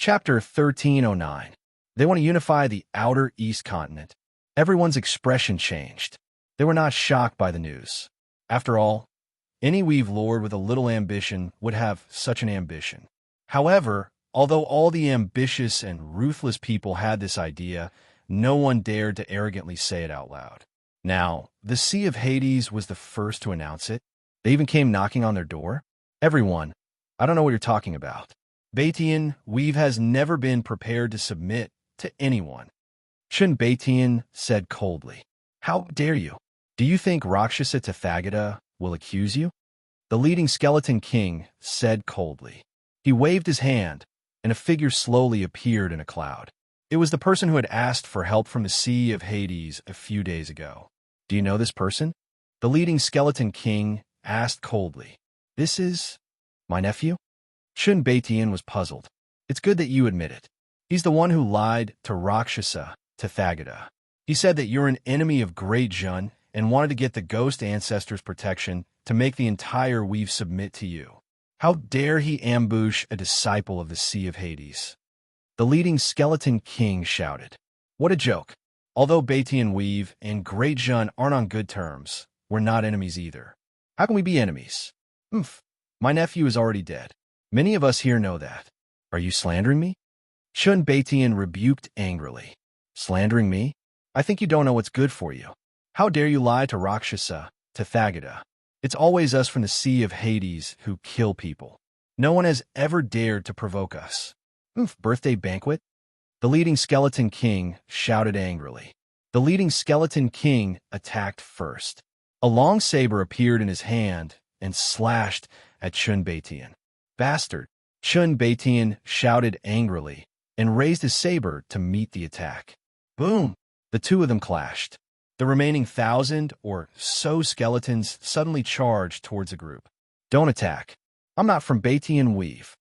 Chapter 1309. They want to unify the outer East continent. Everyone's expression changed. They were not shocked by the news. After all, any weave lord with a little ambition would have such an ambition. However, although all the ambitious and ruthless people had this idea, no one dared to arrogantly say it out loud. Now, the Sea of Hades was the first to announce it. They even came knocking on their door. Everyone, I don't know what you're talking about. Batian, weave has never been prepared to submit to anyone. Chun Batian said coldly. How dare you? Do you think Rakshasa Tathagata will accuse you? The leading skeleton king said coldly. He waved his hand, and a figure slowly appeared in a cloud. It was the person who had asked for help from the Sea of Hades a few days ago. Do you know this person? The leading skeleton king asked coldly. This is my nephew? Chun Batian was puzzled. It's good that you admit it. He's the one who lied to Rakshasa Tathagata. He said that you're an enemy of Great Jun and wanted to get the ghost ancestors' protection to make the entire weave submit to you. How dare he ambush a disciple of the Sea of Hades? The leading skeleton king shouted. What a joke. Although Batian weave and Great Jun aren't on good terms, we're not enemies either. How can we be enemies? My nephew is already dead. Many of us here know that. Are you slandering me? Chun Batian rebuked angrily. Slandering me? I think you don't know what's good for you. How dare you lie to Rakshasa Tathagata? It's always us from the Sea of Hades who kill people. No one has ever dared to provoke us. Birthday banquet? The leading skeleton king shouted angrily. The leading skeleton king attacked first. A long saber appeared in his hand and slashed at Chun Batian. Bastard! Chun Batian shouted angrily and raised his saber to meet the attack. Boom! The two of them clashed. The remaining 1,000 or so skeletons suddenly charged towards the group. Don't attack. I'm not from Batian Weave.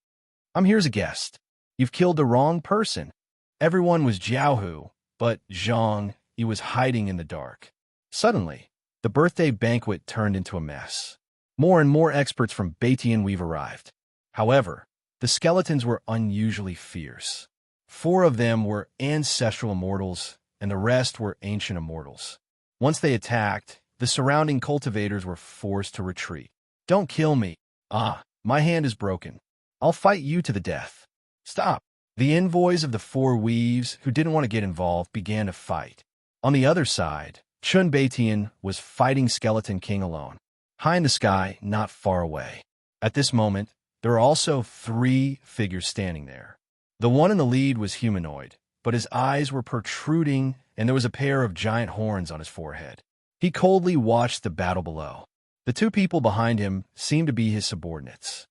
I'm here as a guest. You've killed the wrong person. Everyone was Jiaohu, but Zhang, he was hiding in the dark. Suddenly, the birthday banquet turned into a mess. More and more experts from Batian Weave arrived. However, the skeletons were unusually fierce. 4 of them were ancestral immortals, and the rest were ancient immortals. Once they attacked, the surrounding cultivators were forced to retreat. Don't kill me. My hand is broken. I'll fight you to the death. Stop. The envoys of the 4 weaves who didn't want to get involved began to fight. On the other side, Chun Batian was fighting Skeleton King alone. High in the sky, not far away. At this moment, there are also 3 figures standing there. The one in the lead was humanoid, but his eyes were protruding and there was a pair of giant horns on his forehead. He coldly watched the battle below. The 2 people behind him seemed to be his subordinates.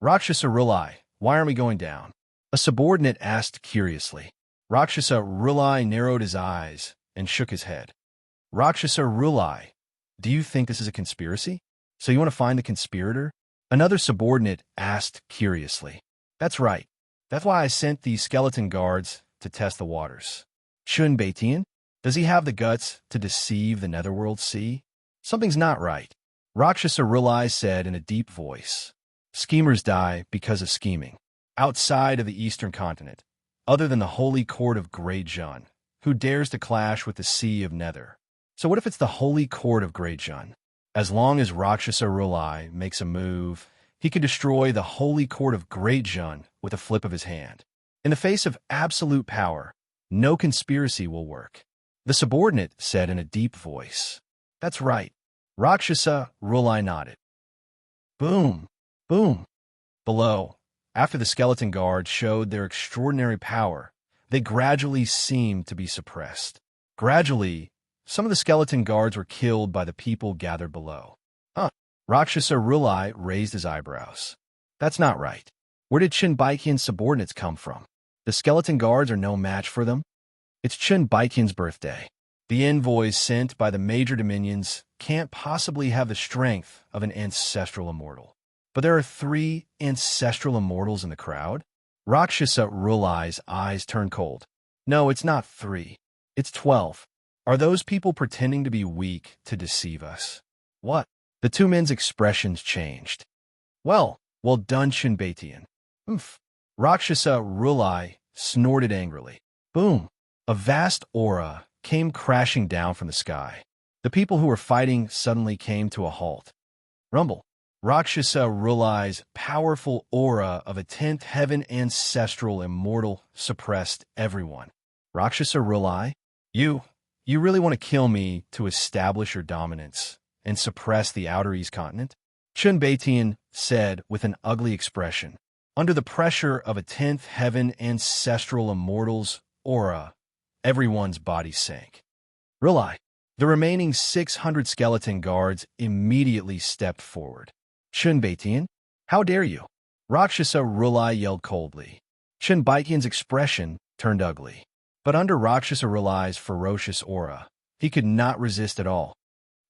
Rakshasa Rulai, why aren't we going down? A subordinate asked curiously. Rakshasa Rulai narrowed his eyes and shook his head. Rakshasa Rulai, do you think this is a conspiracy? So you want to find the conspirator? Another subordinate asked curiously. That's right. That's why I sent these skeleton guards to test the waters. Chun Batian? Does he have the guts to deceive the Netherworld Sea? Something's not right. Rakshasa Rulai said in a deep voice. Schemers die because of scheming. Outside of the eastern continent, other than the holy court of Great Jun, who dares to clash with the Sea of Nether? So what if it's the holy court of Great Jun? As long as Rakshasa Rulai makes a move, he can destroy the holy court of Great Jun with a flip of his hand. In the face of absolute power, no conspiracy will work. The subordinate said in a deep voice. That's right. Rakshasa Rulai nodded. Boom! Boom! Below, after the skeleton guards showed their extraordinary power, they gradually seemed to be suppressed. Gradually, some of the skeleton guards were killed by the people gathered below. Rakshasa Rulai raised his eyebrows. That's not right. Where did Chun Baiqian's subordinates come from? The skeleton guards are no match for them. It's Chun Baiqian's birthday. The envoys sent by the major dominions can't possibly have the strength of an ancestral immortal. But there are 3 ancestral immortals in the crowd? Rakshasa Rulai's eyes turned cold. No, it's not 3. It's 12. Are those people pretending to be weak to deceive us? What? The 2 men's expressions changed. Well done, Chun Batian. Rakshasa Rulai snorted angrily. Boom! A vast aura came crashing down from the sky. The people who were fighting suddenly came to a halt. Rumble. Rakshasa Rulai's powerful aura of a 10th heaven ancestral immortal suppressed everyone. Rakshasa Rulai, you really want to kill me to establish your dominance and suppress the Outer East continent? Chun Baitian said with an ugly expression. Under the pressure of a 10th heaven ancestral immortal's aura, everyone's body sank. Rulai. The remaining 600 skeleton guards immediately stepped forward. Chun Baitian, how dare you? Rakshasa Rulai yelled coldly. Chun Baitian's expression turned ugly. But under Rakshasa Rulai's ferocious aura, he could not resist at all.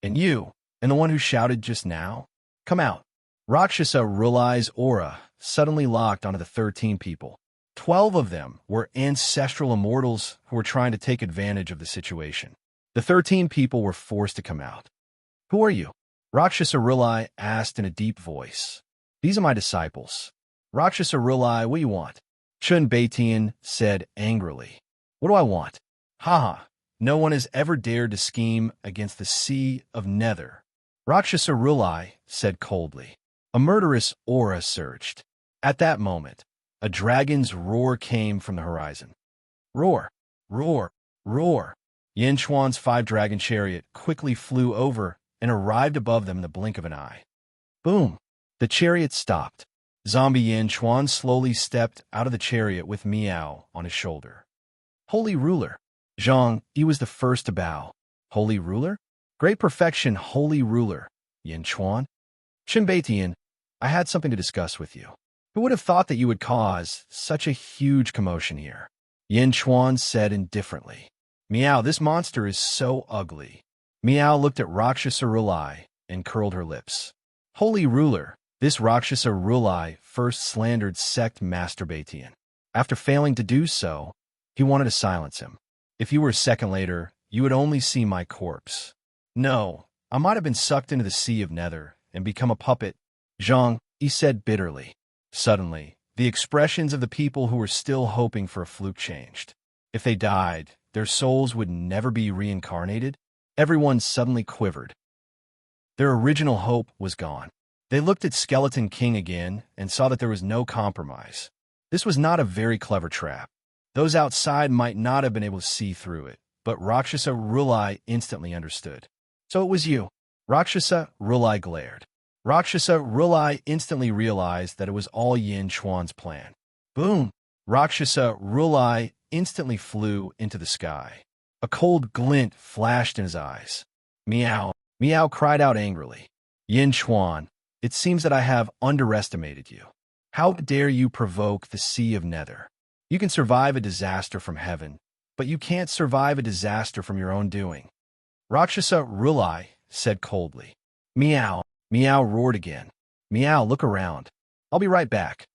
And you, and the one who shouted just now? Come out. Rakshasa Rulai's aura suddenly locked onto the 13 people. 12 of them were ancestral immortals who were trying to take advantage of the situation. The 13 people were forced to come out. Who are you? Rakshasa Rulai asked in a deep voice. These are my disciples. Rakshasa Rulai, what do you want? Chun Baitian said angrily. What do I want? Haha, no one has ever dared to scheme against the Sea of Nether. Rakshasa Rulai said coldly. A murderous aura surged. At that moment, a dragon's roar came from the horizon. Roar, roar, roar. Yin Chuan's 5-dragon chariot quickly flew over and arrived above them in the blink of an eye. Boom! The chariot stopped. Zombie Yin Chuan slowly stepped out of the chariot with Miao on his shoulder. Holy Ruler. Zhang Yi was the first to bow. Holy Ruler? Great perfection, Holy Ruler. Yin Chuan. Chun Baitian, I had something to discuss with you. Who would have thought that you would cause such a huge commotion here? Yin Chuan said indifferently. Miao, this monster is so ugly. Miao looked at Rakshasa Rulai and curled her lips. Holy Ruler, this Rakshasa Rulai first slandered sect Master Baitian. After failing to do so, he wanted to silence him. If you were a second later, you would only see my corpse. No, I might have been sucked into the Sea of Nether and become a puppet. Zhang Yi said bitterly. Suddenly, the expressions of the people who were still hoping for a fluke changed. If they died, their souls would never be reincarnated. Everyone suddenly quivered. Their original hope was gone. They looked at Skeleton King again and saw that there was no compromise. This was not a very clever trap. Those outside might not have been able to see through it, but Rakshasa Rulai instantly understood. So it was you. Rakshasa Rulai glared. Rakshasa Rulai instantly realized that it was all Yin Chuan's plan. Boom! Rakshasa Rulai instantly flew into the sky. A cold glint flashed in his eyes. Meow! Meow cried out angrily. Yin Chuan, it seems that I have underestimated you. How dare you provoke the Sea of Nether? You can survive a disaster from heaven, but you can't survive a disaster from your own doing. Rakshasa Rulai said coldly. Meow! Meow roared again. Meow, look around. I'll be right back.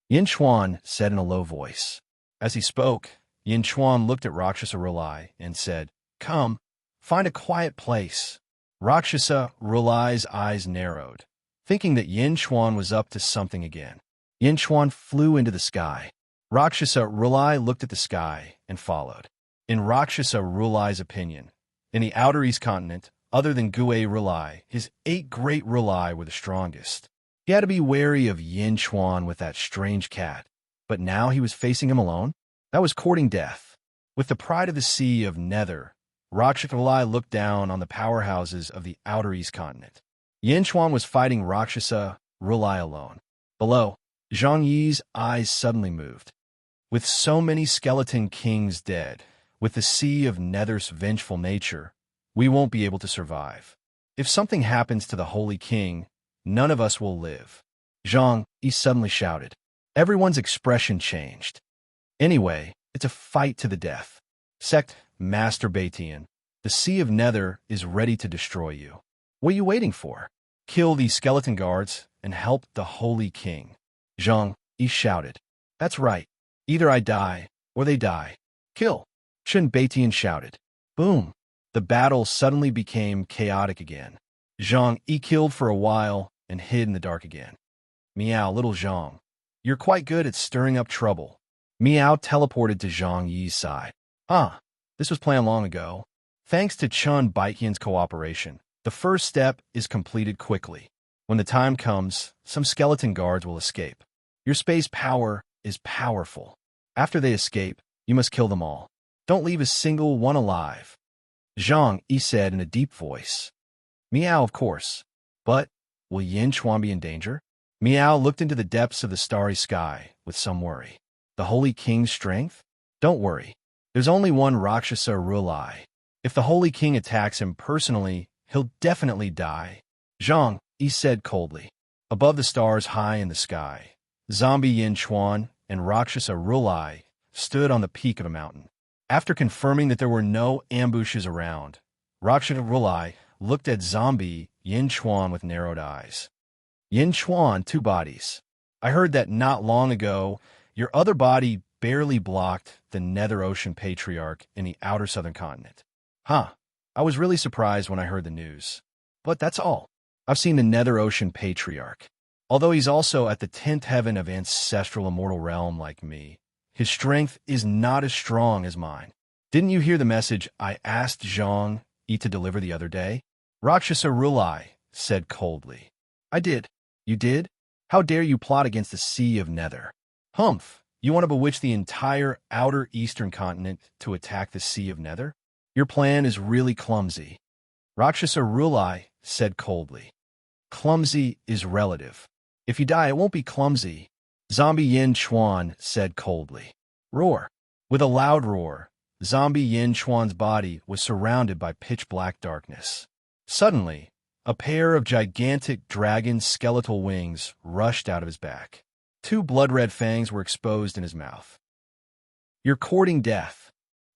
Yin Chuan said in a low voice. As he spoke, Yin Chuan looked at Rakshasa Rulai and said, Come, find a quiet place. Rakshasa Rulai's eyes narrowed, thinking that Yin Chuan was up to something again. Yin Chuan flew into the sky. Rakshasa Rulai looked at the sky and followed. In Rakshasa Rulai's opinion, in the Outer East continent, other than Gue Rulai, his 8 great Rulai were the strongest. He had to be wary of Yin Chuan with that strange cat, but now he was facing him alone? That was courting death. With the pride of the Sea of Nether, Rakshasa Rulai looked down on the powerhouses of the Outer East continent. Yin Chuan was fighting Rakshasa Rulai alone. Below, Zhang Yi's eyes suddenly moved. With so many skeleton kings dead, with the Sea of Nether's vengeful nature, we won't be able to survive. If something happens to the Holy King, none of us will live. Zhang Yi suddenly shouted. Everyone's expression changed. Anyway, it's a fight to the death. Sect Master Baitian, the Sea of Nether is ready to destroy you. What are you waiting for? Kill these skeleton guards and help the Holy King. Zhang Yi shouted. That's right. Either I die, or they die. Kill. Chun Baitian shouted. Boom. The battle suddenly became chaotic again. Zhang Yi killed for a while and hid in the dark again. Meow, little Zhang. You're quite good at stirring up trouble. Meow teleported to Zhang Yi's side. This was planned long ago. Thanks to Chun Baiqian's cooperation, the first step is completed quickly. When the time comes, some skeleton guards will escape. Your space power is powerful. After they escape, you must kill them all. Don't leave a single one alive. Zhang Yi said in a deep voice. Meow, of course. But will Yin Chuan be in danger? Meow looked into the depths of the starry sky with some worry. The Holy King's strength? Don't worry. There's only one Rakshasa Rulai. If the Holy King attacks him personally, he'll definitely die. Zhang Yi said coldly. Above the stars high in the sky, zombie Yin Chuan and Rakshasa Rulai stood on the peak of a mountain. After confirming that there were no ambushes around, Rakshasa Rulai looked at zombie Yin Chuan with narrowed eyes. Yin Chuan, 2 bodies. I heard that not long ago, your other body barely blocked the Nether Ocean Patriarch in the outer southern continent. I was really surprised when I heard the news. But that's all. I've seen the Nether Ocean Patriarch. Although he's also at the 10th heaven of ancestral immortal realm like me, his strength is not as strong as mine. Didn't you hear the message I asked Zhang Yi to deliver the other day? Rakshasa Rulai said coldly. I did. You did? How dare you plot against the Sea of Nether? Humph, you want to bewitch the entire outer eastern continent to attack the Sea of Nether? Your plan is really clumsy. Rakshasa Rulai said coldly. Clumsy is relative. If you die, it won't be clumsy. Zombie Yin Chuan said coldly. Roar. With a loud roar, zombie Yin Chuan's body was surrounded by pitch-black darkness. Suddenly, a pair of gigantic dragon skeletal wings rushed out of his back. 2 blood-red fangs were exposed in his mouth. You're courting death.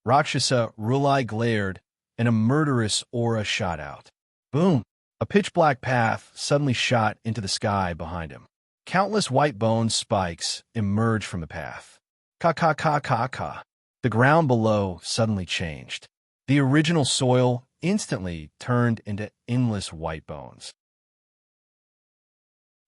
Rakshasa Rulai glared, and a murderous aura shot out. Boom! A pitch-black path suddenly shot into the sky behind him. Countless white bone spikes emerged from the path. Ka-ka-ka-ka-ka. The ground below suddenly changed. The original soil instantly turned into endless white bones.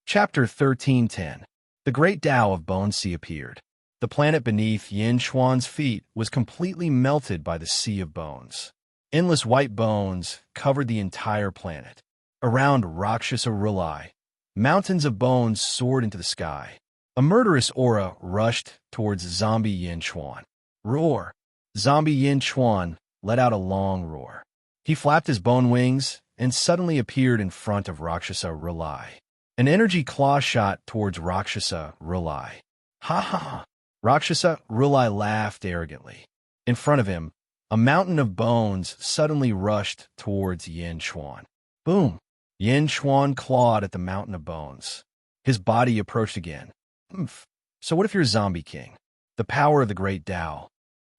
Chapter 13:10. The Great Tao of Bone Sea appeared. The planet beneath Yin Chuan's feet was completely melted by the Sea of Bones. Endless white bones covered the entire planet. Around Rakshasa Rulai, mountains of bones soared into the sky. A murderous aura rushed towards zombie Yin Chuan. Roar! Zombie Yin Chuan let out a long roar. He flapped his bone wings and suddenly appeared in front of Rakshasa Rulai. An energy claw shot towards Rakshasa Rulai. Ha ha ha! Rakshasa Rulai laughed arrogantly. In front of him, a mountain of bones suddenly rushed towards Yin Chuan. Boom! Yin Chuan clawed at the mountain of bones. His body approached again. So what if you're Zombie King? The power of the Great Tao.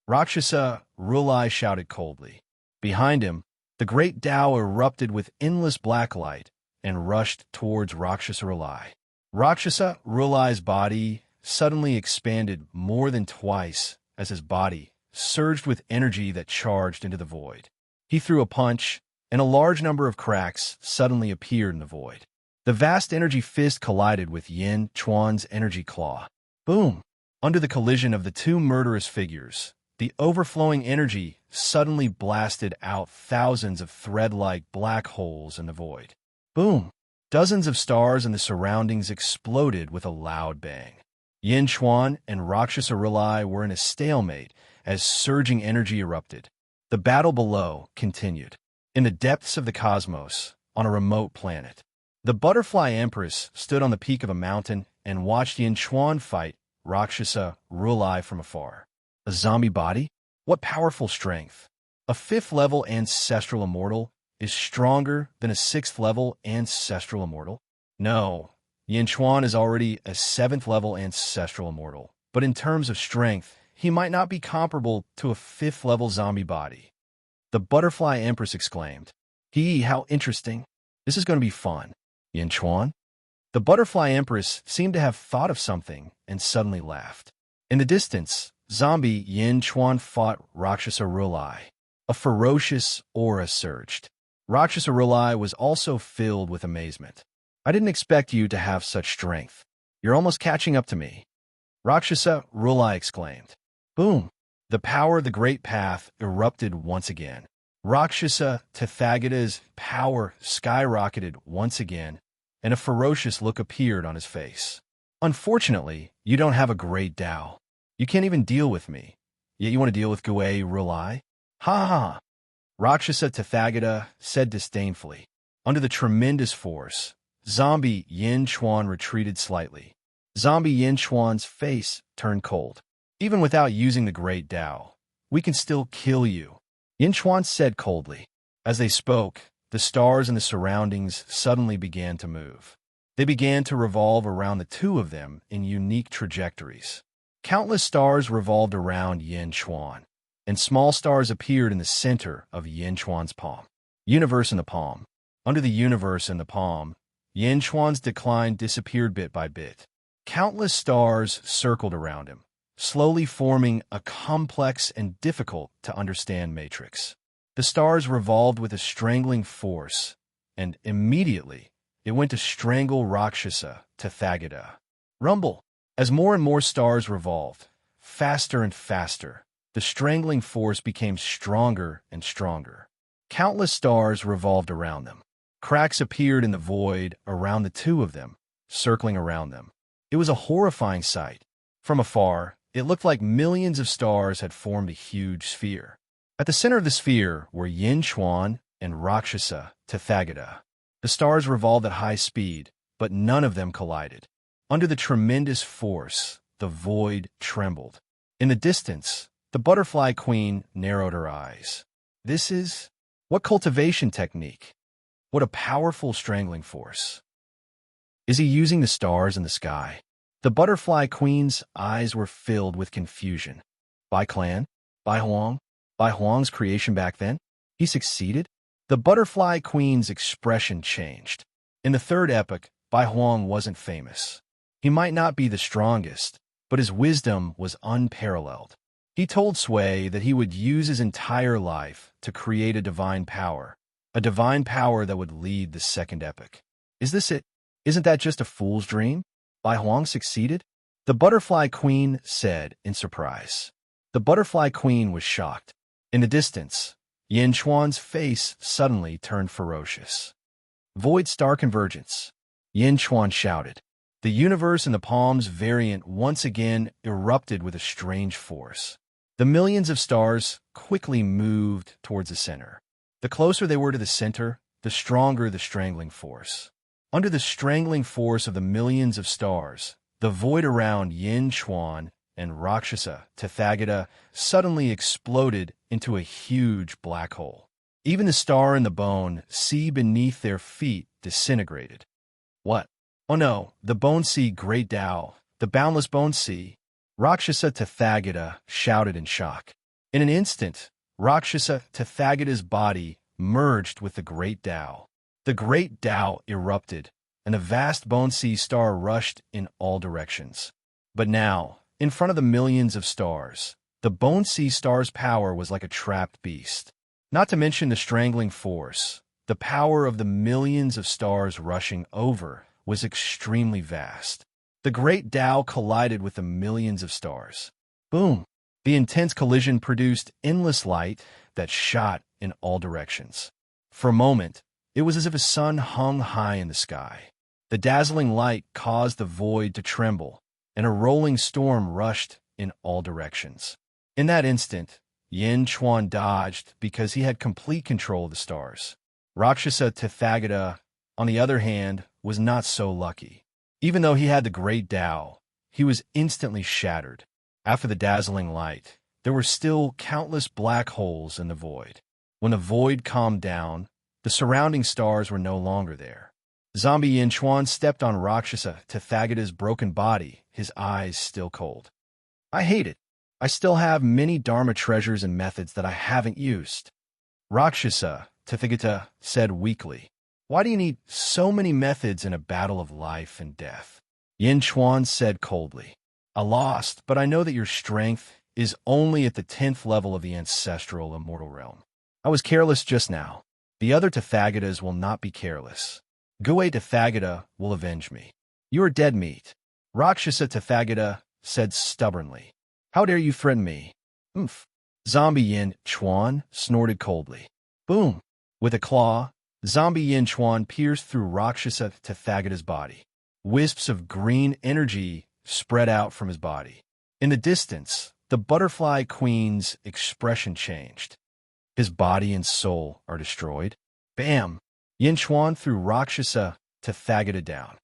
Rakshasa Rulai shouted coldly. Behind him, the Great Tao erupted with endless black light and rushed towards Rakshasa Rulai. Rakshasa Rulai's body suddenly expanded more than twice as his body surged with energy that charged into the void. He threw a punch, and a large number of cracks suddenly appeared in the void. The vast energy fist collided with Yin Chuan's energy claw. Boom! Under the collision of the 2 murderous figures, the overflowing energy suddenly blasted out thousands of thread-like black holes in the void. Boom! Dozens of stars in the surroundings exploded with a loud bang. Yin Chuan and Rakshasa Rulai were in a stalemate as surging energy erupted. The battle below continued. In the depths of the cosmos, on a remote planet, the Butterfly Empress stood on the peak of a mountain and watched Yin Chuan fight Rakshasa Rulai from afar. A zombie body? What powerful strength! A 5th-level ancestral immortal is stronger than a 6th-level ancestral immortal? No, Yin Chuan is already a 7th-level ancestral immortal, but in terms of strength, he might not be comparable to a 5th-level zombie body. The Butterfly Empress exclaimed. How interesting. This is going to be fun. Yin Chuan? The Butterfly Empress seemed to have thought of something and suddenly laughed. In the distance, zombie Yin Chuan fought Rakshasa Rulai. A ferocious aura surged. Rakshasa Rulai was also filled with amazement. I didn't expect you to have such strength. You're almost catching up to me. Rakshasa Rulai exclaimed. Boom! The power of the great path erupted once again. Rakshasa Tathagata's power skyrocketed once again, and a ferocious look appeared on his face. Unfortunately, you don't have a great Tao. You can't even deal with me. Yet you want to deal with Guei Rulai? Ha ha! Rakshasa Tathagata said disdainfully. Under the tremendous force, zombie Yin Chuan retreated slightly. Zombie Yin Chuan's face turned cold. Even without using the great Tao, we can still kill you, Yin Chuan said coldly. As they spoke, the stars in the surroundings suddenly began to move. They began to revolve around the two of them in unique trajectories. Countless stars revolved around Yin Chuan, and small stars appeared in the center of Yin Chuan's palm. Universe in the palm. Under the universe in the palm, Yin Chuan's decline disappeared bit by bit. Countless stars circled around him, slowly forming a complex and difficult-to-understand matrix. The stars revolved with a strangling force, and immediately it went to strangle Rakshasa Tathagata. Rumble! As more and more stars revolved, faster and faster, the strangling force became stronger and stronger. Countless stars revolved around them. Cracks appeared in the void around the two of them, circling around them. It was a horrifying sight. From afar, it looked like millions of stars had formed a huge sphere. At the center of the sphere were Yin Chuan and Rakshasa Tathagata. The stars revolved at high speed, but none of them collided. Under the tremendous force, the void trembled. In the distance, the butterfly queen narrowed her eyes. This is... what cultivation technique? What a powerful strangling force. Is he using the stars in the sky? The butterfly queen's eyes were filled with confusion. Bai Clan? Bai Huang? Bai Huang's creation back then? He succeeded? The butterfly queen's expression changed. In the third epoch, Bai Huang wasn't famous. He might not be the strongest, but his wisdom was unparalleled. He told Sui that he would use his entire life to create a divine power that would lead the second epoch. Is this it? Isn't that just a fool's dream? Bai Huang succeeded? The butterfly queen said in surprise. The butterfly queen was shocked. In the distance, Yin Chuan's face suddenly turned ferocious. Void star convergence. Yin Chuan shouted. The universe in the palm's variant once again erupted with a strange force. The millions of stars quickly moved towards the center. The closer they were to the center, the stronger the strangling force. Under the strangling force of the millions of stars, the void around Yin Chuan and Rakshasa Tathagata suddenly exploded into a huge black hole. Even the star in the bone sea beneath their feet disintegrated. What? Oh no, the bone sea great Tao, the boundless bone sea. Rakshasa Tathagata shouted in shock. In an instant, Rakshasa Tathagata's body merged with the great Tao. The great Tao erupted, and a vast bone sea star rushed in all directions. But now, in front of the millions of stars, the bone sea star's power was like a trapped beast. Not to mention the strangling force, the power of the millions of stars rushing over was extremely vast. The great Tao collided with the millions of stars. Boom! The intense collision produced endless light that shot in all directions. For a moment, it was as if a sun hung high in the sky. The dazzling light caused the void to tremble, and a rolling storm rushed in all directions. In that instant, Yin Chuan dodged because he had complete control of the stars. Rakshasa Tathagata, on the other hand, was not so lucky. Even though he had the great Tao, he was instantly shattered. After the dazzling light, there were still countless black holes in the void. When the void calmed down, the surrounding stars were no longer there. Zombie Yin Chuan stepped on Rakshasa Tathagata's broken body, his eyes still cold. I hate it. I still have many Dharma treasures and methods that I haven't used. Rakshasa Tathagata said weakly. Why do you need so many methods in a battle of life and death? Yin Chuan said coldly. I lost, but I know that your strength is only at the 10th level of the ancestral immortal realm. I was careless just now. The other Tathagatas will not be careless. Guei Tathagata will avenge me. You are dead meat. Rakshasa Tathagata said stubbornly. How dare you threaten me? Oomph. Zombie Yin Chuan snorted coldly. Boom. With a claw, Zombie Yin Chuan pierced through Rakshasa Tathagata's body. Wisps of green energy spread out from his body. In the distance, the butterfly queen's expression changed. His body and soul are destroyed. Bam! Yin Chuan threw Rakshasa Tathagata down.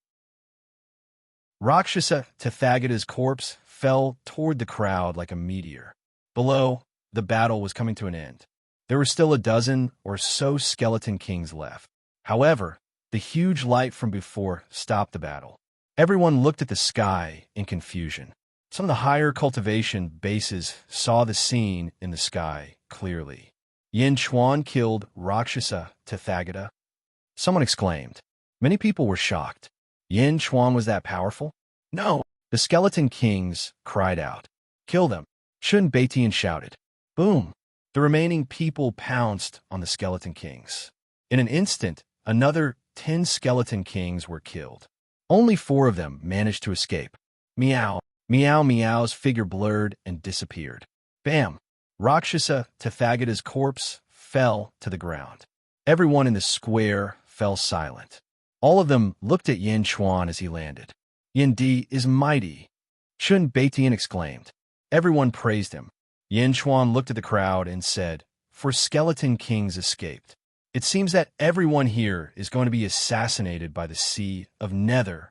Rakshasa Tathagata's corpse fell toward the crowd like a meteor. Below, the battle was coming to an end. There were still a dozen or so skeleton kings left. However, the huge light from before stopped the battle. Everyone looked at the sky in confusion. Some of the higher cultivation bases saw the scene in the sky clearly. Yin Chuan killed Rakshasa Tathagata. Someone exclaimed. Many people were shocked. Yin Chuan was that powerful? No! The skeleton kings cried out. Kill them! Shun Beitian shouted. Boom! The remaining people pounced on the skeleton kings. In an instant, another 10 skeleton kings were killed. Only 4 of them managed to escape. Meow! Meow Meow's figure blurred and disappeared. Bam! Rakshasa Tathagata's corpse fell to the ground. Everyone in the square fell silent. All of them looked at Yin Chuan as he landed. Yin Di is mighty, Shun Beitian exclaimed. Everyone praised him. Yin Chuan looked at the crowd and said, For skeleton kings escaped. It seems that everyone here is going to be assassinated by the Sea of Nether.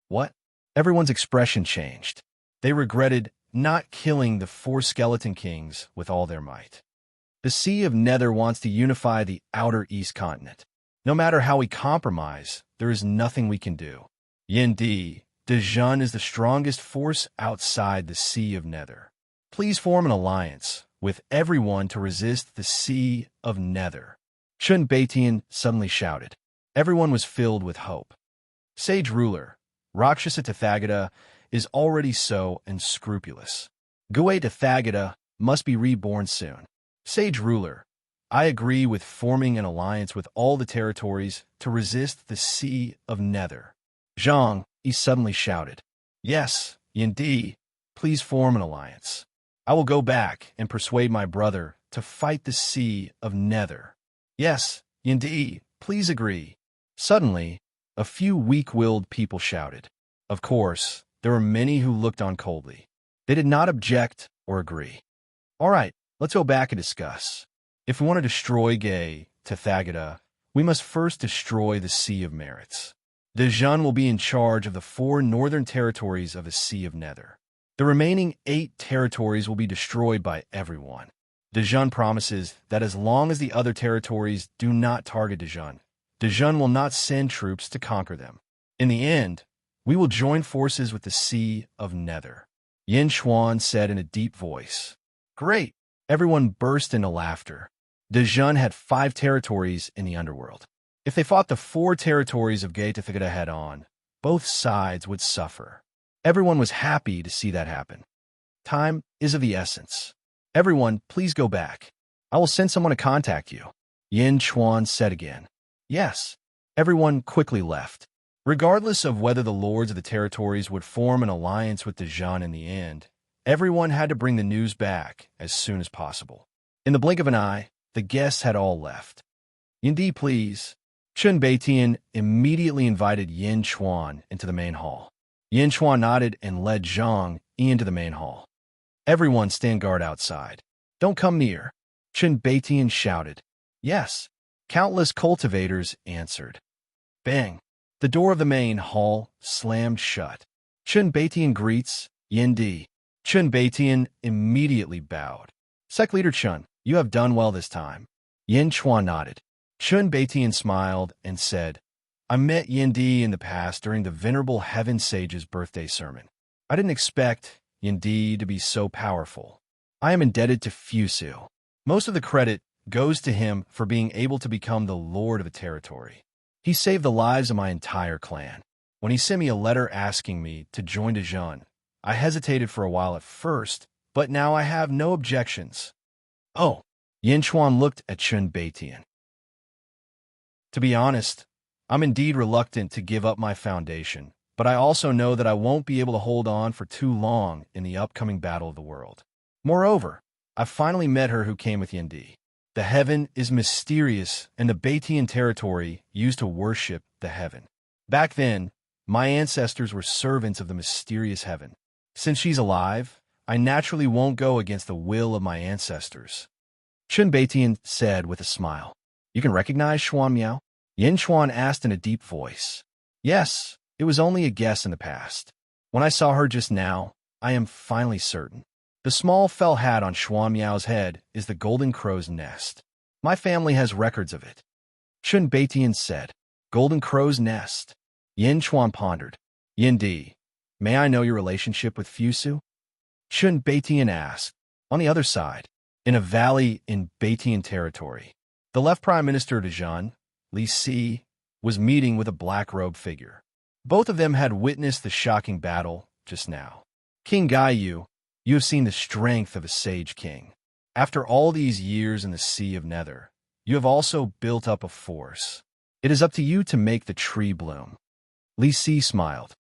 What? Everyone's expression changed. They regretted not killing the 4 skeleton kings with all their might. The Sea of Nether wants to unify the outer East continent. No matter how we compromise, there is nothing we can do. Yin Di, Dejun is the strongest force outside the Sea of Nether. Please form an alliance with everyone to resist the Sea of Nether. Shun Beitian suddenly shouted. Everyone was filled with hope. Sage ruler, Rakshasa Tathagata is already so unscrupulous. Gue Tathagata must be reborn soon. Sage ruler, I agree with forming an alliance with all the territories to resist the Sea of Nether. Zhang, he suddenly shouted. Yes, Yindi, please form an alliance. I will go back and persuade my brother to fight the Sea of Nether. Yes, Yindi, please agree. Suddenly, a few weak-willed people shouted. Of course, there were many who looked on coldly. They did not object or agree. All right, let's go back and discuss. If we want to destroy Gay Tathagata, we must first destroy the Sea of Merits. Dejun will be in charge of the 4 northern territories of the Sea of Nether. The remaining 8 territories will be destroyed by everyone. Dejun promises that as long as the other territories do not target Dejun, Dejun will not send troops to conquer them. In the end, we will join forces with the Sea of Nether. Yin Chuan said in a deep voice. Great! Everyone burst into laughter. Dejun had 5 territories in the underworld. If they fought the 4 territories of Gay Tathagata head-on, both sides would suffer. Everyone was happy to see that happen. Time is of the essence. Everyone, please go back. I will send someone to contact you. Yin Chuan said again. Yes. Everyone quickly left. Regardless of whether the lords of the territories would form an alliance with Dejun in the end, everyone had to bring the news back as soon as possible. In the blink of an eye, the guests had all left. Yindi, please. Shun Beitian immediately invited Yin Chuan into the main hall. Yin Chuan nodded and led Zhang into the main hall. Everyone stand guard outside. Don't come near. Shun Beitian shouted. Yes. Countless cultivators answered. Bang. The door of the main hall slammed shut. Shun Beitian greets Yindi. Shun Beitian immediately bowed. Sect Leader Chun, you have done well this time. Yin Chuan nodded. Shun Beitian smiled and said, I met Yindi in the past during the Venerable Heaven Sage's birthday sermon. I didn't expect Yindi to be so powerful. I am indebted to Fusu. Most of the credit goes to him for being able to become the Lord of a territory. He saved the lives of my entire clan. When he sent me a letter asking me to join Dejun, I hesitated for a while at first, but now I have no objections. Oh, Yin Chuan looked at Shun Beitian. To be honest, I'm indeed reluctant to give up my foundation but I also know that I won't be able to hold on for too long in the upcoming battle of the world. Moreover, I've finally met her who came with Yendi. The heaven is mysterious, and the Batian territory used to worship the heaven. Back then, my ancestors were servants of the mysterious heaven. Since she's alive, I naturally won't go against the will of my ancestors. Chun Batian said with a smile. You can recognize Xuan Miao? Yin Xuan asked in a deep voice. Yes, it was only a guess in the past. When I saw her just now, I am finally certain. The small felt hat on Xuan Miao's head is the Golden Crow's nest. My family has records of it. Chun Batian said. Golden Crow's nest. Yin Xuan pondered. Yin Di, may I know your relationship with Fusu? Chun Batian asked. On the other side, in a valley in Batian territory, the left Prime Minister of Dijon, Li Si, was meeting with a black-robed figure. Both of them had witnessed the shocking battle just now. King Gai Yu, you have seen the strength of a sage king. After all these years in the Sea of Nether, you have also built up a force. It is up to you to make the tree bloom. Li Si smiled.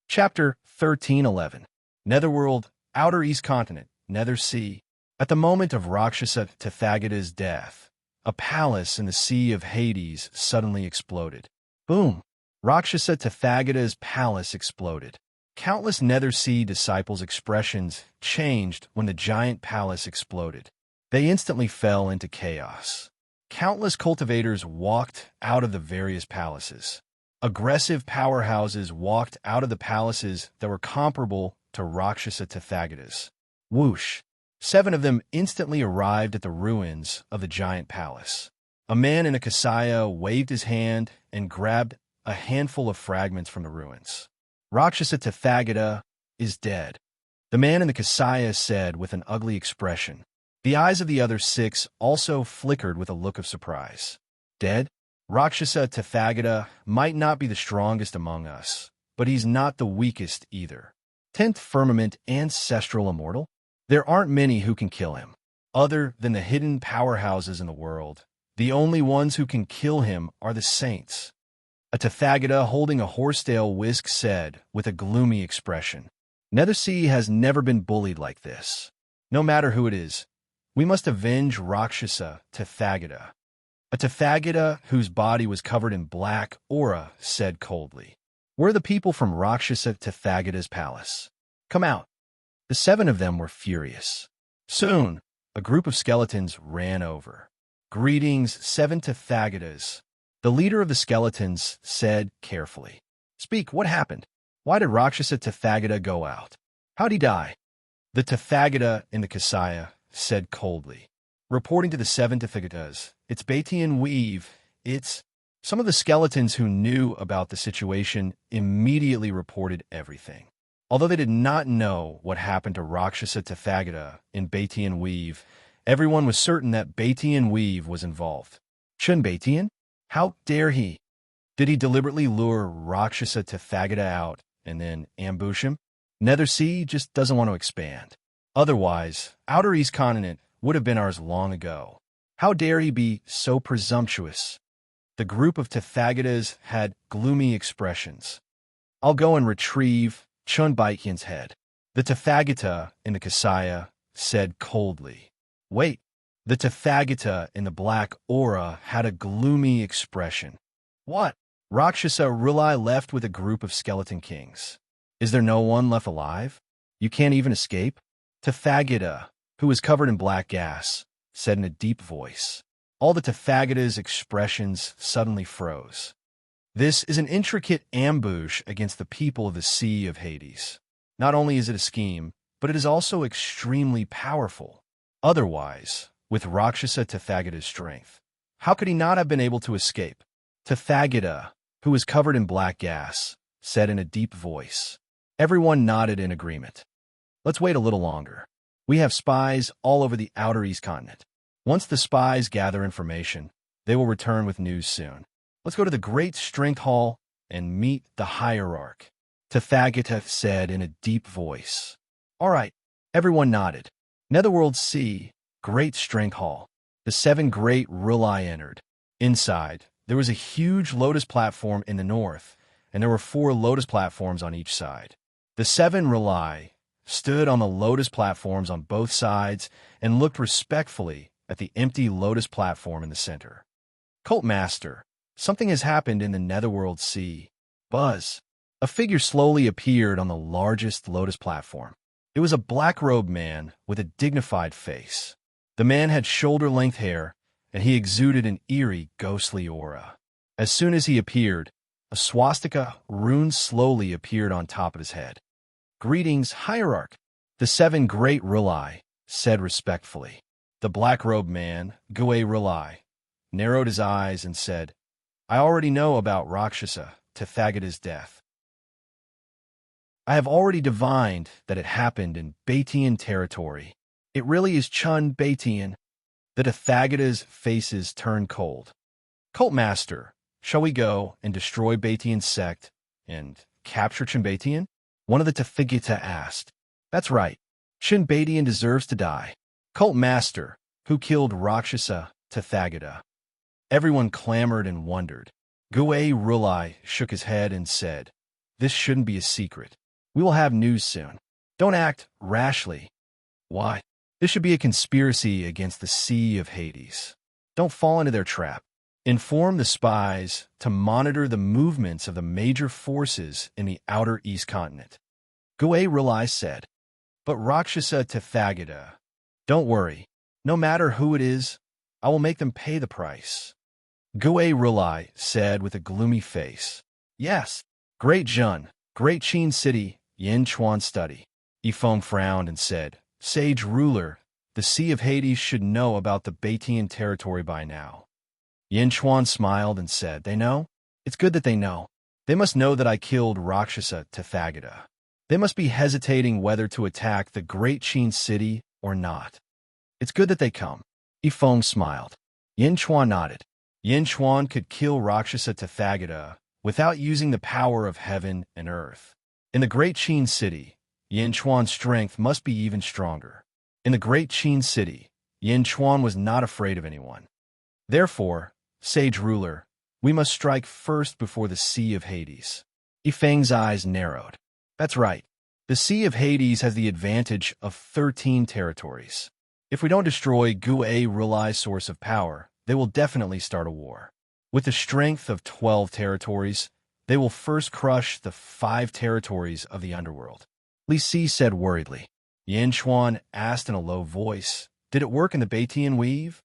Chapter 13:11. Netherworld, Outer East Continent, Nether Sea. At the moment of Rakshasa Tathagata's death, a palace in the Sea of Hades suddenly exploded. Boom! Rakshasa Tathagata's palace exploded. Countless Nether Sea disciples' expressions changed when the giant palace exploded. They instantly fell into chaos. Countless cultivators walked out of the various palaces. Aggressive powerhouses walked out of the palaces that were comparable to Rakshasa Tathagata's. Whoosh! 7 of them instantly arrived at the ruins of the giant palace. A man in a kasaya waved his hand and grabbed a handful of fragments from the ruins. Rakshasa Tathagata is dead. The man in the kasaya said with an ugly expression. The eyes of the other 6 also flickered with a look of surprise. Dead? Rakshasa Tathagata might not be the strongest among us, but he's not the weakest either. 10th Firmament Ancestral Immortal? There aren't many who can kill him. Other than the hidden powerhouses in the world, the only ones who can kill him are the saints. A Tathagata holding a horsetail whisk said with a gloomy expression. Nethersea has never been bullied like this. No matter who it is, we must avenge Rakshasa Tathagata. A Tathagata whose body was covered in black aura said coldly. We're the people from Rakshasa Tathagata's palace. Come out. The 7 of them were furious. Soon, a group of skeletons ran over. Greetings, 7 Tathagatas. The leader of the skeletons said carefully. Speak, what happened? Why did Rakshasa Tathagata go out? How'd he die? The Tathagata in the Kasaya said coldly. Reporting to the 7 Tathagatas, it's Batian Weave, it's... Some of the skeletons who knew about the situation immediately reported everything. Although they did not know what happened to Rakshasa Tathagata in Batian Weave, everyone was certain that Batian Weave was involved. Chun Batian? How dare he? Did he deliberately lure Rakshasa Tathagata out and then ambush him? Nethersea just doesn't want to expand. Otherwise, Outer East Continent would have been ours long ago. How dare he be so presumptuous? The group of Tathagatas had gloomy expressions. I'll go and retrieve Chun Batian's head. The Tathagata in the Kasaya said coldly. Wait. The Tathagata in the black aura had a gloomy expression. What? Rakshasa Rilai left with a group of skeleton kings. Is there no one left alive? You can't even escape? Tathagata, who was covered in black gas, said in a deep voice. All the Tathagata's expressions suddenly froze. This is an intricate ambush against the people of the Sea of Hades. Not only is it a scheme, but it is also extremely powerful. Otherwise, with Rakshasa Tathagata's strength, how could he not have been able to escape? Tathagata, who was covered in black gas, said in a deep voice. Everyone nodded in agreement. Let's wait a little longer. We have spies all over the Outer East Continent. Once the spies gather information, they will return with news soon. Let's go to the Great Strength Hall and meet the Hierarch. Tathagata said in a deep voice. All right, everyone nodded. Netherworld Sea, Great Strength Hall. The 7 great Rulai entered. Inside, There was a huge lotus platform in the north, and there were 4 lotus platforms on each side. The 7 Relai stood on the lotus platforms on both sides and looked respectfully at the empty lotus platform in the center. Cult Master, something has happened in the Netherworld Sea. Buzz. A figure slowly appeared on the largest lotus platform. It was a black-robed man with a dignified face. The man had shoulder-length hair, and he exuded an eerie, ghostly aura. As soon as he appeared, a swastika rune slowly appeared on top of his head. "Greetings, Hierarch," the 7 great Relai said respectfully. The black-robed man, Gue Relai, narrowed his eyes and said, "I already know about Rakshasa Tathagata's death. I have already divined that it happened in Batian territory. It really is Chun Batian." The Tathagata's faces turned cold. "Cult Master, shall we go and destroy Batian sect and capture Chunbatian?" One of the Tathagata asked. "That's right. Chunbatian deserves to die." "Cult Master, who killed Rakshasa Tathagata?" Everyone clamored and wondered. Gue Rulai shook his head and said, "This shouldn't be a secret. We will have news soon. Don't act rashly." "Why? This should be a conspiracy against the Sea of Hades. Don't fall into their trap. Inform the spies to monitor the movements of the major forces in the outer East Continent." Gue Rulai said. "But Rakshasa Tathagata, don't worry. No matter who it is, I will make them pay the price." Gue Rulai said with a gloomy face. "Yes, Great Jun, Great Qin City, Yin Chuan study." Ifeng frowned and said, "Sage ruler, the Sea of Hades should know about the Batian territory by now." Yin Chuan smiled and said, "They know? It's good that they know. They must know that I killed Rakshasa Tathagata. They must be hesitating whether to attack the Great Qin City or not. It's good that they come." Ifeng smiled. Yin Chuan nodded. Yin Chuan could kill Rakshasa Tathagata without using the power of heaven and earth. In the Great Qin City, Yin Chuan's strength must be even stronger. In the Great Qin City, Yin Chuan was not afraid of anyone. Therefore, sage ruler, we must strike first before the Sea of Hades. Ifeng's eyes narrowed. That's right. The Sea of Hades has the advantage of 13 territories. If we don't destroy Gue Rulai's source of power, they will definitely start a war. With the strength of 12 territories, they will first crush the 5 territories of the underworld. Li Si said worriedly. Yin Chuan asked in a low voice, "Did it work in the Batian weave?"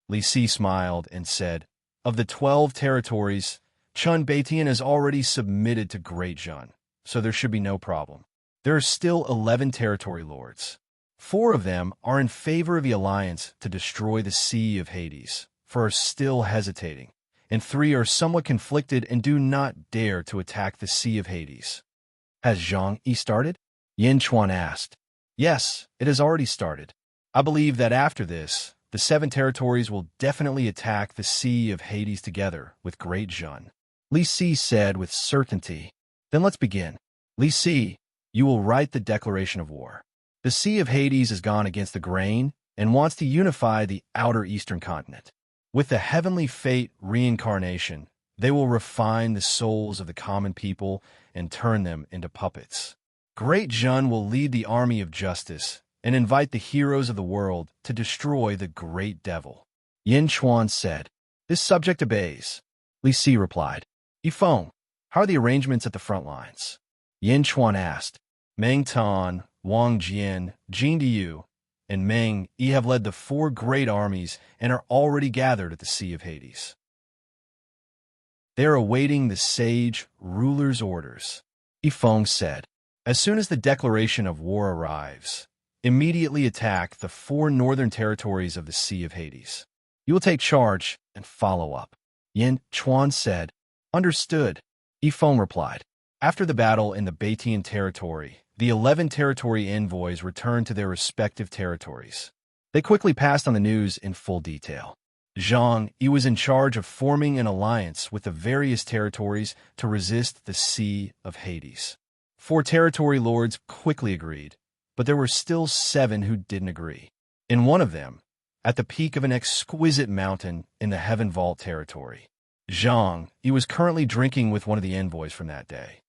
Li Si smiled and said, "Of the 12 territories, Chun Batian has already submitted to Great Jun, so there should be no problem. There are still 11 territory lords. 4 of them are in favor of the alliance to destroy the Sea of Hades, 4 are still hesitating, and 3 are somewhat conflicted and do not dare to attack the Sea of Hades." "Has Zhang Yi started?" Yin Chuan asked. "Yes, it has already started. I believe that after this, the 7 territories will definitely attack the Sea of Hades together with Great Jun." Li Si said with certainty. "Then let's begin. Li Si, you will write the declaration of war. The Sea of Hades has gone against the grain and wants to unify the outer eastern continent. With the heavenly fate reincarnation, they will refine the souls of the common people and turn them into puppets. Great Jun will lead the army of justice and invite the heroes of the world to destroy the great devil." Yin Chuan said. "This subject obeys." Li Si replied. "Ifeng, how are the arrangements at the front lines?" Yin Chuan asked. "Meng Tan, Wang Jian, Jin Diyu, and Meng Yi have led the 4 great armies and are already gathered at the Sea of Hades. They are awaiting the sage ruler's orders," Ifeng said. "As soon as the declaration of war arrives, immediately attack the 4 northern territories of the Sea of Hades. You will take charge and follow up." Yin Chuan said. "Understood," Ifeng replied. After the battle in the Batian territory, the 11 territory envoys returned to their respective territories. They quickly passed on the news in full detail. Zhang Yi was in charge of forming an alliance with the various territories to resist the Sea of Hades. 4 territory lords quickly agreed, but there were still 7 who didn't agree. In one of them, at the peak of an exquisite mountain in the Heaven Vault territory, Zhang, he was currently drinking with one of the envoys from that day.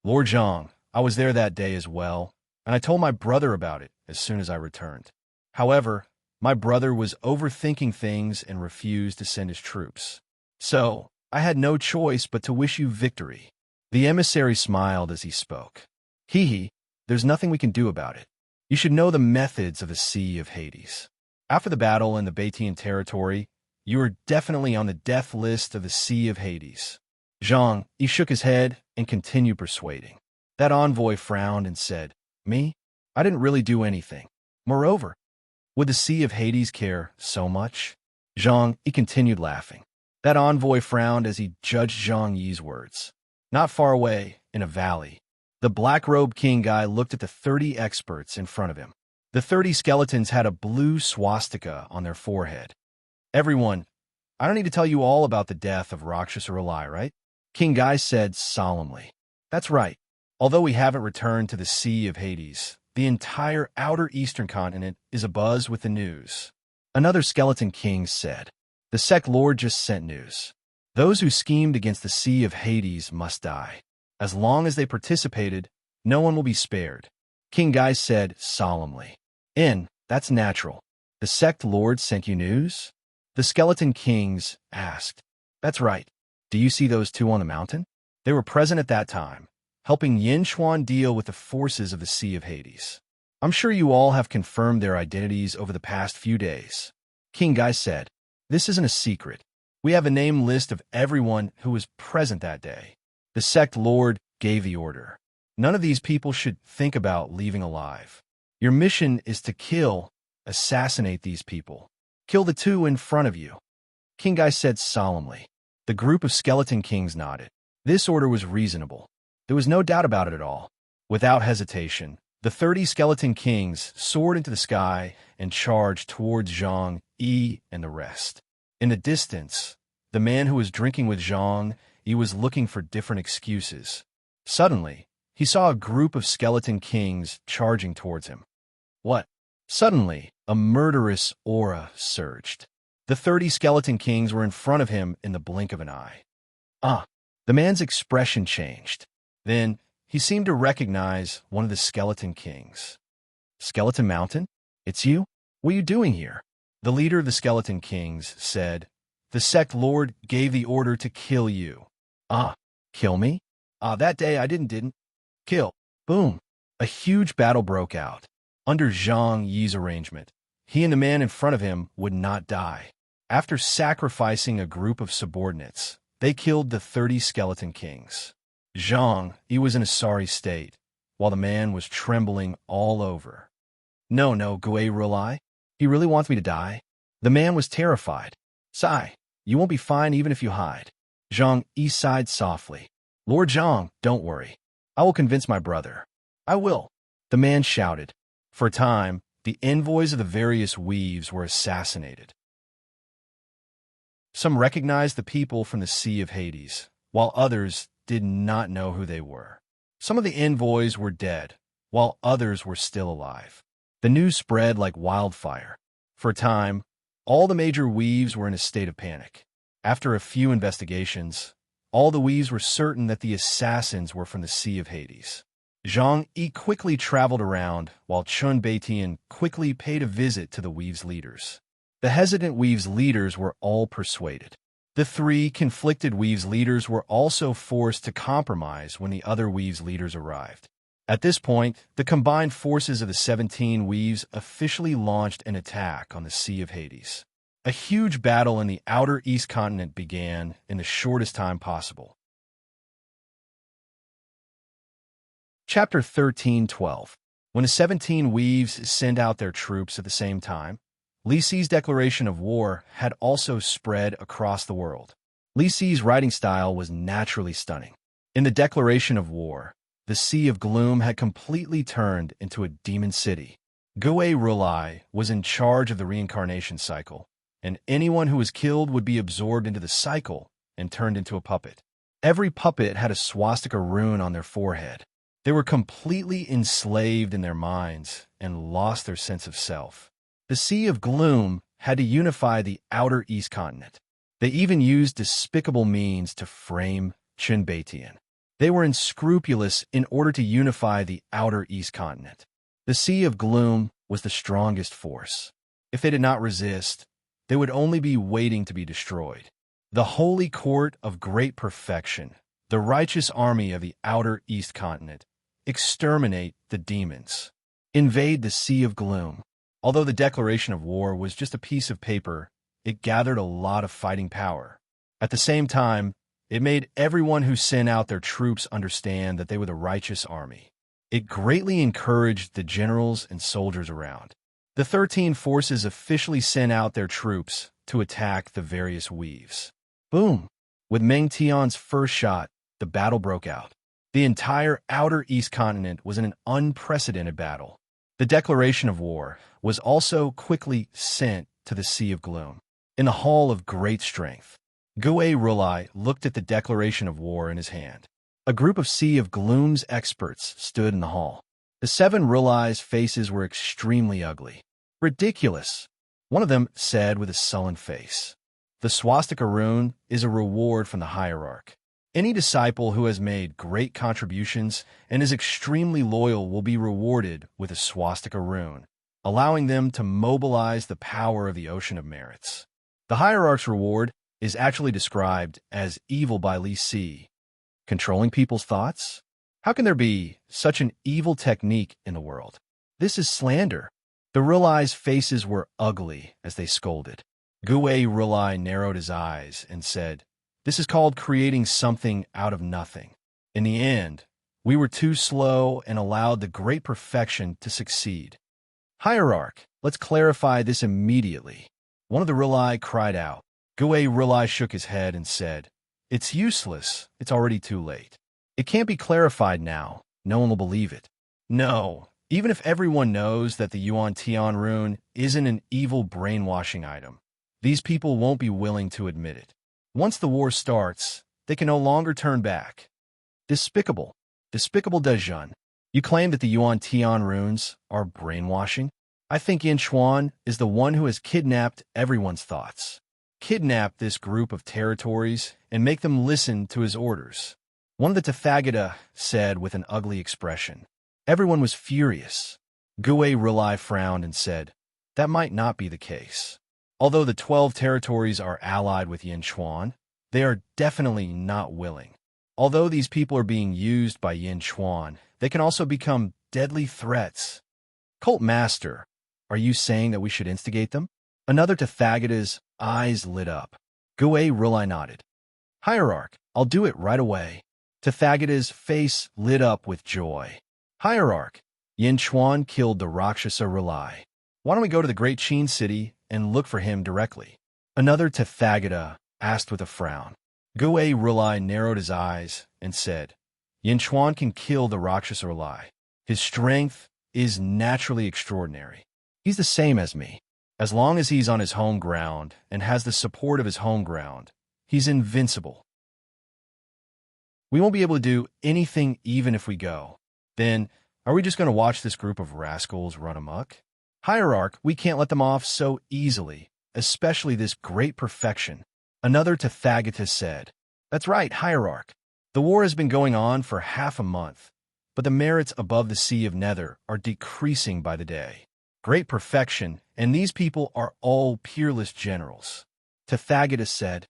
Lord Zhang, I was there that day as well, and I told my brother about it as soon as I returned. However, my brother was overthinking things and refused to send his troops. So, I had no choice but to wish you victory. The emissary smiled as he spoke. Hee hee, there's nothing we can do about it. You should know the methods of the Sea of Hades. After the battle in the Batian territory, you are definitely on the death list of the Sea of Hades. Zhang, he shook his head and continued persuading. That envoy frowned and said, Me? I didn't really do anything. Moreover, would the Sea of Hades care so much? Zhang, he continued laughing. That envoy frowned as he judged Zhang Yi's words. Not far away, in a valley, the black-robed king guy looked at the 30 experts in front of him. The 30 skeletons had a blue swastika on their forehead. Everyone, I don't need to tell you all about the death of Rakshasa Ralai, right? King Guy said solemnly. That's right. Although we haven't returned to the Sea of Hades, the entire outer eastern continent is abuzz with the news. Another skeleton king said. The sect lord just sent news. Those who schemed against the Sea of Hades must die. As long as they participated, no one will be spared. King Guy said solemnly. That's natural. The sect lord sent you news? The skeleton kings asked. That's right. Do you see those two on the mountain? They were present at that time, helping Yin Xuan deal with the forces of the Sea of Hades. I'm sure you all have confirmed their identities over the past few days. King Guy said. This isn't a secret. We have a name list of everyone who was present that day. The sect lord gave the order. None of these people should think about leaving alive. Your mission is to assassinate these people. Kill the two in front of you. King Guy said solemnly. The group of skeleton kings nodded. This order was reasonable. There was no doubt about it at all. Without hesitation, the 30 skeleton kings soared into the sky and charged towards Zhang Yi and the rest. In the distance, the man who was drinking with Zhang Yi was looking for different excuses. Suddenly, he saw a group of skeleton kings charging towards him. What? Suddenly, a murderous aura surged. The 30 skeleton kings were in front of him in the blink of an eye. The man's expression changed. Then, he seemed to recognize one of the skeleton kings. Skeleton Mountain? It's you? What are you doing here? The leader of the skeleton kings said, The sect lord gave the order to kill you. Kill me? That day I didn't. Kill. Boom. A huge battle broke out. Under Zhang Yi's arrangement, he and the man in front of him would not die. After sacrificing a group of subordinates, they killed the 30 skeleton kings. Zhang Yi was in a sorry state, while the man was trembling all over. No, Gui Rulai. He really wants me to die? The man was terrified. Sigh, you won't be fine even if you hide. Zhang Yi sighed softly. Lord Zhang, don't worry. I will convince my brother. I will. The man shouted. For a time, the envoys of the various weaves were assassinated. Some recognized the people from the Sea of Hades, while others did not know who they were. Some of the envoys were dead, while others were still alive. The news spread like wildfire. For a time, all the major weaves were in a state of panic. After a few investigations, all the weaves were certain that the assassins were from the Sea of Hades. Zhang Yi quickly traveled around, while Chun Beitian quickly paid a visit to the weaves' leaders. The hesitant weaves' leaders were all persuaded. The 3 conflicted weaves' leaders were also forced to compromise when the other weaves' leaders arrived. At this point, the combined forces of the 17 weaves officially launched an attack on the Sea of Hades. A huge battle in the outer East continent began in the shortest time possible. Chapter 13:12. When the 17 weaves sent out their troops at the same time, Li Si's declaration of war had also spread across the world. Li Si's writing style was naturally stunning. In the declaration of war, the Sea of Gloom had completely turned into a demon city. Gui Rulai was in charge of the reincarnation cycle, and anyone who was killed would be absorbed into the cycle and turned into a puppet. Every puppet had a swastika rune on their forehead. They were completely enslaved in their minds and lost their sense of self. The Sea of Gloom had to unify the outer East continent. They even used despicable means to frame Chinbatian. They were unscrupulous in order to unify the outer East continent. The Sea of Gloom was the strongest force. If they did not resist, they would only be waiting to be destroyed. The Holy Court of Great Perfection, the righteous army of the outer East continent, exterminate the demons. Invade the Sea of Gloom. Although the declaration of war was just a piece of paper, it gathered a lot of fighting power. At the same time, it made everyone who sent out their troops understand that they were the righteous army. It greatly encouraged the generals and soldiers around. The 13 forces officially sent out their troops to attack the various weaves. Boom! With Meng Tian's first shot, the battle broke out. The entire outer East continent was in an unprecedented battle. The declaration of war was also quickly sent to the Sea of Gloom. In the Hall of Great Strength, Gue Rulai looked at the declaration of war in his hand. A group of Sea of Gloom's experts stood in the hall. The 7 Rulai's faces were extremely ugly. Ridiculous, one of them said with a sullen face. The swastika rune is a reward from the hierarch. Any disciple who has made great contributions and is extremely loyal will be rewarded with a swastika rune, allowing them to mobilize the power of the Ocean of Merits. The hierarch's reward is actually described as evil by Li Si. Controlling people's thoughts? How can there be such an evil technique in the world? This is slander. The Rulai's faces were ugly as they scolded. Gue Rulai narrowed his eyes and said, "This is called creating something out of nothing. In the end, we were too slow and allowed the great perfection to succeed. Hierarch, let's clarify this immediately." One of the Rulai cried out. Gue Rulai shook his head and said, "It's useless. It's already too late. It can't be clarified now. No one will believe it. No, even if everyone knows that the Yuan Tian rune isn't an evil brainwashing item, these people won't be willing to admit it. Once the war starts, they can no longer turn back. Despicable. Despicable Dezhun. You claim that the Yuan Tian runes are brainwashing? I think Yin Chuan is the one who has kidnapped everyone's thoughts. Kidnap this group of territories and make them listen to his orders." One of the Tathagata said with an ugly expression. Everyone was furious. Gue Rulai frowned and said, "That might not be the case. Although the 12 territories are allied with Yin Chuan, they are definitely not willing. Although these people are being used by Yin Chuan, they can also become deadly threats. Cult Master, are you saying that we should instigate them?" Another Tathagata's eyes lit up. Gue Rulai nodded. "Hierarch, I'll do it right away." Tathagata's face lit up with joy. "Hierarch, Yin Chuan killed the Rakshasa Rulai. Why don't we go to the Great Qin city and look for him directly?" Another Tathagata asked with a frown. Gue Rulai narrowed his eyes and said, "Yin Chuan can kill the Rakshasa Rulai. His strength is naturally extraordinary. He's the same as me. As long as he's on his home ground and has the support of his home ground, he's invincible. We won't be able to do anything even if we go. Then, are we just going to watch this group of rascals run amok? Hierarch, we can't let them off so easily, especially this great perfection." Another Tathagata said, "That's right, Hierarch. The war has been going on for half a month, but the merits above the Sea of Nether are decreasing by the day. Great perfection, and these people are all peerless generals." Tathagata said.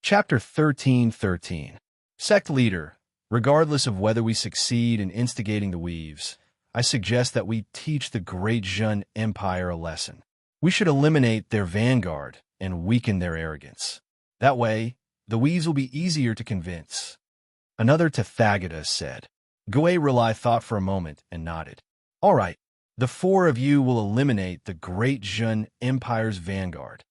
Chapter 13:13. Sect Leader, regardless of whether we succeed in instigating the weaves, I suggest that we teach the Great Zhun Empire a lesson. We should eliminate their vanguard and weaken their arrogance. That way, the weaves will be easier to convince. Another Tathagata said. Gue Rulai thought for a moment and nodded. "All right, the 4 of you will eliminate the Great Zhun Empire's vanguard."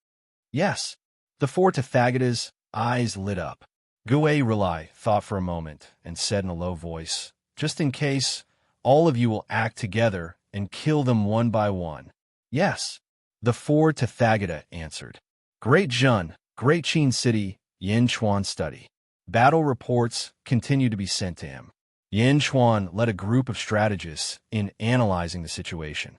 Yes, the 4 Tathagatas' eyes lit up. Gue Rulai thought for a moment and said in a low voice, "Just in case, all of you will act together and kill them one by one." Yes, the 4 Tathagata answered. Great Zhun, Great Qin City, Yin Chuan study. Battle reports continue to be sent to him. Yin Chuan led a group of strategists in analyzing the situation.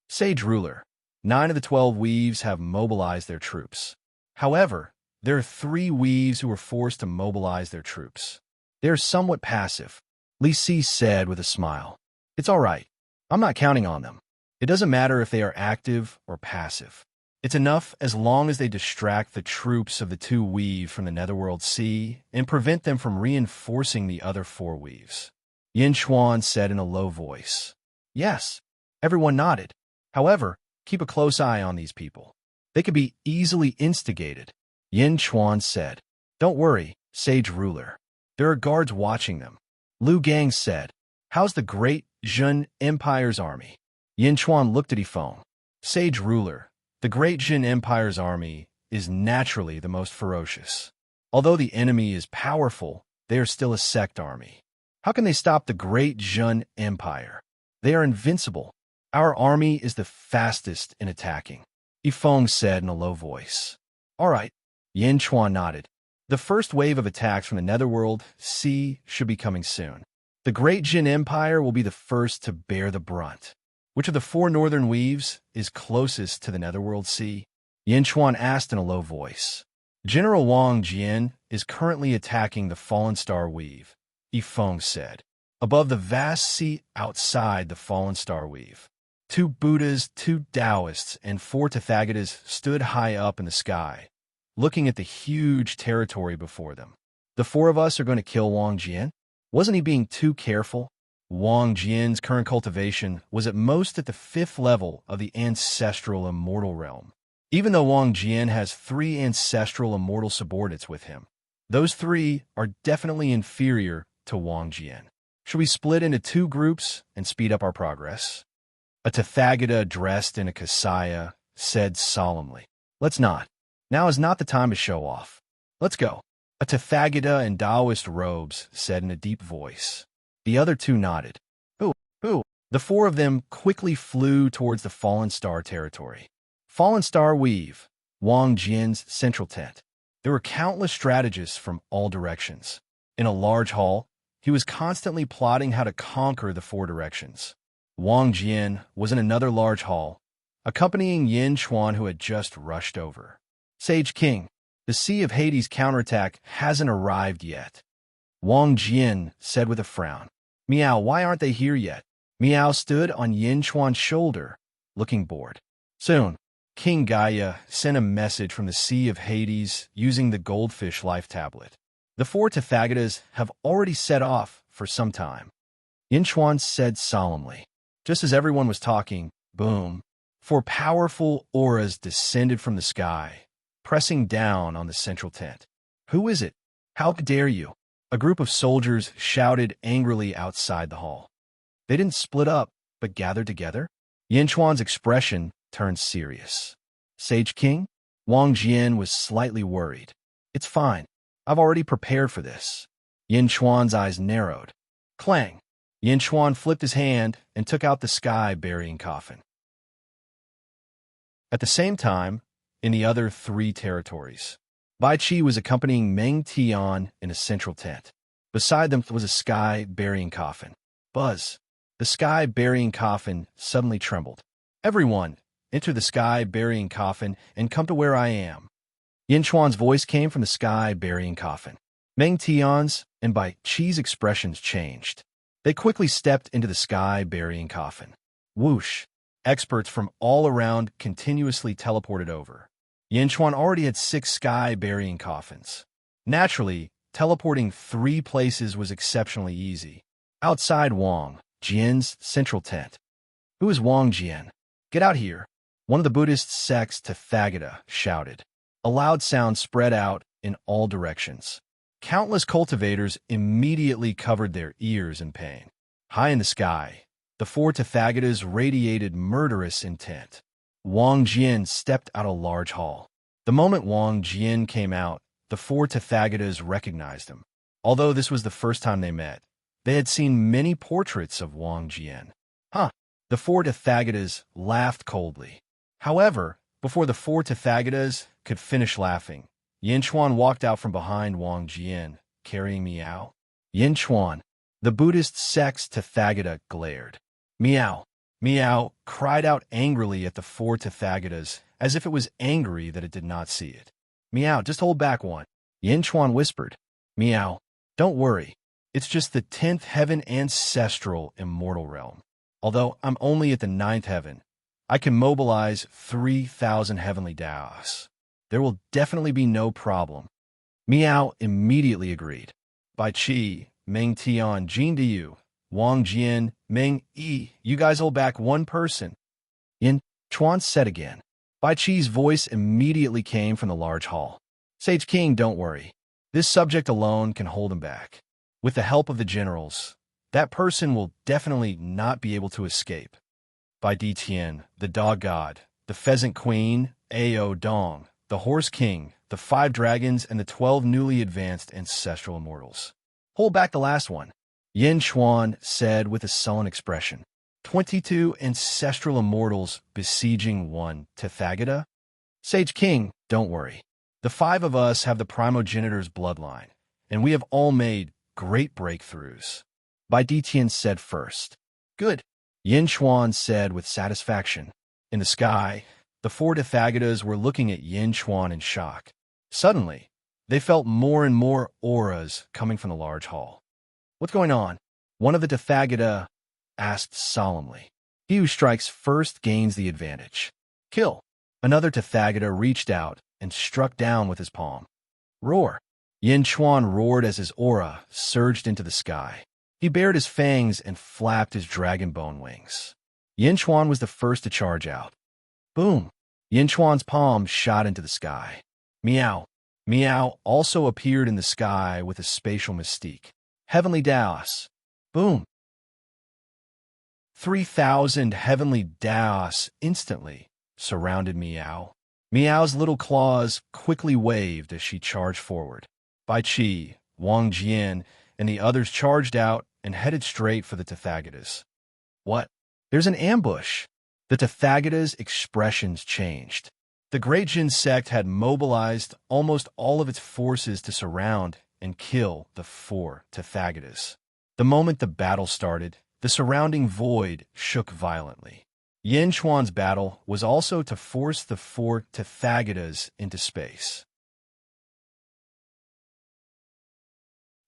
Sage Ruler, 9 of the 12 weaves have mobilized their troops. However, there are 3 weaves who were forced to mobilize their troops. They are somewhat passive, Li Si said with a smile. It's all right. I'm not counting on them. It doesn't matter if they are active or passive. It's enough as long as they distract the troops of the 2 weaves from the Netherworld Sea and prevent them from reinforcing the other 4 weaves. Yin Chuan said in a low voice. Yes. Everyone nodded. However, keep a close eye on these people. They could be easily instigated. Yin Chuan said. Don't worry, sage ruler. There are guards watching them. Lu Gang said. How's the great Jin Empire's army? Yin Chuan looked at Yifeng. Sage ruler, the great Jin Empire's army is naturally the most ferocious. Although the enemy is powerful, they are still a sect army. How can they stop the great Jin Empire? They are invincible. Our army is the fastest in attacking, Yifeng said in a low voice. All right, Yin Chuan nodded. The first wave of attacks from the Netherworld Sea should be coming soon. The great Jin Empire will be the first to bear the brunt. Which of the 4 northern weaves is closest to the Netherworld Sea? Yin Chuan asked in a low voice. General Wang Jian is currently attacking the Fallen Star Weave, Yifeng said. Above the vast sea outside the Fallen Star Weave, 2 Buddhas, 2 Taoists, and 4 Tathagatas stood high up in the sky, looking at the huge territory before them. The 4 of us are going to kill Wang Jian? Wasn't he being too careful? Wang Jian's current cultivation was at most at the 5th level of the ancestral immortal realm. Even though Wang Jian has 3 ancestral immortal subordinates with him, those 3 are definitely inferior to Wang Jian. Should we split into 2 groups and speed up our progress? A Tathagata dressed in a kasaya said solemnly. Let's not. Now is not the time to show off. Let's go. A Tathagata in Taoist robes said in a deep voice. The other 2 nodded. Who? The 4 of them quickly flew towards the Fallen Star territory. Fallen Star Weave, Wang Jian's central tent. There were countless strategists from all directions. In a large hall, he was constantly plotting how to conquer the 4 directions. Wang Jian was in another large hall, accompanying Yin Chuan, who had just rushed over. Sage King, the Sea of Hades counterattack hasn't arrived yet, Wang Jian said with a frown. Miao, why aren't they here yet? Miao stood on Yin Chuan's shoulder, looking bored. Soon, King Gaia sent a message from the Sea of Hades using the Goldfish Life Tablet. The 4 Tathagatas have already set off for some time. Yin Chuan said solemnly. Just as everyone was talking, boom, 4 powerful auras descended from the sky, pressing down on the central tent. Who is it? How dare you? A group of soldiers shouted angrily outside the hall. They didn't split up, but gathered together. Yin Chuan's expression turned serious. Sage King? Wang Jian was slightly worried. It's fine. I've already prepared for this. Yin Chuan's eyes narrowed. Clang! Yin Chuan flipped his hand and took out the sky-burying coffin. At the same time, in the other 3 territories, Bai Qi was accompanying Meng Tian in a central tent. Beside them was a sky-burying coffin. Buzz! The sky-burying coffin suddenly trembled. Everyone, enter the sky-burying coffin and come to where I am. Yin Chuan's voice came from the sky-burying coffin. Meng Tian's and Bai Qi's expressions changed. They quickly stepped into the sky-burying coffin. Whoosh! Experts from all around continuously teleported over. Yin Chuan already had 6 sky-burying coffins. Naturally, teleporting 3 places was exceptionally easy. Outside Wang Jian's central tent. Who is Wang Jian? Get out here! One of the Buddhist sects Tathagata shouted. A loud sound spread out in all directions. Countless cultivators immediately covered their ears in pain. High in the sky, the 4 Tathagatas radiated murderous intent. Wang Jian stepped out of a large hall. The moment Wang Jian came out, the 4 Tathagatas recognized him. Although this was the first time they met, they had seen many portraits of Wang Jian. The 4 Tathagatas laughed coldly. However, before the 4 Tathagatas could finish laughing, Yin Chuan walked out from behind Wang Jian, carrying Miao. Yin Chuan, the Buddhist sect's Tathagata, glared. Miao, Meow cried out angrily at the four Tathagatas, as if it was angry that it did not see it. Meow, just hold back one. Yin Chuan whispered. Meow, don't worry. It's just the 10th heaven ancestral immortal realm. Although I'm only at the 9th heaven, I can mobilize 3,000 heavenly Daos. There will definitely be no problem. Meow immediately agreed. Bai Qi, Meng Tian, Jin Diyu, Wang Jian, Meng Yi, you guys hold back one person. Yin Chuan said again. Bai Qi's voice immediately came from the large hall. Sage King, don't worry. This subject alone can hold him back. With the help of the generals, that person will definitely not be able to escape. Bai Di Tian, the dog god, the pheasant queen, Ao Dong, the horse king, the 5 dragons, and the 12 newly advanced ancestral immortals. Hold back the last one. Yin Chuan said with a sullen expression. 22 ancestral immortals besieging one Tathagata? Sage King, don't worry. The 5 of us have the primogenitor's bloodline, and we have all made great breakthroughs. Bai Ditian said first. Good. Yin Chuan said with satisfaction. In the sky, the 4 Tathagatas were looking at Yin Chuan in shock. Suddenly, they felt more and more auras coming from the large hall. What's going on? One of the Tathagata asked solemnly. He who strikes first gains the advantage. Kill. Another Tathagata reached out and struck down with his palm. Roar. Yin Chuan roared as his aura surged into the sky. He bared his fangs and flapped his dragon bone wings. Yin Chuan was the first to charge out. Boom. Yin Chuan's palm shot into the sky. Meow. Meow also appeared in the sky with a spatial mystique. Heavenly Daos. Boom. 3,000 heavenly Daos instantly surrounded Meow. Meow's little claws quickly waved as she charged forward. Bai Qi, Wang Jian, and the others charged out and headed straight for the Tathagatas. What? There's an ambush. The Tathagatas' expressions changed. The Great Jin sect had mobilized almost all of its forces to surround and kill the 4 Tathagatas. The moment the battle started, the surrounding void shook violently. Yin Chuan's battle was also to force the 4 Tathagatas into space.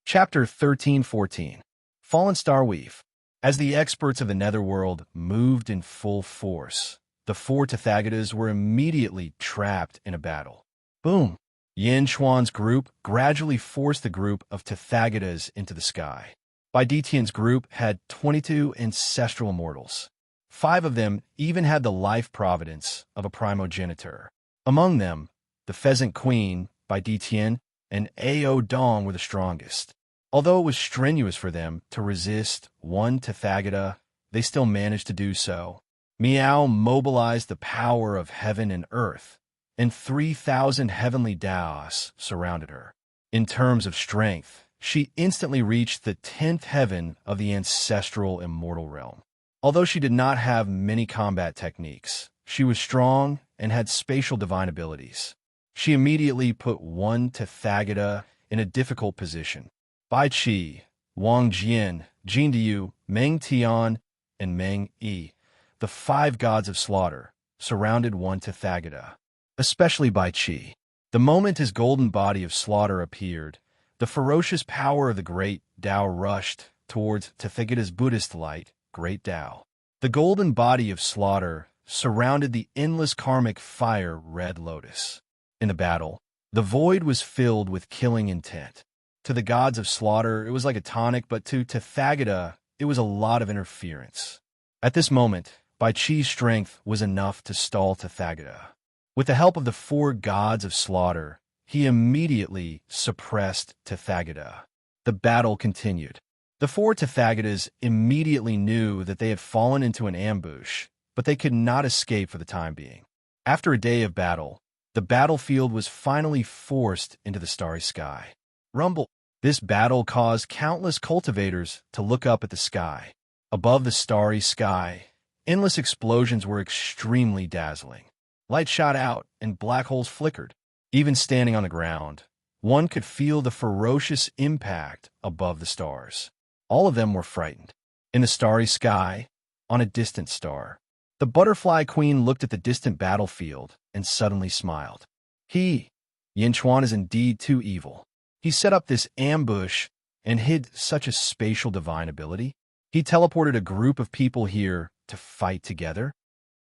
Chapter 13-14. Fallen Starweave. As the experts of the Netherworld moved in full force, the 4 Tathagatas were immediately trapped in a battle. Boom! Yin Chuan's group gradually forced the group of Tathagatas into the sky. Bai Ditian's group had 22 ancestral immortals. 5 of them even had the life providence of a primogenitor. Among them, the Pheasant Queen, Bai Ditian, and Ao Dong were the strongest. Although it was strenuous for them to resist one Tathagata, they still managed to do so. Meow mobilized the power of heaven and earth, and 3,000 heavenly Daos surrounded her. In terms of strength, she instantly reached the 10th heaven of the ancestral immortal realm. Although she did not have many combat techniques, she was strong and had spatial divine abilities. She immediately put one Tathagata in a difficult position. Bai Qi, Wang Jian, Jin Diyu, Meng Tian, and Meng Yi, the 5 gods of slaughter, surrounded one Tathagata, especially Bai Qi. The moment his golden body of slaughter appeared, the ferocious power of the great Tao rushed towards Tathagata's Buddhist light, Great Tao. The golden body of slaughter surrounded the endless karmic fire Red Lotus. In the battle, the void was filled with killing intent. To the gods of slaughter, it was like a tonic, but to Tathagata, it was a lot of interference. At this moment, Bai Qi's strength was enough to stall Tathagata. With the help of the 4 gods of slaughter, he immediately suppressed Tathagata. The battle continued. The 4 Tathagatas immediately knew that they had fallen into an ambush, but they could not escape for the time being. After a day of battle, the battlefield was finally forced into the starry sky. Rumble. This battle caused countless cultivators to look up at the sky. Above the starry sky, endless explosions were extremely dazzling. Light shot out and black holes flickered. Even standing on the ground, one could feel the ferocious impact above the stars. All of them were frightened. In the starry sky, on a distant star. The butterfly queen looked at the distant battlefield and suddenly smiled. Yin Chuan is indeed too evil. He set up this ambush and hid such a spatial divine ability. He teleported a group of people here to fight together.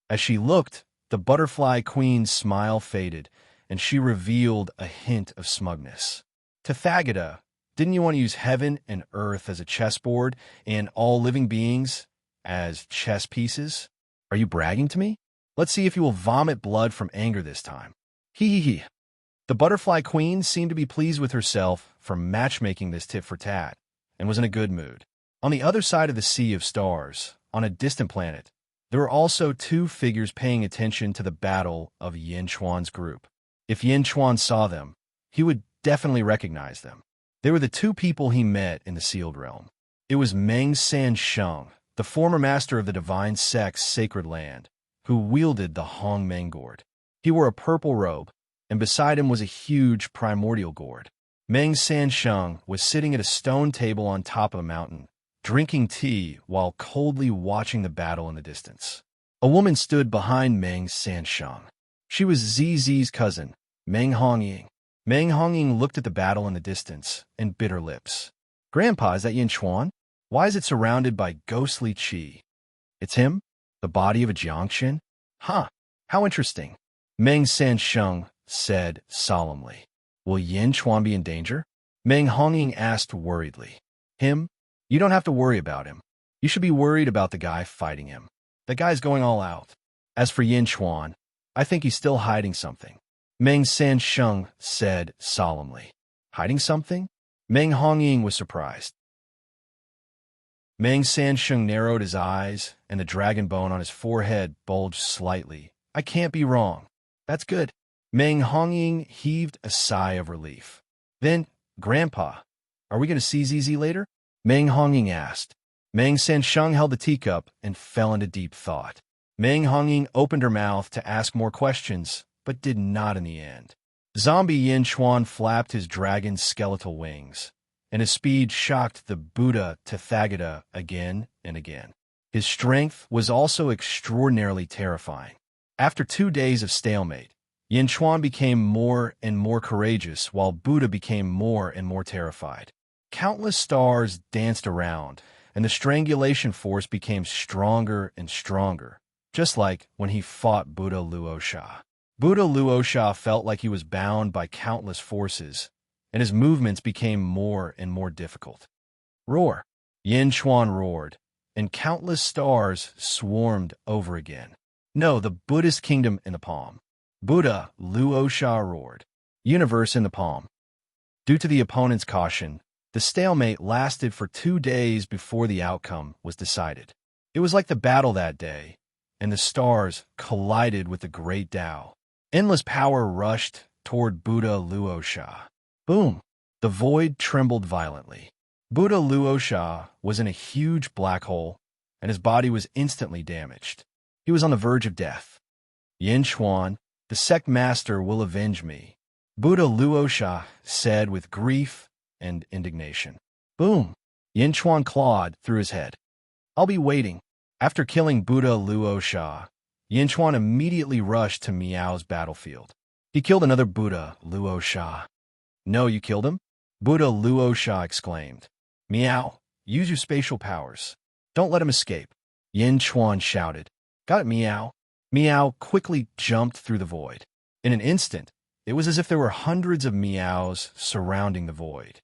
As she looked, the butterfly queen's smile faded, and she revealed a hint of smugness. Tathagata, didn't you want to use heaven and earth as a chessboard and all living beings as chess pieces? Are you bragging to me? Let's see if you will vomit blood from anger this time. Hee. The butterfly queen seemed to be pleased with herself for matchmaking this tit for tat, and was in a good mood. On the other side of the sea of stars, on a distant planet, there were also two figures paying attention to the battle of Yin Chuan's group. If Yin Chuan saw them, he would definitely recognize them. They were the two people he met in the sealed realm. It was Meng San Sheng, the former master of the divine sect's sacred land, who wielded the Hong Meng gourd. He wore a purple robe, and beside him was a huge primordial gourd. Meng San Sheng was sitting at a stone table on top of a mountain, drinking tea while coldly watching the battle in the distance. A woman stood behind Meng San Sheng. She was ZZ's cousin, Meng Hongying. Meng Hongying looked at the battle in the distance and bit her lips. "Grandpa, is that Yin Chuan? Why is it surrounded by ghostly qi?" "It's him? The body of a Jiangxin? Huh, how interesting," Meng San Sheng said solemnly. "Will Yin Chuan be in danger?" Meng Hongying asked worriedly. "Him? You don't have to worry about him. You should be worried about the guy fighting him. The guy's going all out. As for Yin Chuan, I think he's still hiding something," Meng San Sheng said solemnly. "Hiding something?" Meng Hongying was surprised. Meng San Sheng narrowed his eyes, and the dragon bone on his forehead bulged slightly. "I can't be wrong. That's good." Meng Hongying heaved a sigh of relief. "Then, Grandpa, are we going to see ZZ later?" Meng Hongying asked. Meng San Sheng held the teacup and fell into deep thought. Meng Hongying opened her mouth to ask more questions, but did not in the end. Zombie Yin Chuan flapped his dragon's skeletal wings, and his speed shocked the Buddha Tathagata again and again. His strength was also extraordinarily terrifying. After 2 days of stalemate, Yin Chuan became more and more courageous, while Buddha became more and more terrified. Countless stars danced around, and the strangulation force became stronger and stronger, just like when he fought Buddha Luosha. Buddha Luosha felt like he was bound by countless forces, and his movements became more and more difficult. Roar! Yin Chuan roared, and countless stars swarmed over again. No, the Buddhist kingdom in the palm. Buddha Luosha roared. Universe in the palm. Due to the opponent's caution, the stalemate lasted for 2 days before the outcome was decided. It was like the battle that day, and the stars collided with the great Tao. Endless power rushed toward Buddha Luosha. Boom! The void trembled violently. Buddha Luosha was in a huge black hole, and his body was instantly damaged. He was on the verge of death. "Yin Chuan, the sect master will avenge me," Buddha Luosha said with grief and indignation. Boom! Yin Chuan clawed through his head. "I'll be waiting." After killing Buddha Luosha, Yin Chuan immediately rushed to Miao's battlefield. He killed another Buddha Luosha. "No, you killed him?" Buddha Luosha exclaimed. "Miao, use your spatial powers. Don't let him escape," Yin Chuan shouted. "Got it, Miao." Miao quickly jumped through the void. In an instant, it was as if there were hundreds of Miaos surrounding the void.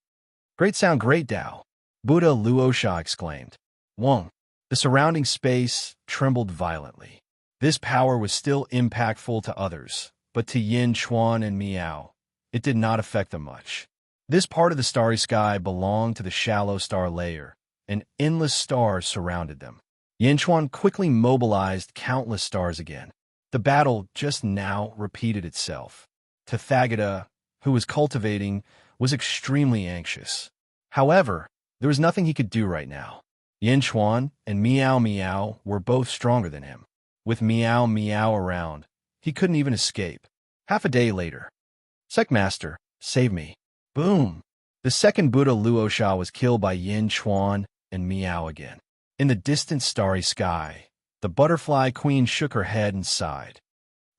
"Great sound, great Tao," Buddha Luosha exclaimed. Wong. The surrounding space trembled violently. This power was still impactful to others, but to Yin Chuan and Miao, it did not affect them much. This part of the starry sky belonged to the shallow star layer, and endless stars surrounded them. Yin Chuan quickly mobilized countless stars again. The battle just now repeated itself. Tathagata, who was cultivating, was extremely anxious. However, there was nothing he could do right now. Yin Chuan and Miao were both stronger than him. With Miao around, he couldn't even escape. Half a day later. "Sectmaster, save me." Boom! The second Buddha Luosha was killed by Yin Chuan and Miao again. In the distant starry sky, The butterfly queen shook her head and sighed.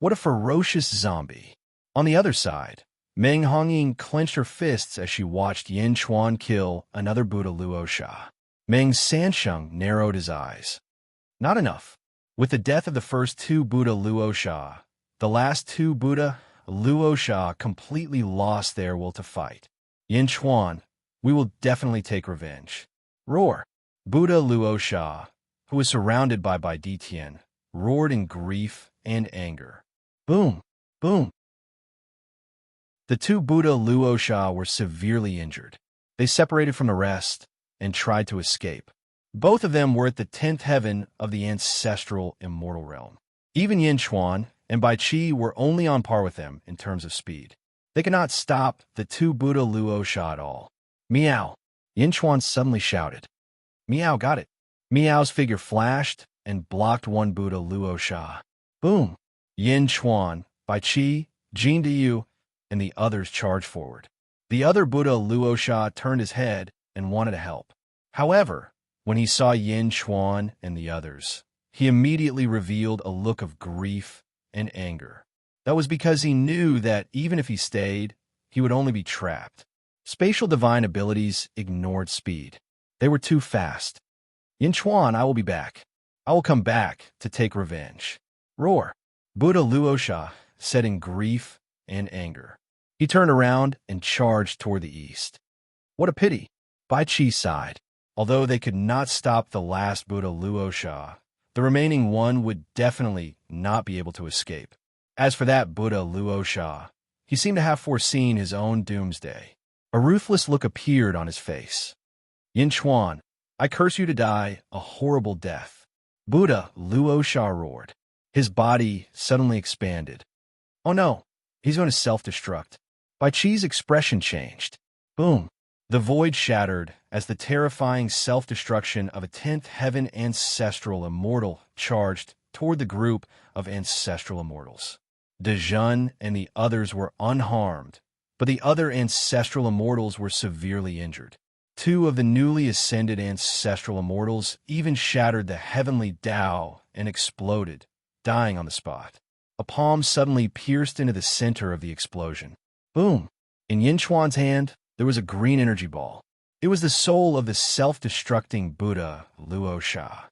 What a ferocious zombie. On the other side, Meng Hongying clenched her fists as she watched Yin Chuan kill another Buddha Luosha. Meng Sansheng narrowed his eyes. Not enough. With the death of the first two Buddha Luosha, the last two Buddha Luosha completely lost their will to fight. Yin Chuan, we will definitely take revenge. Roar. Buddha Luosha, who was surrounded by Bai Ditian, roared in grief and anger. Boom! Boom! The two Buddha Luosha were severely injured. They separated from the rest and tried to escape. Both of them were at the 10th heaven of the ancestral immortal realm. Even Yin Chuan and Bai Qi were only on par with them in terms of speed. They could not stop the two Buddha Luosha at all. Meow! Yin Chuan suddenly shouted. Meow got it. Meow's figure flashed and blocked one Buddha Luosha. Boom! Yin Chuan, Bai Qi, Jin Diyu, and the others charged forward. The other Buddha Luosha turned his head and wanted to help. However, when he saw Yin Chuan and the others, he immediately revealed a look of grief and anger. That was because he knew that even if he stayed, he would only be trapped. Spatial divine abilities ignored speed. They were too fast. Yin Chuan, I will be back. I will come back to take revenge. Roar. Buddha Luosha said in grief and anger. He turned around and charged toward the east. What a pity. Bai Qi sighed. Although they could not stop the last Buddha Luosha, the remaining one would definitely not be able to escape. As for that Buddha Luosha, he seemed to have foreseen his own doomsday. A ruthless look appeared on his face. Yin Chuan, I curse you to die a horrible death. Buddha Luosha roared. His body suddenly expanded. Oh no, he's going to self-destruct. Bai Qi's expression changed. Boom. The void shattered as the terrifying self-destruction of a 10th heaven ancestral immortal charged toward the group of ancestral immortals. Dejun and the others were unharmed, but the other ancestral immortals were severely injured. Two of the newly ascended ancestral immortals even shattered the heavenly Tao and exploded, dying on the spot. A palm suddenly pierced into the center of the explosion. Boom! In Yin Chuan's hand, there was a green energy ball. It was the soul of the self-destructing Buddha Luosha.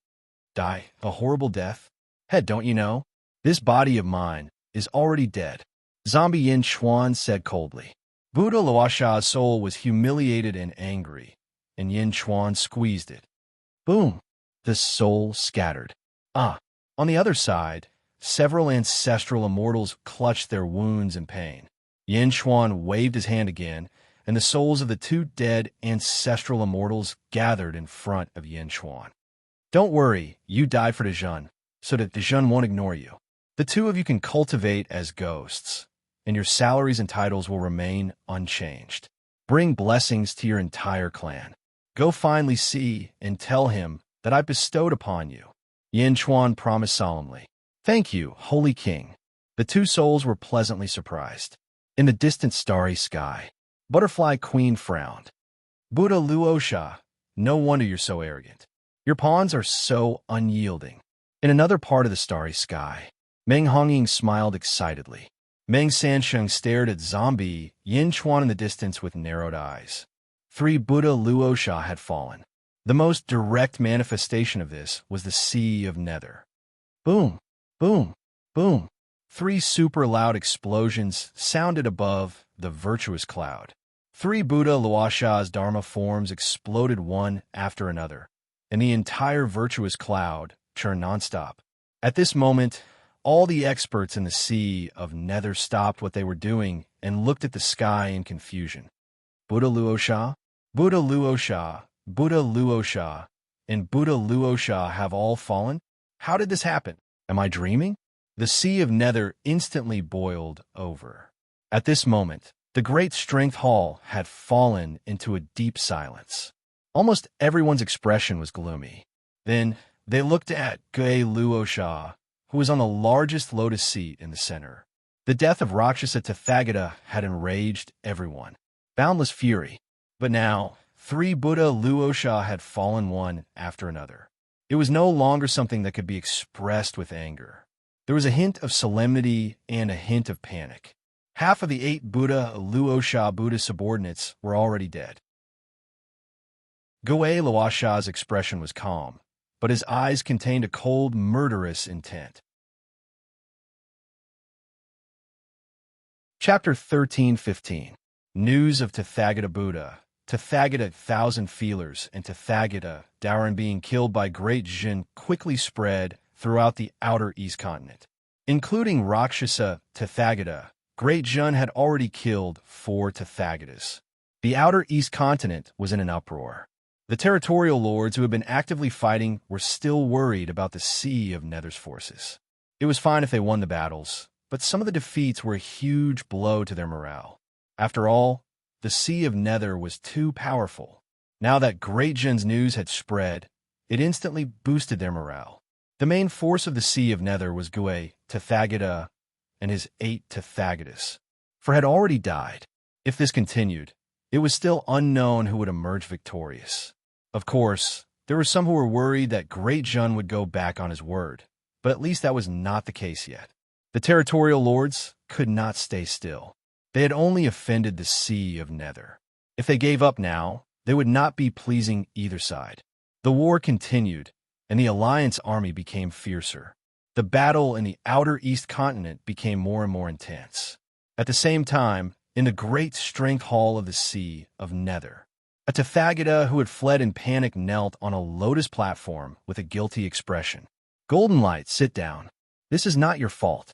Die a horrible death? Head, don't you know? This body of mine is already dead. Zombie Yin Chuan said coldly. Buddha Luosha's soul was humiliated and angry, and Yin Chuan squeezed it. Boom! The soul scattered. On the other side, several ancestral immortals clutched their wounds in pain. Yin Chuan waved his hand again, and the souls of the two dead ancestral immortals gathered in front of Yin Chuan. Don't worry, you died for Dejun, so that Dejun won't ignore you. The two of you can cultivate as ghosts, and your salaries and titles will remain unchanged. Bring blessings to your entire clan. Go find Li Si and tell him that I bestowed upon you. Yin Chuan promised solemnly. Thank you, Holy King. The two souls were pleasantly surprised. In the distant starry sky, Butterfly Queen frowned. Buddha Luosha, no wonder you're so arrogant. Your pawns are so unyielding. In another part of the starry sky, Meng Hongying smiled excitedly. Meng Sansheng stared at zombie Yin Chuan in the distance with narrowed eyes. 3 Buddha Luosha had fallen. The most direct manifestation of this was the Sea of Nether. Boom, boom, boom. 3 super loud explosions sounded above the virtuous cloud. 3 Buddha Luosha's Dharma forms exploded one after another, and the entire virtuous cloud churned nonstop. At this moment, all the experts in the Sea of Nether stopped what they were doing and looked at the sky in confusion. Buddha Luosha, Buddha Luosha, Buddha Luosha, and Buddha Luosha have all fallen? How did this happen? Am I dreaming? The Sea of Nether instantly boiled over. At this moment, the Great Strength Hall had fallen into a deep silence. Almost everyone's expression was gloomy. Then they looked at Gui Luosha, who was on the largest lotus seat in the center. The death of Rakshasa Tathagata had enraged everyone. Boundless fury. But now, 3 Buddha Luosha had fallen one after another. It was no longer something that could be expressed with anger. There was a hint of solemnity and a hint of panic. Half of the 8 Buddha Luosha Buddha subordinates were already dead. Goei Luosha's expression was calm, but his eyes contained a cold, murderous intent. Chapter 13:15. News of Tathagata Buddha, Tathagata Thousand Feelers, and Tathagata Daoran being killed by Great Jin quickly spread throughout the outer East continent. Including Rakshasa Tathagata, Great Jin had already killed 4 Tathagatas. The outer East continent was in an uproar. The territorial lords who had been actively fighting were still worried about the Sea of Nether's forces. It was fine if they won the battles, but some of the defeats were a huge blow to their morale. After all, the Sea of Nether was too powerful. Now that Great Jin's news had spread, it instantly boosted their morale. The main force of the Sea of Nether was Guei Tathagata and his 8 Tathagatas, for had already died. If this continued, it was still unknown who would emerge victorious. Of course, there were some who were worried that Great Jin would go back on his word, but at least that was not the case yet. The territorial lords could not stay still. They had only offended the Sea of Nether. If they gave up now, they would not be pleasing either side. The war continued, and the Alliance army became fiercer. The battle in the outer East continent became more and more intense. At the same time, in the great strength hall of the Sea of Nether, a Tathagata who had fled in panic knelt on a lotus platform with a guilty expression. "Golden Light, sit down. This is not your fault."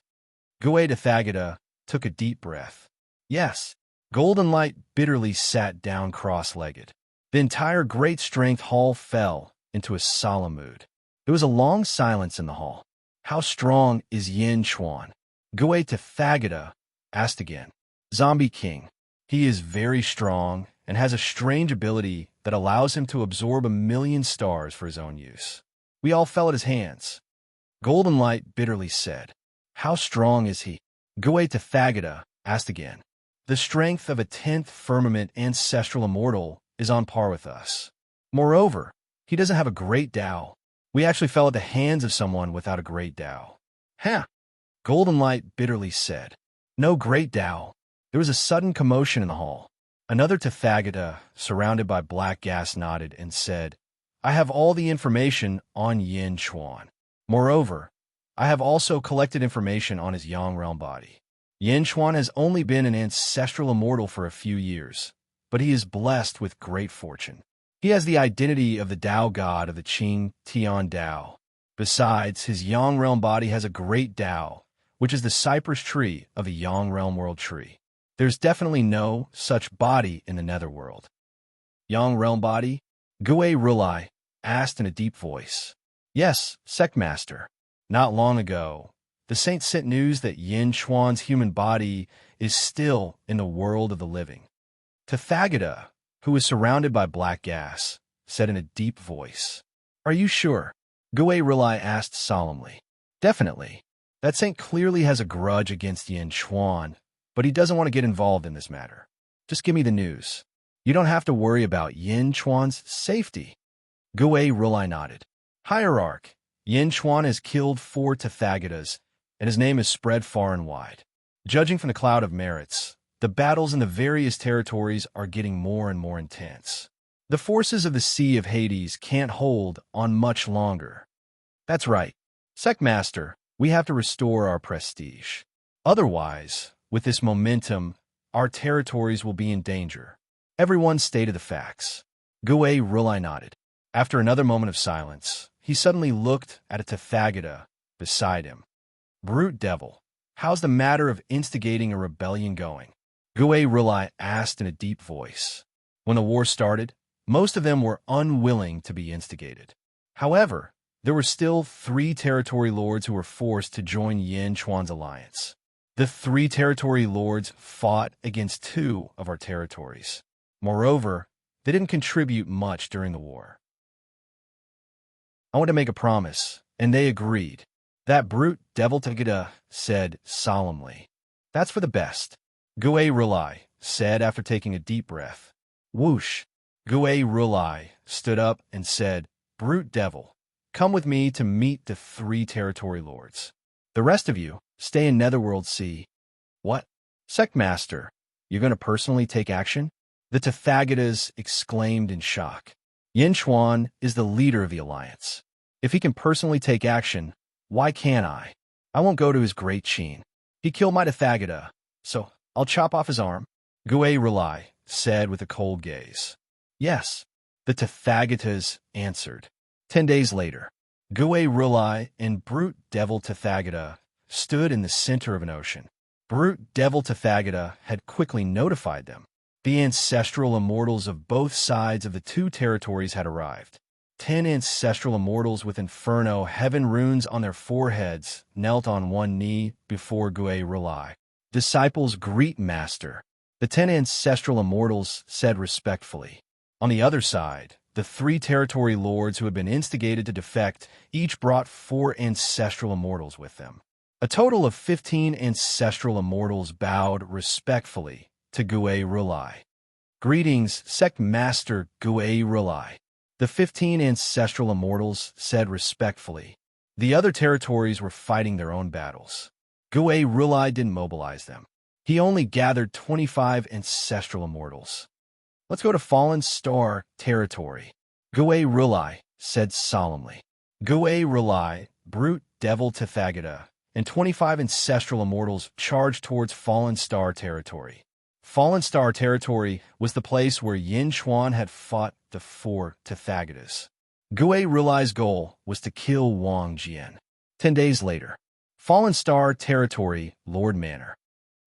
Guei Tathagata took a deep breath. Yes, Golden Light bitterly sat down cross-legged. The entire great strength hall fell into a solemn mood. There was a long silence in the hall. "How strong is Yin Chuan?" Guei Tathagata asked again. "Zombie King. He is very strong and has a strange ability that allows him to absorb 1,000,000 stars for his own use." We all fell at his hands. Golden Light bitterly said. "How strong is he?" Guei Tathagata asked again. "The strength of a 10th firmament ancestral immortal is on par with us. Moreover, he doesn't have a great Tao. We actually fell at the hands of someone without a great Tao." "Huh!" Golden Light bitterly said. "No great Tao." There was a sudden commotion in the hall. Another Tathagata, surrounded by black gas, nodded and said, "I have all the information on Yin Chuan. Moreover, I have also collected information on his Yang realm body. Yin Chuan has only been an ancestral immortal for a few years, but he is blessed with great fortune. He has the identity of the Tao god of the Qing Tian Tao. Besides, his Yang realm body has a great Tao, which is the cypress tree of the Yang realm world tree. There's definitely no such body in the netherworld." "Yang realm body?" Guei Rulai asked in a deep voice. "Yes, Sectmaster. Not long ago, the saint sent news that Yin Chuan's human body is still in the world of the living." Tathagata, who was surrounded by black gas, said in a deep voice. "Are you sure?" Guei Rulai asked solemnly. "Definitely. That saint clearly has a grudge against Yin Chuan, but he doesn't want to get involved in this matter. Just give me the news. You don't have to worry about Yin Chuan's safety." Guei Rulai nodded. "Hierarch, Yin Chuan has killed 4 Tathagatas, and his name is spread far and wide. Judging from the cloud of merits, the battles in the various territories are getting more and more intense. The forces of the Sea of Hades can't hold on much longer." "That's right. Sectmaster, we have to restore our prestige. Otherwise, with this momentum, our territories will be in danger." Everyone stated the facts. Guei Rulai nodded. After another moment of silence, he suddenly looked at a Tathagata beside him. "Brute devil, how's the matter of instigating a rebellion going?" Guei Rulai asked in a deep voice. When the war started, most of them were unwilling to be instigated. However, there were still 3 territory lords who were forced to join Yin Chuan's alliance. The 3 territory lords fought against 2 of our territories. Moreover, they didn't contribute much during the war. I want to make a promise, and they agreed. That brute devil Tathagata said solemnly. "That's for the best," Guei Rulai said after taking a deep breath. Whoosh! Guei Rulai stood up and said, "Brute devil, come with me to meet the 3 territory lords. The rest of you, stay in Netherworld Sea. What? Sect Master, you're going to personally take action? The Tathagatas exclaimed in shock. Yin Chuan is the leader of the alliance. If he can personally take action, why can't I? I won't go to his great Qin. He killed my Tathagata, so I'll chop off his arm. Gue Rely said with a cold gaze. Yes, the Tathagatas answered. 10 days later, Gue Rely and Brute Devil Tathagata stood in the center of an ocean. Brute Devil Tathagata had quickly notified them. The ancestral immortals of both sides of the 2 territories had arrived. 10 ancestral immortals with Inferno heaven runes on their foreheads knelt on one knee before Gue Rely. Disciples greet Master. The 10 ancestral immortals said respectfully. On the other side, the 3 territory lords who had been instigated to defect each brought 4 ancestral immortals with them. A total of 15 ancestral immortals bowed respectfully to Gue Rely. Greetings, Sect Master Gue Rely. The 15 ancestral immortals said respectfully. The other territories were fighting their own battles. Gue Rely didn't mobilize them. He only gathered 25 ancestral immortals. Let's go to Fallen Star territory, Gue Rely said solemnly. Gue Rely, Brute Devil Tathagata, and 25 ancestral immortals charged towards Fallen Star territory. Fallen Star territory was the place where Yin Chuan had fought the 4 Tathagatas. Gue Rely's goal was to kill Wang Jian. 10 days later, Fallen Star territory, Lord Manor.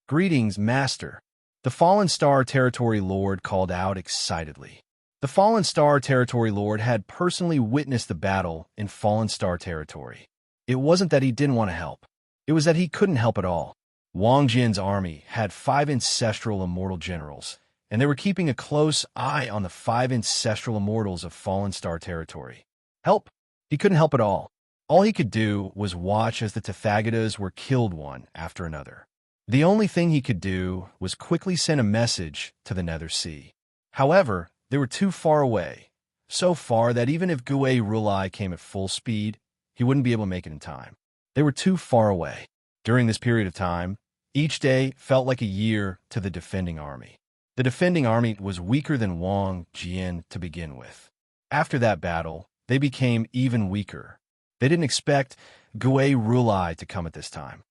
Greetings, Master. The Fallen Star territory lord called out excitedly. The Fallen Star territory lord had personally witnessed the battle in Fallen Star territory. It wasn't that he didn't want to help. It was that he couldn't help at all. Wang Jian's army had 5 ancestral immortal generals, and they were keeping a close eye on the 5 ancestral immortals of Fallen Star territory. Help? He couldn't help at all. All he could do was watch as the Tathagatas were killed one after another. The only thing he could do was quickly send a message to the Nether Sea. However, they were too far away, so far that even if Gue Rely came at full speed, he wouldn't be able to make it in time. They were too far away. During this period of time, each day felt like a year to the defending army. The defending army was weaker than Wang Jian to begin with. After that battle, they became even weaker. They didn't expect Gue Rely to come at this time.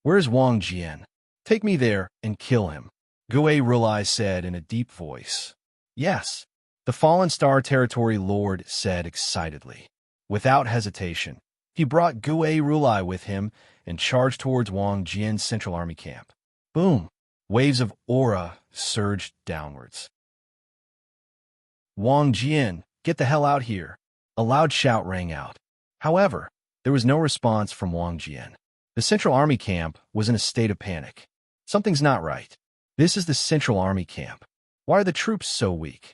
Where's Wang Jian? Take me there and kill him, Gue Rely said in a deep voice. Yes, the Fallen Star territory lord said excitedly. Without hesitation, he brought Gue Rely with him and charged towards Wang Jian's central army camp. Boom! Waves of aura surged downwards. Wang Jian, get the hell out here! A loud shout rang out. However, there was no response from Wang Jian. The central army camp was in a state of panic. Something's not right. This is the central army camp. Why are the troops so weak?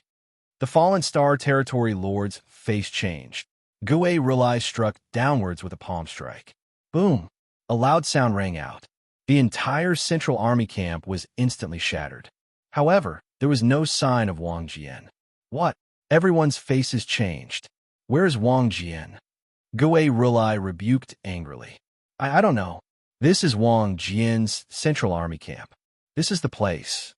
The Fallen Star territory lord's face changed. Gue Rely struck downwards with a palm strike. Boom! A loud sound rang out. The entire central army camp was instantly shattered. However, there was no sign of Wang Jian. What? Everyone's faces changed. Where's Wang Jian? Gue Rely rebuked angrily. I don't know. This is Wang Jian's central army camp. This is the place.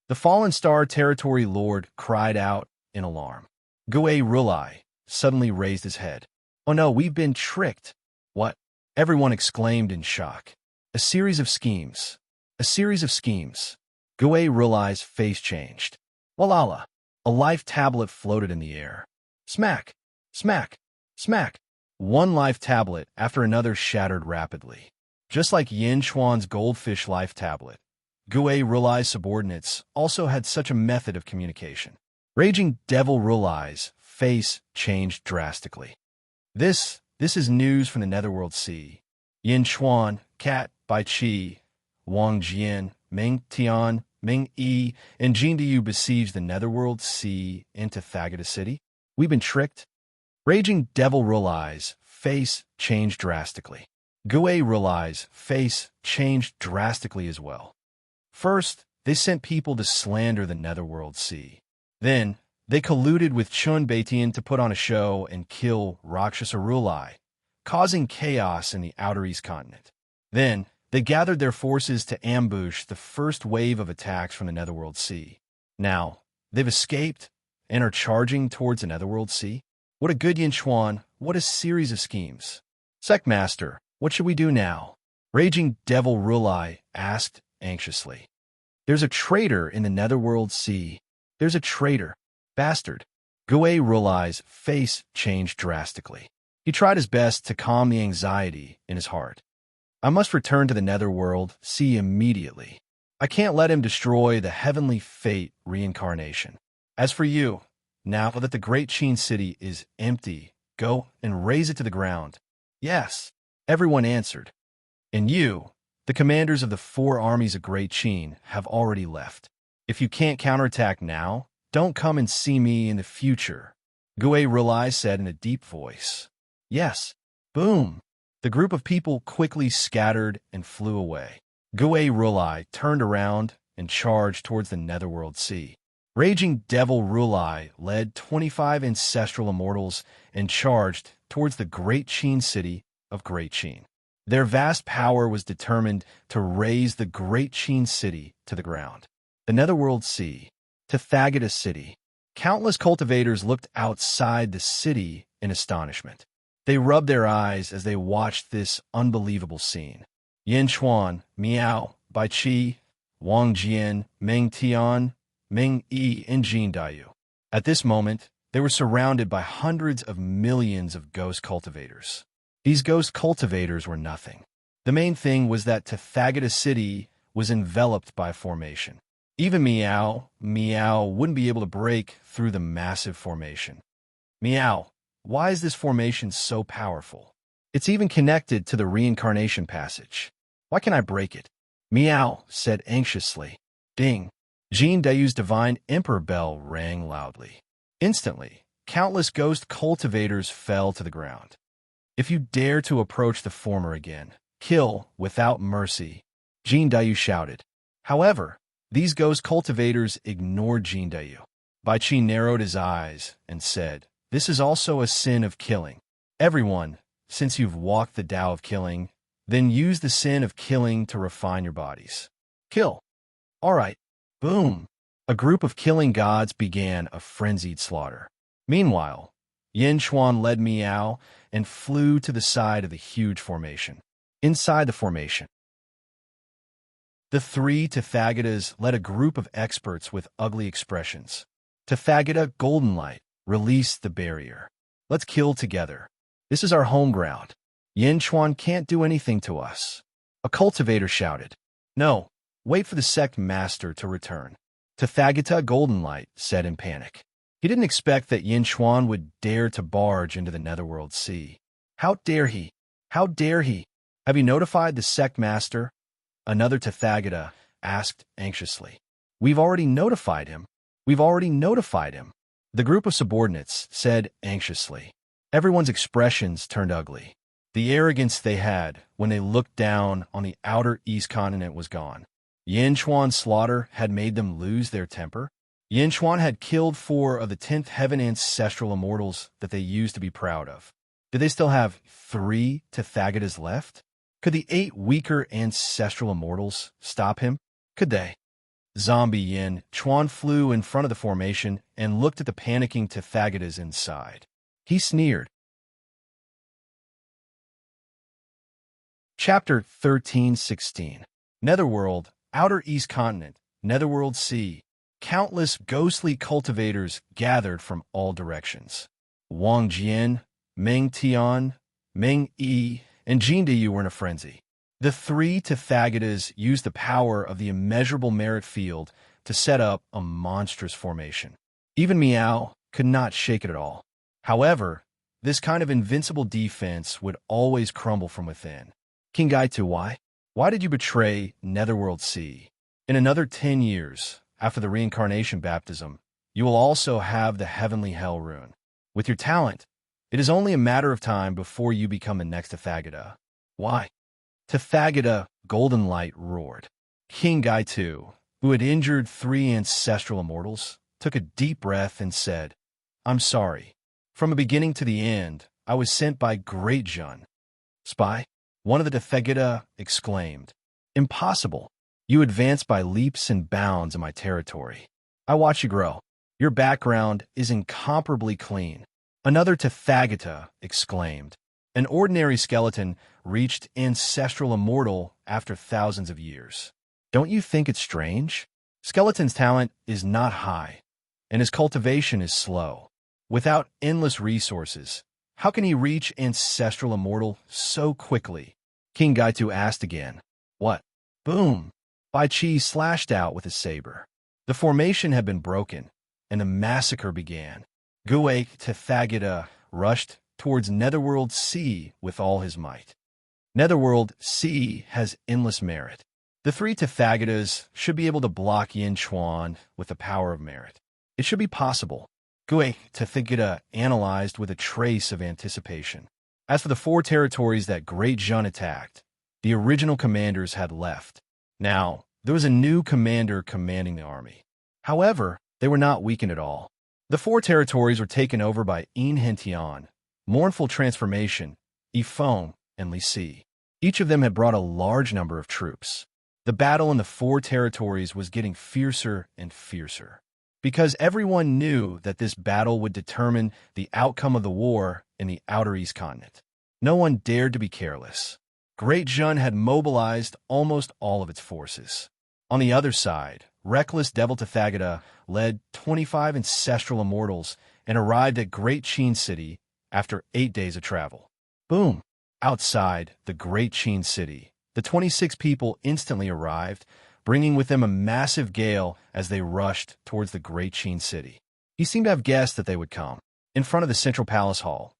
The Fallen Star territory lord cried out in alarm. Gue Rely suddenly raised his head. Oh no, we've been tricked. What? Everyone exclaimed in shock. A series of schemes. A series of schemes. Gue Rely's face changed. Walala. A life tablet floated in the air. Smack. Smack. Smack. One life tablet after another shattered rapidly. Just like Yin Chuan's goldfish life tablet, Gue Rely's subordinates also had such a method of communication. Raging Devil Rely's face changed drastically. This is news from the Netherworld Sea. Yin Chuan, Cat, Bai Qi, Wang Jian, Meng Tian, Meng Yi, and Jin Diyu besieged the Netherworld Sea in Tathagata City. We've been tricked. Raging Devil Rely's face changed drastically. Gue Rely's face changed drastically as well. First, they sent people to slander the Netherworld Sea. Then, They colluded with Chunbatian to put on a show and kill Rakshasa Rulai, causing chaos in the Outer East continent. Then, they gathered their forces to ambush the first wave of attacks from the Netherworld Sea. Now, they've escaped and are charging towards the Netherworld Sea? What a good Yin Chuan, what a series of schemes. Sectmaster, what should we do now? Raging Devil Rulai asked anxiously. There's a traitor in the Netherworld Sea. There's a traitor. Bastard. Gui Rulai's face changed drastically. He tried his best to calm the anxiety in his heart. I must return to the Netherworld Sea immediately. I can't let him destroy the heavenly fate reincarnation. As for you, now that the great Qin city is empty, go and raze it to the ground. Yes, everyone answered. And you, the commanders of the 4 armies of Great Qin, have already left. If you can't counterattack now, don't come and see me in the future, Gui Rulai said in a deep voice. Yes. Boom. The group of people quickly scattered and flew away. Gui Rulai turned around and charged towards the Netherworld Sea. Raging Devil Rulai led 25 ancestral immortals and charged towards the Great Qin city of Great Qin. Their vast power was determined to raze the Great Qin city to the ground. The Netherworld Sea, Tathagata City. Countless cultivators looked outside the city in astonishment. They rubbed their eyes as they watched this unbelievable scene. Yin Chuan, Miao, Bai Qi, Wang Jian, Meng Tian, Meng Yi, and Jin Dayu. At this moment, they were surrounded by hundreds of millions of ghost cultivators. These ghost cultivators were nothing. The main thing was that Tathagata City was enveloped by formation. Even Miao wouldn't be able to break through the massive formation. Miao, why is this formation so powerful? It's even connected to the reincarnation passage. Why can't I break it? Miao said anxiously. Ding. Jin Dayu's divine emperor bell rang loudly. Instantly, countless ghost cultivators fell to the ground. If you dare to approach the former again, kill without mercy, Jin Dayu shouted. However, these ghost cultivators ignored Jin Dayu. Bai Qi narrowed his eyes and said, This is also a sin of killing. Everyone, since you've walked the Tao of killing, then use the sin of killing to refine your bodies. Kill. All right. Boom. A group of killing gods began a frenzied slaughter. Meanwhile, Yin Chuan led Miao and flew to the side of the huge formation. Inside the formation, the 3 Tathagatas led a group of experts with ugly expressions. Tathagata Golden Light, release the barrier. Let's kill together. This is our home ground. Yin Chuan can't do anything to us. A cultivator shouted. No, wait for the sect master to return. Tathagata Golden Light said in panic. He didn't expect that Yin Chuan would dare to barge into the Netherworld Sea. How dare he? How dare he? Have you notified the sect master? Another Tathagata asked anxiously. We've already notified him. We've already notified him. The group of subordinates said anxiously. Everyone's expressions turned ugly. The arrogance they had when they looked down on the outer East continent was gone. Yin Chuan's slaughter had made them lose their temper. Yin Chuan had killed 4 of the 10th heaven ancestral immortals that they used to be proud of. Did they still have 3 Tathagatas left? Could the 8 weaker ancestral immortals stop him? Could they? Zombie Yin Chuan flew in front of the formation and looked at the panicking Tathagatas inside. He sneered. Chapter 13:16. Netherworld, Outer East Continent, Netherworld Sea. Countless ghostly cultivators gathered from all directions. Wang Jian, Meng Tian, Meng Yi, and Jin Dayu were in a frenzy. The 3 Tathagatas used the power of the immeasurable merit field to set up a monstrous formation. Even Miao could not shake it at all. However, this kind of invincible defense would always crumble from within. King Gaitu, why? Why did you betray Netherworld Sea? In another 10 years, after the reincarnation baptism, you will also have the heavenly hell rune. With your talent, it is only a matter of time before you become the next Tathagata. Why? Tathagata Golden Light roared. King Gaitu, who had injured 3 ancestral immortals, took a deep breath and said, I'm sorry. From the beginning to the end, I was sent by Great Jun. Spy? One of the Tefegida exclaimed. Impossible. You advance by leaps and bounds in my territory. I watch you grow. Your background is incomparably clean. Another Tefagita exclaimed. An ordinary skeleton reached ancestral immortal after thousands of years. Don't you think it's strange? Skeleton's talent is not high, and his cultivation is slow. Without endless resources, how can he reach ancestral immortal so quickly? King Gaitu asked again. What? Boom! Bai Chi slashed out with his saber. The formation had been broken, and the massacre began. Gue Tefagita rushed towards Netherworld C with all his might. Netherworld C has endless merit. The three Tefagitas should be able to block Yin Chuan with the power of merit. It should be possible. Gue Tefagita analyzed with a trace of anticipation. As for the 4 territories that Great Jun attacked, the original commanders had left. Now, there was a new commander commanding the army. However, they were not weakened at all. The 4 territories were taken over by Yin Hentian, Mournful Transformation, Yifeng, and Li Si. Each of them had brought a large number of troops. The battle in the 4 territories was getting fiercer and fiercer, because everyone knew that this battle would determine the outcome of the war in the Outer East continent. No one dared to be careless. Great Jun had mobilized almost all of its forces. On the other side, reckless Devil Tefagita led 25 ancestral immortals and arrived at Great Qin City after 8 days of travel. Boom! Outside the Great Qin City, the 26 people instantly arrived, bringing with them a massive gale as they rushed towards the Great Qin City. He seemed to have guessed that they would come. In front of the Central Palace Hall,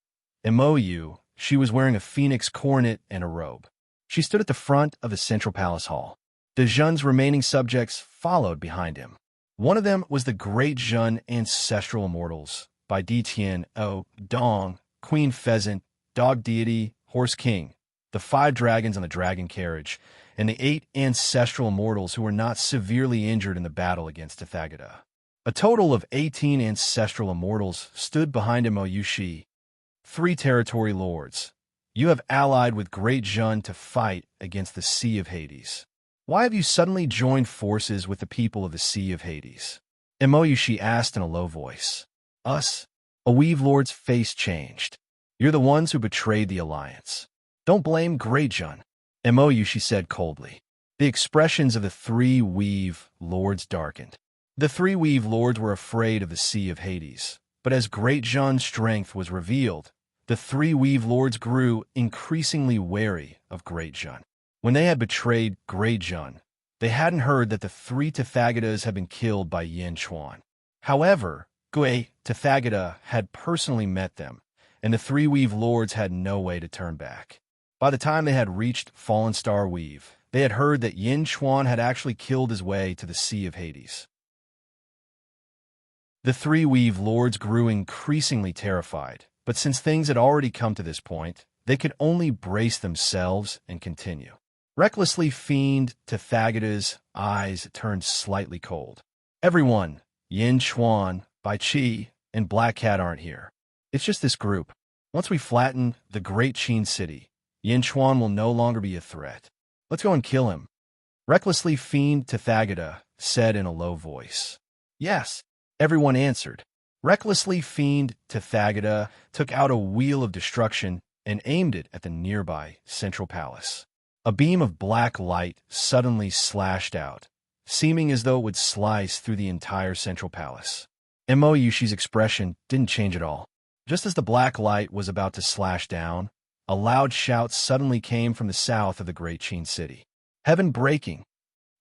Imoyu, she was wearing a phoenix coronet and a robe. She stood at the front of the Central Palace Hall. De Jun's remaining subjects followed behind him. One of them was the Great Jun Ancestral Immortals by Di Tian O, Dong, Queen Pheasant, Dog Deity, Horse King, the 5 dragons on the dragon carriage, and the 8 ancestral immortals who were not severely injured in the battle against Tefagita. A total of 18 ancestral immortals stood behind Imoyu. 3 territory lords. You have allied with Great Jun to fight against the Sea of Hades. Why have you suddenly joined forces with the people of the Sea of Hades? Imoyu asked in a low voice. Us? A Weave Lord's face changed. You're the ones who betrayed the alliance. Don't blame Great Jun. Imoyu said coldly. The expressions of the 3 Weave Lords darkened. The 3 Weave Lords were afraid of the Sea of Hades, but as Great Jun's strength was revealed, the 3 Weave Lords grew increasingly wary of Great Jun. When they had betrayed Great Jun, they hadn't heard that the 3 Tefagitas had been killed by Yin Chuan. However, Gue Tefagita had personally met them, and the 3 Weave Lords had no way to turn back. By the time they had reached Fallen Star Weave, they had heard that Yin Chuan had actually killed his way to the Sea of Hades. The 3 Weave Lords grew increasingly terrified, but since things had already come to this point, they could only brace themselves and continue. Recklessly fiend Tefagita's eyes turned slightly cold. Everyone, Yin Chuan, Bai Chi, and Black Cat aren't here. It's just this group. Once we flatten the Great Qin City, Yin Chuan will no longer be a threat. Let's go and kill him. Recklessly fiend Tefagita said in a low voice. Yes, everyone answered. Recklessly fiend Tefagita took out a wheel of destruction and aimed it at the nearby Central Palace. A beam of black light suddenly slashed out, seeming as though it would slice through the entire Central Palace. Imoyu's expression didn't change at all. Just as the black light was about to slash down, a loud shout suddenly came from the south of the Great Qin City. Heaven breaking!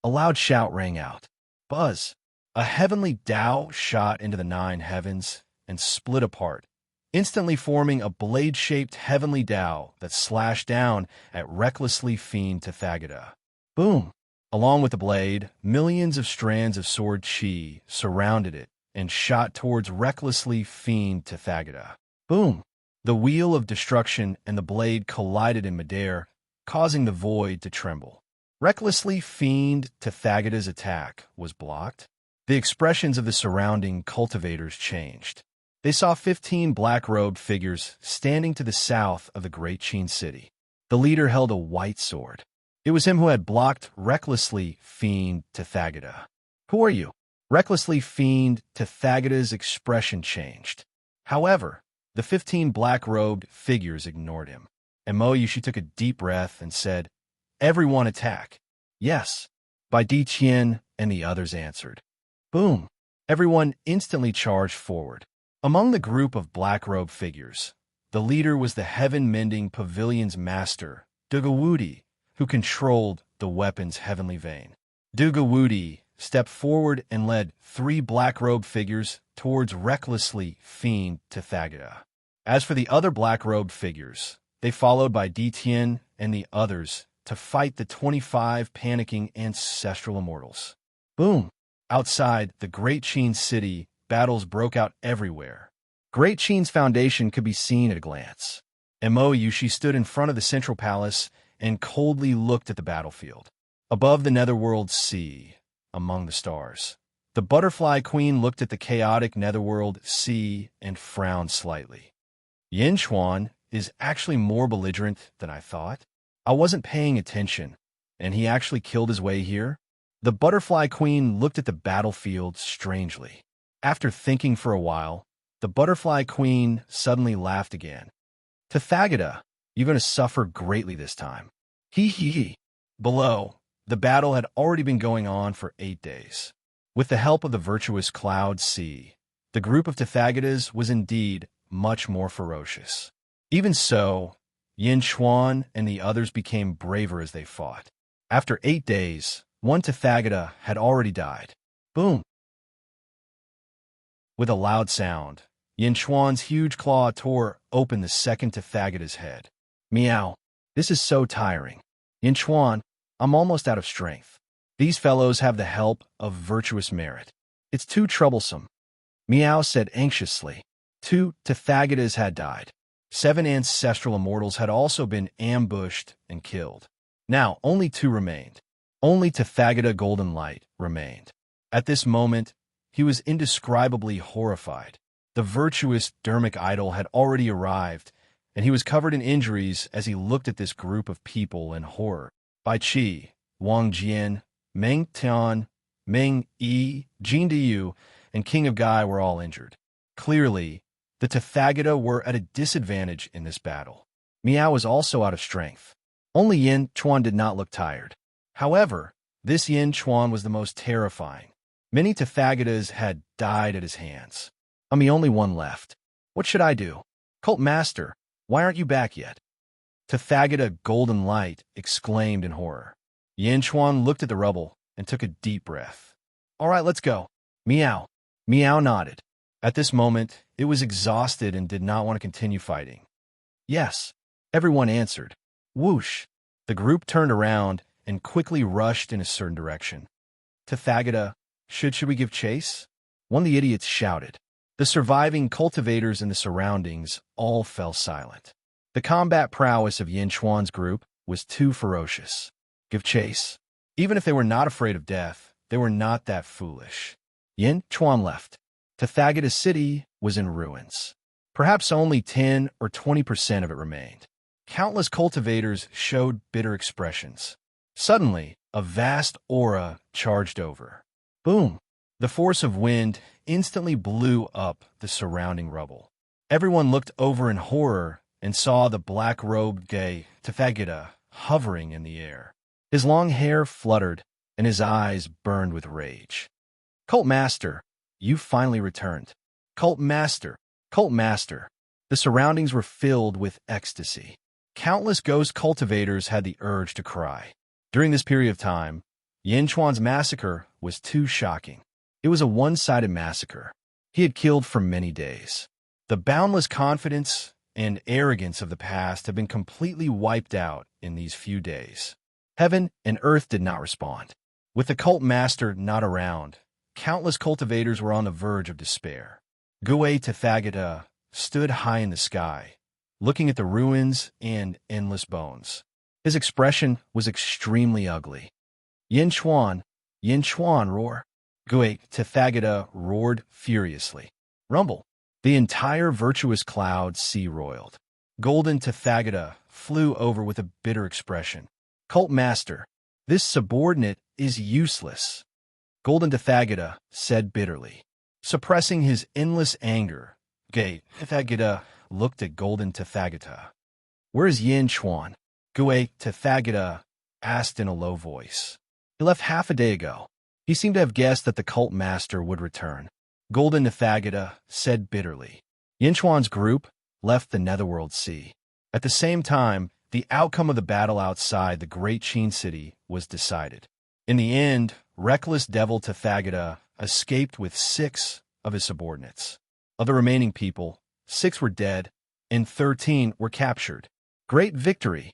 A loud shout rang out. Buzz! A heavenly Tao shot into the 9 heavens and split apart, instantly forming a blade-shaped heavenly Tao that slashed down at recklessly fiend Tefagita. Boom! Along with the blade, millions of strands of sword chi surrounded it and shot towards recklessly fiend Tefagita. Boom! The wheel of destruction and the blade collided in midair, causing the void to tremble. Recklessly fiend Tefagita's attack was blocked. The expressions of the surrounding cultivators changed. They saw 15 black-robed figures standing to the south of the great Qin city. The leader held a white sword. It was him who had blocked recklessly Fiend Tathagata. "Who are you?" Recklessly Fiend Tathagata's expression changed. However, the 15 black-robed figures ignored him. And Moyushi took a deep breath and said, "Everyone attack." "Yes." By Di Qian and the others answered. Boom! Everyone instantly charged forward. Among the group of black-robed figures, the leader was the heaven-mending pavilion's master, Dugawudi, who controlled the weapon's heavenly vein. Dugawudi stepped forward and led 3 black-robed figures towards recklessly Fiend Tathagata. As for the other black-robed figures, they followed by Di Tian and the others to fight the 25 panicking ancestral immortals. Boom! Outside the Great Qin city, battles broke out everywhere. Great Qin's foundation could be seen at a glance. Moyushi stood in front of the central palace and coldly looked at the battlefield. Above the netherworld sea, among the stars, the butterfly queen looked at the chaotic netherworld sea and frowned slightly. Yin Chuan is actually more belligerent than I thought. I wasn't paying attention, and he actually killed his way here? The butterfly queen looked at the battlefield strangely. After thinking for a while, the butterfly queen suddenly laughed again. "Tathagata, you're going to suffer greatly this time." Hee hee hee. Below, the battle had already been going on for 8 days. With the help of the virtuous cloud sea, the group of Tathagatas was indeed much more ferocious. Even so, Yin Chuan and the others became braver as they fought. After 8 days, one Tathagata had already died. Boom! With a loud sound, Yin Chuan's huge claw tore open the second Tathagata's head. Meow. This is so tiring. Yin Chuan, I'm almost out of strength. These fellows have the help of virtuous merit. It's too troublesome. Meow said anxiously. 2 Tathagatas had died. 7 ancestral immortals had also been ambushed and killed. Now only 2 remained. Only Tathagata Golden Light remained. At this moment, he was indescribably horrified. The virtuous Dermic idol had already arrived, and he was covered in injuries as he looked at this group of people in horror. Bai Qi, Wang Jian, Meng Tian, Meng Yi, Jin Diyu, and King of Gai were all injured. Clearly, the Tathagata were at a disadvantage in this battle. Miao was also out of strength. Only Yin Chuan did not look tired. However, this Yin Chuan was the most terrifying. Many Tathagatas had died at his hands. I'm the only one left. What should I do? Cult Master, why aren't you back yet? Tathagata Golden Light exclaimed in horror. Yin Chuan looked at the rubble and took a deep breath. All right, let's go. Meow. Meow nodded. At this moment, it was exhausted and did not want to continue fighting. Yes, everyone answered. Whoosh. The group turned around and quickly rushed in a certain direction. Tathagata, should we give chase? One of the idiots shouted. The surviving cultivators in the surroundings all fell silent. The combat prowess of Yin Chuan's group was too ferocious. Give chase. Even if they were not afraid of death, they were not that foolish. Yin Chuan left. Tathagata City was in ruins. Perhaps only 10 or 20% of it remained. Countless cultivators showed bitter expressions. Suddenly, a vast aura charged over. Boom! The force of wind instantly blew up the surrounding rubble. Everyone looked over in horror and saw the black-robed gay Tathagata hovering in the air. His long hair fluttered, and his eyes burned with rage. Cult Master, you finally returned. Cult Master, Cult Master. The surroundings were filled with ecstasy. Countless ghost cultivators had the urge to cry. During this period of time, Yin Chuan's massacre was too shocking. It was a one-sided massacre. He had killed for many days. The boundless confidence and arrogance of the past had been completely wiped out in these few days. Heaven and earth did not respond. With the cult master not around, countless cultivators were on the verge of despair. Gue Tathagata stood high in the sky, looking at the ruins and endless bones. His expression was extremely ugly. Yin Chuan, roar. Gui Tethagata roared furiously. Rumble. The entire virtuous cloud sea roiled. Golden Tethagata flew over with a bitter expression. Cult Master, this subordinate is useless. Golden Tethagata said bitterly. Suppressing his endless anger, Gui Tethagata looked at Golden Tethagata. Where is Yin Chuan? Gui Tethagata asked in a low voice. He left half a day ago. He seemed to have guessed that the cult master would return. Golden Tethagata said bitterly. Yin Chuan's group left the Netherworld Sea. At the same time, the outcome of the battle outside the Great Qin City was decided. In the end, reckless devil Tethagata escaped with 6 of his subordinates. Of the remaining people, 6 were dead, and 13 were captured. Great victory!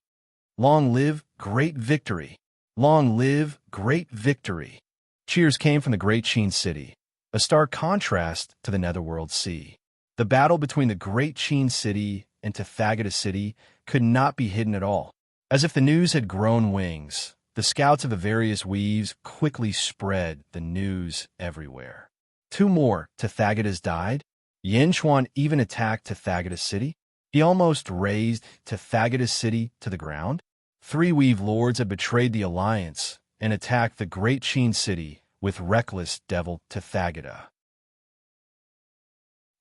Long live great victory! Long live great victory! Cheers came from the Great Qin City, a stark contrast to the Netherworld Sea. The battle between the Great Qin City and Tethagata City could not be hidden at all. As if the news had grown wings, the scouts of the various weaves quickly spread the news everywhere. 2 more Tethagatas died. Yin Chuan even attacked Tethagata City. He almost razed Tethagata City to the ground. 3 weave lords had betrayed the alliance and attacked the Great Qin City with reckless devil Tethagata.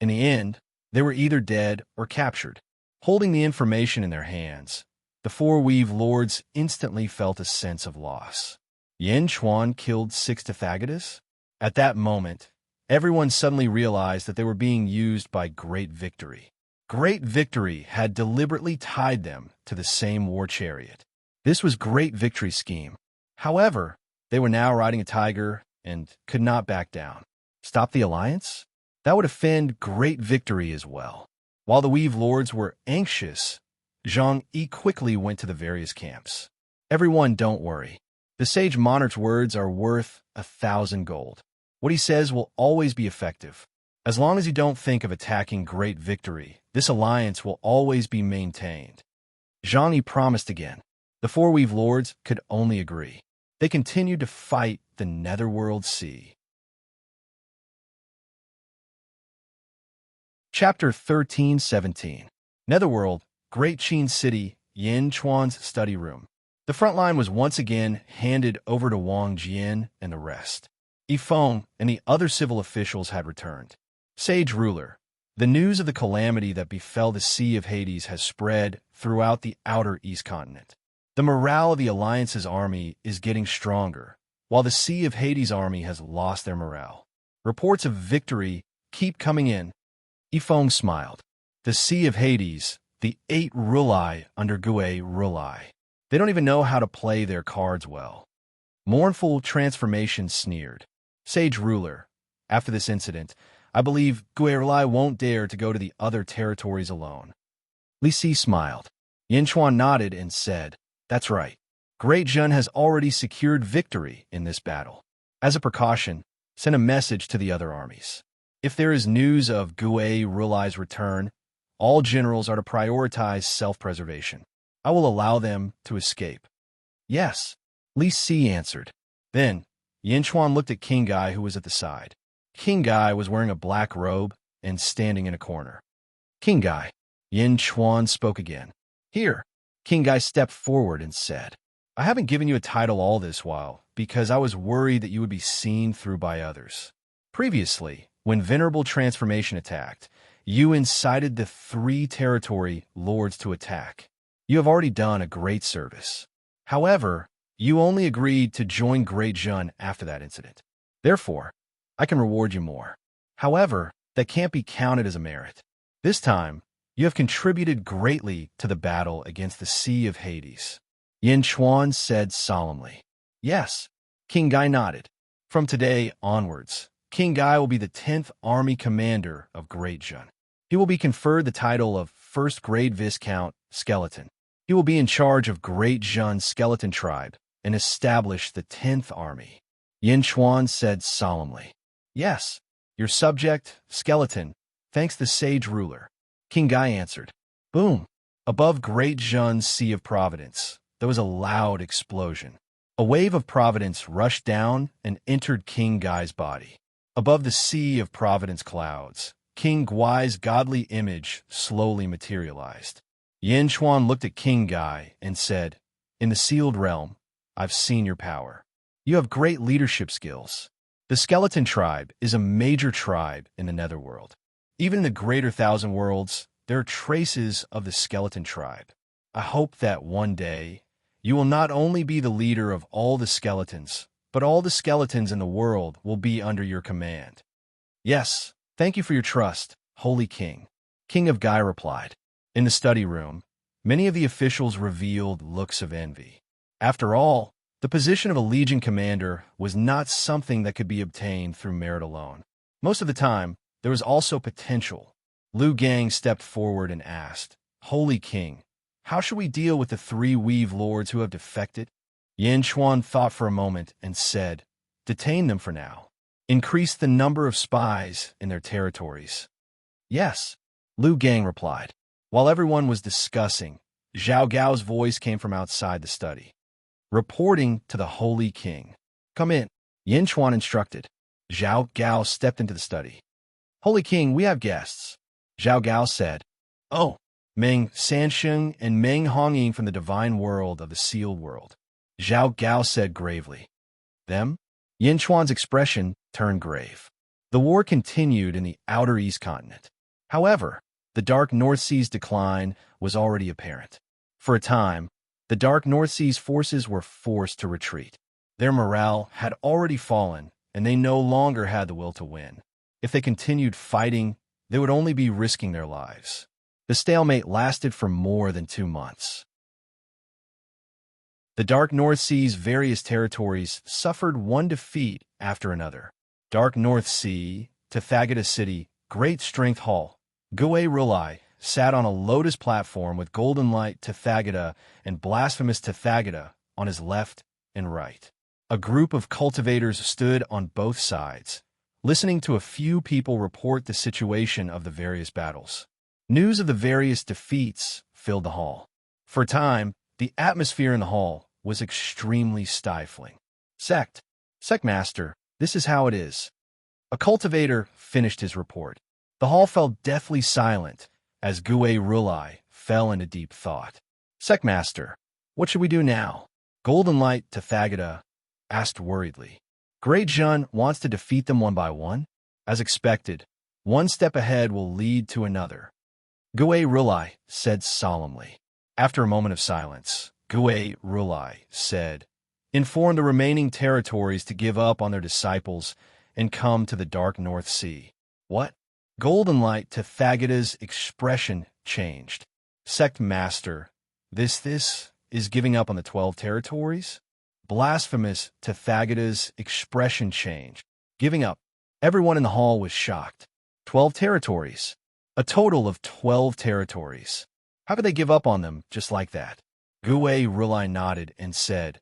In the end, they were either dead or captured. Holding the information in their hands, the 4 weave lords instantly felt a sense of loss. Yin Chuan killed 6 Tethagatas? At that moment, everyone suddenly realized that they were being used by Great Victory. Great Victory had deliberately tied them to the same war chariot. This was Great Victory's scheme. However, they were now riding a tiger and could not back down. Stop the alliance? That would offend Great Victory as well. While the weave lords were anxious, Zhang Yi quickly went to the various camps. Everyone, don't worry. The sage monarch's words are worth 1,000 gold. What he says will always be effective. As long as you don't think of attacking Great Victory, this alliance will always be maintained. Zhang Yi promised again. The 4 weave lords could only agree. They continued to fight the Netherworld Sea. Chapter 13-17. Netherworld, Great Qin City, Yin Chuan's study room. The front line was once again handed over to Wang Jian and the rest. Yifeng and the other civil officials had returned. Sage ruler, the news of the calamity that befell the Sea of Hades has spread throughout the outer East continent. The morale of the Alliance's army is getting stronger, while the Sea of Hades' army has lost their morale. Reports of victory keep coming in. Yifeng smiled. The Sea of Hades, the 8 Rulai under Gui Rulai. They don't even know how to play their cards well. Mournful Transformation sneered. Sage ruler, after this incident, I believe Gui Rulai won't dare to go to the other territories alone. Li Si smiled. Yin Chuan nodded and said, that's right. Great Zhun has already secured victory in this battle. As a precaution, send a message to the other armies. If there is news of Gui Rulai's return, all generals are to prioritize self-preservation. I will allow them to escape. Yes, Li Si answered. Then, Yin Chuan looked at King Gai, who was at the side. King Gai was wearing a black robe and standing in a corner. King Gai, Yin Chuan spoke again. Here. King Gai stepped forward and said, I haven't given you a title all this while because I was worried that you would be seen through by others. Previously, when Venerable Transformation attacked, you incited the 3 territory lords to attack. You have already done a great service. However, you only agreed to join Great Zhun after that incident. Therefore, I can reward you more. However, that can't be counted as a merit. This time, you have contributed greatly to the battle against the Sea of Hades. Yin Chuan said solemnly. Yes, King Gai nodded. From today onwards, King Gai will be the 10th Army Commander of Great Zhun. He will be conferred the title of First Grade Viscount Skeleton. He will be in charge of Great Zhun's skeleton tribe and establish the 10th Army. Yin Chuan said solemnly. Yes, your subject, Skeleton, thanks the sage ruler. King Gai answered. Boom! Above Great Zhun's Sea of Providence, there was a loud explosion. A wave of providence rushed down and entered King Gai's body. Above the sea of providence clouds, King Guai's godly image slowly materialized. Yin Chuan looked at King Gai and said, "In the sealed realm, I've seen your power. You have great leadership skills. The skeleton tribe is a major tribe in the netherworld. Even in the greater thousand worlds, there are traces of the skeleton tribe. I hope that one day, you will not only be the leader of all the skeletons, but all the skeletons in the world will be under your command." "Yes, thank you for your trust, Holy King," King of Gai replied. In the study room, many of the officials revealed looks of envy. After all, the position of a legion commander was not something that could be obtained through merit alone. Most of the time, there was also potential. Lu Gang stepped forward and asked, "Holy King, how should we deal with the 3 weave lords who have defected?" Yin Chuan thought for a moment and said, "Detain them for now. Increase the number of spies in their territories." "Yes," Lu Gang replied. While everyone was discussing, Zhao Gao's voice came from outside the study. "Reporting to the Holy King." "Come in," Yin Chuan instructed. Zhao Gao stepped into the study. "Holy King, we have guests," Zhao Gao said. "Oh, Meng Sansheng and Meng Hongying from the divine world of the sealed world," Zhao Gao said gravely. "Them?" Yin Chuan's expression turned grave. The war continued in the outer East continent. However, the Dark North Sea's decline was already apparent. For a time, the Dark North Sea's forces were forced to retreat. Their morale had already fallen, and they no longer had the will to win. If they continued fighting, they would only be risking their lives. The stalemate lasted for more than 2 months. The Dark North Sea's various territories suffered one defeat after another. Dark North Sea, Tathagata City, Great Strength Hall. Gui Rulai sat on a lotus platform with Golden Light Tathagata and Blasphemous Tathagata on his left and right. A group of cultivators stood on both sides, listening to a few people report the situation of the various battles. News of the various defeats filled the hall. For a time, the atmosphere in the hall was extremely stifling. Sect Master, this is how it is." A cultivator finished his report. The hall fell deathly silent as Gui Rulai fell into deep thought. "Sect Master, what should we do now?" Golden Light Tathagata asked worriedly. "Great Jun wants to defeat them one by one? As expected, one step ahead will lead to another," Gui Rulai said solemnly. After a moment of silence, Gui Rulai said, "Inform the remaining territories to give up on their disciples and come to the Dark North Sea." "What?" Golden Light Tathagata's expression changed. "Sect Master, this is giving up on the 12 territories?" Blasphemous Tathagata's expression changed. "Giving up." Everyone in the hall was shocked. 12 territories. A total of 12 territories. How could they give up on them just like that? Gui Rulai nodded and said,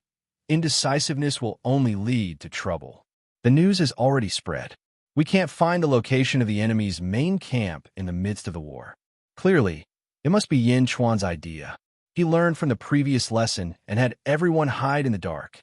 "Indecisiveness will only lead to trouble. The news has already spread. We can't find the location of the enemy's main camp in the midst of the war. Clearly, it must be Yin Chuan's idea. He learned from the previous lesson and had everyone hide in the dark.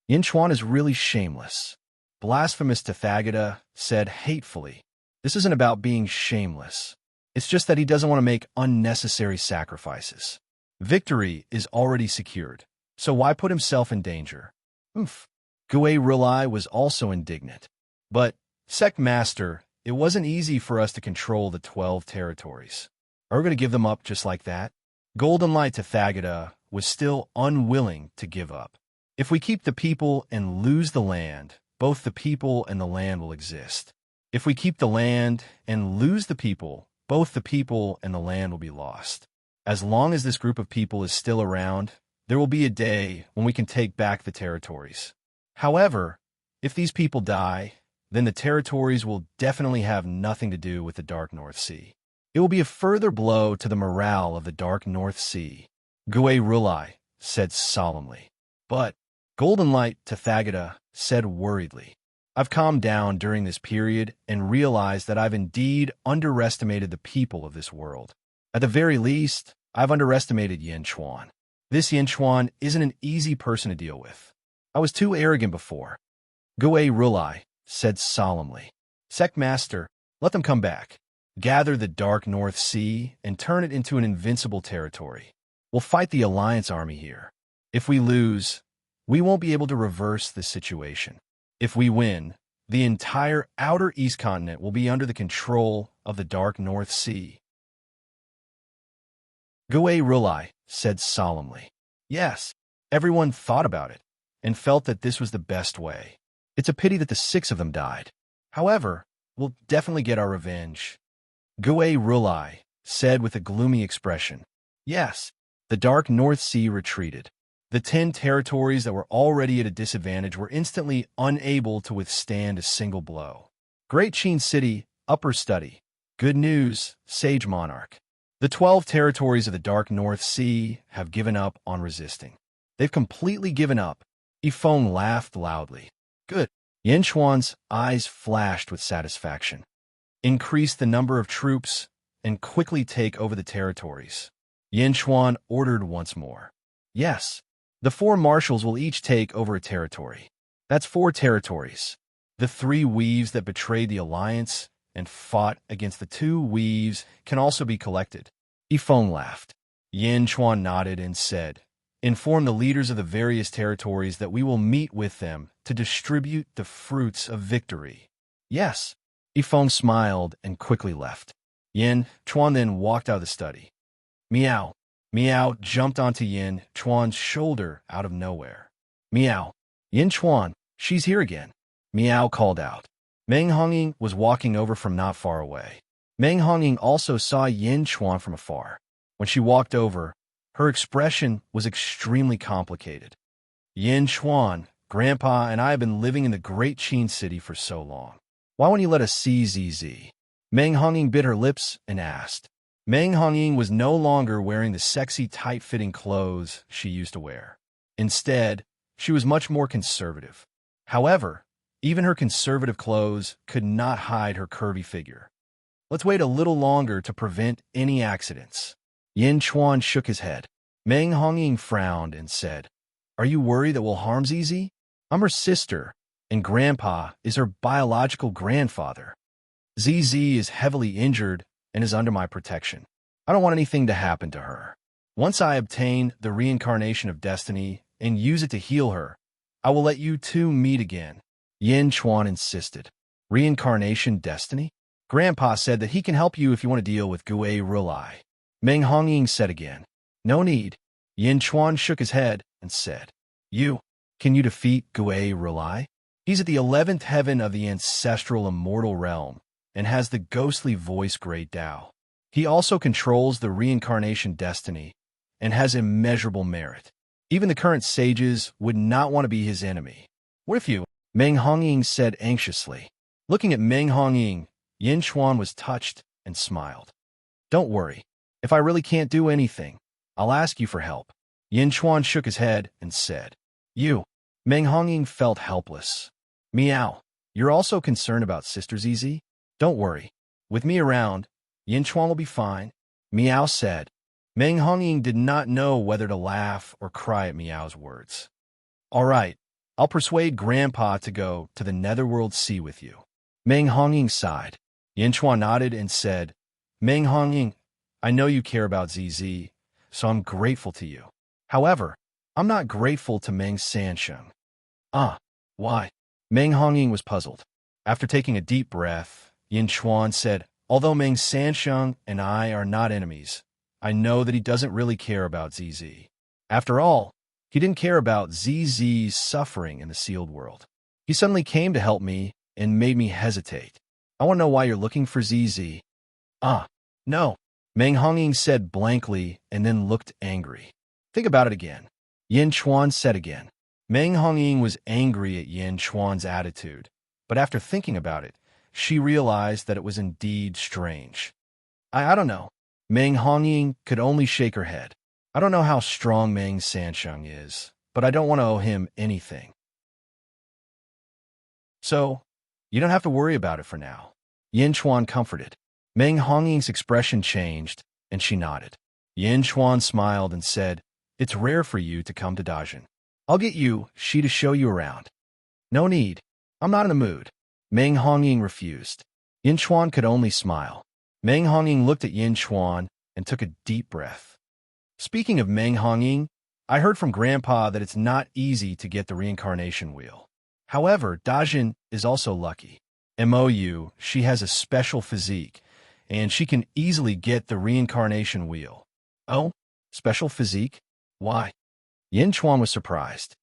Yin Chuan is really shameless." Blasphemous Tathagata said hatefully, "This isn't about being shameless. It's just that he doesn't want to make unnecessary sacrifices. Victory is already secured, so why put himself in danger?" Gui Rulai was also indignant. "But, Sect Master, it wasn't easy for us to control the 12 territories. Are we going to give them up just like that?" Golden Light Tathagata was still unwilling to give up. "If we keep the people and lose the land, both the people and the land will exist. If we keep the land and lose the people, both the people and the land will be lost. As long as this group of people is still around, there will be a day when we can take back the territories. However, if these people die, then the territories will definitely have nothing to do with the Dark North Sea. It will be a further blow to the morale of the Dark North Sea," Gui Rulai said solemnly. "But," Golden Light Tathagata said worriedly, "I've calmed down during this period and realized that I've indeed underestimated the people of this world. At the very least, I've underestimated Yin Chuan. This Yin Chuan isn't an easy person to deal with. I was too arrogant before. Gui Rulai said solemnly. Sect Master, let them come back. Gather the dark North Sea and turn it into an invincible territory. We'll fight the Alliance army here. If we lose, we won't be able to reverse this situation. If we win, the entire outer East continent will be under the control of the dark North Sea. Gui Rulai said solemnly. Yes, everyone thought about it and felt that this was the best way. It's a pity that the 6 of them died. However, we'll definitely get our revenge. Gui Rulai said with a gloomy expression. Yes, the dark North Sea retreated. The 10 territories that were already at a disadvantage were instantly unable to withstand a single blow. Great Qin City, Upper Study. Good news, Sage Monarch. The 12 territories of the dark North Sea have given up on resisting. They've completely given up. Yifeng laughed loudly. Good. Yin Chuan's eyes flashed with satisfaction. Increase the number of troops and quickly take over the territories. Yin Chuan ordered once more. Yes, the 4 marshals will each take over a territory. That's 4 territories. The 3 weaves that betrayed the alliance and fought against the 2 weaves can also be collected. Yifeng laughed. Yin Chuan nodded and said, Inform the leaders of the various territories that we will meet with them to distribute the fruits of victory. Yes. Yifeng smiled and quickly left. Yin Chuan then walked out of the study. Meow. Meow jumped onto Yin Chuan's shoulder out of nowhere. Meow. Yin Chuan, she's here again. Meow called out. Meng Hongying was walking over from not far away. Meng Hongying also saw Yin Chuan from afar. When she walked over, her expression was extremely complicated. Yin Chuan, Grandpa and I have been living in the Great Qin City for so long. Why won't you let us see ZZ? Meng Hongying bit her lips and asked. Meng Hongying was no longer wearing the sexy, tight-fitting clothes she used to wear. Instead, she was much more conservative. However, even her conservative clothes could not hide her curvy figure. Let's wait a little longer to prevent any accidents. Yin Chuan shook his head. Meng Hongying frowned and said, Are you worried that we'll harm ZZ? I'm her sister, and Grandpa is her biological grandfather. ZZ is heavily injured and is under my protection. I don't want anything to happen to her. Once I obtain the reincarnation of destiny and use it to heal her, I will let you 2 meet again. Yin Chuan insisted. Reincarnation destiny? Grandpa said that he can help you if you want to deal with Gui Rulai. Meng Hongying said again. No need. Yin Chuan shook his head and said, Can you defeat Gui Rulai? He's at the 11th heaven of the ancestral immortal realm and has the ghostly voice Great Tao. He also controls the reincarnation destiny and has immeasurable merit. Even the current sages would not want to be his enemy. What if you? Meng Hongying said anxiously. Looking at Meng Hongying, Yin Chuan was touched and smiled. Don't worry. If I really can't do anything, I'll ask you for help. Yin Chuan shook his head and said, Meng Hongying felt helpless. Meow. You're also concerned about Sister ZZ? Don't worry. With me around, Yin Chuan will be fine. Meow said. Meng Hongying did not know whether to laugh or cry at Meow's words. All right. I'll persuade Grandpa to go to the Netherworld Sea with you. Meng Hongying sighed. Yin Chuan nodded and said, Meng Hongying, I know you care about ZZ, so I'm grateful to you. However, I'm not grateful to Meng Sansheng. Why? Meng Hongying was puzzled. After taking a deep breath, Yin Chuan said, Although Meng Sansheng and I are not enemies, I know that he doesn't really care about ZZ. After all, he didn't care about ZZ's suffering in the sealed world. He suddenly came to help me and made me hesitate. I want to know why you're looking for ZZ. No. Meng Hongying said blankly and then looked angry. Think about it again. Yin Chuan said again. Meng Hongying was angry at Yin Chuan's attitude, but after thinking about it, she realized that it was indeed strange. I don't know. Meng Hongying could only shake her head. I don't know how strong Meng Sansheng is, but I don't want to owe him anything. So, you don't have to worry about it for now. Yin Chuan comforted. Meng Hongying's expression changed, and she nodded. Yin Chuan smiled and said, It's rare for you to come to Dajin. I'll get you, she to show you around. No need. I'm not in the mood. Meng Hongying refused. Yin Chuan could only smile. Meng Hongying looked at Yin Chuan and took a deep breath. Speaking of Meng Hongying, I heard from Grandpa that it's not easy to get the reincarnation wheel. However, Dajin is also lucky. MOU, she has a special physique, and she can easily get the reincarnation wheel. Oh, special physique? Why? Yin Chuan was surprised.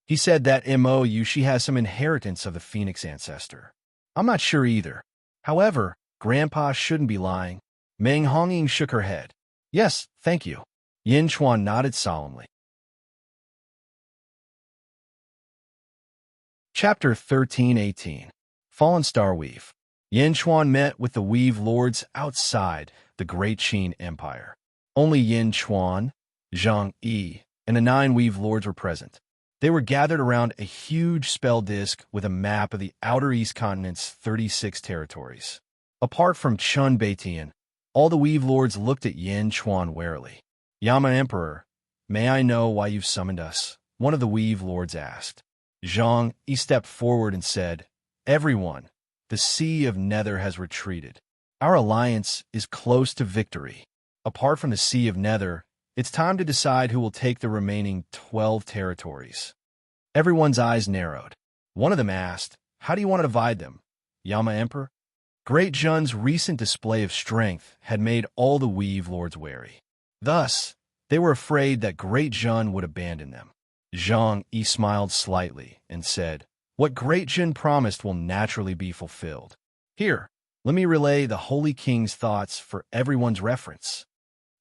He said that MOU, she has some inheritance of the Phoenix ancestor. I'm not sure either. However, Grandpa shouldn't be lying. Meng Hongying shook her head. Yes, thank you. Yin Chuan nodded solemnly. Chapter 13:18. Fallen Star Weave. Yin Chuan met with the Weave Lords outside the Great Qin Empire. Only Yin Chuan, Zhang Yi, and the 9 Weave Lords were present. They were gathered around a huge spell disc with a map of the Outer East Continent's 36 territories. Apart from Chun Beitian, all the Weave Lords looked at Yin Chuan warily. Yama Emperor, may I know why you've summoned us? One of the Weave Lords asked. Zhang Yi stepped forward and said, Everyone, the Sea of Nether has retreated. Our alliance is close to victory. Apart from the Sea of Nether, it's time to decide who will take the remaining 12 territories. Everyone's eyes narrowed. One of them asked, How do you want to divide them? Yama Emperor? Great Jun's recent display of strength had made all the Weave Lords wary. Thus, they were afraid that Great Jun would abandon them. Zhang Yi smiled slightly and said, What Great Jun promised will naturally be fulfilled. Here, let me relay the Holy King's thoughts for everyone's reference.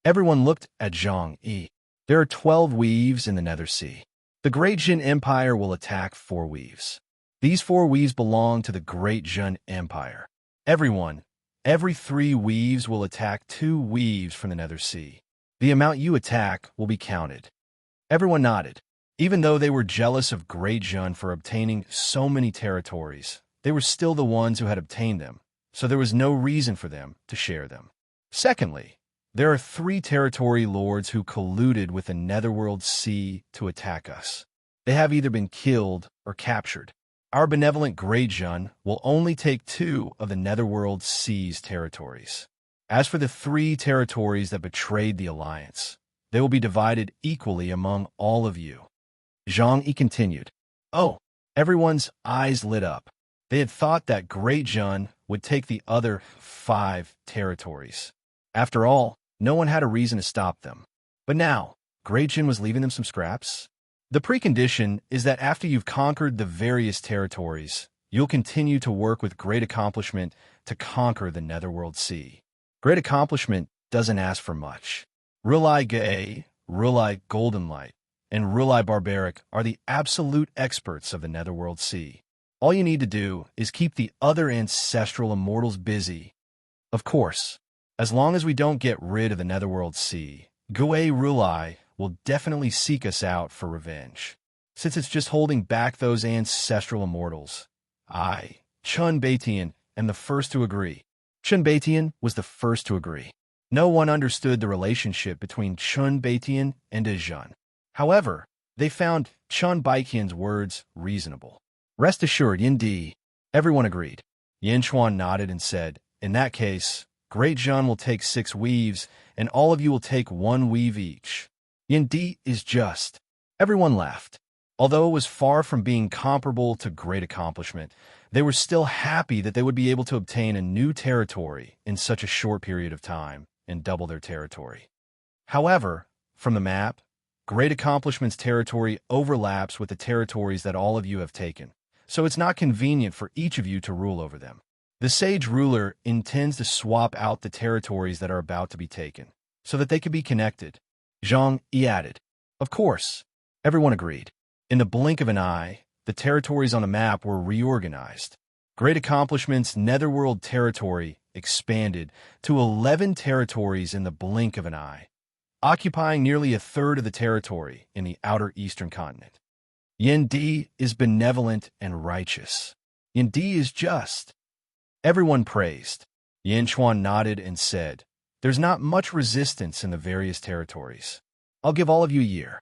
Everyone looked at Zhang Yi. There are 12 weaves in the Nether Sea. The Great Jin Empire will attack 4 weaves. These 4 weaves belong to the Great Jun Empire. Every 3 weaves will attack 2 weaves from the Nether Sea. The amount you attack will be counted. Everyone nodded. Even though they were jealous of Great Jun for obtaining so many territories, they were still the ones who had obtained them, so there was no reason for them to share them. Secondly, there are 3 territory lords who colluded with the Netherworld Sea to attack us. They have either been killed or captured. Our benevolent Great Jun will only take 2 of the Netherworld Sea's territories. As for the 3 territories that betrayed the alliance, they will be divided equally among all of you. Zhang Yi continued. Oh, everyone's eyes lit up. They had thought that Great Jun would take the other 5 territories. After all, no one had a reason to stop them. But now, Great Jun was leaving them some scraps. The precondition is that after you've conquered the various territories, you'll continue to work with great accomplishment to conquer the Netherworld Sea. Great accomplishment doesn't ask for much. Rulai Gae, Rulai Golden Light, and Rulai Barbaric are the absolute experts of the Netherworld Sea. All you need to do is keep the other ancestral immortals busy. Of course, as long as we don't get rid of the Netherworld Sea, Gue Rulai will definitely seek us out for revenge. Since it's just holding back those ancestral immortals, I, Chun Beitian, am the first to agree. Chun Beitian was the first to agree. No one understood the relationship between Chun Beitian and Dejun. However, they found Chun Baiqian's words reasonable. Rest assured, Yin Di. Everyone agreed. Yin Chuan nodded and said, In that case, Great Jun will take 6 weaves, and all of you will take 1 weave each. Yin Di is just. Everyone laughed. Although it was far from being comparable to great accomplishment, they were still happy that they would be able to obtain a new territory in such a short period of time and double their territory. However, from the map, Great Accomplishment's territory overlaps with the territories that all of you have taken, so it's not convenient for each of you to rule over them. The Sage Ruler intends to swap out the territories that are about to be taken, so that they can be connected. Zhang Yi added. Of course. Everyone agreed. In the blink of an eye, the territories on the map were reorganized. Great Accomplishment's Netherworld territory expanded to 11 territories in the blink of an eye, occupying nearly a third of the territory in the outer eastern continent. Yin Di is benevolent and righteous. Yin Di is just. Everyone praised. Yin Chuan nodded and said, There's not much resistance in the various territories. I'll give all of you a year.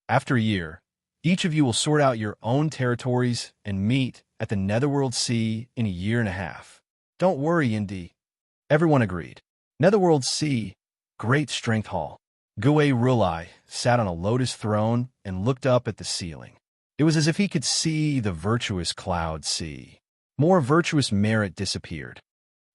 After a year, each of you will sort out your own territories and meet at the Netherworld Sea in a year and a half. Don't worry, Indy. Everyone agreed. Netherworld Sea, Great Strength Hall. Gui Rulai sat on a lotus throne and looked up at the ceiling. It was as if he could see the virtuous cloud sea. More virtuous merit disappeared.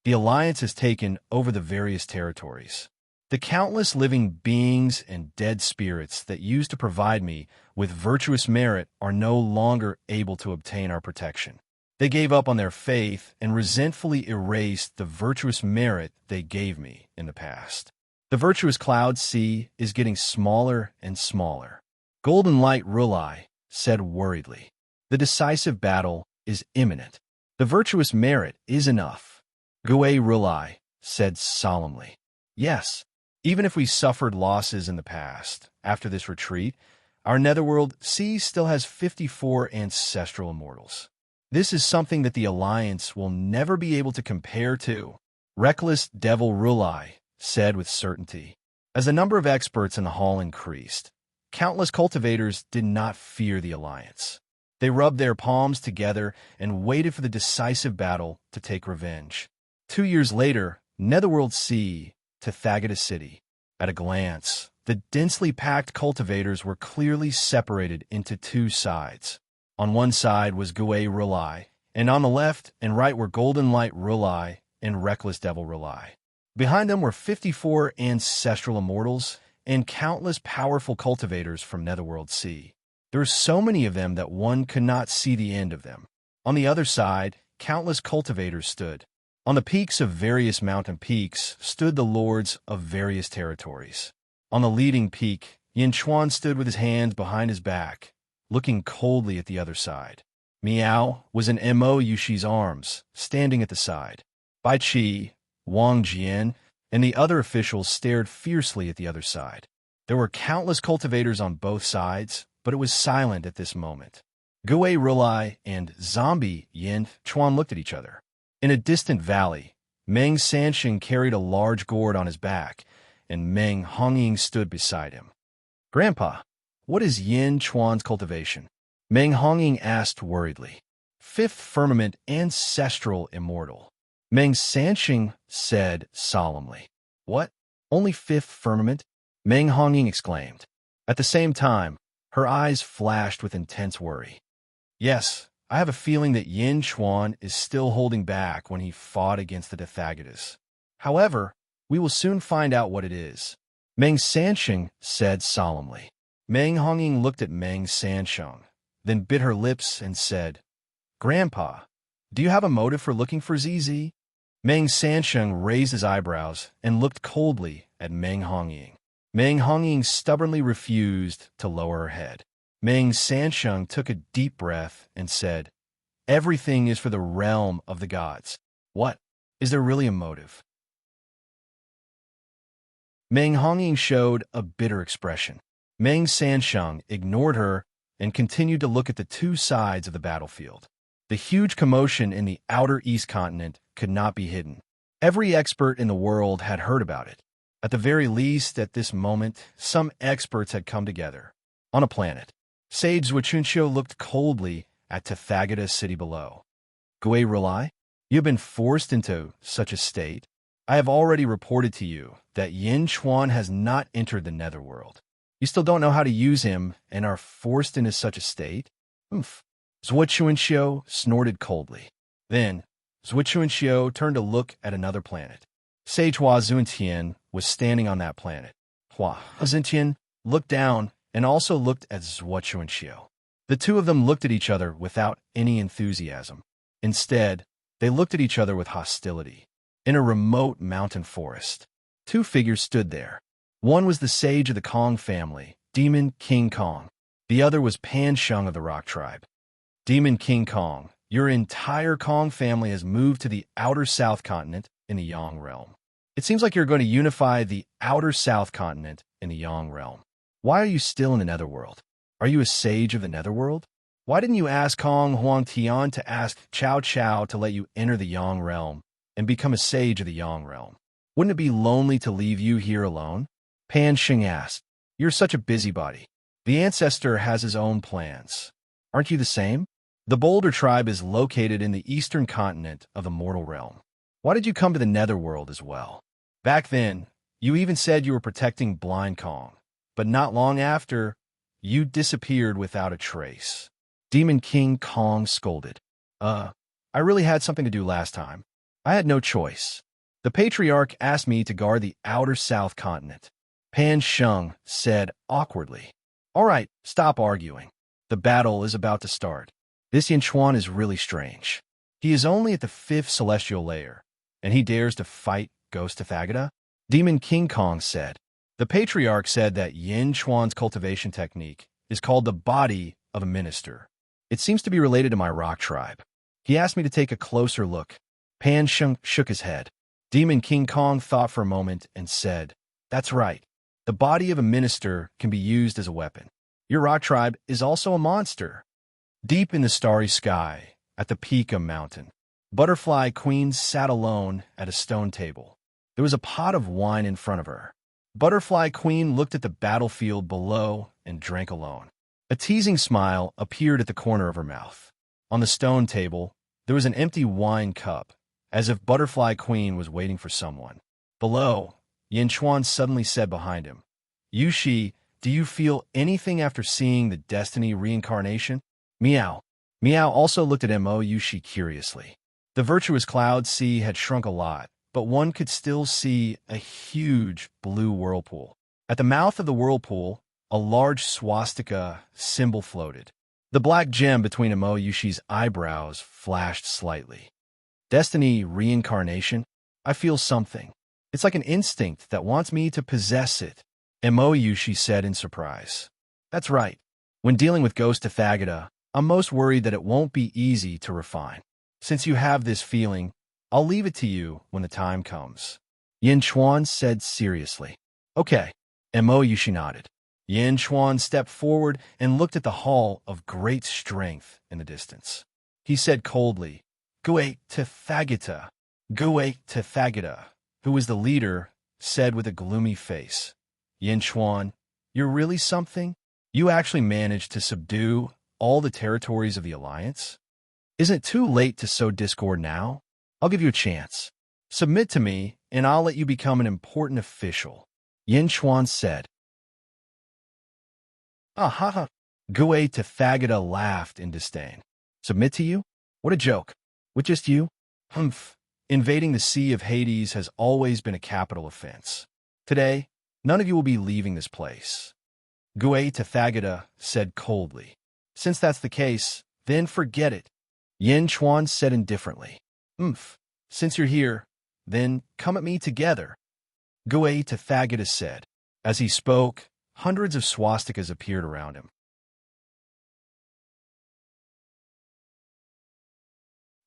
The Alliance has taken over the various territories. The countless living beings and dead spirits that used to provide me with virtuous merit are no longer able to obtain our protection. They gave up on their faith and resentfully erased the virtuous merit they gave me in the past. The virtuous cloud sea is getting smaller and smaller. Golden Light Rulai said worriedly. The decisive battle is imminent. The virtuous merit is enough. Gui Rulai said solemnly. Yes, even if we suffered losses in the past, after this retreat, our Netherworld Sea still has 54 ancestral immortals. This is something that the Alliance will never be able to compare to. Reckless Devil Rulai said with certainty. As the number of experts in the hall increased, countless cultivators did not fear the Alliance. They rubbed their palms together and waited for the decisive battle to take revenge. 2 years later, Netherworld Sea, Tathagata City. At a glance, the densely packed cultivators were clearly separated into two sides. On one side was Gui Rulai, and on the left and right were Golden Light Rulai and Reckless Devil Rulai. Behind them were 54 ancestral immortals and countless powerful cultivators from Netherworld Sea. There were so many of them that one could not see the end of them. On the other side, countless cultivators stood. On the peaks of various mountain peaks stood the lords of various territories. On the leading peak, Yin Chuan stood with his hands behind his back, looking coldly at the other side. Miao was in Mo Yushi's arms, standing at the side. Bai Qi, Wang Jian, and the other officials stared fiercely at the other side. There were countless cultivators on both sides, but it was silent at this moment. Gui Rulai and Zombie Yin Chuan looked at each other. In a distant valley, Meng Sansheng carried a large gourd on his back, and Meng Hongying stood beside him. "Grandpa, what is Yin Chuan's cultivation?" Meng Hongying asked worriedly. "Fifth Firmament Ancestral Immortal." Meng Sansheng said solemnly. "What? Only fifth firmament?" Meng Hongying exclaimed. At the same time, her eyes flashed with intense worry. "Yes, I have a feeling that Yin Chuan is still holding back when he fought against the Tathagatas. However, we will soon find out what it is," Meng Sansheng said solemnly. Meng Hongying looked at Meng Sansheng, then bit her lips and said, "Grandpa, do you have a motive for looking for ZZ?" Meng Sansheng raised his eyebrows and looked coldly at Meng Hongying. Meng Hongying stubbornly refused to lower her head. Meng Sansheng took a deep breath and said, "Everything is for the realm of the gods. What? Is there really a motive?" Meng Hongying showed a bitter expression. Meng Sansheng ignored her and continued to look at the two sides of the battlefield. The huge commotion in the outer East continent could not be hidden. Every expert in the world had heard about it. At the very least, at this moment, some experts had come together. On a planet, Sage Zhuchunxiu looked coldly at Tathagata City below. "Gui Rulai, you have been forced into such a state. I have already reported to you that Yin Chuan has not entered the Netherworld. You still don't know how to use him and are forced into such a state?" "Oomph." Zhuchunxiu snorted coldly. Then, Zhuchunxiu turned to look at another planet. Sage Hua Zuntian was standing on that planet. Hua Zuntian looked down and also looked at Zhuchunxiu. The two of them looked at each other without any enthusiasm. Instead, they looked at each other with hostility. In a remote mountain forest, two figures stood there. One was the sage of the Kong family, Demon King Kong. The other was Pan Sheng of the Rock Tribe. "Demon King Kong, your entire Kong family has moved to the outer South continent in the Yang realm. It seems like you're going to unify the outer South continent in the Yang realm. Why are you still in the Netherworld? Are you a sage of the Netherworld? Why didn't you ask Kong Huang Tian to ask Cao Cao to let you enter the Yang realm and become a sage of the Yang realm? Wouldn't it be lonely to leave you here alone?" Pan Sheng asked. "You're such a busybody. The ancestor has his own plans. Aren't you the same? The Boulder tribe is located in the eastern continent of the mortal realm. Why did you come to the netherworld as well? Back then, you even said you were protecting Blind Kong, but not long after, you disappeared without a trace. Demon King Kong scolded. I really had something to do last time. I had no choice. The patriarch asked me to guard the outer south continent. Pan Sheng said awkwardly. All right, stop arguing. The battle is about to start. This Yin Chuan is really strange. He is only at the 5th celestial layer, and he dares to fight Ghost Tathagata? Demon King Kong said. The patriarch said that Yin Chuan's cultivation technique is called the body of a minister. It seems to be related to my rock tribe. He asked me to take a closer look. Pan Sheng shook his head. Demon King Kong thought for a moment and said, That's right. The body of a minister can be used as a weapon. Your rock tribe is also a monster. Deep in the starry sky, at the peak of a mountain, Butterfly Queen sat alone at a stone table. There was a pot of wine in front of her. Butterfly Queen looked at the battlefield below and drank alone. A teasing smile appeared at the corner of her mouth. On the stone table, there was an empty wine cup, as if Butterfly Queen was waiting for someone. Below, Yin Chuan suddenly said behind him, Yushi, do you feel anything after seeing the Destiny reincarnation? Meow. Meow also looked at Mo Yushi curiously. The virtuous cloud sea had shrunk a lot, but one could still see a huge blue whirlpool. At the mouth of the whirlpool, a large swastika symbol floated. The black gem between Mo Yushi's eyebrows flashed slightly. Destiny reincarnation? I feel something. It's like an instinct that wants me to possess it, Mo Yushi said in surprise. That's right. When dealing with Ghost Tathagata, I'm most worried that it won't be easy to refine. Since you have this feeling, I'll leave it to you when the time comes. Yin Chuan said seriously. Okay. Mo Yushi nodded. Yin Chuan stepped forward and looked at the hall of great strength in the distance. He said coldly, Gui Tathagata. Gui Tathagata, who was the leader, said with a gloomy face. Yin Chuan, you're really something? You actually managed to subdue all the territories of the Alliance? Isn't it too late to sow discord now? I'll give you a chance. Submit to me, and I'll let you become an important official. Yin Chuan said. Ha! Gui Tathagata laughed in disdain. Submit to you? What a joke. With just you? Humph. Invading the Sea of Hades has always been a capital offense. Today, none of you will be leaving this place. Gui Tathagata said coldly. Since that's the case, then forget it. Yin Chuan said indifferently. Since you're here, then come at me together. Gui Tathagata said. As he spoke, hundreds of swastikas appeared around him.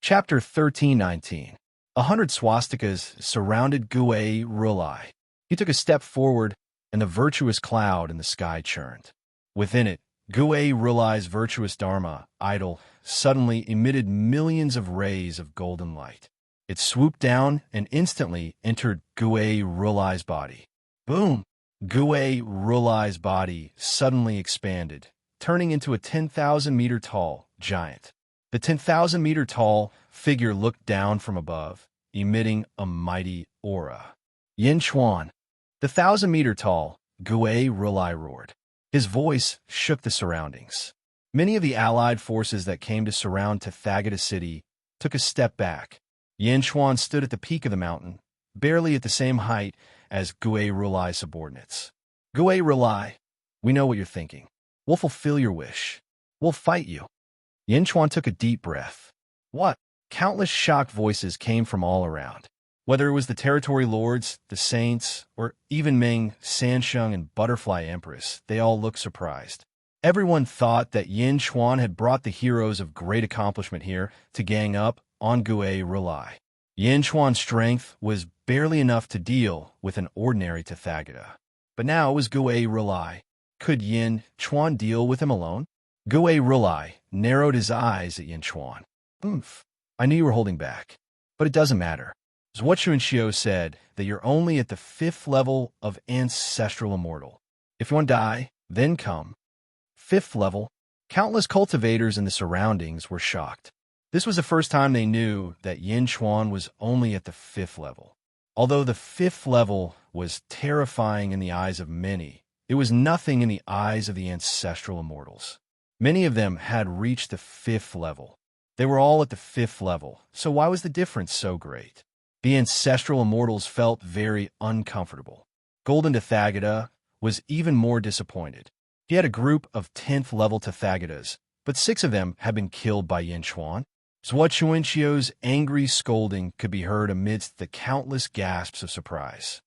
Chapter 13:19. 100 swastikas surrounded Gui Rulai. He took a step forward, and the virtuous cloud in the sky churned. Within it, Gui Rulai's virtuous Dharma, idol, suddenly emitted millions of rays of golden light. It swooped down and instantly entered Gui Rulai's body. Boom! Gui Rulai's body suddenly expanded, turning into a 10,000-meter tall giant. The 10,000-meter tall figure looked down from above, emitting a mighty aura. Yin Chuan. The 1,000-meter tall Gui Rulai roared. His voice shook the surroundings. Many of the allied forces that came to surround Tathagata City took a step back. Yin Chuan stood at the peak of the mountain, barely at the same height as Gui Rulai's subordinates. Gui Rulai, we know what you're thinking. We'll fulfill your wish. We'll fight you. Yin Chuan took a deep breath. What? Countless shocked voices came from all around. Whether it was the territory lords, the saints, or even Ming, Sansheng, and Butterfly Empress, they all looked surprised. Everyone thought that Yin Chuan had brought the heroes of great accomplishment here to gang up on Gui Rulai. Yin Chuan's strength was barely enough to deal with an ordinary Tathagata. But now it was Gui Rulai. Could Yin Chuan deal with him alone? Gui Rulai narrowed his eyes at Yin Chuan. I knew you were holding back, but it doesn't matter. As what Shunshio said, that you're only at the 5th level of ancestral immortal. If you want to die, then come. fifth level, countless cultivators in the surroundings were shocked. This was the first time they knew that Yin Chuan was only at the fifth level. Although the fifth level was terrifying in the eyes of many, it was nothing in the eyes of the ancestral immortals. Many of them had reached the fifth level. They were all at the fifth level, so why was the difference so great? The ancestral immortals felt very uncomfortable. Golden Tathagata was even more disappointed. He had a group of 10th level Tathagatas, but 6 of them had been killed by Yin Chuan. Zhuochuanqiu's angry scolding could be heard amidst the countless gasps of surprise.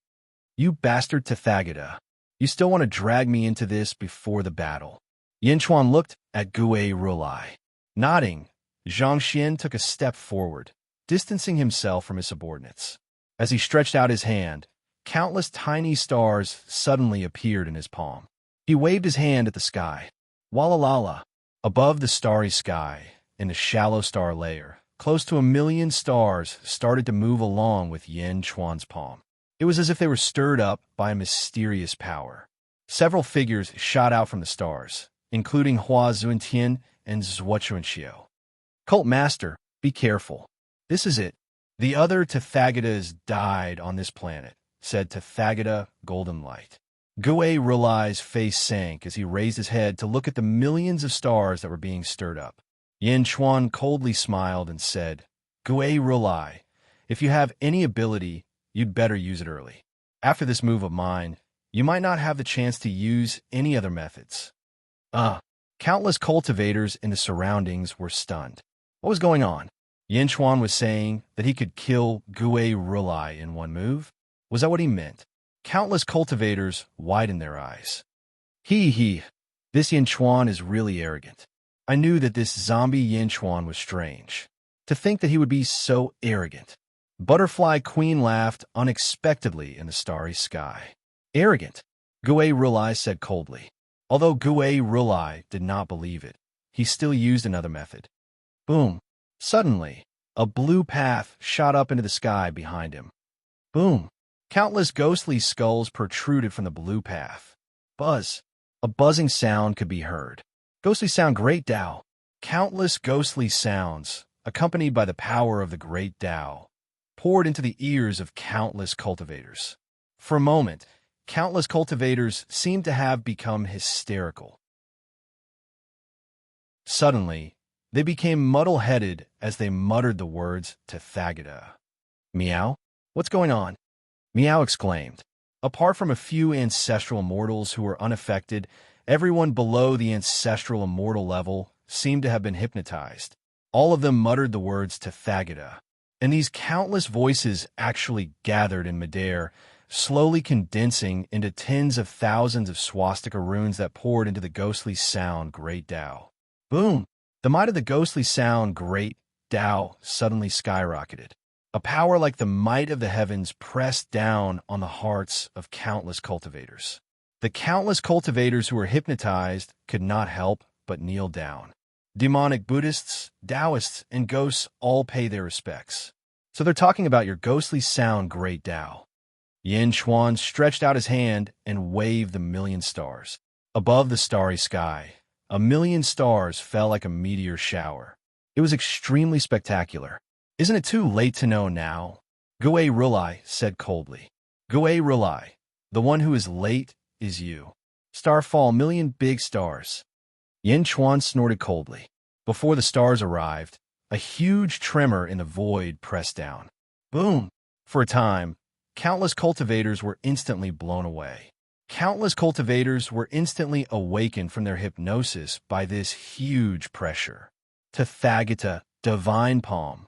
"You bastard Tathagata! You still want to drag me into this before the battle?" Yin Chuan looked at Gui Rulai. Nodding, Zhang Xian took a step forward, distancing himself from his subordinates. As he stretched out his hand, countless tiny stars suddenly appeared in his palm. He waved his hand at the sky. Walalala! Above the starry sky, in the shallow star layer, close to 1,000,000 stars started to move along with Yin Chuan's palm. It was as if they were stirred up by a mysterious power. Several figures shot out from the stars, including Hua Zuntian and Zhuochuanqiu. "Cult Master, be careful. This is it. The other Tathagatas died on this planet," said Tathagata Golden Light. Gui Rulai's face sank as he raised his head to look at the millions of stars that were being stirred up. Yin Chuan coldly smiled and said, "Gui Rulai, if you have any ability, you'd better use it early. After this move of mine, you might not have the chance to use any other methods." Countless cultivators in the surroundings were stunned. What was going on? Yin Chuan was saying that he could kill Gui Rulai in one move? Was that what he meant? Countless cultivators widened their eyes. This Yin Chuan is really arrogant. I knew that this zombie Yin Chuan was strange. To think that he would be so arrogant. Butterfly Queen laughed unexpectedly in the starry sky. "Arrogant," Gui Rulai said coldly. Although Gui Rulai did not believe it, he still used another method. Boom! Suddenly, a blue path shot up into the sky behind him. Boom! Countless ghostly skulls protruded from the blue path. Buzz! A buzzing sound could be heard. Ghostly sound Great Tao. Countless ghostly sounds, accompanied by the power of the Great Tao, poured into the ears of countless cultivators. For a moment, countless cultivators seemed to have become hysterical. Suddenly, they became muddle-headed as they muttered the words Tathagata. "Meow? What's going on?" Meow exclaimed. Apart from a few ancestral immortals who were unaffected, everyone below the ancestral immortal level seemed to have been hypnotized. All of them muttered the words Tathagata, and these countless voices actually gathered in midair, slowly condensing into tens of thousands of swastika runes that poured into the ghostly sound Great Tao. Boom! The might of the ghostly sound Great Tao suddenly skyrocketed. A power like the might of the heavens pressed down on the hearts of countless cultivators. The countless cultivators who were hypnotized could not help but kneel down. Demonic Buddhists, Taoists, and ghosts all pay their respects. So they're talking about your ghostly sound Great Tao. Yin Chuan stretched out his hand and waved the 1,000,000 stars. Above the starry sky, 1,000,000 stars fell like a meteor shower. It was extremely spectacular. "Isn't it too late to know now?" Gui Rulai said coldly. "Gui Rulai, the one who is late is you. Starfall 1,000,000 big stars." Yin Chuan snorted coldly. Before the stars arrived, a huge tremor in the void pressed down. Boom! For a time, countless cultivators were instantly blown away. Countless cultivators were instantly awakened from their hypnosis by this huge pressure. Tathagata, divine palm.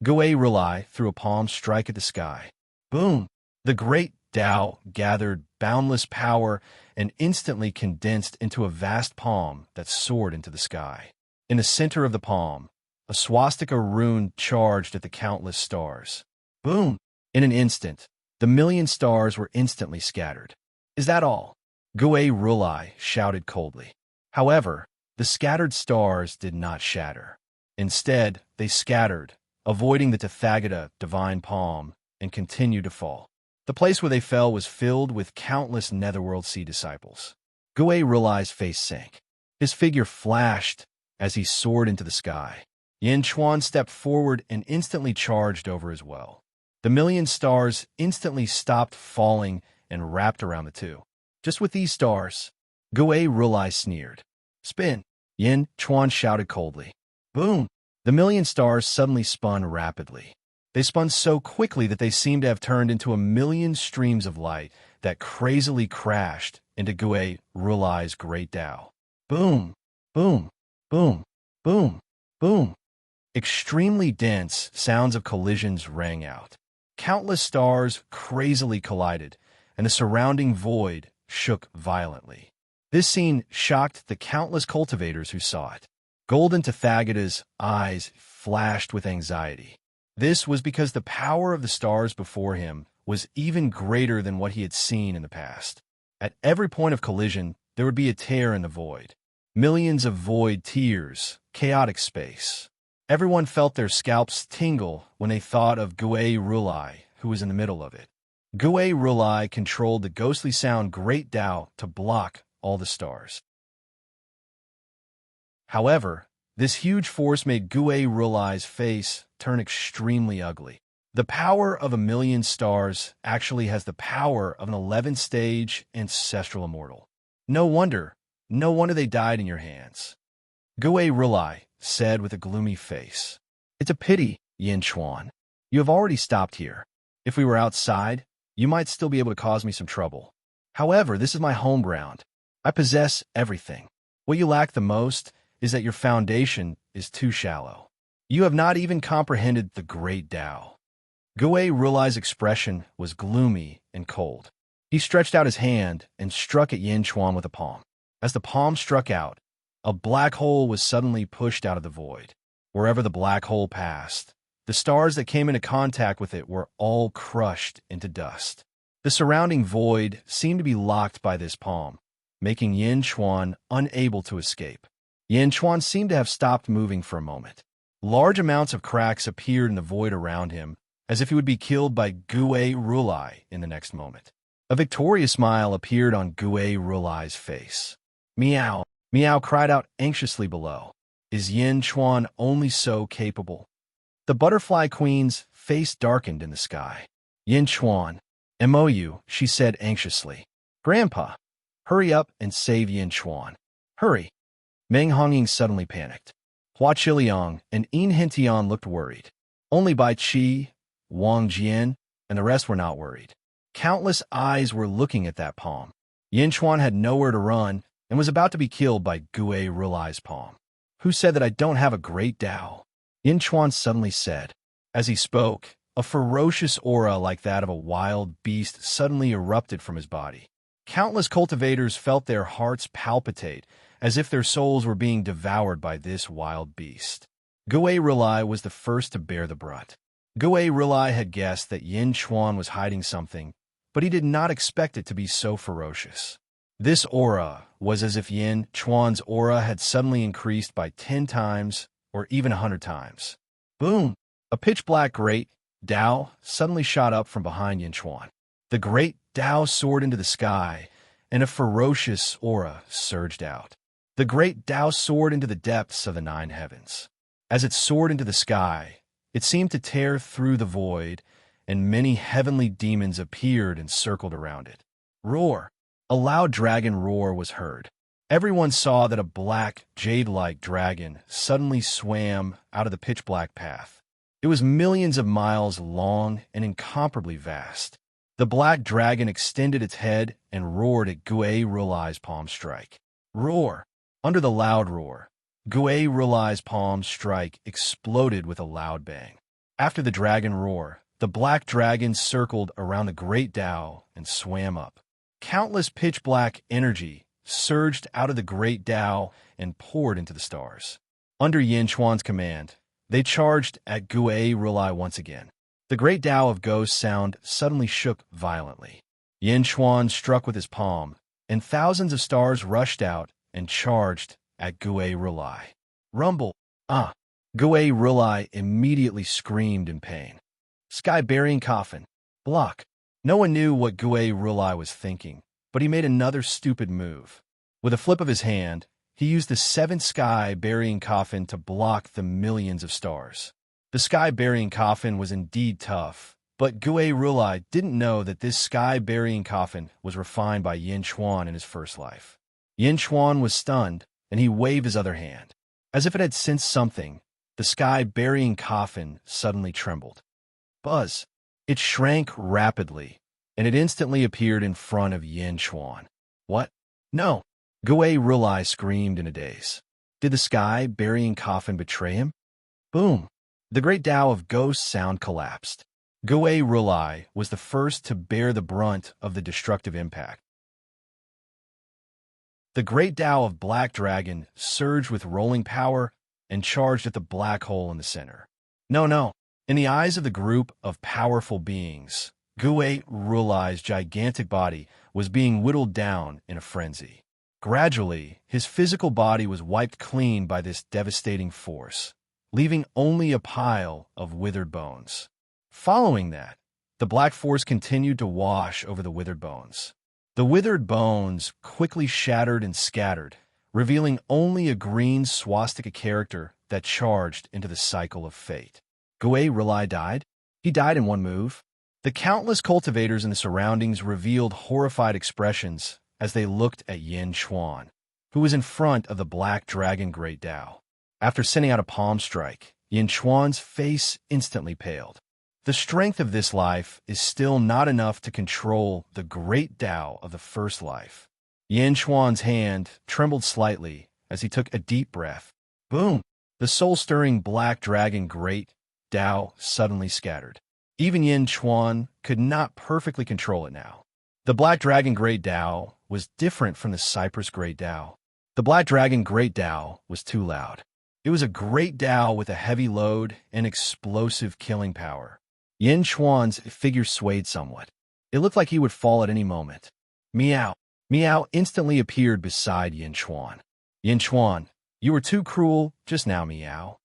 Gui Rulai threw a palm strike at the sky. Boom! The Great Tao gathered boundless power and instantly condensed into a vast palm that soared into the sky. In the center of the palm, a swastika rune charged at the countless stars. Boom! In an instant, the 1,000,000 stars were instantly scattered. "Is that all?" Gui Rulai shouted coldly. However, the scattered stars did not shatter. Instead, they scattered, avoiding the Tathagata divine palm, and continued to fall. The place where they fell was filled with countless Netherworld Sea disciples. Gui Rulai's face sank. His figure flashed as he soared into the sky. Yin Chuan stepped forward and instantly charged over as well. The million stars instantly stopped falling and wrapped around the two. Just with these stars, Gui Rulai sneered. Spin! Yin Chuan shouted coldly. Boom! The million stars suddenly spun rapidly. They spun so quickly that they seemed to have turned into a million streams of light that crazily crashed into Gui Rulai's great Tao. Boom! Boom! Boom! Boom! Boom! Extremely dense sounds of collisions rang out. Countless stars crazily collided, and the surrounding void shook violently. This scene shocked the countless cultivators who saw it. Golden Tathagata's eyes flashed with anxiety. This was because the power of the stars before him was even greater than what he had seen in the past. At every point of collision, there would be a tear in the void. Millions of void tears, chaotic space. Everyone felt their scalps tingle when they thought of Gui Rulai, who was in the middle of it. Gui Rulai controlled the ghostly sound Great Tao to block all the stars. However, this huge force made Gui Rulai's face turn extremely ugly. The power of a million stars actually has the power of an 11th stage ancestral immortal. No wonder they died in your hands. Gui Rulai said with a gloomy face. It's a pity, Yin Chuan. You have already stopped here. If we were outside, you might still be able to cause me some trouble. However, this is my home ground. I possess everything. What you lack the most is that your foundation is too shallow. You have not even comprehended the great Tao. Gui Rulai's expression was gloomy and cold. He stretched out his hand and struck at Yin Chuan with a palm. As the palm struck out, a black hole was suddenly pushed out of the void. Wherever the black hole passed, the stars that came into contact with it were all crushed into dust. The surrounding void seemed to be locked by this palm, making Yin Chuan unable to escape. Yin Chuan seemed to have stopped moving for a moment. Large amounts of cracks appeared in the void around him, as if he would be killed by Gui Rulai in the next moment. A victorious smile appeared on Gui Rulai's face. Meow! Meow cried out anxiously below. Is Yin Chuan only so capable? The butterfly queen's face darkened in the sky. Yin Chuan, MOU, she said anxiously. Grandpa, hurry up and save Yin Chuan. Hurry. Meng Hongying suddenly panicked. Hua Qiliang and Yin Hintian looked worried. Only Bai Qi, Wang Jian, and the rest were not worried. Countless eyes were looking at that palm. Yin Chuan had nowhere to run and was about to be killed by Gui Rulai's palm. Who said that I don't have a great Tao? Yin Chuan suddenly said. As he spoke, a ferocious aura like that of a wild beast suddenly erupted from his body. Countless cultivators felt their hearts palpitate as if their souls were being devoured by this wild beast. Gui Rulai was the first to bear the brunt. Gui Rulai had guessed that Yin Chuan was hiding something, but he did not expect it to be so ferocious. This aura was as if Yin Chuan's aura had suddenly increased by 10 times or even 100 times. Boom! A pitch-black great Tao suddenly shot up from behind Yin Chuan. The great Tao soared into the sky, and a ferocious aura surged out. The great Tao soared into the depths of the 9 heavens. As it soared into the sky, it seemed to tear through the void, and many heavenly demons appeared and circled around it. Roar! A loud dragon roar was heard. Everyone saw that a black, jade-like dragon suddenly swam out of the pitch-black path. It was millions of miles long and incomparably vast. The black dragon extended its head and roared at Gui Rulai's palm strike. Roar! Under the loud roar, Gui Rulai's palm strike exploded with a loud bang. After the dragon roar, the black dragon circled around the great Tao and swam up. Countless pitch-black energy surged out of the great Tao and poured into the stars. Under Yin Chuan's command, they charged at Gui Rulai once again. The great Tao of ghost sound suddenly shook violently. Yin Chuan struck with his palm, and thousands of stars rushed out and charged at Gui Rulai. Rumble! Ah! Gui Rulai immediately screamed in pain. Sky-burying coffin. Block. No one knew what Gui Rulai was thinking, but he made another stupid move. With a flip of his hand, he used the seventh sky-burying coffin to block the millions of stars. The sky-burying coffin was indeed tough, but Gue Rulai didn't know that this sky-burying coffin was refined by Yin Chuan in his first life. Yin Chuan was stunned, and he waved his other hand. As if it had sensed something, the sky-burying coffin suddenly trembled. Buzz! It shrank rapidly, and it instantly appeared in front of Yin Chuan. What? No! Gue Rulai screamed in a daze. Did the sky-burying coffin betray him? Boom! The great Tao of ghost sound collapsed. Gue Rulai was the first to bear the brunt of the destructive impact. The great Tao of Black Dragon surged with rolling power and charged at the black hole in the center. No. In the eyes of the group of powerful beings, Gue Rulai's gigantic body was being whittled down in a frenzy. Gradually, his physical body was wiped clean by this devastating force, leaving only a pile of withered bones. Following that, the black force continued to wash over the withered bones. The withered bones quickly shattered and scattered, revealing only a green swastika character that charged into the cycle of fate. Gue Rulai died? He died in one move. The countless cultivators in the surroundings revealed horrified expressions as they looked at Yin Chuan, who was in front of the Black Dragon Great Tao. After sending out a palm strike, Yin Chuan's face instantly paled. The strength of this life is still not enough to control the great Tao of the first life. Yin Chuan's hand trembled slightly as he took a deep breath. Boom! The soul-stirring Black Dragon Great Tao suddenly scattered. Even Yin Chuan could not perfectly control it now. The Black Dragon Great Tao was different from the Cypress Great Tao. The Black Dragon Great Tao was too loud. It was a great Tao with a heavy load and explosive killing power. Yin Chuan's figure swayed somewhat. It looked like he would fall at any moment. Meow! Meow instantly appeared beside Yin Chuan. Yin Chuan, you were too cruel just now, Meow.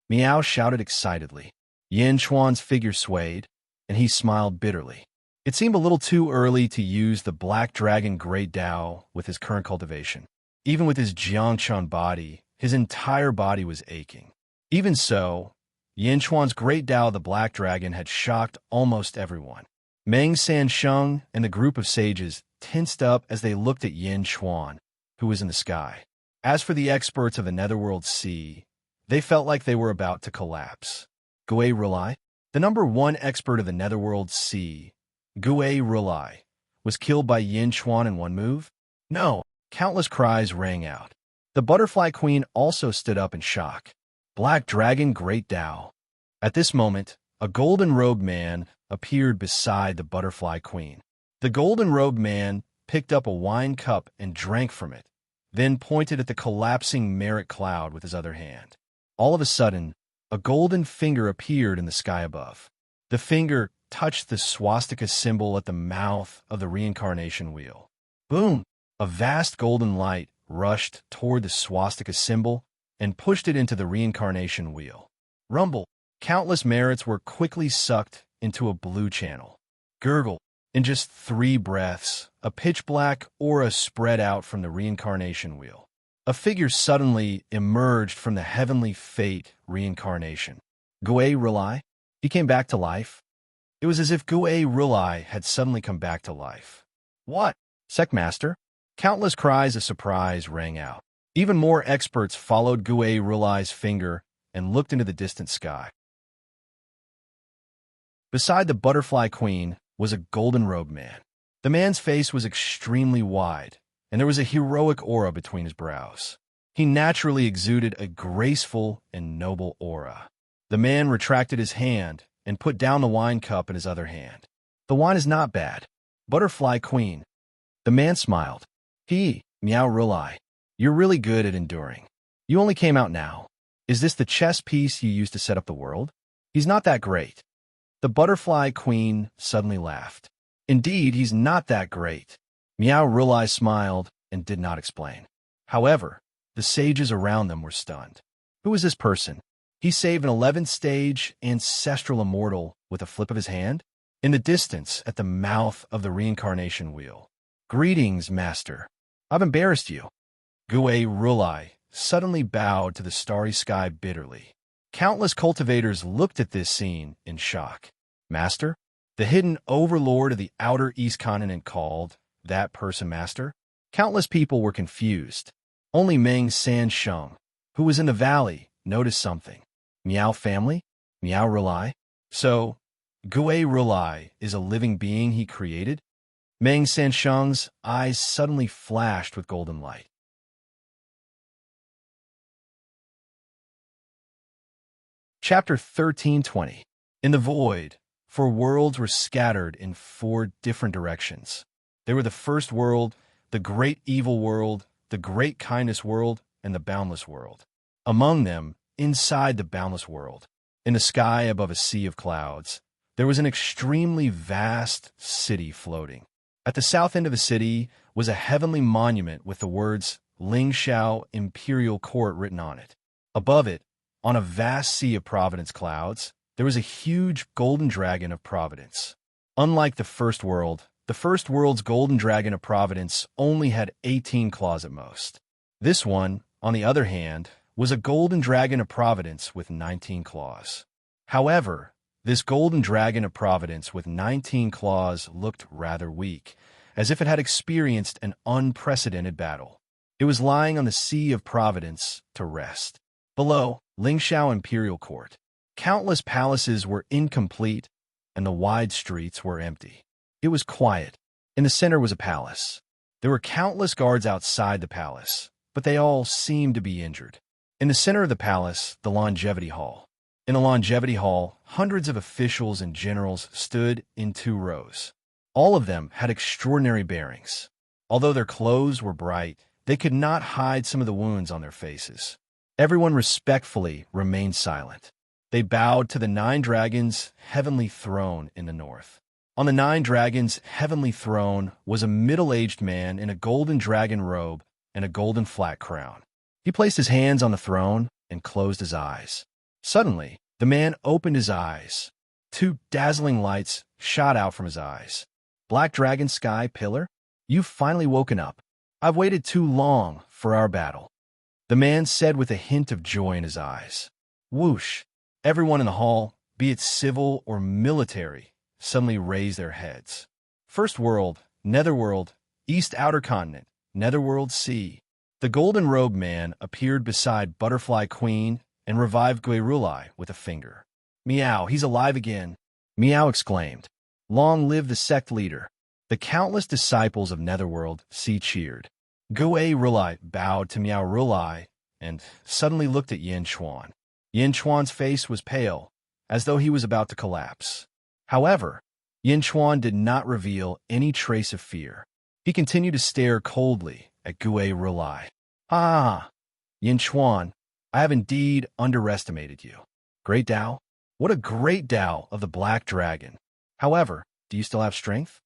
Meow shouted excitedly. Yin Chuan's figure swayed, and he smiled bitterly. It seemed a little too early to use the Black Dragon Great Tao with his current cultivation. Even with his Jiangchuan body, his entire body was aching. Even so, Yin Chuan's Great Tao, the Black Dragon, had shocked almost everyone. Meng Sansheng and the group of sages tensed up as they looked at Yin Chuan, who was in the sky. As for the experts of the Netherworld Sea, they felt like they were about to collapse. Gue Rulai, the number one expert of the Netherworld Sea, Gue Rulai, was killed by Yin Chuan in one move? No! Countless cries rang out. The Butterfly Queen also stood up in shock. Black Dragon Great Tao. At this moment, a golden-robed man appeared beside the Butterfly Queen. The golden-robed man picked up a wine cup and drank from it, then pointed at the collapsing merit cloud with his other hand. All of a sudden, a golden finger appeared in the sky above. The finger touched the swastika symbol at the mouth of the reincarnation wheel. Boom! A vast golden light rushed toward the swastika symbol and pushed it into the reincarnation wheel. Rumble! Countless merits were quickly sucked into a blue channel. Gurgle! In just 3 breaths, a pitch-black aura spread out from the reincarnation wheel. A figure suddenly emerged from the heavenly fate reincarnation. Gue Rulai? He came back to life? It was as if Gue Rulai had suddenly come back to life. What? Secmaster? Countless cries of surprise rang out. Even more experts followed Gue Rulai's finger and looked into the distant sky. Beside the Butterfly Queen was a golden-robed man. The man's face was extremely wide, and there was a heroic aura between his brows. He naturally exuded a graceful and noble aura. The man retracted his hand and put down the wine cup in his other hand. The wine is not bad. Butterfly Queen. The man smiled. Meow Rulai, you're really good at enduring. You only came out now. Is this the chess piece you used to set up the world? He's not that great. The Butterfly Queen suddenly laughed. Indeed, he's not that great. Meow Rulai smiled and did not explain. However, the sages around them were stunned. Who is this person? He saved an 11th stage ancestral immortal with a flip of his hand? In the distance, at the mouth of the reincarnation wheel. Greetings, Master. I've embarrassed you. Gue Rulai suddenly bowed to the starry sky bitterly. Countless cultivators looked at this scene in shock. Master? The hidden overlord of the outer East Continent called that person Master? Countless people were confused. Only Meng Sansheng, who was in the valley, noticed something. Miao family? Miao Rulai? So, Gue Rulai is a living being he created? Meng Sansheng's eyes suddenly flashed with golden light. Chapter 1320. In the void, 4 worlds were scattered in 4 different directions. They were the first world, the great evil world, the great kindness world, and the boundless world. Among them, inside the boundless world, in the sky above a sea of clouds, there was an extremely vast city floating. At the south end of the city was a heavenly monument with the words Lingshao Imperial Court written on it. Above it, on a vast sea of Providence clouds, there was a huge golden dragon of Providence. Unlike the first world's golden dragon of Providence only had 18 claws at most. This one, on the other hand, was a golden dragon of Providence with 19 claws. However, this golden dragon of Providence with 19 claws looked rather weak, as if it had experienced an unprecedented battle. It was lying on the Sea of Providence to rest. Below, Lingshao Imperial Court. Countless palaces were incomplete, and the wide streets were empty. It was quiet. In the center was a palace. There were countless guards outside the palace, but they all seemed to be injured. In the center of the palace, the Longevity Hall. In the Longevity Hall, hundreds of officials and generals stood in 2 rows. All of them had extraordinary bearings. Although their clothes were bright, they could not hide some of the wounds on their faces. Everyone respectfully remained silent. They bowed to the 9 dragons' heavenly throne in the north. On the 9 dragons' heavenly throne was a middle-aged man in a golden dragon robe and a golden flat crown. He placed his hands on the throne and closed his eyes. Suddenly, the man opened his eyes. 2 dazzling lights shot out from his eyes. Black Dragon Sky Pillar, you've finally woken up. I've waited too long for our battle. The man said with a hint of joy in his eyes. Whoosh! Everyone in the hall, be it civil or military, suddenly raised their heads. First world, netherworld, east outer continent, netherworld sea. The golden-robed man appeared beside Butterfly Queen and revived Guerulai with a finger. Meow, he's alive again. Meow exclaimed. Long live the sect leader. The countless disciples of netherworld sea cheered. Gue Rulai bowed to Miao Rulai and suddenly looked at Yin Chuan. Yin Chuan's face was pale, as though he was about to collapse. However, Yin Chuan did not reveal any trace of fear. He continued to stare coldly at Gue Rulai. Ah, Yin Chuan, I have indeed underestimated you. Great Tao? What a great Tao of the Black Dragon. However, do you still have strength?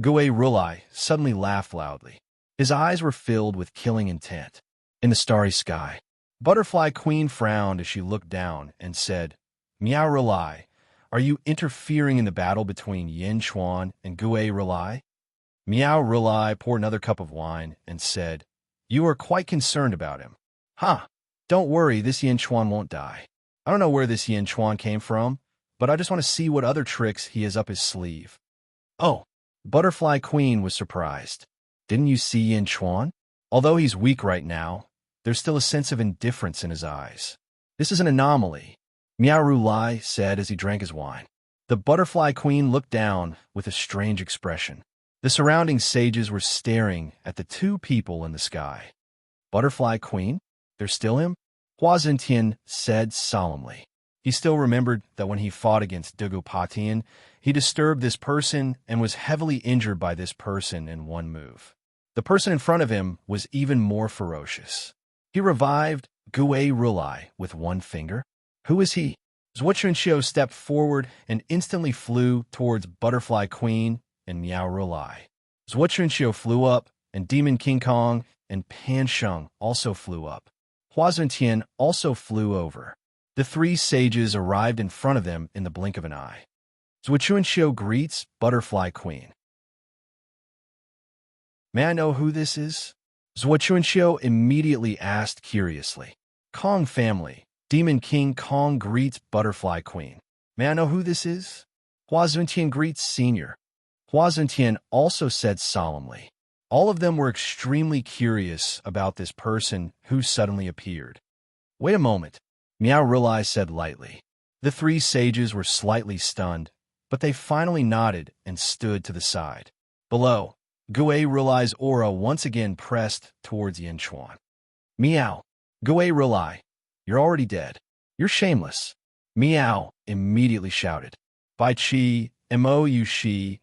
Gue Rulai suddenly laughed loudly. His eyes were filled with killing intent. In the starry sky, Butterfly Queen frowned as she looked down and said, Miao Rulai, are you interfering in the battle between Yin Chuan and Gue Rulai? Miao Rulai poured another cup of wine and said, You are quite concerned about him. Ha! Don't worry, this Yin Chuan won't die. I don't know where this Yin Chuan came from, but I just want to see what other tricks he has up his sleeve. Oh, Butterfly Queen was surprised. Didn't you see Yin Chuan? Although he's weak right now, there's still a sense of indifference in his eyes. This is an anomaly, Miao Rulai said as he drank his wine. The Butterfly Queen looked down with a strange expression. The surrounding sages were staring at the 2 people in the sky. Butterfly Queen? There's still him? Hua Zentian said solemnly. He still remembered that when he fought against Dugu Patian, he disturbed this person and was heavily injured by this person in one move. The person in front of him was even more ferocious. He revived Gue Rulai with 1 finger. Who is he? Zhuochunxiu stepped forward and instantly flew towards Butterfly Queen and Miao Rulai. Zhuochunxiu flew up, and Demon King Kong and Pan Sheng also flew up. Hua Zentian also flew over. The 3 sages arrived in front of them in the blink of an eye. Zhuochunxiu greets Butterfly Queen. May I know who this is? Zhuochunqiu immediately asked curiously. Kong family. Demon King Kong greets Butterfly Queen. May I know who this is? Hua Zuntian greets Senior. Hua Zuntian also said solemnly. All of them were extremely curious about this person who suddenly appeared. Wait a moment, Miao Rilai said lightly. The three sages were slightly stunned, but they finally nodded and stood to the side. Below, Gue Rilai's aura once again pressed towards Yinchuan. Miao, Gue Rilai, you're already dead. You're shameless. Miao immediately shouted. Bai Qi, Mo Yushi,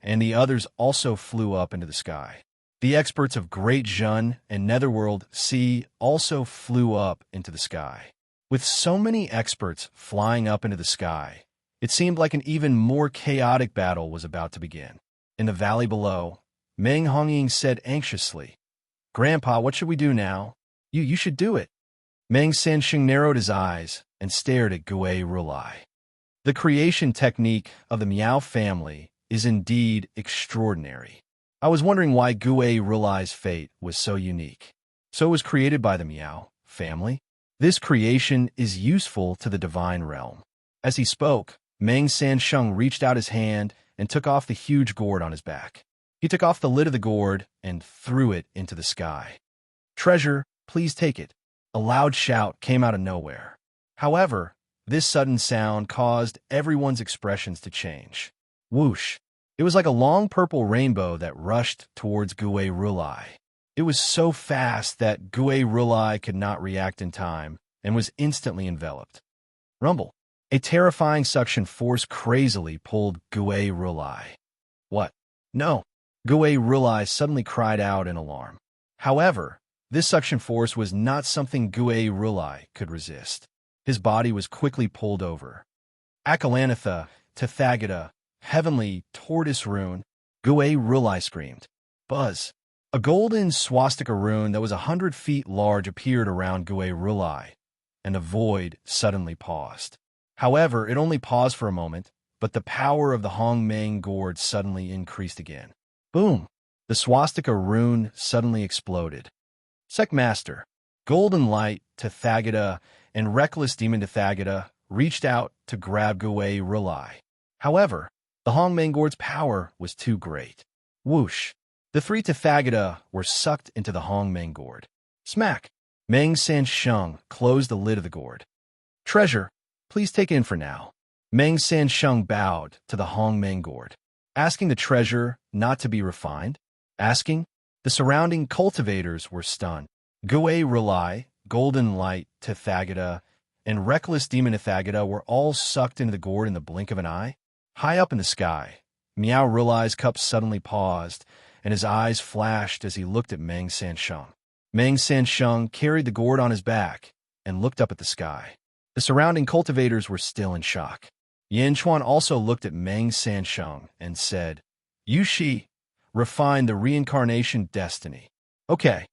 and the others also flew up into the sky. The experts of Great Zhun and Netherworld Sea also flew up into the sky. With so many experts flying up into the sky, it seemed like an even more chaotic battle was about to begin. In the valley below, Meng Hongying said anxiously, Grandpa, what should we do now? You should do it. Meng Sansheng narrowed his eyes and stared at Gue Rulai. The creation technique of the Miao family is indeed extraordinary. I was wondering why Gue Rulai's fate was so unique. So it was created by the Miao family? This creation is useful to the divine realm. As he spoke, Meng Sansheng reached out his hand and took off the huge gourd on his back. He took off the lid of the gourd and threw it into the sky. Treasure, please take it. A loud shout came out of nowhere. However, this sudden sound caused everyone's expressions to change. Whoosh! It was like a long purple rainbow that rushed towards Gue Rulai. It was so fast that Gue Rulai could not react in time and was instantly enveloped. Rumble! A terrifying suction force crazily pulled Gue Rulai. What? No! Gue Rulai suddenly cried out in alarm. However, this suction force was not something Gue Rulai could resist. His body was quickly pulled over. Akalanatha, Tathagata, heavenly tortoise rune, Gue Rulai screamed. Buzz! A golden swastika rune that was 100 feet large appeared around Gue Rulai, and a void suddenly paused. However, it only paused for a moment, but the power of the Hongmeng gourd suddenly increased again. Boom! The swastika rune suddenly exploded. Secmaster, Golden Light, Tathagata, and Reckless Demon Tathagata reached out to grab Gue Rulai. However, the Hongmeng gourd's power was too great. Whoosh! The three Tathagata were sucked into the Hongmeng gourd. Smack! Meng Sansheng closed the lid of the gourd. Treasure, please take in for now. Meng Sansheng bowed to the Hongmeng gourd, asking the treasure not to be refined. Asking? The surrounding cultivators were stunned. Gue Rulai, Golden Light, Tathagata, and Reckless Demon Tathagata were all sucked into the gourd in the blink of an eye. High up in the sky, Miao Rulai's cup suddenly paused, and his eyes flashed as he looked at Meng Sansheng. Meng Sansheng carried the gourd on his back and looked up at the sky. The surrounding cultivators were still in shock. Yanchuan also looked at Meng Sansheng and said, Yushi, refine the reincarnation destiny. Okay.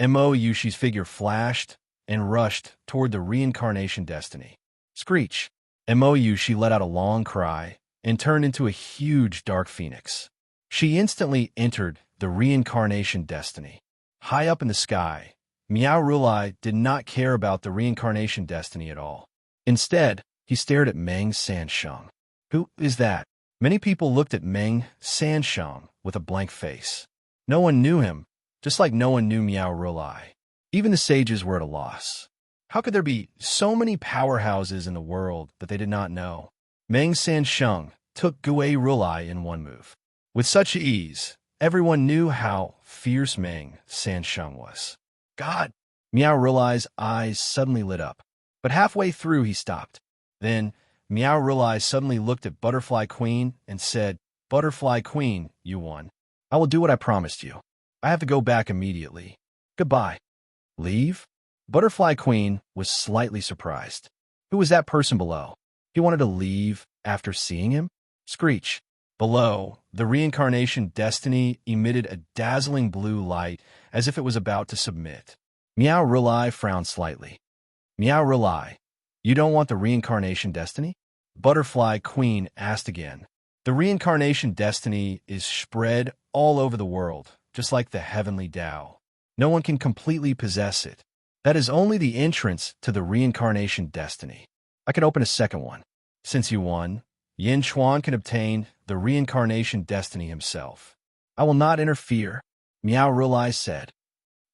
Mo Yushi's figure flashed and rushed toward the reincarnation destiny. Screech! Mo Yushi let out a long cry and turned into a huge dark phoenix. She instantly entered the reincarnation destiny. High up in the sky, Miao Rulai did not care about the reincarnation destiny at all. Instead, he stared at Meng Sansheng. Who is that? Many people looked at Meng Sansheng with a blank face. No one knew him, just like no one knew Miao Rulai. Even the sages were at a loss. How could there be so many powerhouses in the world that they did not know? Meng Sansheng took Gue Rulai in one move. With such ease, everyone knew how fierce Meng Sansheng was. God! Miao Rulai's eyes suddenly lit up, but halfway through he stopped. Then, Miao Rulai suddenly looked at Butterfly Queen and said, Butterfly Queen, you won. I will do what I promised you. I have to go back immediately. Goodbye. Leave? Butterfly Queen was slightly surprised. Who was that person below? He wanted to leave after seeing him? Screech. Below, the reincarnation destiny emitted a dazzling blue light as if it was about to submit. Miao Rulai frowned slightly. Miao Rulai, you don't want the reincarnation destiny? Butterfly Queen asked again. The reincarnation destiny is spread all over the world, just like the heavenly Tao. No one can completely possess it. That is only the entrance to the reincarnation destiny. I can open a second one. Since you won, Yin Chuan can obtain the reincarnation destiny himself. I will not interfere, Miao Rulai said.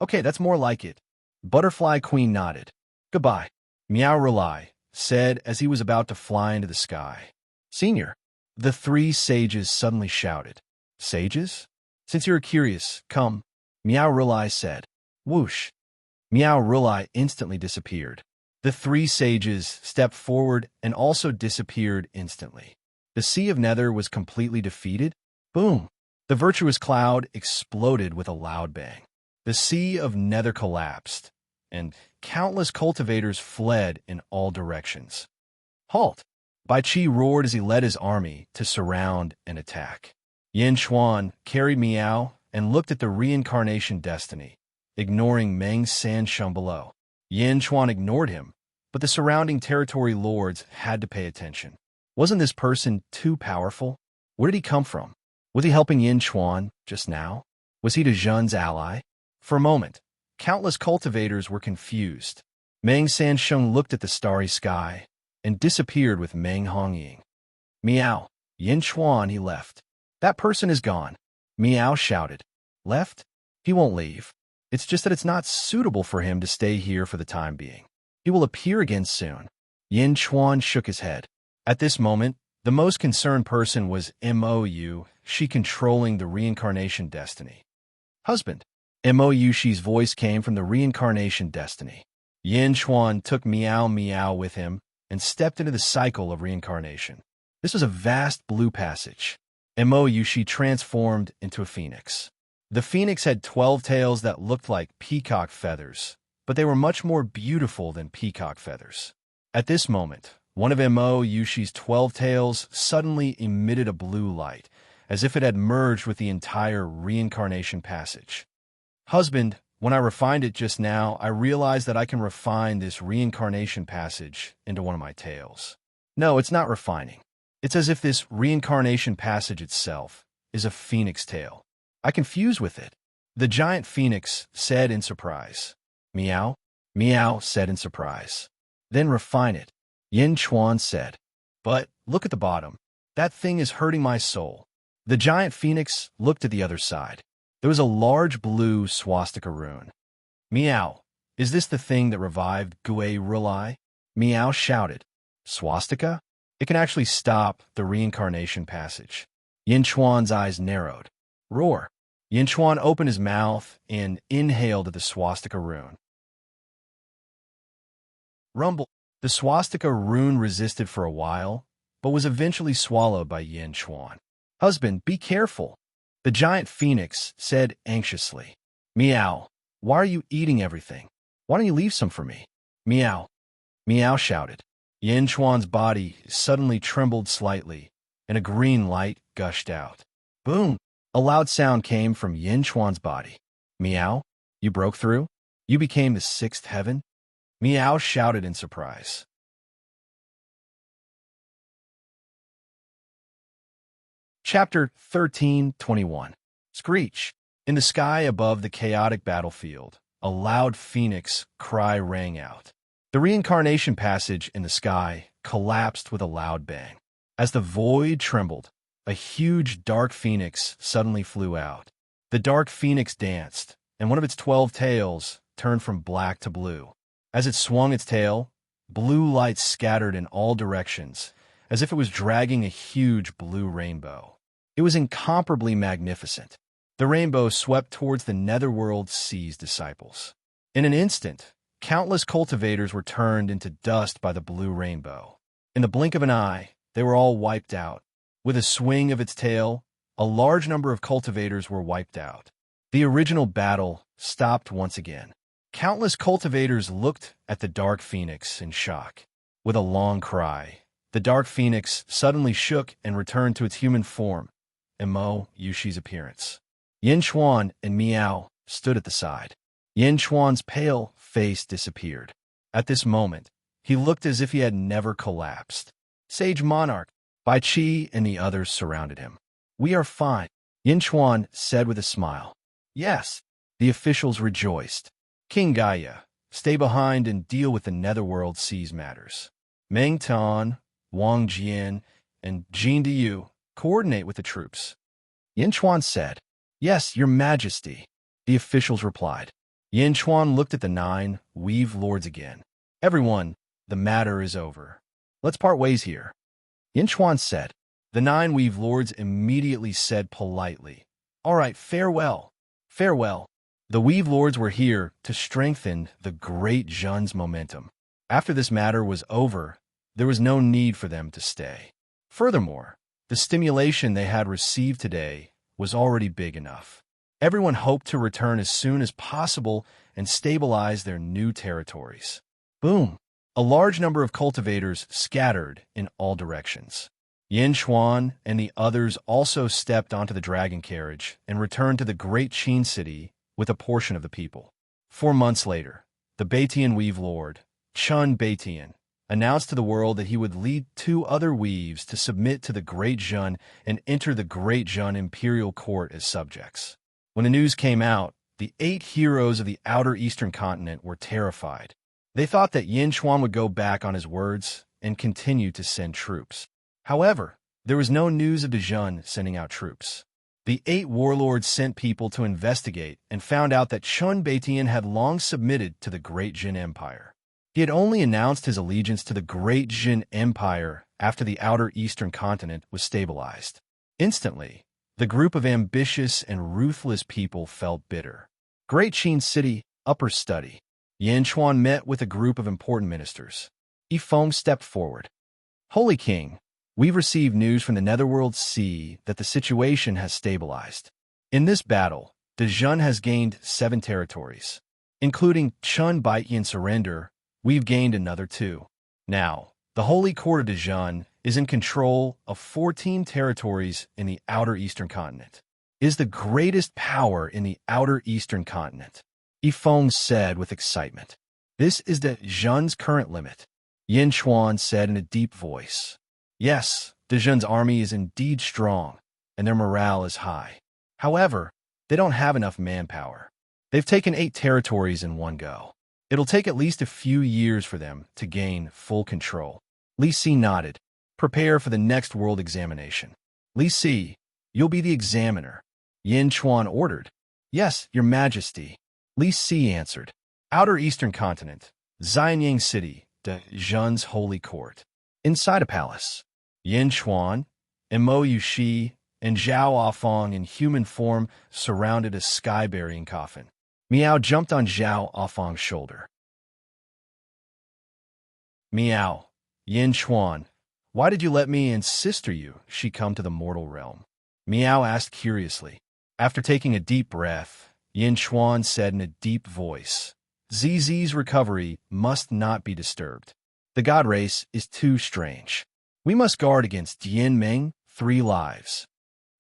Okay, that's more like it. Butterfly Queen nodded. Goodbye, Miao Rulai said as he was about to fly into the sky. Senior, the three sages suddenly shouted. Sages? Since you're curious, come, Miao Rulai said. Whoosh. Miao Rulai instantly disappeared. The three sages stepped forward and also disappeared instantly. The Sea of Nether was completely defeated. Boom! The virtuous cloud exploded with a loud bang. The Sea of Nether collapsed, and countless cultivators fled in all directions. Halt! Bai Qi roared as he led his army to surround and attack. Yin Chuan carried Miao and looked at the reincarnation destiny, ignoring Meng Sansheng below. Yin Chuan ignored him, but the surrounding territory lords had to pay attention. Wasn't this person too powerful? Where did he come from? Was he helping Yin Chuan just now? Was he Zhen's ally? For a moment, countless cultivators were confused. Meng Sansheng looked at the starry sky and disappeared with Meng Hongying. Miao, Yin Chuan, he left. That person is gone. Miao shouted. Left? He won't leave. It's just that it's not suitable for him to stay here for the time being. He will appear again soon. Yin Chuan shook his head. At this moment, the most concerned person was Mou, she controlling the reincarnation destiny. Husband. Mou Shi's voice came from the reincarnation destiny. Yin Chuan took Miao with him and stepped into the cycle of reincarnation. This was a vast blue passage. Mou Shi transformed into a phoenix. The phoenix had 12 tails that looked like peacock feathers, but they were much more beautiful than peacock feathers. At this moment, one of Mou Shi's 12 tails suddenly emitted a blue light, as if it had merged with the entire reincarnation passage. Husband, when I refined it just now, I realized that I can refine this reincarnation passage into one of my tails. No, it's not refining. It's as if this reincarnation passage itself is a phoenix tail. I confused with it. The giant phoenix said in surprise. Meow? Meow said in surprise. Then refine it, Yin Chuan said. But look at the bottom. That thing is hurting my soul. The giant phoenix looked at the other side. There was a large blue swastika rune. Meow, is this the thing that revived Gui Rulai? Meow shouted. Swastika? It can actually stop the reincarnation passage. Yin Chuan's eyes narrowed. Roar. Yin Chuan opened his mouth and inhaled at the swastika rune. Rumble. The swastika rune resisted for a while, but was eventually swallowed by Yin Chuan. Husband, be careful, the giant phoenix said anxiously. Meow, why are you eating everything? Why don't you leave some for me? Meow. Meow shouted. Yin Chuan's body suddenly trembled slightly, and a green light gushed out. Boom! A loud sound came from Yin Chuan's body. Meow, you broke through? You became the sixth heaven? Meow shouted in surprise. Chapter 13:21. Screech. In the sky above the chaotic battlefield, a loud phoenix cry rang out. The reincarnation passage in the sky collapsed with a loud bang. As the void trembled, a huge dark phoenix suddenly flew out. The dark phoenix danced, and one of its 12 tails turned from black to blue. As it swung its tail, blue lights scattered in all directions, as if it was dragging a huge blue rainbow. It was incomparably magnificent. The rainbow swept towards the netherworld sea's disciples. In an instant, countless cultivators were turned into dust by the blue rainbow. In the blink of an eye, they were all wiped out. With a swing of its tail, a large number of cultivators were wiped out. The original battle stopped once again. Countless cultivators looked at the dark phoenix in shock. With a long cry, the dark phoenix suddenly shook and returned to its human form, Mo Yushi's appearance. Yin Chuan and Miao stood at the side. Yin Chuan's pale face disappeared. At this moment, he looked as if he had never collapsed. Sage Monarch, Bai Qi and the others surrounded him. "We are fine," Yin Chuan said with a smile. "Yes." The officials rejoiced. "King Gaia, stay behind and deal with the Netherworld Seas matters. Meng Tan, Wang Jian, and Jin Diyu coordinate with the troops." Yin Chuan said. "Yes, Your Majesty," the officials replied. Yin Chuan looked at the 9 Weave Lords again. "Everyone, the matter is over. Let's part ways here." Yin Chuan said. The 9 Weave Lords immediately said politely, "All right, farewell. Farewell." The Weave Lords were here to strengthen the Great Zhen's momentum. After this matter was over, there was no need for them to stay. Furthermore, the stimulation they had received today was already big enough. Everyone hoped to return as soon as possible and stabilize their new territories. Boom! A large number of cultivators scattered in all directions. Yin Chuan and the others also stepped onto the dragon carriage and returned to the Great Qin city with a portion of the people. 4 months later, the Baitian Weave Lord, Chun Baitian, announced to the world that he would lead 2 other weaves to submit to the Great Zhen and enter the Great Zhen imperial court as subjects. When the news came out, the 8 heroes of the outer eastern continent were terrified. They thought that Yin Chuan would go back on his words and continue to send troops. However, there was no news of the Zhen sending out troops. The 8 warlords sent people to investigate and found out that Chun Baitian had long submitted to the Great Jin Empire. He had only announced his allegiance to the Great Jin Empire after the outer eastern continent was stabilized. Instantly, the group of ambitious and ruthless people felt bitter. Great Qin City, Upper Study. Yin Chuan met with a group of important ministers. Yifeng stepped forward. "Holy King, we've received news from the Netherworld Sea that the situation has stabilized. In this battle, the Zhen has gained 7 territories. Including Chun Baitian surrender, we've gained another 2. Now, the Holy Court of the Zhen is in control of 14 territories in the outer eastern continent. Is the greatest power in the outer eastern continent," Yifeng said with excitement. "This is the Zhen's current limit," Yin Chuan said in a deep voice. "Yes, the Zhen's army is indeed strong, and their morale is high. However, they don't have enough manpower. They've taken 8 territories in one go. It'll take at least a few years for them to gain full control." Li Si nodded. "Prepare for the next world examination. Li Si, you'll be the examiner," Yin Chuan ordered. "Yes, Your Majesty," Li Si answered. "Outer Eastern Continent, Xianyang City, the Zhen's Holy Court." Inside a palace, Yin Chuan, Mo Yushi, and Zhao Afong in human form surrounded a sky-burying coffin. Miao jumped on Zhao Afong's shoulder. "Miao, Yin Chuan, why did you let me and sister she come to the mortal realm?" Miao asked curiously. After taking a deep breath, Yin Chuan said in a deep voice, "ZZ's recovery must not be disturbed. The god race is too strange. We must guard against Yin Meng, 3 lives."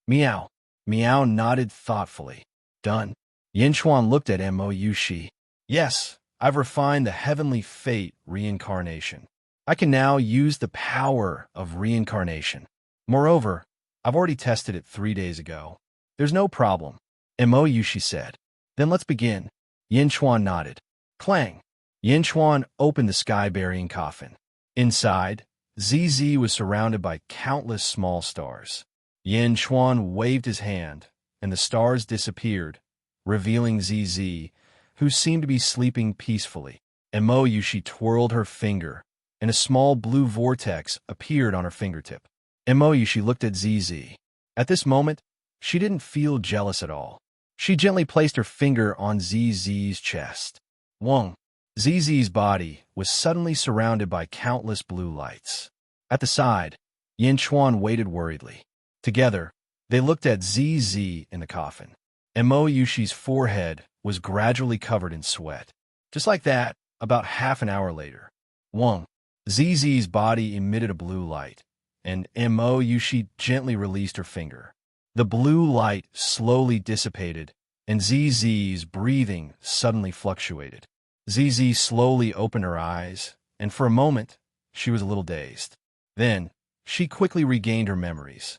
Miao. Miao nodded thoughtfully. "Done." Yin Chuan looked at Mo Yushi. "Yes, I've refined the heavenly fate reincarnation. I can now use the power of reincarnation. Moreover, I've already tested it 3 days ago. There's no problem," Mo Yushi said. "Then let's begin." Yin Chuan nodded. Clang! Yin Chuan opened the sky-burying coffin. Inside, ZZ was surrounded by countless small stars. Yin Chuan waved his hand, and the stars disappeared, revealing ZZ, who seemed to be sleeping peacefully. Mo Yushi twirled her finger, and a small blue vortex appeared on her fingertip. Mo Yushi looked at ZZ. At this moment, she didn't feel jealous at all. She gently placed her finger on ZZ's chest. Wong. ZZ's body was suddenly surrounded by countless blue lights. At the side, Yin Chuan waited worriedly. Together, they looked at ZZ in the coffin. Mo Yushi's forehead was gradually covered in sweat. Just like that, about half an hour later, Wong. ZZ's body emitted a blue light, and Mo Yushi gently released her finger. The blue light slowly dissipated, and ZZ's breathing suddenly fluctuated. ZZ slowly opened her eyes, and for a moment, she was a little dazed. Then, she quickly regained her memories.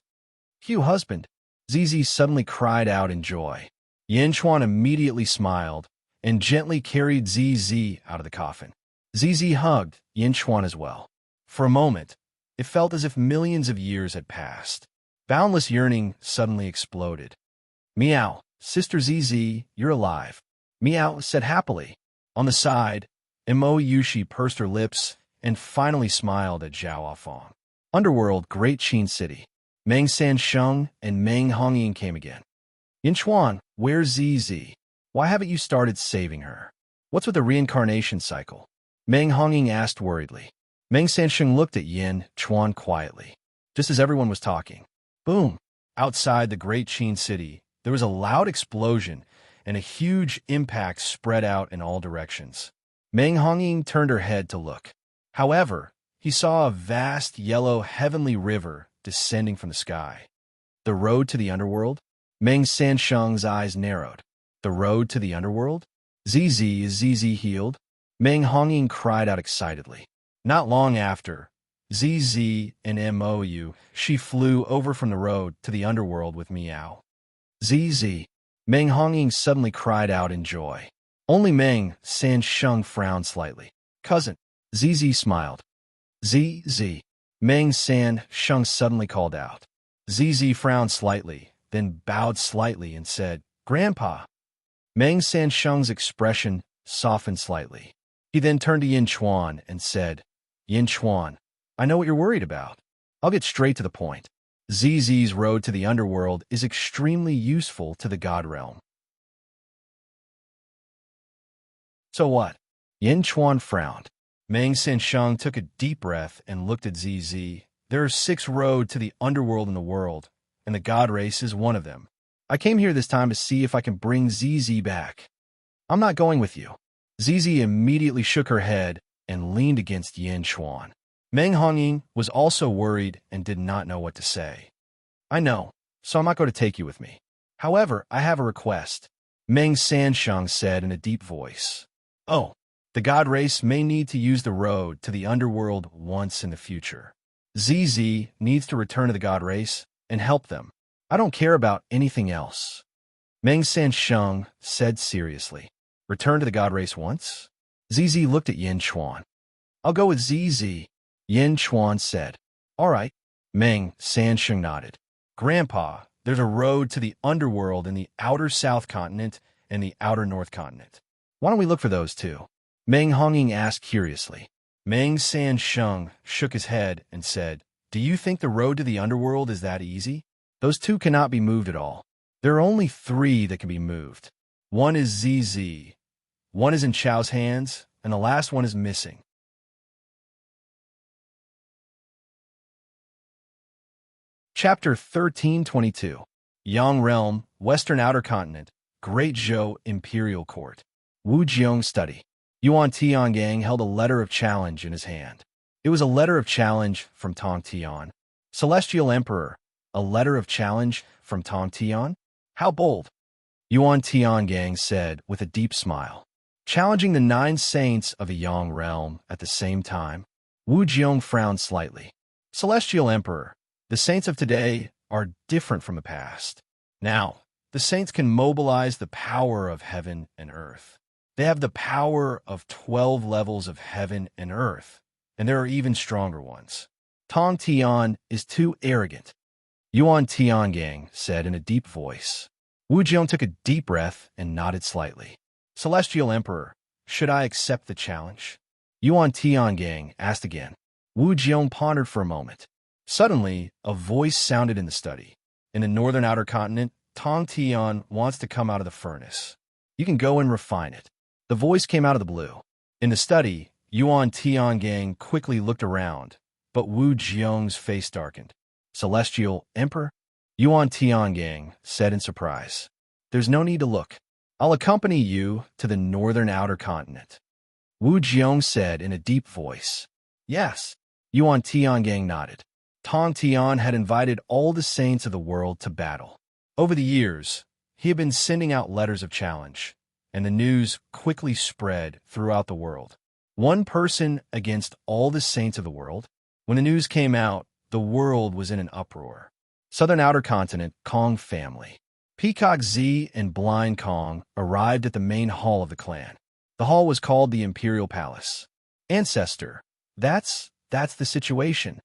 "Hugh, husband!" Zizi suddenly cried out in joy. Yanchuan immediately smiled and gently carried Zizi out of the coffin. Zizi hugged Yanchuan as well. For a moment, it felt as if millions of years had passed. Boundless yearning suddenly exploded. "Meow, Sister Zizi, you're alive," Meow said happily. On the side, Mo Yushi pursed her lips and finally smiled at Zhao Afong. Underworld, Great Qin City. Meng Sansheng and Meng Hongying came again. "Yinchuan, where's Zizi? Why haven't you started saving her? What's with the reincarnation cycle?" Meng Hongying asked worriedly. Meng Sansheng looked at Yin Chuan quietly. Just as everyone was talking, boom! Outside the Great Qin City, there was a loud explosion, and a huge impact spread out in all directions. Meng Hongying turned her head to look. However, he saw a vast yellow heavenly river descending from the sky. The road to the underworld? Meng Sansheng's eyes narrowed. The road to the underworld? Zizi, is Zizi healed? Meng Hongying cried out excitedly. Not long after, Zizi and Mou, she flew over from the road to the underworld with Meow. Zizi, Meng Hongying suddenly cried out in joy. Only Meng Sansheng frowned slightly. "Cousin," Zizi smiled. "Zizi," Meng Sansheng suddenly called out. Zizi frowned slightly, then bowed slightly and said, "Grandpa." Meng Sansheng's expression softened slightly. He then turned to Yin Chuan and said, "Yin Chuan, I know what you're worried about. I'll get straight to the point. Zizi's road to the underworld is extremely useful to the God realm." "So what?" Yin Chuan frowned. Meng Sansheng took a deep breath and looked at Zizi. "There are 6 roads to the underworld in the world, and the God race is one of them. I came here this time to see if I can bring Zizi back. I'm not going with you." Zizi immediately shook her head and leaned against Yin Chuan. Meng Hongying was also worried and did not know what to say. "I know, so I'm not going to take you with me. However, I have a request," Meng Sansheng said in a deep voice. "Oh, the God race may need to use the road to the underworld once in the future. Zizi needs to return to the God race and help them. I don't care about anything else." Meng Sansheng said seriously. "Return to the God race once?" Zizi looked at Yin Chuan. "I'll go with Zizi," Yin Chuan said. "All right." Meng Sansheng nodded. "Grandpa, there's a road to the underworld in the outer South Continent and the outer North Continent. Why don't we look for those too?" Meng Hongying asked curiously. Meng Sansheng shook his head and said, "Do you think the road to the underworld is that easy? Those 2 cannot be moved at all. There are only 3 that can be moved. One is Zizi, one is in Chao's hands, and the last one is missing." Chapter 1322. Yang Realm, Western Outer Continent, Great Zhou Imperial Court. Wu Jiong study. Yuan Tiangang held a letter of challenge in his hand. It was a letter of challenge from Tong Tian. "Celestial Emperor, a letter of challenge from Tong Tian? How bold!" Yuan Tiangang said with a deep smile. "Challenging the 9 saints of the Yang realm at the same time?" Wu Jiong frowned slightly. "Celestial Emperor, the saints of today are different from the past. Now, the saints can mobilize the power of heaven and earth. They have the power of 12 levels of heaven and earth, and there are even stronger ones. Tong Tian is too arrogant," Yuan Tiangang said in a deep voice. Wu Jiong took a deep breath and nodded slightly. "Celestial Emperor, should I accept the challenge?" Yuan Tiangang asked again. Wu Jiong pondered for a moment. Suddenly, a voice sounded in the study. "In the northern outer continent, Tong Tian wants to come out of the furnace. You can go and refine it." The voice came out of the blue. In the study, Yuan Tiangang quickly looked around, but Wu Jiong's face darkened. "Celestial Emperor?" Yuan Tiangang said in surprise. "There's no need to look. I'll accompany you to the northern outer continent." Wu Jiong said in a deep voice. "Yes." Yuan Tiangang nodded. Tong Tian had invited all the saints of the world to battle. Over the years, he had been sending out letters of challenge, and the news quickly spread throughout the world. One person against all the saints of the world? When the news came out, the world was in an uproar. Southern Outer Continent, Kong family. Peacock Z and Blind Kong arrived at the main hall of the clan. The hall was called the Imperial Palace. Ancestor, that's the situation.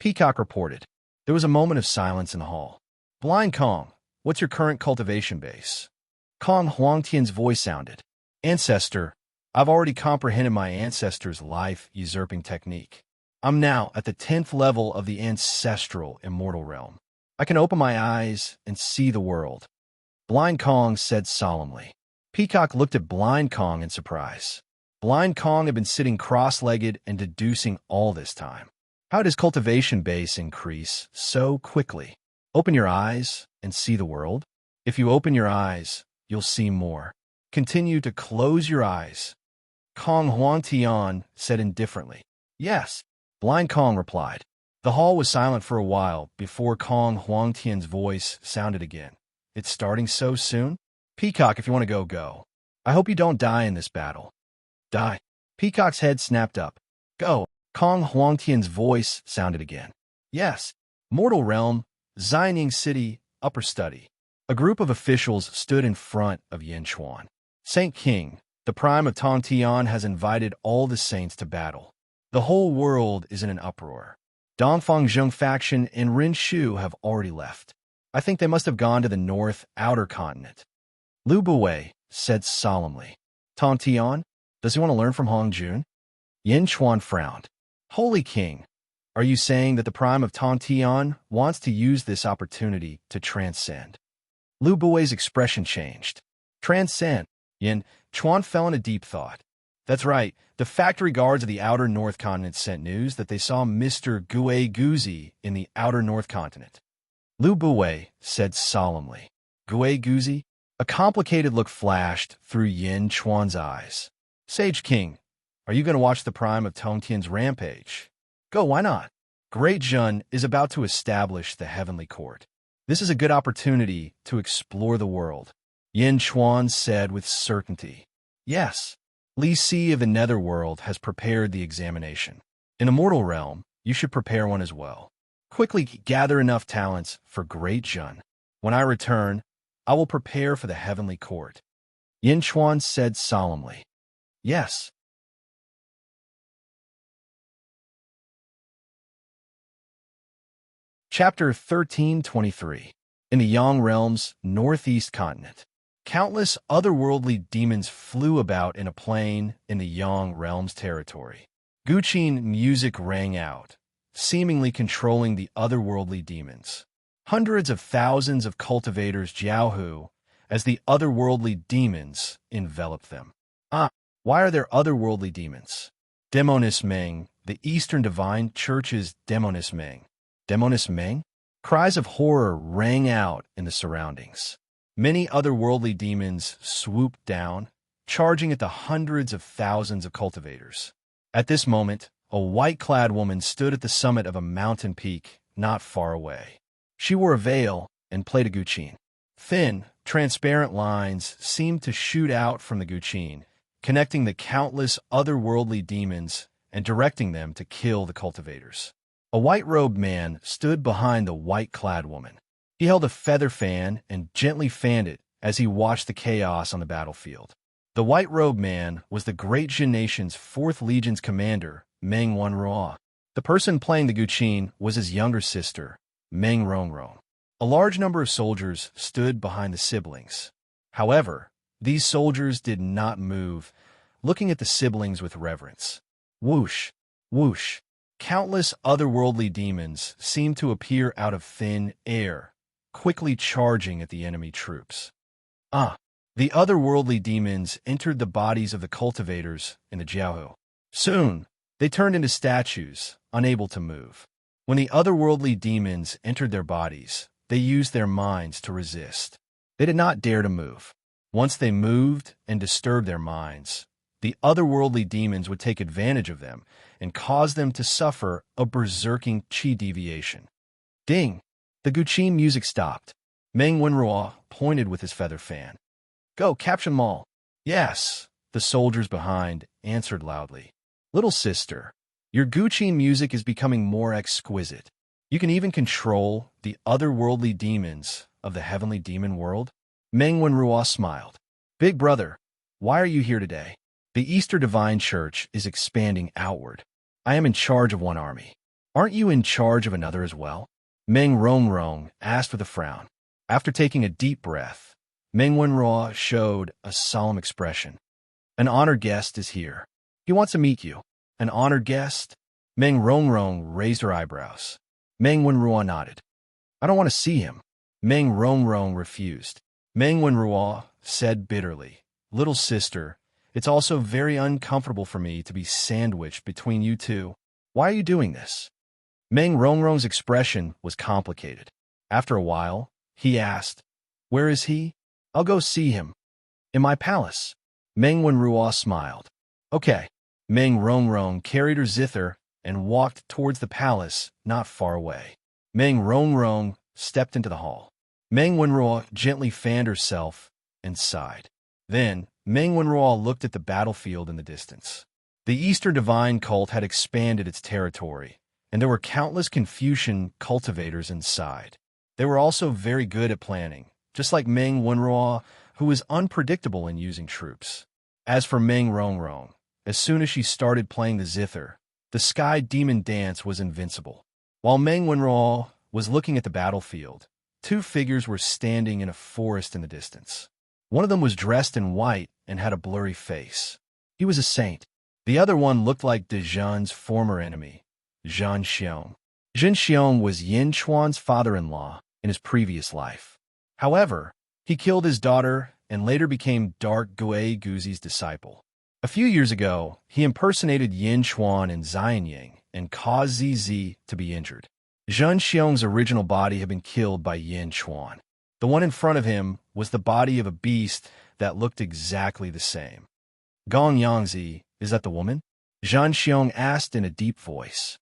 Peacock reported. There was a moment of silence in the hall. Blind Kong, what's your current cultivation base? Kong Huangtian's voice sounded. Ancestor, I've already comprehended my ancestor's life-usurping technique. I'm now at the 10th level of the ancestral immortal realm. I can open my eyes and see the world. Blind Kong said solemnly. Peacock looked at Blind Kong in surprise. Blind Kong had been sitting cross-legged and deducing all this time. How did his cultivation base increase so quickly? Open your eyes and see the world. If you open your eyes, you'll see more. Continue to close your eyes. Kong Huangtian said indifferently. Yes, Blind Kong replied. The hall was silent for a while before Kong Huangtian's voice sounded again. It's starting so soon? Peacock, if you want to go, go. I hope you don't die in this battle. Die. Peacock's head snapped up. Go. Kong Huangtian's voice sounded again. Yes. Mortal Realm, Xining City, Upper Study. A group of officials stood in front of Yin Chuan. Saint King, the prime of Tongtian, has invited all the saints to battle. The whole world is in an uproar. Dongfang Zheng faction and Rin Shu have already left. I think they must have gone to the north outer continent. Lu Buwei said solemnly. Tongtian, does he want to learn from Hong Jun? Yin Chuan frowned. Holy King, are you saying that the prime of Tongtian wants to use this opportunity to transcend? Lu Buwei's expression changed. Transcend. Yin Chuan fell into deep thought. That's right. The factory guards of the outer North Continent sent news that they saw Mr. Gue Guzi in the outer North Continent. Lu Buwei said solemnly. Gue Guzi? A complicated look flashed through Yin Chuan's eyes. Sage King, are you going to watch the prime of Tongtian's rampage? Go, why not? Great Jun is about to establish the heavenly court. This is a good opportunity to explore the world. Yin Chuan said with certainty. Yes. Li Si of the Netherworld has prepared the examination. In Immortal Realm, you should prepare one as well. Quickly gather enough talents for Great Jun. When I return, I will prepare for the heavenly court. Yin Chuan said solemnly. Yes. Chapter 1323. In the Yang Realm's northeast continent. Countless otherworldly demons flew about in a plane in the Yang Realm's territory. Guqin music rang out, seemingly controlling the otherworldly demons. Hundreds of thousands of cultivators jiaohu as the otherworldly demons enveloped them. Why are there otherworldly demons? Demonis Meng, the Eastern Divine Church's Demonis Meng. Demonis Meng? Cries of horror rang out in the surroundings. Many otherworldly demons swooped down, charging at the hundreds of thousands of cultivators. At this moment, a white-clad woman stood at the summit of a mountain peak not far away. She wore a veil and played a guqin. Thin, transparent lines seemed to shoot out from the guqin, connecting the countless otherworldly demons and directing them to kill the cultivators. A white-robed man stood behind the white-clad woman. He held a feather fan and gently fanned it as he watched the chaos on the battlefield. The white-robed man was the Great Jin Nation's 4th Legion's commander, Meng Wanruo. The person playing the guqin was his younger sister, Meng Rongrong. A large number of soldiers stood behind the siblings. However, these soldiers did not move, looking at the siblings with reverence. Whoosh, whoosh. Countless otherworldly demons seemed to appear out of thin air, quickly charging at the enemy troops. The otherworldly demons entered the bodies of the cultivators in the jiaohu. Soon, they turned into statues, unable to move. When the otherworldly demons entered their bodies, they used their minds to resist. They did not dare to move. Once they moved and disturbed their minds, the otherworldly demons would take advantage of them and cause them to suffer a berserking chi deviation. Ding! The guqin music stopped. Meng Wenruo pointed with his feather fan. Go, capture them all. Yes, the soldiers behind answered loudly. Little sister, your guqin music is becoming more exquisite. You can even control the otherworldly demons of the heavenly demon world? Meng Wenruo smiled. Big brother, why are you here today? The Easter Divine Church is expanding outward. I am in charge of one army. Aren't you in charge of another as well? Meng Rongrong asked with a frown. After taking a deep breath, Meng Wenruo showed a solemn expression. An honored guest is here. He wants to meet you. An honored guest? Meng Rongrong raised her eyebrows. Meng Wenruo nodded. I don't want to see him. Meng Rongrong refused. Meng Wenruo said bitterly, Little sister, it's also very uncomfortable for me to be sandwiched between you two. Why are you doing this? Meng Rongrong's expression was complicated. After a while, he asked, Where is he? I'll go see him. In my palace. Meng Wenruo smiled. Okay. Meng Rongrong carried her zither and walked towards the palace not far away. Meng Rongrong stepped into the hall. Meng Wenruo gently fanned herself and sighed. Then, Meng Wenruo looked at the battlefield in the distance. The Eastern divine cult had expanded its territory, and there were countless Confucian cultivators inside. They were also very good at planning, just like Meng Wenruo, who was unpredictable in using troops. As for Meng Rongrong, as soon as she started playing the zither, the sky demon dance was invincible. While Meng Wenruo was looking at the battlefield, two figures were standing in a forest in the distance. One of them was dressed in white and had a blurry face. He was a saint. The other one looked like De Zhan's former enemy, Zhan Xiong. Zhan Xiong was Yin Chuan's father-in-law in his previous life. However, he killed his daughter and later became Dark Gui Guzi's disciple. A few years ago, he impersonated Yin Chuan and Xianying and caused ZZ to be injured. Zhan Xiong's original body had been killed by Yin Chuan. The one in front of him was the body of a beast that looked exactly the same. Gong Yangzi, is that the woman? Zhan Xiong asked in a deep voice.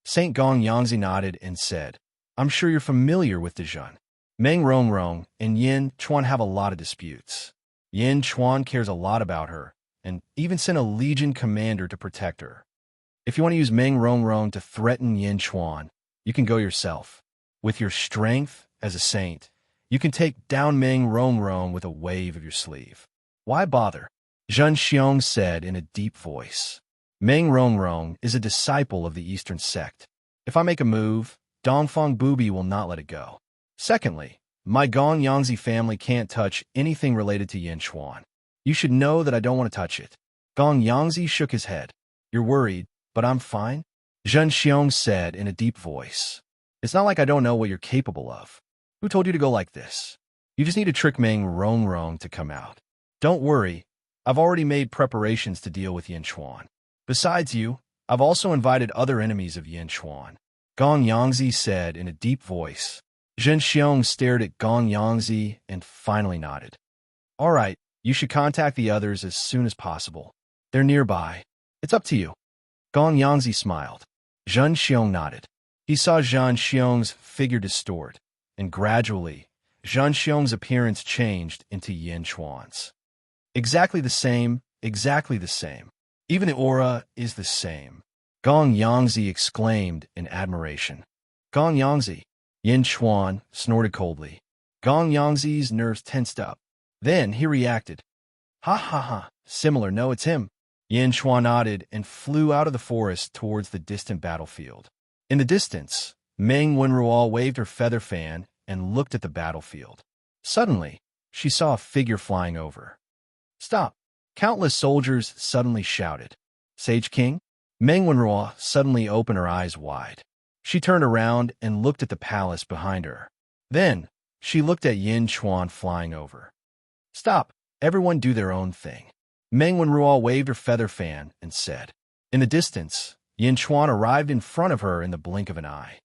Saint Gong Yangzi nodded and said, I'm sure you're familiar with the Zhan. Meng Rongrong and Yin Chuan have a lot of disputes. Yin Chuan cares a lot about her, and even sent a legion commander to protect her. If you want to use Meng Rongrong to threaten Yin Chuan, you can go yourself. With your strength as a saint, you can take down Meng Rongrong with a wave of your sleeve. Why bother? Zhan Xiong said in a deep voice. Meng Rongrong is a disciple of the Eastern sect. If I make a move, Dongfang Bubi will not let it go. Secondly, my Gong Yangzi family can't touch anything related to Yin Chuan. You should know that I don't want to touch it. Gong Yangzi shook his head. You're worried, but I'm fine? Zhan Xiong said in a deep voice. It's not like I don't know what you're capable of. Who told you to go like this? You just need to trick Meng Rongrong to come out. Don't worry, I've already made preparations to deal with Yin Chuan. Besides you, I've also invited other enemies of Yin Chuan. Gong Yangzi said in a deep voice. Zhen Xiong stared at Gong Yangzi and finally nodded. All right, you should contact the others as soon as possible. They're nearby. It's up to you. Gong Yangzi smiled. Zhen Xiong nodded. He saw Zhan Xiong's figure distort, and gradually, Zhan Xiong's appearance changed into Yin Chuan's. Exactly the same, exactly the same. Even the aura is the same. Gong Yangzi exclaimed in admiration. Gong Yangzi. Yin Chuan snorted coldly. Gong Yangzi's nerves tensed up. Then he reacted. Ha ha ha, similar, no, it's him. Yin Chuan nodded and flew out of the forest towards the distant battlefield. In the distance, Meng Wenruo waved her feather fan and looked at the battlefield. Suddenly, she saw a figure flying over. Stop! Countless soldiers suddenly shouted. Sage King? Meng Wenruo suddenly opened her eyes wide. She turned around and looked at the palace behind her. Then, she looked at Yin Chuan flying over. Stop! Everyone do their own thing. Meng Wenruo waved her feather fan and said. In the distance, Yin Chuan arrived in front of her in the blink of an eye.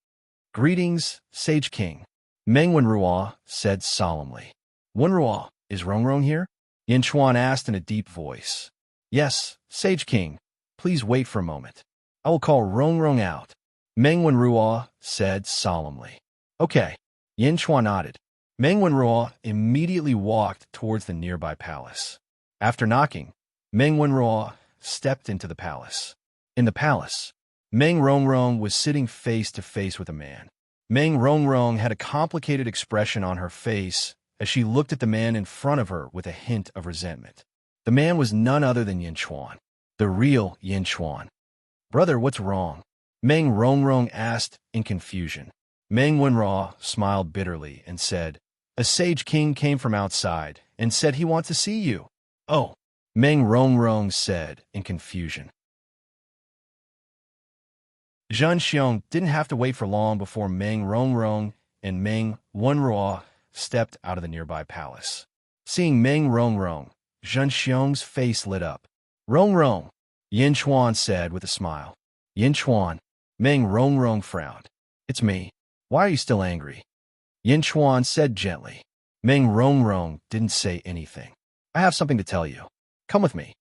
Greetings, Sage King. Meng Wenruo said solemnly. Wenruo, is Rongrong here? Yin Chuan asked in a deep voice. Yes, Sage King. Please wait for a moment. I will call Rongrong out. Meng Wenruo said solemnly. Okay. Yin Chuan nodded. Meng Wenruo immediately walked towards the nearby palace. After knocking, Meng Wenruo stepped into the palace. In the palace, Meng Rongrong was sitting face to face with a man. Meng Rongrong had a complicated expression on her face as she looked at the man in front of her with a hint of resentment. The man was none other than Yin Chuan, the real Yin Chuan. "Brother, what's wrong?" Meng Rongrong asked in confusion. Meng Wenra smiled bitterly and said, "A sage king came from outside and said he wants to see you." "Oh," Meng Rongrong said in confusion. Zhen Xiong didn't have to wait for long before Meng Rongrong and Meng Wenra stepped out of the nearby palace. Seeing Meng Rongrong, Zhen Xiong's face lit up. "Rongrong," Yin Chuan said with a smile. "Yin Chuan." Meng Rongrong frowned. "It's me. Why are you still angry?" Yin Chuan said gently. Meng Rongrong didn't say anything. "I have something to tell you. Come with me."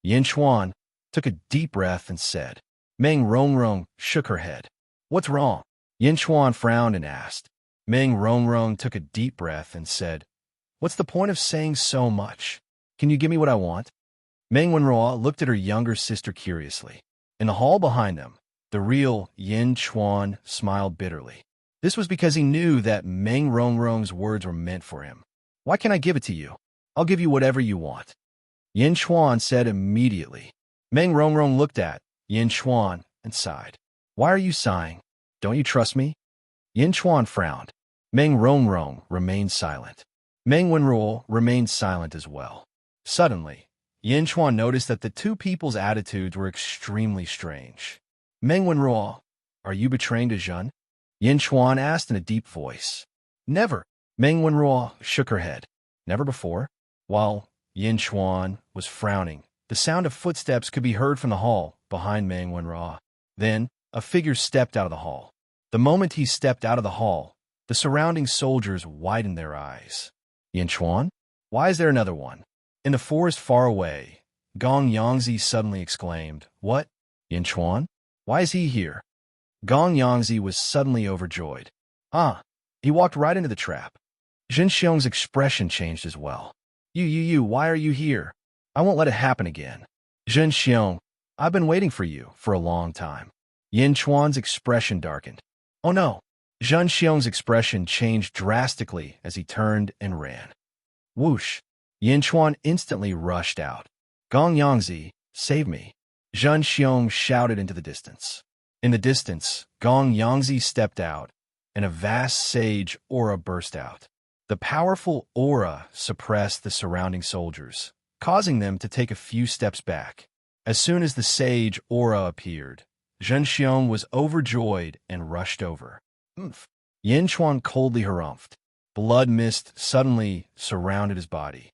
Yin Chuan took a deep breath and said. Meng Rongrong shook her head. "What's wrong?" Yin Chuan frowned and asked. Meng Rongrong took a deep breath and said, "What's the point of saying so much? Can you give me what I want?" Meng Wenra looked at her younger sister curiously. In the hall behind them, the real Yin Chuan smiled bitterly. This was because he knew that Meng Rongrong's words were meant for him. "Why can't I give it to you? I'll give you whatever you want," Yin Chuan said immediately. Meng Rongrong looked at Yin Chuan and sighed. "Why are you sighing? Don't you trust me?" Yin Chuan frowned. Meng Rongrong remained silent. Meng Wenra remained silent as well. Suddenly, Yin Chuan noticed that the two people's attitudes were extremely strange. "Meng Wenra, are you betraying to Zhen?" Yin Chuan asked in a deep voice. "Never." Meng Wenra shook her head. "Never before?" While Yin Chuan was frowning, the sound of footsteps could be heard from the hall behind Meng Wenra. Then, a figure stepped out of the hall. The moment he stepped out of the hall, the surrounding soldiers widened their eyes. "Yin Chuan? Why is there another one?" In the forest far away, Gong Yangzi suddenly exclaimed, "What? Yin Chuan? Why is he here?" Gong Yangzi was suddenly overjoyed. "Ah, he walked right into the trap." Zhen Xiong's expression changed as well. You, why are you here? I won't let it happen again." "Zhen Xiong, I've been waiting for you for a long time." Yin Chuan's expression darkened. "Oh no." Zhen Xiong's expression changed drastically as he turned and ran. Whoosh! Yin Chuan instantly rushed out. "Gong Yangzi, save me!" Zhen Xiong shouted into the distance. In the distance, Gong Yangzi stepped out, and a vast sage aura burst out. The powerful aura suppressed the surrounding soldiers, causing them to take a few steps back. As soon as the sage aura appeared, Zhen Xiong was overjoyed and rushed over. "Umph!" Yin Chuan coldly harumphed. Blood mist suddenly surrounded his body.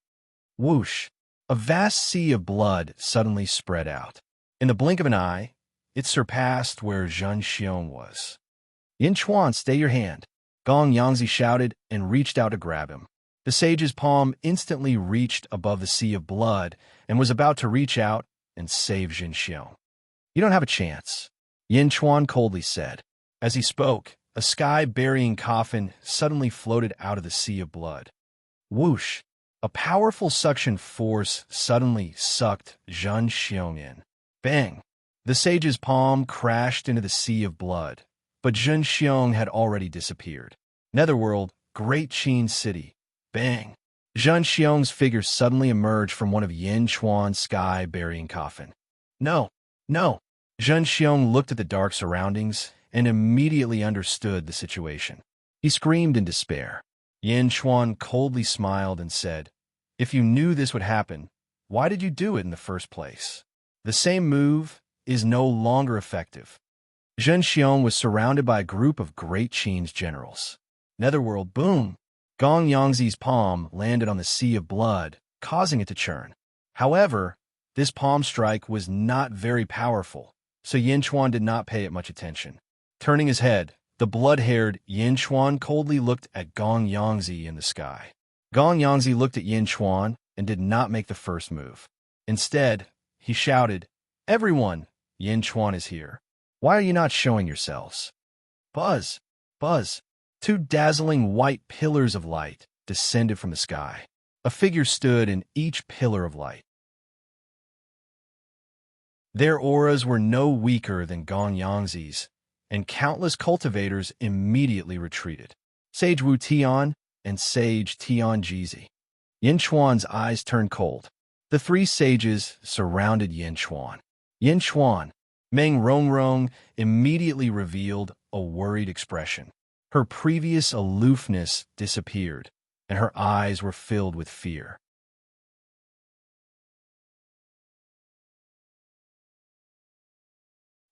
Whoosh! A vast sea of blood suddenly spread out. In the blink of an eye, it surpassed where Zhen Xiong was. "Yin Chuan, stay your hand!" Gong Yangzi shouted and reached out to grab him. The sage's palm instantly reached above the sea of blood and was about to reach out and save Zhen Xiong. "You don't have a chance," Yin Chuan coldly said. As he spoke, a sky-burying coffin suddenly floated out of the sea of blood. Whoosh! A powerful suction force suddenly sucked Zhen Xiong in. Bang! The sage's palm crashed into the sea of blood, but Zhen Xiong had already disappeared. Netherworld, Great Qin City. Bang! Zhen Xiong's figure suddenly emerged from one of Yin Chuan's sky-burying coffin. No! No! Zhen Xiong looked at the dark surroundings and immediately understood the situation. He screamed in despair. Yin Chuan coldly smiled and said, "If you knew this would happen, why did you do it in the first place? The same move is no longer effective." Zhen Xiong was surrounded by a group of Great Qin's generals. Netherworld, boom! Gong Yangzi's palm landed on the sea of blood, causing it to churn. However, this palm strike was not very powerful, so Yin Chuan did not pay it much attention. Turning his head, the blood-haired Yin Chuan coldly looked at Gong Yangzi in the sky. Gong Yangzi looked at Yin Chuan and did not make the first move. Instead, he shouted, "Everyone, Yin Chuan is here. Why are you not showing yourselves?" Buzz! Buzz! Two dazzling white pillars of light descended from the sky. A figure stood in each pillar of light. Their auras were no weaker than Gong Yangzi's, and countless cultivators immediately retreated. Sage Wu Tian and Sage Tian Jizi. Yin Chuan's eyes turned cold. The three sages surrounded Yin Chuan. Yin Chuan, Meng Rongrong, immediately revealed a worried expression. Her previous aloofness disappeared, and her eyes were filled with fear.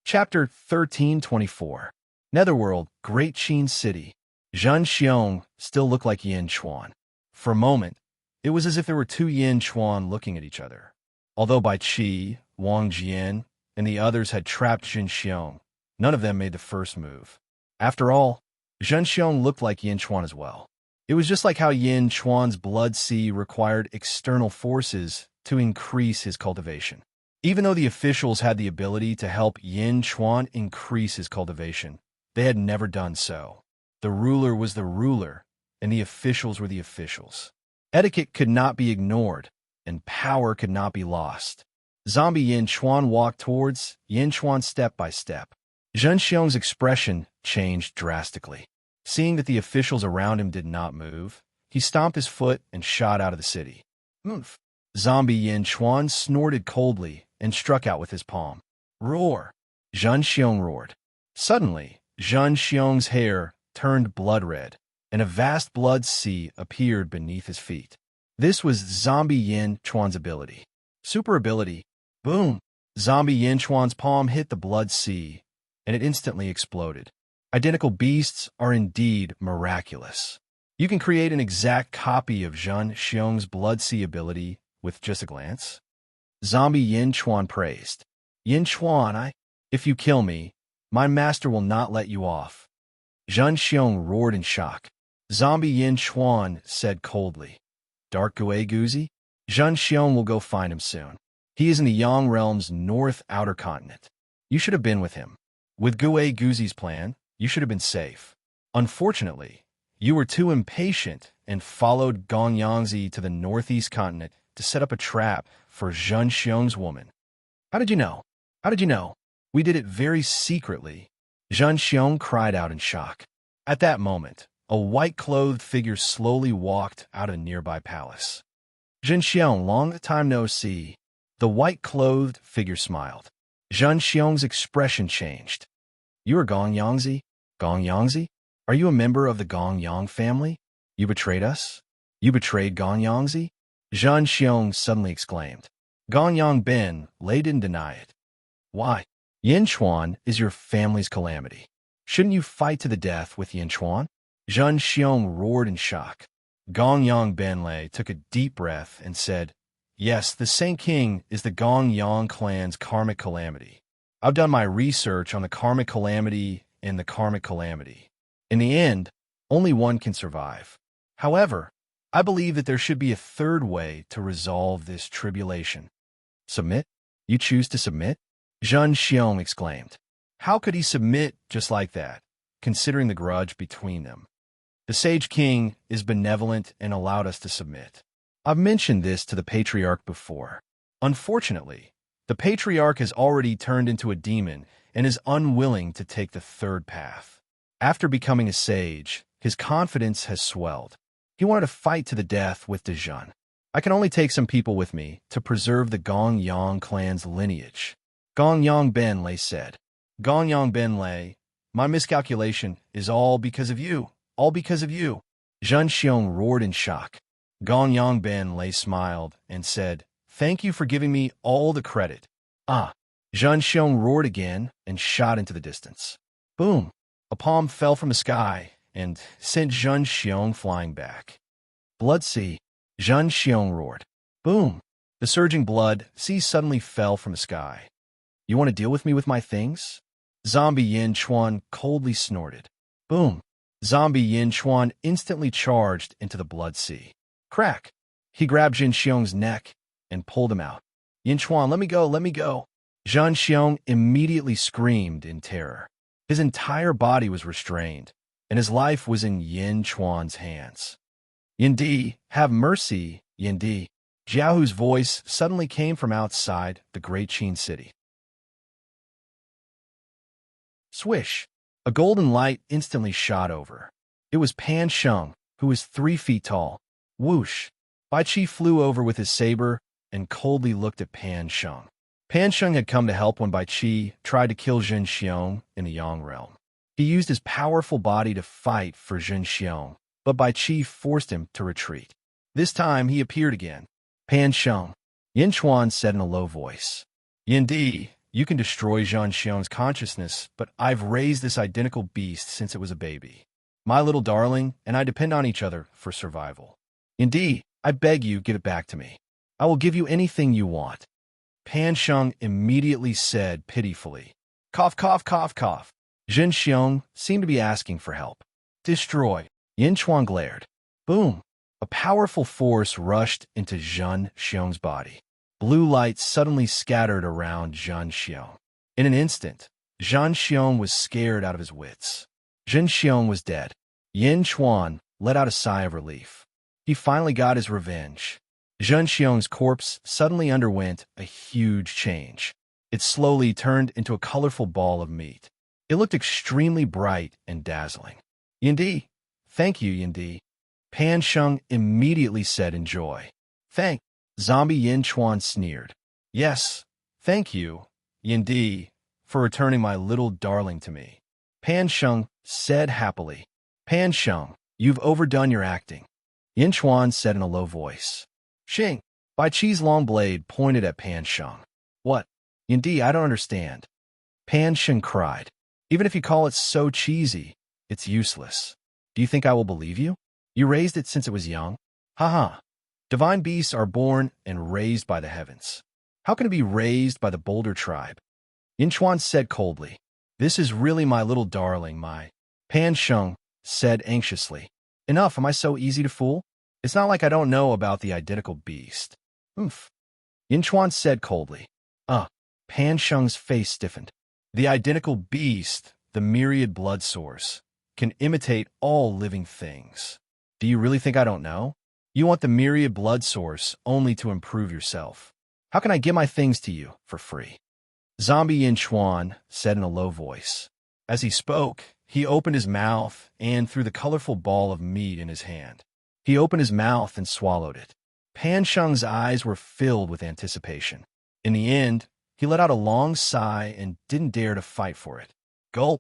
Chapter 1324. Netherworld, Great Qin City. Zhen Xiong still looked like Yin Chuan. For a moment, it was as if there were two Yin Chuan looking at each other. Although Bai Qi, Wang Jian, and the others had trapped Zhen Xiong, none of them made the first move. After all, Zhen Xiong looked like Yin Chuan as well. It was just like how Yin Chuan's blood sea required external forces to increase his cultivation. Even though the officials had the ability to help Yin Chuan increase his cultivation, they had never done so. The ruler was the ruler, and the officials were the officials. Etiquette could not be ignored, and power could not be lost. Zombie Yin Chuan walked towards Yin Chuan step by step. Zhen Xiong's expression changed drastically. Seeing that the officials around him did not move, he stomped his foot and shot out of the city. Oomph! Zombie Yin Chuan snorted coldly and struck out with his palm. Roar! Zhen Xiong roared. Suddenly, Zhen Xiong's hair turned blood red, and a vast blood sea appeared beneath his feet. This was Zombie Yin Chuan's ability. Super ability. Boom! Zombie Yin Chuan's palm hit the blood sea, and it instantly exploded. Identical beasts are indeed miraculous. You can create an exact copy of Zhen Xiong's blood sea ability with just a glance. Zombie Yin Chuan praised. Yin Chuan, if you kill me, my master will not let you off. Zhen Xiong roared in shock. Zombie Yin Chuan said coldly. Dark Gui Guzi? Zhen Xiong will go find him soon. He is in the Yang Realm's north outer continent. You should have been with him. With Gui Guzi's plan, you should have been safe. Unfortunately, you were too impatient and followed Gong Yangzi to the northeast continent to set up a trap for Zhen Xiong's woman. How did you know? How did you know? We did it very secretly. Zhen Xiong cried out in shock. At that moment, a white-clothed figure slowly walked out of a nearby palace. Zhen Xiong, long time no see. The white-clothed figure smiled. Zhen Xiong's expression changed. You are Gong Yangzi? Gong Yangzi? Are you a member of the Gong Yang family? You betrayed us? You betrayed Gong Yangzi? Zhen Xiong suddenly exclaimed. Gong Yang Ben Lei didn't deny it. Why? Yin Chuan is your family's calamity. Shouldn't you fight to the death with Yin Chuan? Zhen Xiong roared in shock. Gong Yang Ben Lei took a deep breath and said, Yes, the Saint King is the Gong Yang clan's karmic calamity. I've done my research on the karmic calamity and the karmic calamity. In the end, only one can survive. However, I believe that there should be a third way to resolve this tribulation. Submit? You choose to submit? Zhen Xiong exclaimed. How could he submit just like that, considering the grudge between them? The Sage King is benevolent and allowed us to submit. I've mentioned this to the Patriarch before. Unfortunately, the Patriarch has already turned into a demon and is unwilling to take the third path. After becoming a sage, his confidence has swelled. He wanted to fight to the death with Dezhen. I can only take some people with me to preserve the Gong Yang clan's lineage. Gong Yang Ben Lei said. Gong Yang Ben Lei, my miscalculation is all because of you. All because of you. Zhen Xiong roared in shock. Gong Yang Ben Lei smiled and said, Thank you for giving me all the credit. Ah. Zhen Xiong roared again and shot into the distance. Boom. A palm fell from the sky and sent Zhen Xiong flying back. Blood sea. Zhen Xiong roared. Boom. The surging blood sea suddenly fell from the sky. You want to deal with me with my things? Zombie Yin Chuan coldly snorted. Boom. Zombie Yin Chuan instantly charged into the blood sea. Crack! He grabbed Zhen Xiong's neck and pulled him out. Yin Chuan, let me go, let me go. Zhen Xiong immediately screamed in terror. His entire body was restrained, and his life was in Yin Chuan's hands. Yin Di, have mercy, Yin Di. Jiaohu's voice suddenly came from outside the Great Qin City. Swish! A golden light instantly shot over. It was Pan Sheng, who was 3 feet tall. Whoosh! Bai Qi flew over with his saber and coldly looked at Pan Sheng. Pan Sheng had come to help when Bai Qi tried to kill Zhen Xiong in the Yang realm. He used his powerful body to fight for Zhen Xiong, but Bai Qi forced him to retreat. This time he appeared again. Pan Sheng, Yin Chuan said in a low voice. Yin Di, you can destroy Zhen Xiong's consciousness, but I've raised this identical beast since it was a baby. My little darling and I depend on each other for survival. Yin Di, I beg you, give it back to me. I will give you anything you want. Pan Sheng immediately said pitifully. Cough, cough, cough, cough. Zhen Xiong seemed to be asking for help. Destroy. Yin Chuan glared. Boom. A powerful force rushed into Zhen Xiong's body. Blue light suddenly scattered around Zhen Xiong. In an instant, Zhen Xiong was scared out of his wits. Zhen Xiong was dead. Yin Chuan let out a sigh of relief. He finally got his revenge. Zhen Xiong's corpse suddenly underwent a huge change. It slowly turned into a colorful ball of meat. It looked extremely bright and dazzling. Yin Di, thank you, Yin Di. Pan Sheng immediately said in joy. Thank. Zombie Yin Chuan sneered. Yes, thank you, Yin Di, for returning my little darling to me. Pan Sheng said happily. Pan Sheng, you've overdone your acting. Yin Chuan said in a low voice. Xing. Bai Qi's long blade pointed at Pan Sheng. What? Yin Di, I don't understand. Pan Sheng cried. Even if you call it so cheesy, it's useless. Do you think I will believe you? You raised it since it was young? Ha. Divine beasts are born and raised by the heavens. How can it be raised by the Boulder tribe? Yin Chuan said coldly. This is really my little darling, my. Pan Sheng said anxiously. Enough, am I so easy to fool? It's not like I don't know about the identical beast. Oomph. Yin Chuan said coldly. Pan Sheng's face stiffened. The identical beast, the myriad blood source, can imitate all living things. Do you really think I don't know? You want the myriad blood source only to improve yourself. How can I give my things to you for free? Zombie Yin Chuan said in a low voice. As he spoke, he opened his mouth and threw the colorful ball of meat in his hand. He opened his mouth and swallowed it. Pan Sheng's eyes were filled with anticipation. In the end, he let out a long sigh and didn't dare to fight for it. Gulp!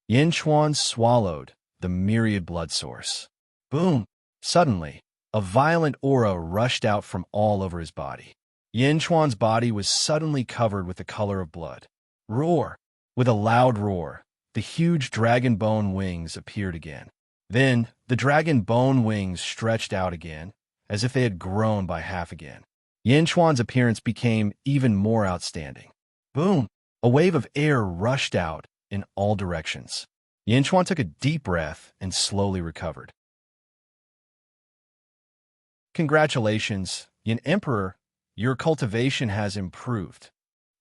Yin Chuan swallowed the myriad blood source. Boom! Suddenly, a violent aura rushed out from all over his body. Yin Chuan's body was suddenly covered with the color of blood. Roar! With a loud roar, the huge dragon bone wings appeared again. Then, the dragon bone wings stretched out again, as if they had grown by half again. Yin Chuan's appearance became even more outstanding. Boom! A wave of air rushed out in all directions. Yin Chuan took a deep breath and slowly recovered. Congratulations, Yin Emperor. Your cultivation has improved.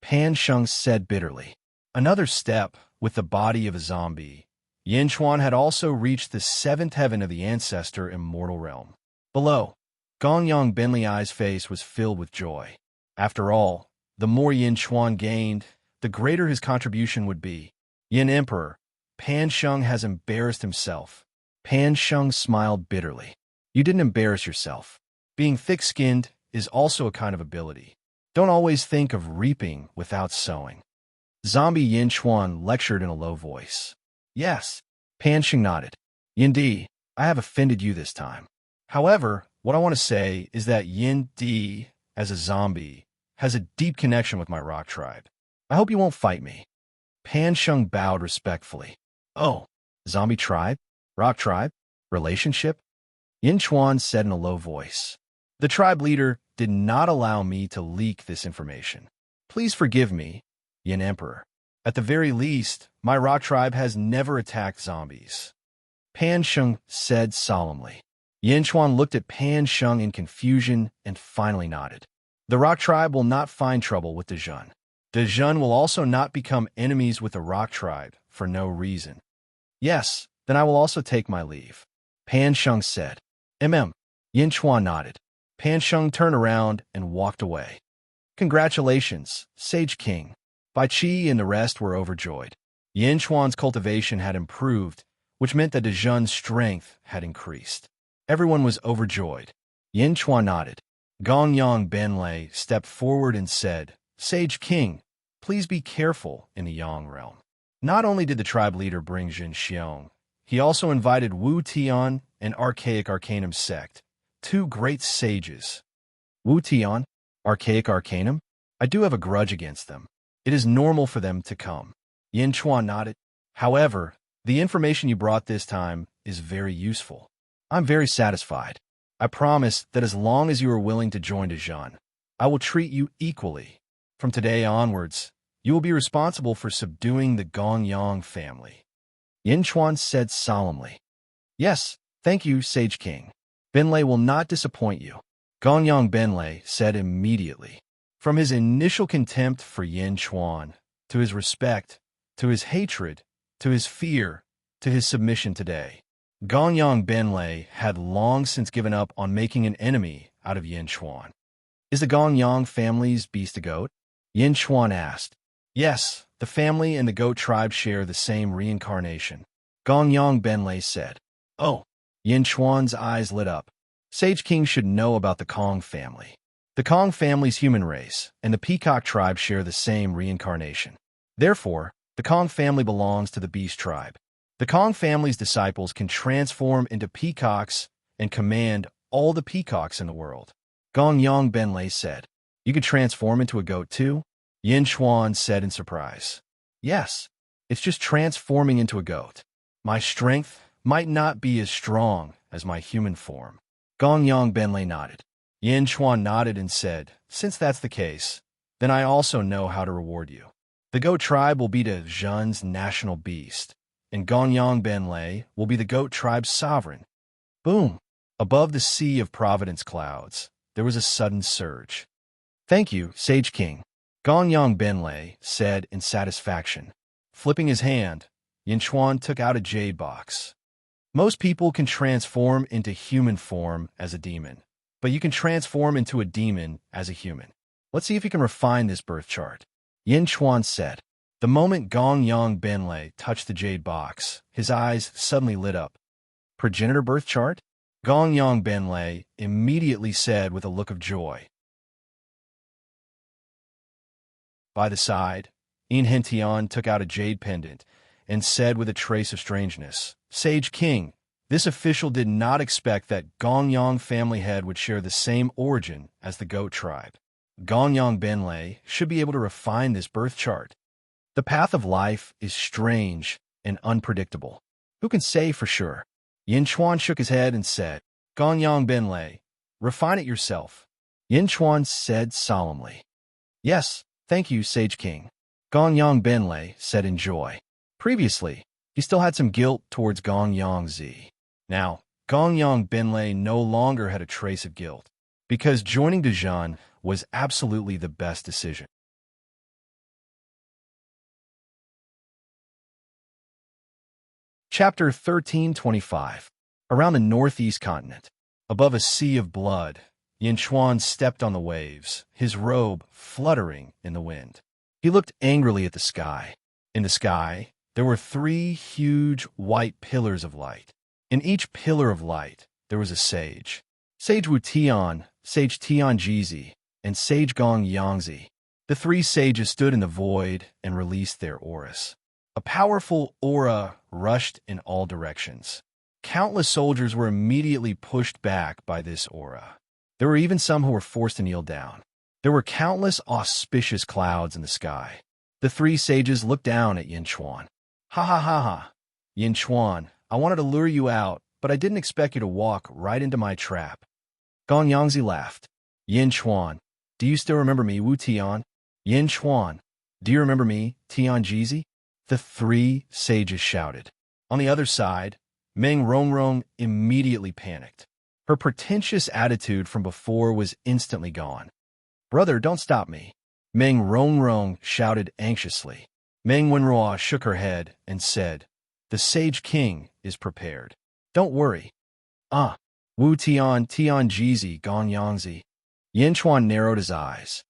Pan Sheng said bitterly. Another step with the body of a zombie. Yin Chuan had also reached the 7th heaven of the ancestor Immortal realm. Below, Gongyang Benliai's face was filled with joy. After all, the more Yin Chuan gained, the greater his contribution would be. Yin Emperor, Pan Sheng has embarrassed himself. Pan Sheng smiled bitterly. You didn't embarrass yourself. Being thick-skinned is also a kind of ability. Don't always think of reaping without sowing. Zombie Yin Chuan lectured in a low voice. Yes, Pan Sheng nodded. Yin Di, I have offended you this time. However, what I want to say is that Yin Di, as a zombie, has a deep connection with my rock tribe. I hope you won't fight me. Pan Sheng bowed respectfully. Oh, zombie tribe? Rock tribe? Relationship? Yin Chuan said in a low voice. The tribe leader did not allow me to leak this information. Please forgive me, Yin Emperor. At the very least, my rock tribe has never attacked zombies. Pan Sheng said solemnly. Yin Chuan looked at Pan Sheng in confusion and finally nodded. The rock tribe will not find trouble with the Zhen. The Zhen will also not become enemies with the rock tribe for no reason. Yes, then I will also take my leave. Pan Sheng said. Yin Chuan nodded. Pan Sheng turned around and walked away. Congratulations, Sage King. Bai Qi and the rest were overjoyed. Yin Chuan's cultivation had improved, which meant that Dejun's strength had increased. Everyone was overjoyed. Yin Chuan nodded. Gongyang Benlei stepped forward and said, "Sage King, please be careful in the Yang realm." Not only did the tribe leader bring Jin Xiong, he also invited Wu Tian and Archaic Arcanum sect, two great sages. Wu Tian, Archaic Arcanum? I do have a grudge against them. It is normal for them to come. Yin Chuan nodded. However, the information you brought this time is very useful. I'm very satisfied. I promise that as long as you are willing to join Dejun, I will treat you equally. From today onwards, you will be responsible for subduing the Gongyang family. Yin Chuan said solemnly. Yes, thank you, Sage King. Benlei will not disappoint you. Gongyang Benlei said immediately. From his initial contempt for Yin Chuan, to his respect, to his hatred, to his fear, to his submission today, Gongyang Benlei had long since given up on making an enemy out of Yin Chuan. Is the Gongyang family's beast a goat? Yin Chuan asked. Yes, the family and the goat tribe share the same reincarnation. Gongyang Benlei said. Oh, Yin Chuan's eyes lit up. Sage King should know about the Kong family. The Kong family's human race and the Peacock tribe share the same reincarnation. Therefore, the Kong family belongs to the beast tribe. The Kong family's disciples can transform into peacocks and command all the peacocks in the world. Gongyang Benlei said. You could transform into a goat too? Yin Chuan said in surprise. Yes, it's just transforming into a goat. My strength might not be as strong as my human form. Gongyang Benlei nodded. Yin Chuan nodded and said, since that's the case, then I also know how to reward you. The goat tribe will be Dejun's national beast, and Gongyang Benlei will be the goat tribe's sovereign. Boom! Above the sea of Providence clouds, there was a sudden surge. Thank you, Sage King, Gongyang Benlei said in satisfaction. Flipping his hand, Yin Chuan took out a jade box. Most people can transform into human form as a demon, but you can transform into a demon as a human. Let's see if you can refine this birth chart. Yin Chuan said. The moment Gongyang Benlei touched the jade box, his eyes suddenly lit up. Progenitor birth chart? Gongyang Benlei immediately said with a look of joy. By the side, Yin Hentian took out a jade pendant and said with a trace of strangeness, Sage King, this official did not expect that Gongyang family head would share the same origin as the goat tribe. Gongyang Benlei should be able to refine this birth chart. The path of life is strange and unpredictable. Who can say for sure? Yin Chuan shook his head and said, Gongyang Benlei, refine it yourself. Yin Chuan said solemnly. Yes, thank you, Sage King. Gongyang Benlei said in joy. Previously, he still had some guilt towards Gongyang Zi. Now, Gongyang Benlei no longer had a trace of guilt, because joining Dejun was absolutely the best decision. Chapter 1325. Around the northeast continent, above a sea of blood, Yin Chuan stepped on the waves, his robe fluttering in the wind. He looked angrily at the sky. In the sky, there were 3 huge white pillars of light. In each pillar of light, there was a sage. Sage Wu Tian, Sage Tian Jizi, and Sage Gong Yangzi. The 3 sages stood in the void and released their auras. A powerful aura rushed in all directions. Countless soldiers were immediately pushed back by this aura. There were even some who were forced to kneel down. There were countless auspicious clouds in the sky. The 3 sages looked down at Yin Chuan. Ha ha ha ha. Yin Chuan, I wanted to lure you out, but I didn't expect you to walk right into my trap. Gong Yangzi laughed. Yin Chuan, do you still remember me, Wu Tian? Yin Chuan, do you remember me, Tian Jizi? The 3 sages shouted. On the other side, Meng Rongrong immediately panicked. Her pretentious attitude from before was instantly gone. Brother, don't stop me. Meng Rongrong shouted anxiously. Meng Wenhua shook her head and said, the Sage King is prepared. Don't worry. Wu Tian Jizi Gong Yangzi. Yin Chuan narrowed his eyes.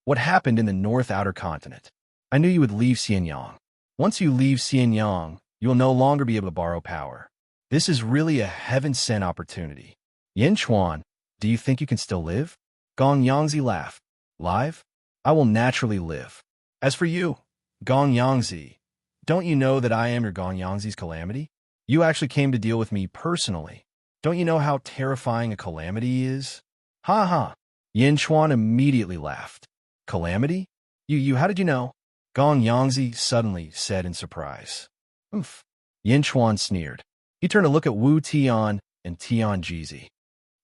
What happened in the North Outer Continent? I knew you would leave Xianyang. Once you leave Xianyang, you will no longer be able to borrow power. This is really a heaven-sent opportunity. Yin Chuan, do you think you can still live? Gong Yangzi laughed. Live? I will naturally live. As for you, Gong Yangzi, don't you know that I am your Gong Yangzi's calamity? You actually came to deal with me personally. Don't you know how terrifying a calamity is? Ha ha. Yin Chuan immediately laughed. Calamity? How did you know? Gong Yangzi suddenly said in surprise. Oof. Yin Chuan sneered. He turned to look at Wu Tian and Tian Jizi.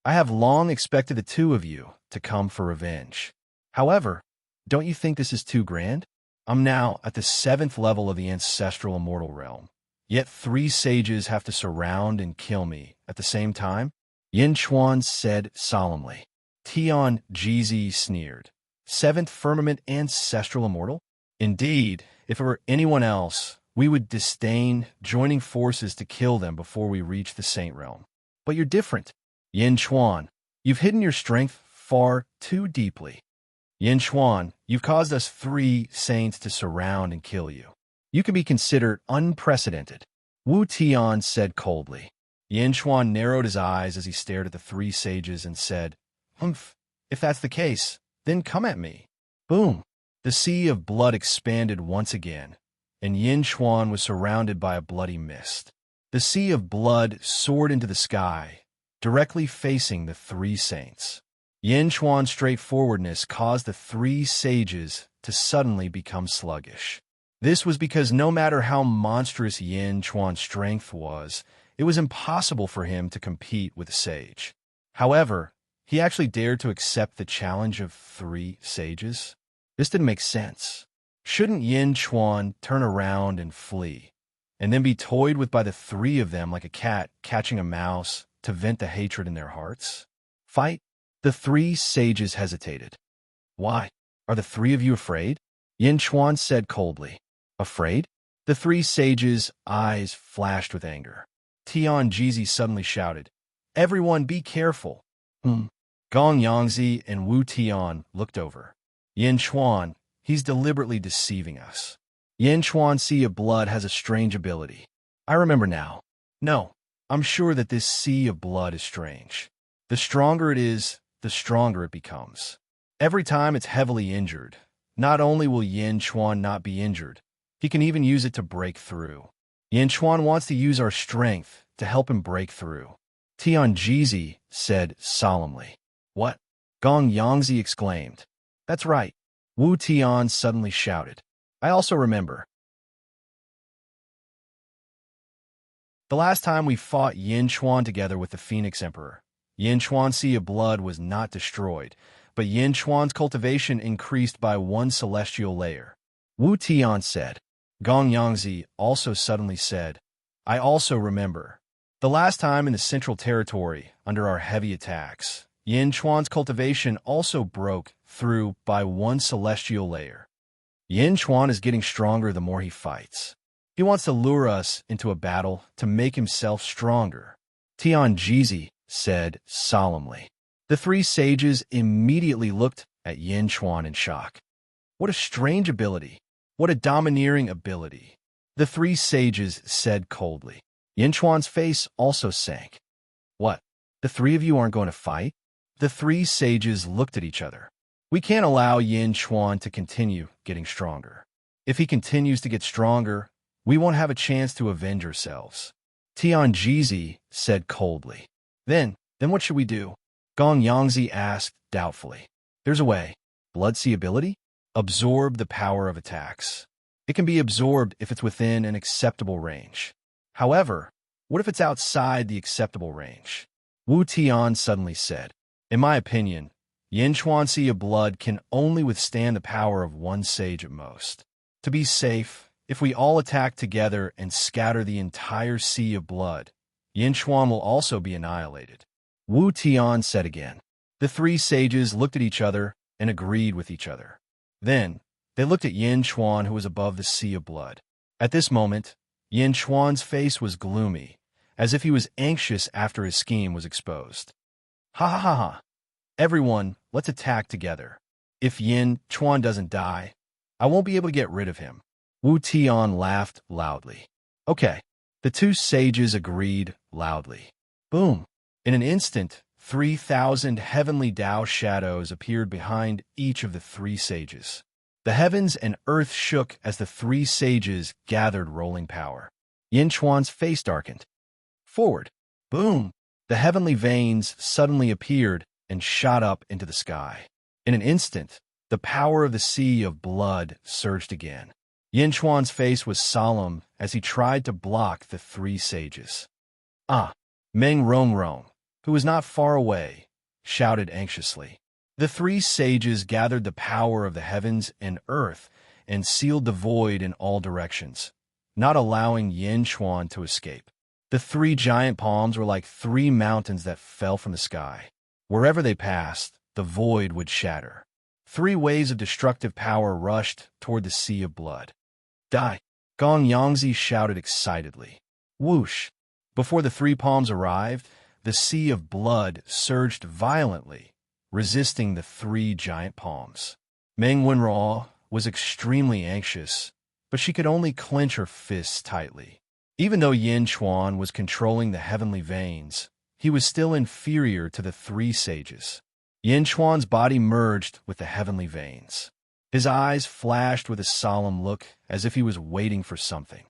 I have long expected the two of you to come for revenge. However, don't you think this is too grand? I'm now at the 7th level of the ancestral immortal realm. Yet 3 sages have to surround and kill me at the same time? Yin Chuan said solemnly. Tian Jizi sneered. 7th firmament ancestral immortal? Indeed, if it were anyone else, we would disdain joining forces to kill them before we reach the Saint Realm. But you're different. Yin Chuan, you've hidden your strength far too deeply. Yin Chuan, you've caused us 3 saints to surround and kill you. You can be considered unprecedented. Wu Tian said coldly. Yin Chuan narrowed his eyes as he stared at the 3 sages and said, Humph, if that's the case, then come at me. Boom. The sea of blood expanded once again, and Yin Chuan was surrounded by a bloody mist. The sea of blood soared into the sky, directly facing the 3 saints. Yin Chuan's straightforwardness caused the 3 sages to suddenly become sluggish. This was because no matter how monstrous Yin Chuan's strength was, it was impossible for him to compete with a sage. However, he actually dared to accept the challenge of 3 sages. This didn't make sense. Shouldn't Yin Chuan turn around and flee, and then be toyed with by the 3 of them like a cat catching a mouse to vent the hatred in their hearts? Fight? The 3 sages hesitated. Why? Are the 3 of you afraid? Yin Chuan said coldly. Afraid? The 3 sages' eyes flashed with anger. Tian Jizi suddenly shouted, Everyone be careful. Gong Yangzi and Wu Tian looked over. Yin Chuan, he's deliberately deceiving us. Yin Chuan's sea of blood has a strange ability. I remember now. No, I'm sure that this sea of blood is strange. The stronger it is, the stronger it becomes. Every time it's heavily injured, not only will Yin Chuan not be injured, he can even use it to break through. Yin Chuan wants to use our strength to help him break through. Tian Jizi said solemnly. What? Gong Yangzi exclaimed. That's right. Wu Tian suddenly shouted. I also remember. The last time we fought Yin Chuan together with the Phoenix Emperor, Yin Chuan's sea of blood was not destroyed, but Yin Chuan's cultivation increased by 1 celestial layer. Wu Tian said. Gong Yangzi also suddenly said, I also remember. The last time in the Central Territory, under our heavy attacks, Yin Chuan's cultivation also broke through by 1 celestial layer. Yin Chuan is getting stronger the more he fights. He wants to lure us into a battle to make himself stronger. Tian Jizi said solemnly. The 3 sages immediately looked at Yin Chuan in shock. What a strange ability. What a domineering ability. The 3 sages said coldly. Yin Chuan's face also sank. What? The 3 of you aren't going to fight? The 3 sages looked at each other. We can't allow Yin Chuan to continue getting stronger. If he continues to get stronger, we won't have a chance to avenge ourselves. Tian Jizi said coldly. Then what should we do? Gong Yangzi asked doubtfully. There's a way. Blood Sea ability? Absorb the power of attacks. It can be absorbed if it's within an acceptable range. However, what if it's outside the acceptable range? Wu Tian suddenly said. In my opinion, Yin Chuan's sea of blood can only withstand the power of 1 sage at most. To be safe, if we all attack together and scatter the entire sea of blood, Yin Chuan will also be annihilated. Wu Tian said again. The 3 sages looked at each other and agreed with each other. Then, they looked at Yin Chuan, who was above the sea of blood. At this moment, Yin Chuan's face was gloomy, as if he was anxious after his scheme was exposed. Ha ha ha ha. Everyone, let's attack together. If Yin Chuan doesn't die, I won't be able to get rid of him. Wu Tian laughed loudly. Okay. The two sages agreed loudly. Boom. In an instant, 3,000 heavenly Tao shadows appeared behind each of the three sages. The heavens and earth shook as the three sages gathered rolling power. Yin Chuan's face darkened. Forward. Boom. The heavenly veins suddenly appeared and shot up into the sky. In an instant, the power of the sea of blood surged again. Yin Chuan's face was solemn as he tried to block the three sages. Ah! Meng Rongrong, who was not far away, shouted anxiously. The three sages gathered the power of the heavens and earth and sealed the void in all directions, not allowing Yin Chuan to escape. The three giant palms were like three mountains that fell from the sky. Wherever they passed, the void would shatter. Three waves of destructive power rushed toward the sea of blood. Die! Gong Yangzi shouted excitedly. Whoosh! Before the three palms arrived, the sea of blood surged violently, resisting the three giant palms. Meng Wenruo was extremely anxious, but she could only clench her fists tightly. Even though Yin Chuan was controlling the heavenly veins, he was still inferior to the three sages. Yin Chuan's body merged with the heavenly veins. His eyes flashed with a solemn look, as if he was waiting for something.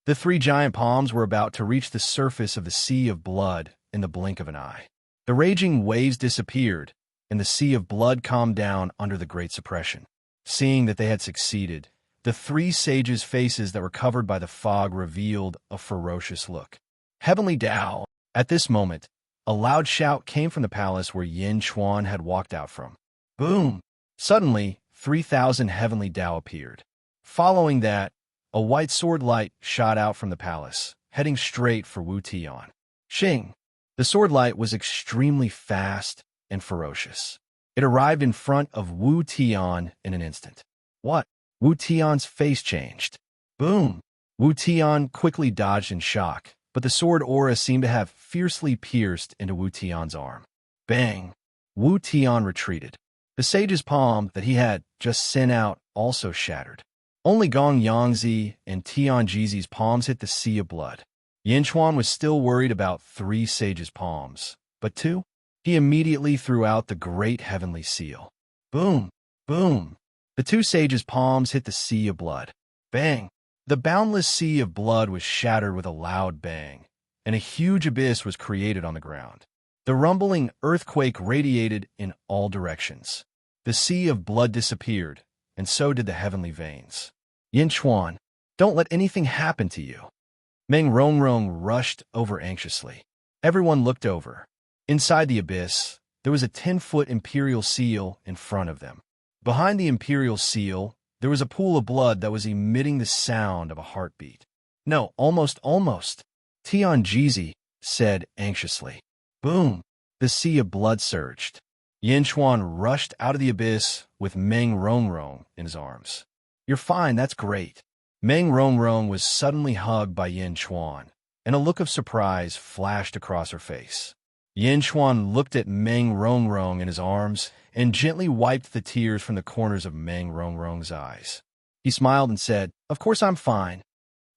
The three giant palms were about to reach the surface of the sea of blood in the blink of an eye. The raging waves disappeared, and the sea of blood calmed down under the great suppression. Seeing that they had succeeded, the three sages' faces that were covered by the fog revealed a ferocious look. Heavenly Tao! At this moment, a loud shout came from the palace where Yin Chuan had walked out from. Boom! Suddenly, 3,000 heavenly Tao appeared. Following that, a white sword light shot out from the palace, heading straight for Wu Tian. Xing! The sword light was extremely fast and ferocious. It arrived in front of Wu Tian in an instant. What? Wu Tian's face changed. Boom! Wu Tian quickly dodged in shock, but the sword aura seemed to have fiercely pierced into Wu Tian's arm. Bang! Wu Tian retreated. The sage's palm that he had just sent out also shattered. Only Gong Yangzi and Tian Jizi's palms hit the sea of blood. Yin Chuan was still worried about three sages' palms, but two? He immediately threw out the great heavenly seal. Boom! Boom! The two sages' palms hit the sea of blood. Bang! The boundless sea of blood was shattered with a loud bang, and a huge abyss was created on the ground. The rumbling earthquake radiated in all directions. The sea of blood disappeared, and so did the heavenly veins. Yin Chuan, don't let anything happen to you. Meng Rongrong rushed over anxiously. Everyone looked over. Inside the abyss, there was a 10-foot imperial seal in front of them. Behind the imperial seal, there was a pool of blood that was emitting the sound of a heartbeat. No, almost. Tian Jizi said anxiously. Boom! The sea of blood surged. Yin Chuan rushed out of the abyss with Meng Rongrong in his arms. You're fine, that's great. Meng Rongrong was suddenly hugged by Yin Chuan, and a look of surprise flashed across her face. Yin Chuan looked at Meng Rongrong in his arms and gently wiped the tears from the corners of Meng Rongrong's eyes. He smiled and said, Of course I'm fine.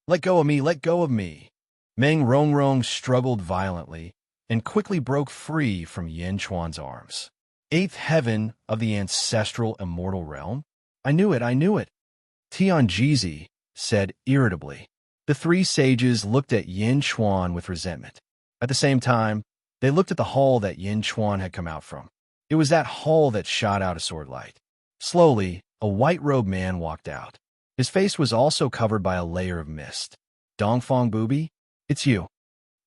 Let go of me, let go of me. Meng Rongrong struggled violently and quickly broke free from Yin Chuan's arms. Eighth heaven of the ancestral immortal realm? I knew it. Tian Jizi said irritably. The three sages looked at Yin Chuan with resentment. At the same time, they looked at the hall that Yin Chuan had come out from. It was that hall that shot out a sword light. Slowly, a white-robed man walked out. His face was also covered by a layer of mist. Dongfang Booby, it's you.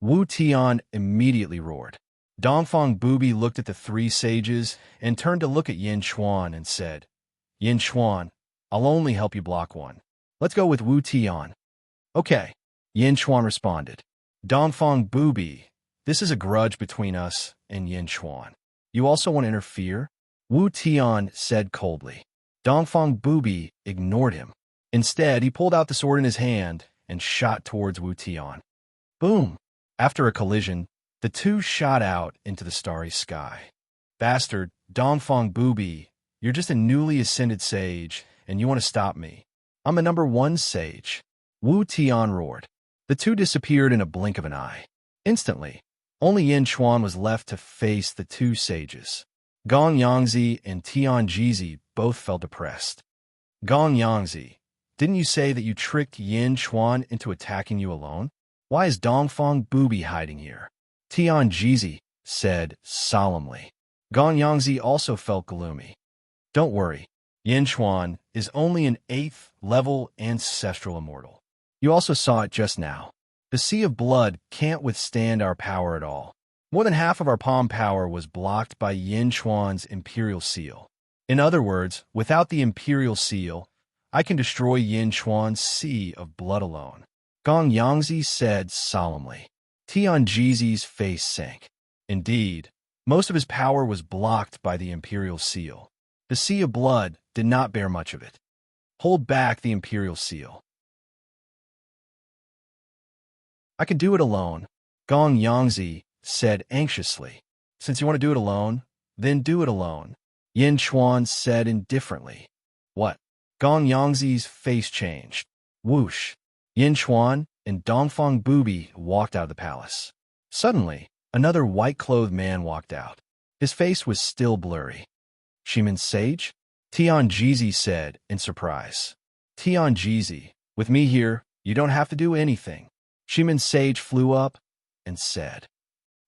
Wu Tian immediately roared. Dongfang Booby looked at the three sages and turned to look at Yin Chuan and said, Yin Chuan, I'll only help you block one. Let's go with Wu Tian. Okay, Yin Chuan responded. Dongfang Booby, this is a grudge between us and Yin Chuan. You also want to interfere? Wu Tian said coldly. Dongfang Booby ignored him. Instead, he pulled out the sword in his hand and shot towards Wu Tian. Boom! After a collision, the two shot out into the starry sky. Bastard, Dongfang Booby, You're just a newly ascended sage, and you want to stop me. I'm a number 1 sage. Wu Tian roared. The two disappeared in a blink of an eye. Instantly, only Yin Chuan was left to face the two sages. Gong Yangzi and Tian Jizi both felt depressed. Gong Yangzi, didn't you say that you tricked Yin Chuan into attacking you alone? Why is Dongfang Booby hiding here? Tian Jizi said solemnly. Gong Yangzi also felt gloomy. Don't worry, Yin Chuan is only an 8th level ancestral immortal. You also saw it just now. The sea of blood can't withstand our power at all. More than half of our palm power was blocked by Yin Chuan's imperial seal. In other words, without the imperial seal, I can destroy Yin Chuan's sea of blood alone. Gong Yangzi said solemnly. Tian Jizi's face sank. Indeed, most of his power was blocked by the imperial seal. The sea of blood did not bear much of it. Hold back the imperial seal. I can do it alone, Gong Yangzi said anxiously. Since you want to do it alone, then do it alone, Yin Chuan said indifferently. What? Gong Yangzi's face changed. Whoosh! Yin Chuan and Dongfang Booby walked out of the palace. Suddenly, another white-clothed man walked out. His face was still blurry. Shimin Sage? Tian Jizi said in surprise. Tian Jizi, with me here, you don't have to do anything. Shimin Sage flew up and said.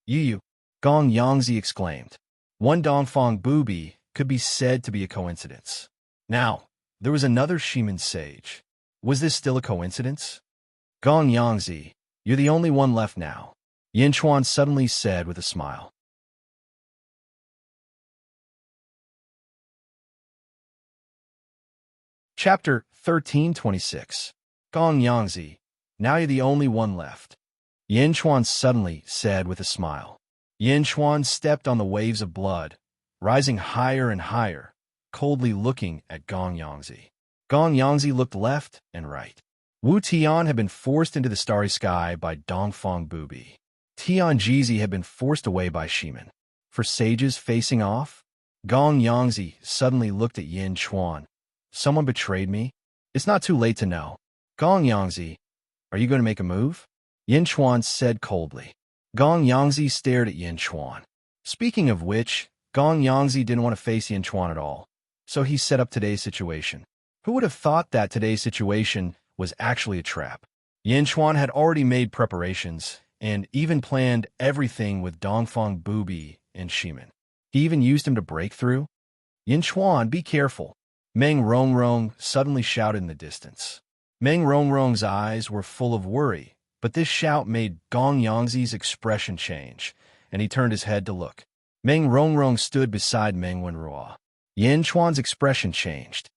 You, Gong Yangzi exclaimed. One Dongfang Booby could be said to be a coincidence. Now, there was another Shimin Sage. Was this still a coincidence? Gong Yangzi, you're the only one left now, Yin Chuan suddenly said with a smile. Chapter 1326. Gong Yangzi, now you're the only one left, Yin Chuan suddenly said with a smile. Yin Chuan stepped on the waves of blood, rising higher and higher, coldly looking at Gong Yangzi. Gong Yangzi looked left and right. Wu Tian had been forced into the starry sky by Dongfang Booby. Tian Jizi had been forced away by Shimin. For sages facing off? Gong Yangzi suddenly looked at Yin Chuan. Someone betrayed me? It's not too late to know. Gong Yangzi, are you going to make a move? Yin Chuan said coldly. Gong Yangzi stared at Yin Chuan. Speaking of which, Gong Yangzi didn't want to face Yin Chuan at all, so he set up today's situation. Who would have thought that today's situation was actually a trap? Yin Chuan had already made preparations and even planned everything with Dongfang Booby and Shimin. He even used him to break through. Yin Chuan, be careful, Meng Rongrong suddenly shouted in the distance. Meng Rongrong's eyes were full of worry, but this shout made Gong Yangzi's expression change, and he turned his head to look. Meng Rongrong stood beside Meng Wenruo. Yin Chuan's expression changed.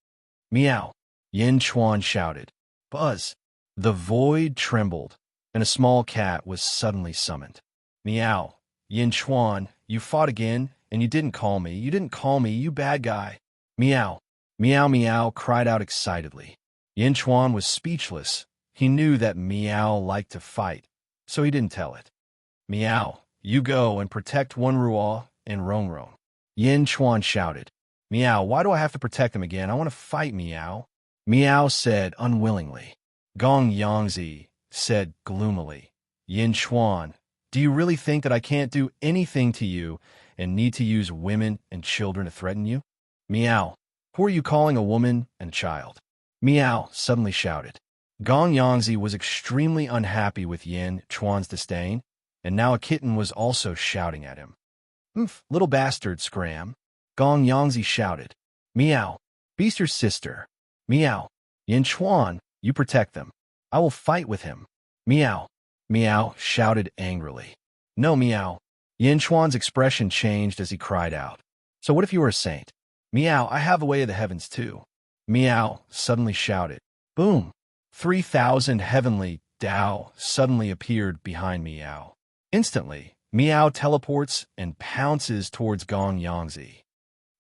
Meow, Yin Chuan shouted. Buzz. The void trembled, and a small cat was suddenly summoned. Meow, Yin Chuan, you fought again, and you didn't call me. You didn't call me, you bad guy. Meow, Meow Meow cried out excitedly. Yin Chuan was speechless. He knew that Meow liked to fight, so he didn't tell it. Meow, you go and protect Wenruo and Rongrong. Yin Chuan shouted. Meow, why do I have to protect them again? I want to fight, Meow. Meow said unwillingly. Gong Yangzi said gloomily. Yin Chuan, do you really think that I can't do anything to you and need to use women and children to threaten you? Meow, who are you calling a woman and a child? Meow suddenly shouted. Gong Yangzi was extremely unhappy with Yin Chuan's disdain, and now a kitten was also shouting at him. Little bastard, scram. Gong Yangzi shouted. Meow, beast your sister. Meow, Yin Chuan, you protect them. I will fight with him. Meow, Meow shouted angrily. No, Meow. Yin Chuan's expression changed as he cried out. So what if you were a saint? Meow, I have a way of the heavens too. Meow suddenly shouted. Boom. 3,000 heavenly Dao suddenly appeared behind Meow. Instantly, Meow teleports and pounces towards Gong Yangzi.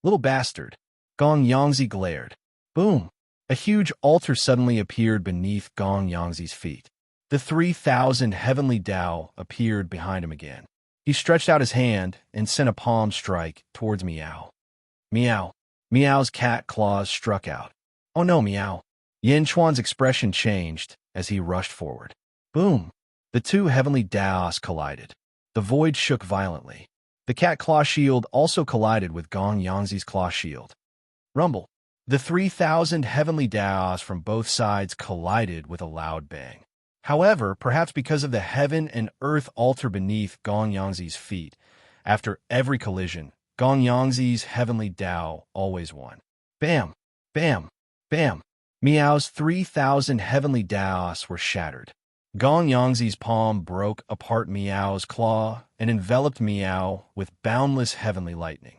Little bastard. Gong Yangzi glared. Boom. A huge altar suddenly appeared beneath Gong Yangzi's feet. The 3,000 heavenly Dao appeared behind him again. He stretched out his hand and sent a palm strike towards Meow. Meow. Meow's cat claws struck out. Oh no, Meow. Yin Chuan's expression changed as he rushed forward. Boom! The two heavenly Daos collided. The void shook violently. The cat claw shield also collided with Gong Yangzi's claw shield. Rumble. The 3,000 heavenly Daos from both sides collided with a loud bang. However, perhaps because of the heaven and earth altar beneath Gong Yangzi's feet, after every collision, Gong Yangzi's heavenly Dao always won. Bam! Bam! Bam! Meow's 3,000 heavenly Daos were shattered. Gong Yangzi's palm broke apart Meow's claw and enveloped Meow with boundless heavenly lightning.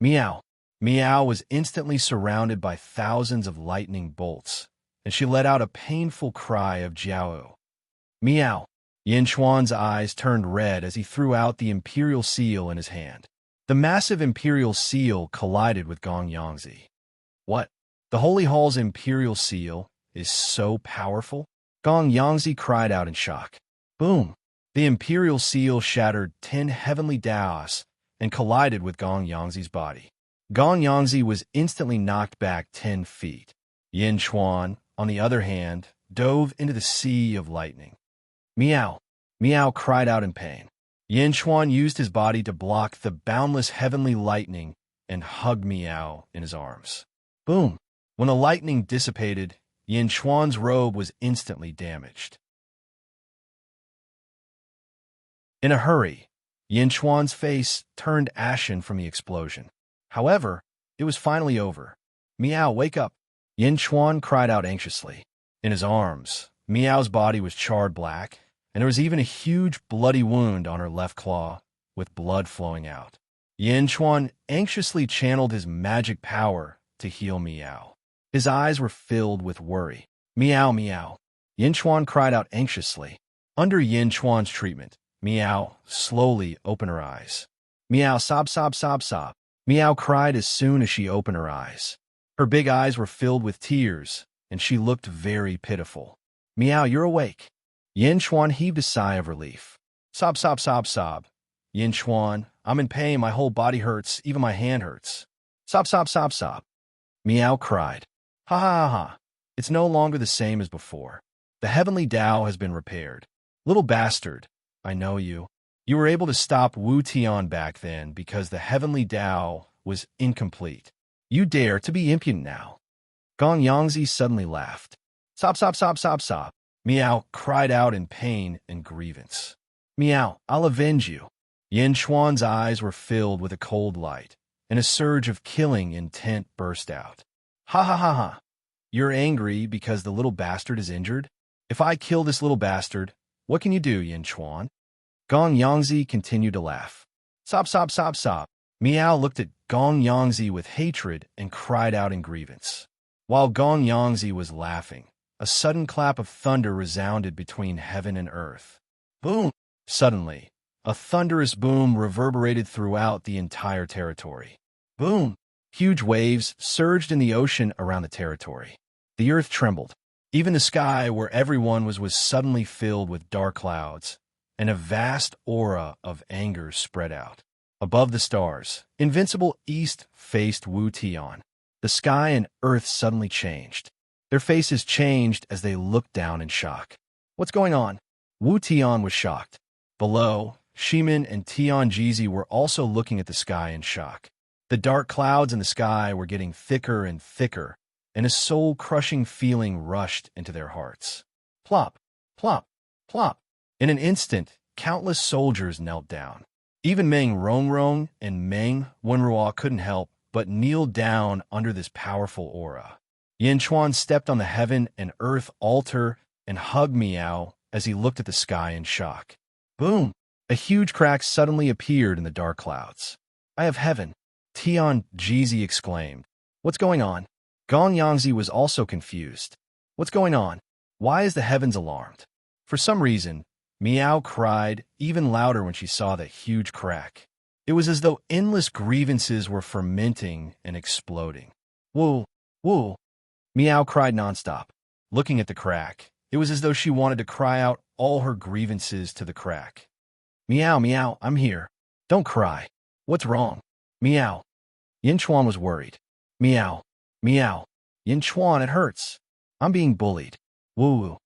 Meow! Meow was instantly surrounded by thousands of lightning bolts, and she let out a painful cry of Jiao. Meow! Yin Chuan's eyes turned red as he threw out the imperial seal in his hand. The massive imperial seal collided with Gong Yangzi. What? The Holy Hall's imperial seal is so powerful? Gong Yangzi cried out in shock. Boom! The imperial seal shattered 10 heavenly Daos and collided with Gong Yangzi's body. Gong Yangzi was instantly knocked back 10 feet. Yin Chuan, on the other hand, dove into the sea of lightning. Meow! Meow cried out in pain. Yin Chuan used his body to block the boundless heavenly lightning and hugged Meow in his arms. Boom! When the lightning dissipated, Yin Chuan's robe was instantly damaged. In a hurry, Yin Chuan's face turned ashen from the explosion. However, it was finally over. Meow, wake up! Yin Chuan cried out anxiously. In his arms, Meow's body was charred black, and there was even a huge bloody wound on her left claw, with blood flowing out. Yin Chuan anxiously channeled his magic power to heal Meow. His eyes were filled with worry. Meow, Meow. Yin Chuan cried out anxiously. Under Yin Chuan's treatment, Meow slowly opened her eyes. Meow, sob, sob, sob, sob. Meow cried as soon as she opened her eyes. Her big eyes were filled with tears, and she looked very pitiful. Meow, you're awake. Yin Chuan heaved a sigh of relief. Sob, sob, sob, sob. Yin Chuan, I'm in pain, my whole body hurts, even my hand hurts. Sob, sob, sob, sob. Meow cried. Ha ha ha ha. It's no longer the same as before. The heavenly Tao has been repaired. Little bastard, I know you. You were able to stop Wu Tian back then because the heavenly Tao was incomplete. You dare to be impudent now. Gong Yangzi suddenly laughed. Sob, sob, sob, sob, sob. Meow cried out in pain and grievance. Meow, I'll avenge you. Yin Chuan's eyes were filled with a cold light, and a surge of killing intent burst out. Ha ha ha ha. You're angry because the little bastard is injured? If I kill this little bastard, what can you do, Yin Chuan? Gong Yangzi continued to laugh. Sob, sob, sob, sob. Meow looked at Gong Yangzi with hatred and cried out in grievance. While Gong Yangzi was laughing, a sudden clap of thunder resounded between heaven and earth. Boom! Suddenly, a thunderous boom reverberated throughout the entire territory. Boom! Huge waves surged in the ocean around the territory. The earth trembled. Even the sky where everyone was suddenly filled with dark clouds, and a vast aura of anger spread out. Above the stars, invincible East faced Wu Tian. The sky and earth suddenly changed. Their faces changed as they looked down in shock. What's going on? Wu Tian was shocked. Below, Shimin and Tian Jizi were also looking at the sky in shock. The dark clouds in the sky were getting thicker and thicker, and a soul-crushing feeling rushed into their hearts. Plop, plop, plop. In an instant, countless soldiers knelt down. Even Meng Rongrong and Meng Wenruo couldn't help but kneel down under this powerful aura. Yin Chuan stepped on the heaven and earth altar and hugged Meow as he looked at the sky in shock. Boom! A huge crack suddenly appeared in the dark clouds. I have heaven, Tian Jizi exclaimed. What's going on? Gong Yangzi was also confused. What's going on? Why is the heavens alarmed? For some reason, Meow cried even louder when she saw that huge crack. It was as though endless grievances were fermenting and exploding. Woo! Woo! Meow cried nonstop. Looking at the crack, it was as though she wanted to cry out all her grievances to the crack. Meow, meow, I'm here. Don't cry. What's wrong? Meow. Yin Chuan was worried. Meow. Meow. Yin Chuan, it hurts. I'm being bullied. Woo.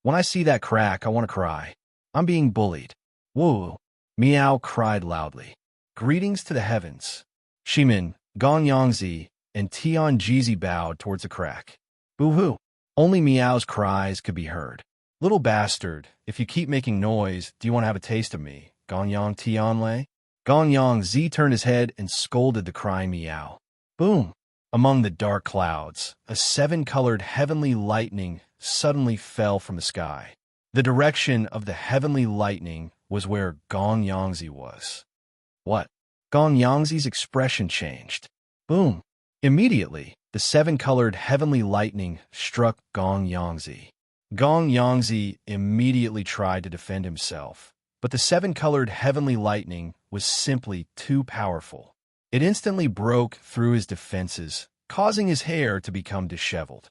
When I see that crack, I want to cry. I'm being bullied. Woo. Meow cried loudly. Greetings to the heavens. Shimin, Gong Yangzi, and Tian Jizi bowed towards the crack. Boo-hoo. Only Meow's cries could be heard. Little bastard, if you keep making noise, do you want to have a taste of me? Gong Yang Tian Lei? Gong Yangzi turned his head and scolded the crying Meow. Boom. Among the dark clouds, a seven-colored heavenly lightning suddenly fell from the sky. The direction of the heavenly lightning was where Gong Yangzi was. What? Gong Yangzi's expression changed. Boom. Immediately, the seven-colored heavenly lightning struck Gong Yangzi. Gong Yangzi immediately tried to defend himself, but the seven-colored heavenly lightning was simply too powerful. It instantly broke through his defenses, causing his hair to become disheveled.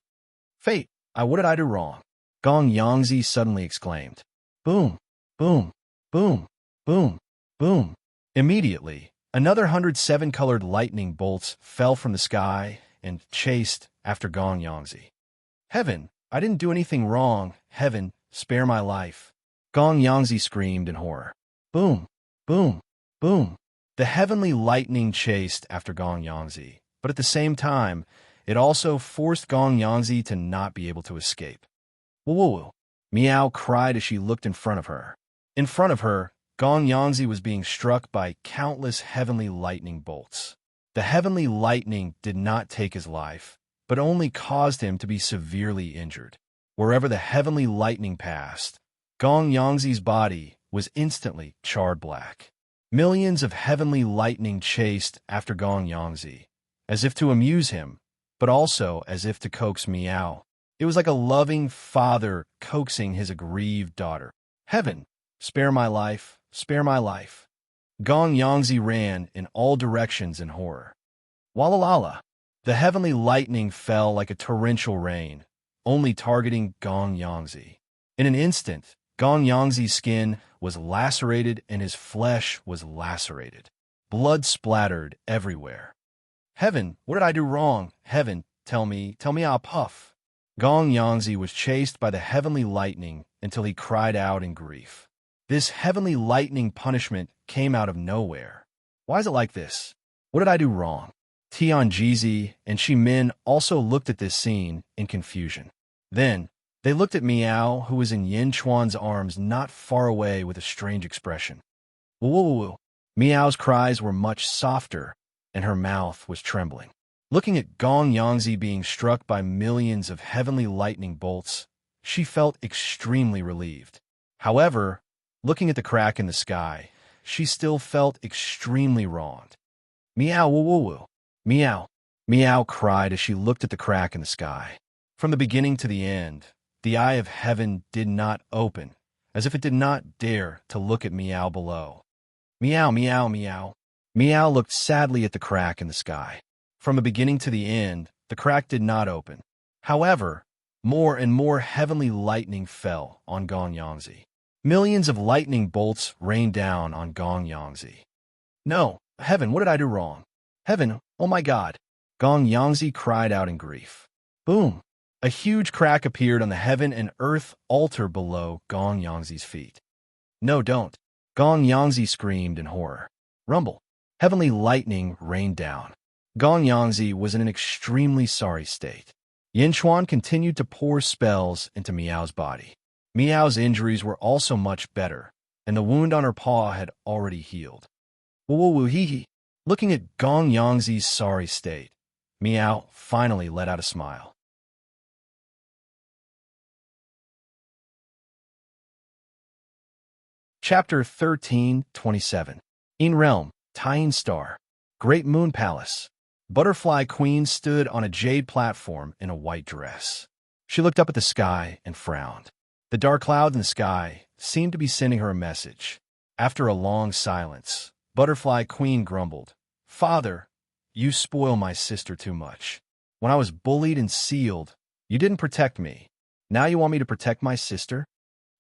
Fate, what did I do wrong? Gong Yangzi suddenly exclaimed. Boom, boom, boom, boom, boom. Immediately, another 107-colored lightning bolts fell from the sky and chased after Gong Yangzi. Heaven, I didn't do anything wrong. Heaven, spare my life. Gong Yangzi screamed in horror. Boom, boom, boom. The heavenly lightning chased after Gong Yangzi, but at the same time, it also forced Gong Yangzi to not be able to escape. Woo-woo-woo. Meow cried as she looked in front of her. In front of her, Gong Yangzi was being struck by countless heavenly lightning bolts. The heavenly lightning did not take his life, but only caused him to be severely injured. Wherever the heavenly lightning passed, Gong Yangzi's body was instantly charred black. Millions of heavenly lightning chased after Gong Yangzi, as if to amuse him, but also as if to coax Meow. It was like a loving father coaxing his aggrieved daughter. Heaven, spare my life, spare my life. Gong Yangzi ran in all directions in horror. Walalala. The heavenly lightning fell like a torrential rain, only targeting Gong Yangzi. In an instant, Gong Yangzi's skin was lacerated and his flesh was lacerated. Blood splattered everywhere. Heaven, what did I do wrong? Heaven, tell me I'll puff. Gong Yangzi was chased by the heavenly lightning until he cried out in grief. This heavenly lightning punishment came out of nowhere. Why is it like this? What did I do wrong? Tian Jizi and Shimin also looked at this scene in confusion. Then, they looked at Meow, who was in Yin Chuan's arms not far away with a strange expression. Woo-woo-woo. Meow's cries were much softer, and her mouth was trembling. Looking at Gong Yangzi being struck by millions of heavenly lightning bolts, she felt extremely relieved. However, looking at the crack in the sky, she still felt extremely wronged. Meow, woo-woo-woo. Meow. Meow cried as she looked at the crack in the sky. From the beginning to the end, the eye of heaven did not open, as if it did not dare to look at Meow below. Meow, meow, meow. Meow looked sadly at the crack in the sky. From the beginning to the end, the crack did not open. However, more and more heavenly lightning fell on Gong Yangzi. Millions of lightning bolts rained down on Gong Yangzi. No, heaven, what did I do wrong? Heaven, oh my God. Gong Yangzi cried out in grief. Boom. A huge crack appeared on the heaven and earth altar below Gong Yangzi's feet. No, don't. Gong Yangzi screamed in horror. Rumble. Heavenly lightning rained down. Gong Yangzi was in an extremely sorry state. Yin Chuan continued to pour spells into Meow's body. Meow's injuries were also much better, and the wound on her paw had already healed. Woo-woo-woo-hee-hee. Looking at Gong Yangzi's sorry state, Meow finally let out a smile. Chapter 13:27. In Realm, Tying Star, Great Moon Palace. Butterfly Queen stood on a jade platform in a white dress. She looked up at the sky and frowned. The dark clouds in the sky seemed to be sending her a message. After a long silence, Butterfly Queen grumbled, Father, you spoil my sister too much. When I was bullied and sealed, you didn't protect me. Now you want me to protect my sister?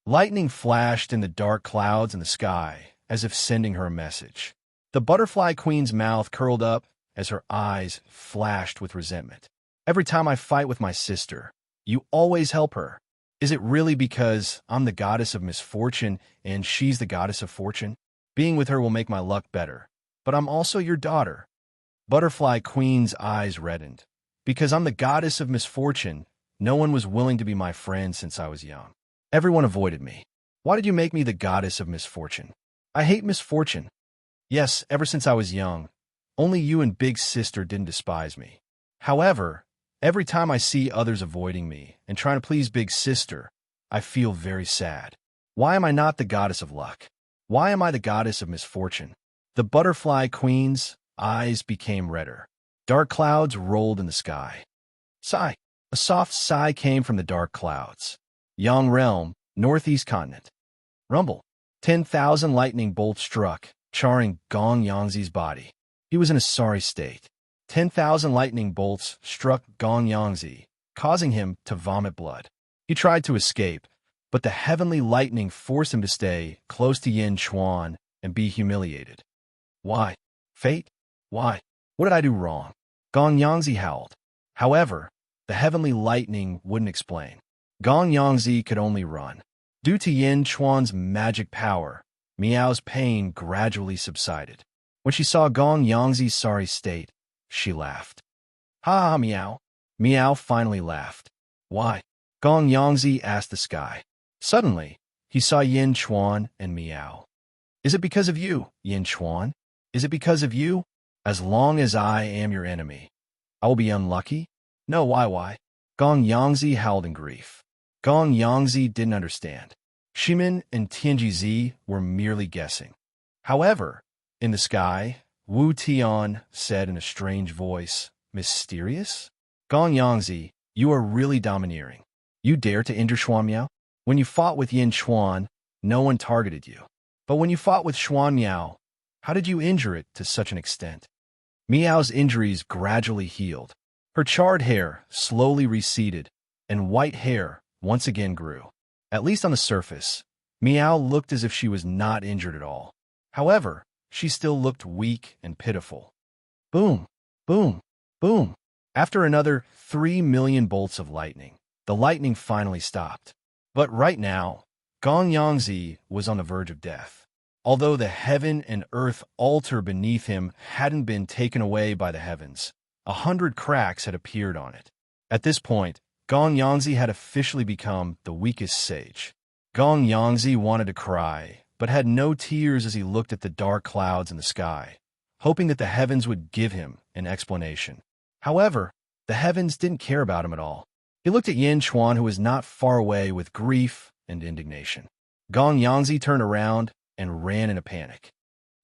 Lightning flashed in the dark clouds in the sky, as if sending her a message. The butterfly queen's mouth curled up as her eyes flashed with resentment. Every time I fight with my sister, you always help her. Is it really because I'm the goddess of misfortune and she's the goddess of fortune? Being with her will make my luck better. But I'm also your daughter. Butterfly queen's eyes reddened. Because I'm the goddess of misfortune, no one was willing to be my friend since I was young. Everyone avoided me. Why did you make me the goddess of misfortune? I hate misfortune. Yes, ever since I was young. Only you and Big Sister didn't despise me. However, every time I see others avoiding me and trying to please Big Sister, I feel very sad. Why am I not the goddess of luck? Why am I the goddess of misfortune? The butterfly queen's eyes became redder. Dark clouds rolled in the sky. Sigh. A soft sigh came from the dark clouds. Yang realm, northeast continent. Rumble. 10,000 lightning bolts struck, charring Gong Yangzi's body. He was in a sorry state. 10,000 lightning bolts struck Gong Yangzi, causing him to vomit blood. He tried to escape, but the heavenly lightning forced him to stay close to Yin Chuan and be humiliated. Why? Fate? Why? What did I do wrong? Gong Yangzi howled. However, the heavenly lightning wouldn't explain. Gong Yangzi could only run. Due to Yin Chuan's magic power, Miao's pain gradually subsided. When she saw Gong Yangzi's sorry state, she laughed. Ha ha, Miao. Miao finally laughed. Why? Gong Yangzi asked the sky. Suddenly, he saw Yin Chuan and Miao. Is it because of you, Yin Chuan? Is it because of you? As long as I am your enemy, I will be unlucky? No, why? Gong Yangzi howled in grief. Gong Yangzi didn't understand. Shimin and Tianjizi were merely guessing. However, in the sky, Wu Tian said in a strange voice, mysterious? Gong Yangzi, you are really domineering. You dare to injure Xuan Miao? When you fought with Yin Chuan, no one targeted you. But when you fought with Xuan Miao, how did you injure it to such an extent? Miao's injuries gradually healed. Her charred hair slowly receded, and white hair once again grew. At least on the surface, Miao looked as if she was not injured at all. However, she still looked weak and pitiful. Boom, boom, boom. After another 3 million bolts of lightning, the lightning finally stopped. But right now, Gong Yangzi was on the verge of death. Although the heaven and earth altar beneath him hadn't been taken away by the heavens, 100 cracks had appeared on it. At this point, Gong Yangzi had officially become the weakest sage. Gong Yangzi wanted to cry, but had no tears as he looked at the dark clouds in the sky, hoping that the heavens would give him an explanation. However, the heavens didn't care about him at all. He looked at Yin Chuan, who was not far away, with grief and indignation. Gong Yangzi turned around and ran in a panic.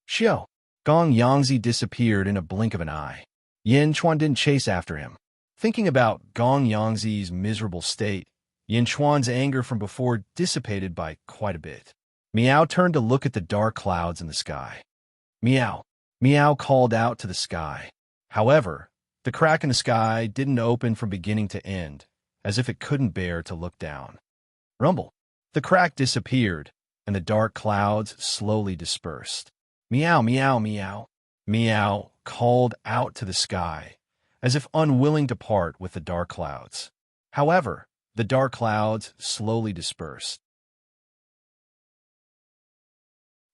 Xiao! Gong Yangzi disappeared in a blink of an eye. Yin Chuan didn't chase after him. Thinking about Gong Yangzi's miserable state, Yin Chuan's anger from before dissipated by quite a bit. Miao turned to look at the dark clouds in the sky. Miao! Miao called out to the sky. However, the crack in the sky didn't open from beginning to end, as if it couldn't bear to look down. Rumble! The crack disappeared, and the dark clouds slowly dispersed. Meow, meow, meow. Meow called out to the sky, as if unwilling to part with the dark clouds. However, the dark clouds slowly dispersed.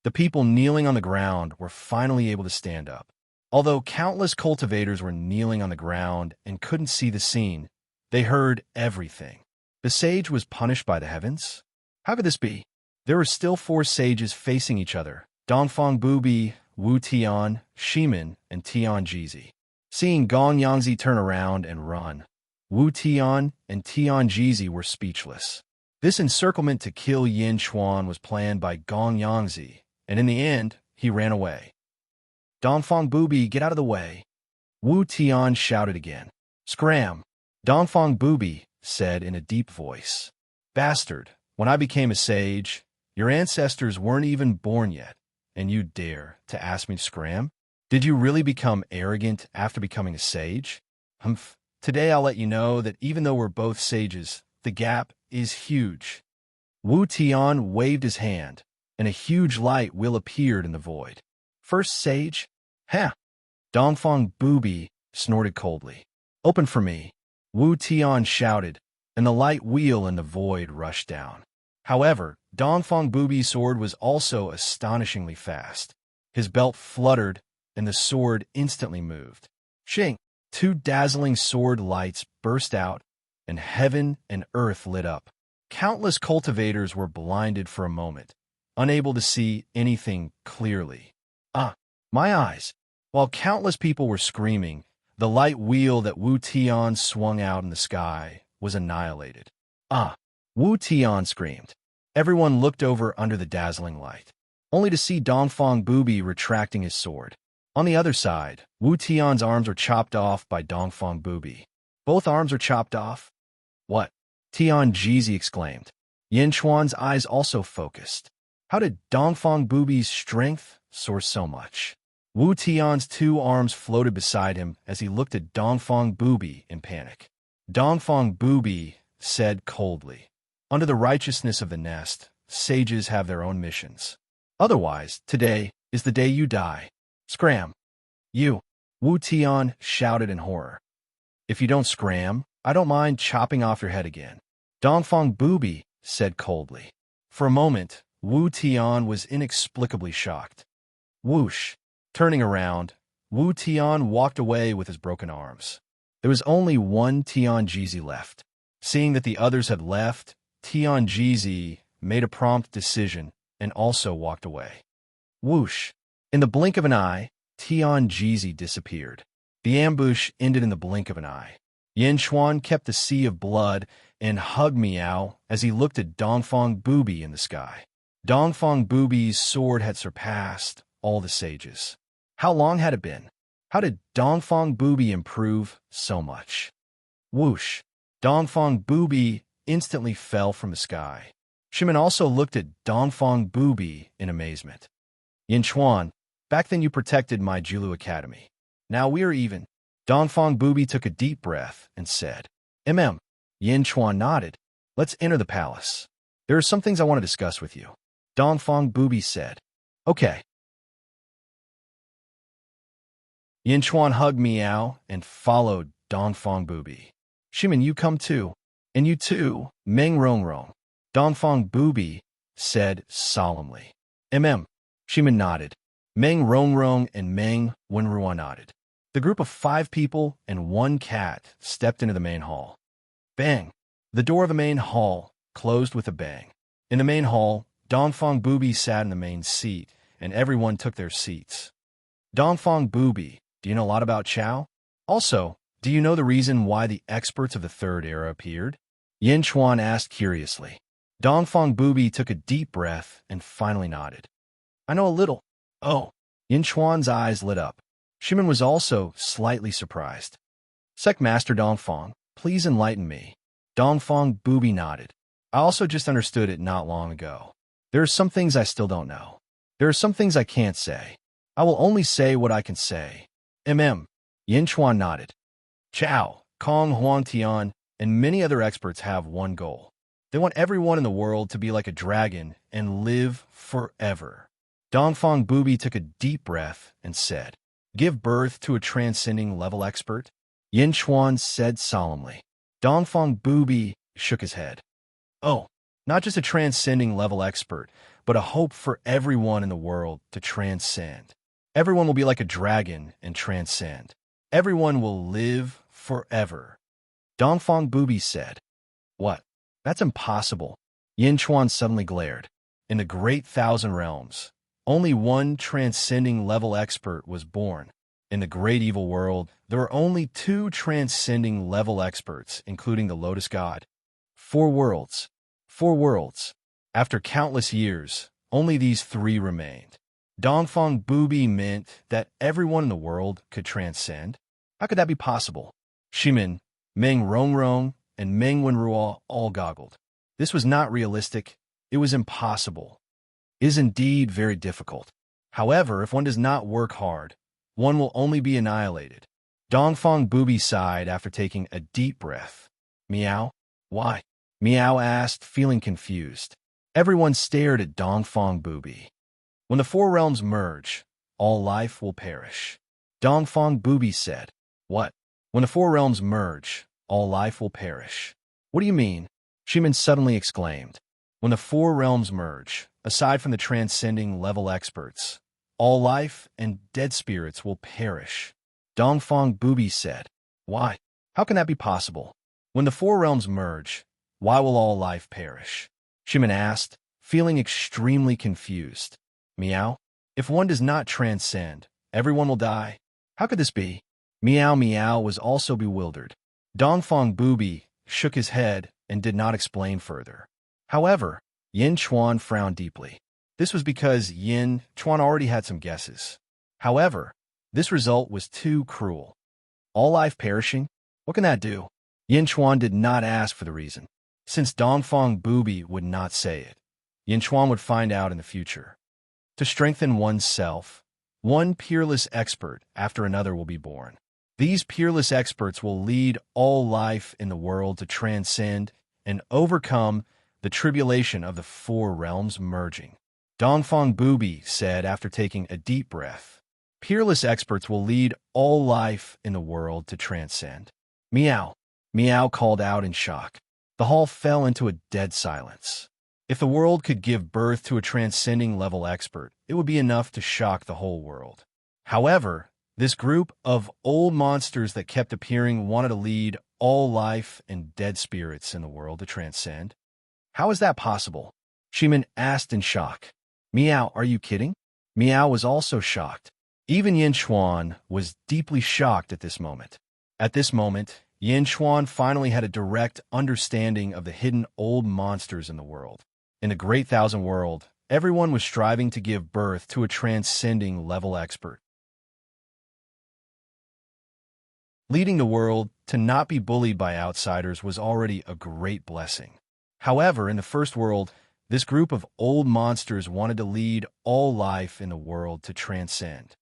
The people kneeling on the ground were finally able to stand up. Although countless cultivators were kneeling on the ground and couldn't see the scene, they heard everything. The sage was punished by the heavens? How could this be? There were still 4 sages facing each other: Dongfang Bubi, Wu Tian, Shimin, and Tianjizi. Seeing Gong Yangzi turn around and run, Wu Tian and Tianjizi were speechless. This encirclement to kill Yin Chuan was planned by Gong Yangzi, and in the end, he ran away. Dongfang Bubi, get out of the way! Wu Tian shouted again. Scram! Dongfang Bubi said in a deep voice. Bastard, when I became a sage, your ancestors weren't even born yet, and you dare to ask me to scram? Did you really become arrogant after becoming a sage? Humph. Today I'll let you know that even though we're both sages, the gap is huge. Wu Tian waved his hand, and a huge light wheel appeared in the void. First sage? Heh. Dongfang Booby snorted coldly. Open for me, Wu Tian shouted, and the light wheel in the void rushed down. However, Dongfang Booby's sword was also astonishingly fast. His belt fluttered, and the sword instantly moved. Shing! Two dazzling sword lights burst out, and heaven and earth lit up. Countless cultivators were blinded for a moment, unable to see anything clearly. Ah, my eyes! While countless people were screaming, the light wheel that Wu Tian swung out in the sky was annihilated. Ah! Wu Tian screamed. Everyone looked over under the dazzling light, only to see Dongfang Booby retracting his sword. On the other side, Wu Tian's arms were chopped off by Dongfang Booby. Both arms were chopped off? What? Tian Jizi exclaimed. Yin Chuan's eyes also focused. How did Dongfang Booby's strength soar so much? Wu Tian's two arms floated beside him as he looked at Dongfang Booby in panic. Dongfang Booby said coldly, "Under the righteousness of the nest, sages have their own missions. Otherwise, today is the day you die. Scram!" "You!" Wu Tian shouted in horror. "If you don't scram, I don't mind chopping off your head again," Dongfang Booby said coldly. For a moment, Wu Tian was inexplicably shocked. Whoosh! Turning around, Wu Tian walked away with his broken arms. There was only one Tian Jizi left. Seeing that the others had left, Tian Jizi made a prompt decision and also walked away. Whoosh! In the blink of an eye, Tian Jizi disappeared. The ambush ended in the blink of an eye. Yin Chuan kept the sea of blood and hugged Miao as he looked at Dongfang Booby in the sky. Dongfang Booby's sword had surpassed all the sages. How long had it been? How did Dongfang Booby improve so much? Whoosh! Dongfang Booby instantly fell from the sky. Shimin also looked at Dongfang Booby in amazement. Yin Chuan, back then you protected my Jilu Academy. Now we are even. Dongfang Booby took a deep breath and said, Yin Chuan nodded. Let's enter the palace. There are some things I want to discuss with you. Dongfang Booby said. Okay. Yin Chuan hugged Miao and followed Dongfang Booby. Shimin, you come too. And you too, Meng Rongrong. Dongfang Booby said solemnly. Shimin nodded. Meng Rongrong and Meng Wenruo nodded. The group of 5 people and 1 cat stepped into the main hall. Bang! The door of the main hall closed with a bang. In the main hall, Dongfang Booby sat in the main seat, and everyone took their seats. Dongfang Booby, do you know a lot about Chao? Also, do you know the reason why the experts of the Third Era appeared? Yin Chuan asked curiously. Dongfang Booby took a deep breath and finally nodded. I know a little. Oh. Yin Chuan's eyes lit up. Shimin was also slightly surprised. Sect Master Dongfang, please enlighten me. Dongfang Booby nodded. I also just understood it not long ago. There are some things I still don't know. There are some things I can't say. I will only say what I can say. Yin Chuan nodded. Chao, Kong Huangtian, and many other experts have one goal. They want everyone in the world to be like a dragon and live forever. Dongfang Booby took a deep breath and said, Give birth to a transcending level expert? Yin Chuan said solemnly. Dongfang Booby shook his head. Oh, not just a transcending level expert, but a hope for everyone in the world to transcend. Everyone will be like a dragon and transcend. Everyone will live forever. Dongfang Booby said. What? That's impossible. Yin Chuan suddenly glared. In the great Thousand Realms, only one transcending level expert was born. In the great evil world, there are only 2 transcending level experts, including the Lotus God. 4 worlds. 4 worlds. After countless years, only these 3 remained. Dongfang Booby meant that everyone in the world could transcend? How could that be possible? Shimin, Meng Rongrong, and Meng Wenruo all goggled. This was not realistic. It was impossible. It is indeed very difficult. However, if one does not work hard, one will only be annihilated. Dongfang Booby sighed after taking a deep breath. Miao? Why? Miao asked, feeling confused. Everyone stared at Dongfang Booby. When the 4 realms merge, all life will perish. Dongfang Booby said. What? When the four realms merge, all life will perish. What do you mean? Shimin suddenly exclaimed. When the four realms merge, aside from the transcending level experts, all life and dead spirits will perish. Dongfang Booby said. Why? How can that be possible? When the four realms merge, why will all life perish? Shimin asked, feeling extremely confused. Meow? If one does not transcend, everyone will die. How could this be? Meow Meow was also bewildered. Dongfang Booby shook his head and did not explain further. However, Yin Chuan frowned deeply. This was because Yin Chuan already had some guesses. However, this result was too cruel. All life perishing? What can that do? Yin Chuan did not ask for the reason. Since Dongfang Booby would not say it, Yin Chuan would find out in the future. To strengthen oneself, one peerless expert after another will be born. These peerless experts will lead all life in the world to transcend and overcome the tribulation of the four realms merging. Dongfang Booby said after taking a deep breath. Peerless experts will lead all life in the world to transcend. Meow. Meow called out in shock. The hall fell into a dead silence. If the world could give birth to a transcending level expert, it would be enough to shock the whole world. However, this group of old monsters that kept appearing wanted to lead all life and dead spirits in the world to transcend. How is that possible? Shimin asked in shock. Meow, are you kidding? Meow was also shocked. Even Yin Chuan was deeply shocked at this moment. At this moment, Yin Chuan finally had a direct understanding of the hidden old monsters in the world. In the Great Thousand World, everyone was striving to give birth to a transcending level expert. Leading the world to not be bullied by outsiders was already a great blessing. However, in the first world, this group of old monsters wanted to lead all life in the world to transcend.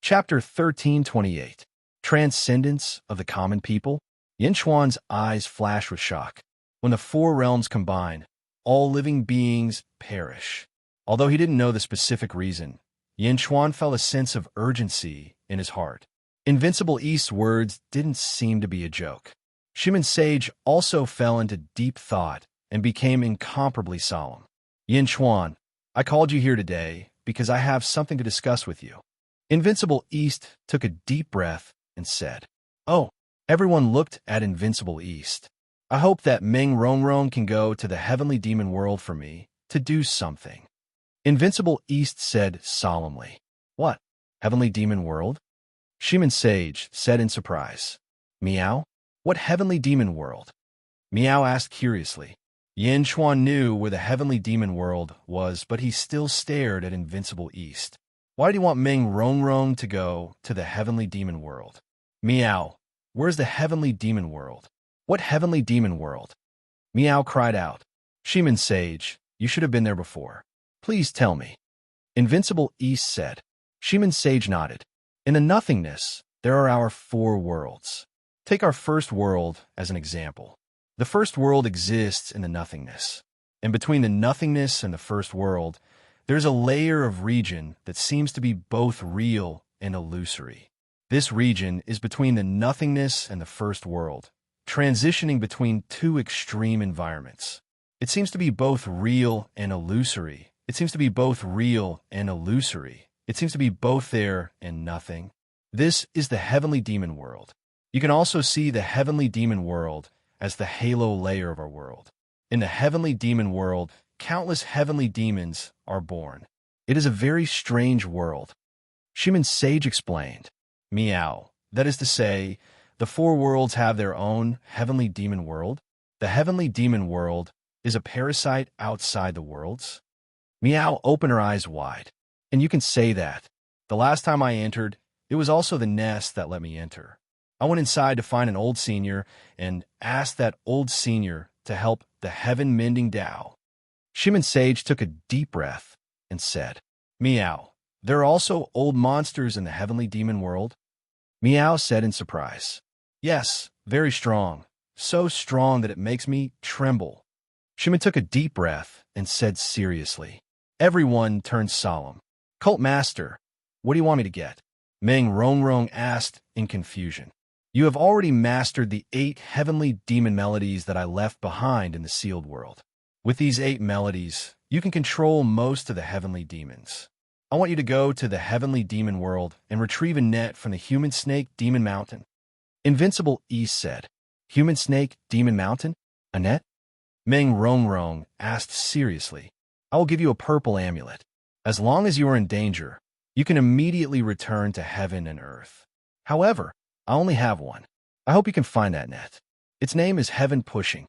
Chapter 1328. Transcendence of the Common People. Yin Chuan's eyes flashed with shock. When the four realms combine, all living beings perish. Although he didn't know the specific reason, Yin Chuan felt a sense of urgency in his heart. Invincible East's words didn't seem to be a joke. Shimin Sage also fell into deep thought and became incomparably solemn. Yin Chuan, I called you here today because I have something to discuss with you. Invincible East took a deep breath and said, Oh, everyone looked at Invincible East. I hope that Meng Rongrong can go to the heavenly demon world for me to do something. Invincible East said solemnly. What? Heavenly demon world? Shimin Sage said in surprise. Meow? What heavenly demon world? Meow asked curiously. Yin Chuan knew where the heavenly demon world was, but he still stared at Invincible East. Why did he want Meng Rongrong to go to the heavenly demon world? Meow, where's the heavenly demon world? What heavenly demon world? Meow cried out. Shimin Sage, you should have been there before. Please tell me. Invincible East said. Shimin Sage nodded. In the nothingness, there are our four worlds. Take our first world as an example. The first world exists in the nothingness. And between the nothingness and the first world, there's a layer of region that seems to be both real and illusory. This region is between the nothingness and the first world, transitioning between two extreme environments. It seems to be both real and illusory. It seems to be both real and illusory. It seems to be both there and nothing. This is the heavenly demon world. You can also see the heavenly demon world as the halo layer of our world. In the heavenly demon world, countless heavenly demons are born. It is a very strange world. Shimin Sage explained. Meow. That is to say, the four worlds have their own heavenly demon world. The heavenly demon world is a parasite outside the worlds. Meow opened her eyes wide. And you can say that. The last time I entered, it was also the nest that let me enter. I went inside to find an old senior and asked that old senior to help the heaven-mending Tao. Shimin Sage took a deep breath and said, Meow, there are also old monsters in the heavenly demon world? Meow said in surprise. Yes, very strong. so strong that it makes me tremble. Shimin took a deep breath and said seriously. Everyone turned solemn. Cult Master, what do you want me to get? Meng Rongrong asked in confusion. You have already mastered the 8 heavenly demon melodies that I left behind in the sealed world. With these 8 melodies, you can control most of the heavenly demons. I want you to go to the heavenly demon world and retrieve a net from the human snake demon mountain. Invincible East said. Human snake demon mountain? A net? Meng Rongrong asked seriously. I will give you a purple amulet. As long as you are in danger, you can immediately return to heaven and earth. However, I only have one. I hope you can find that net. Its name is Heaven Pushing.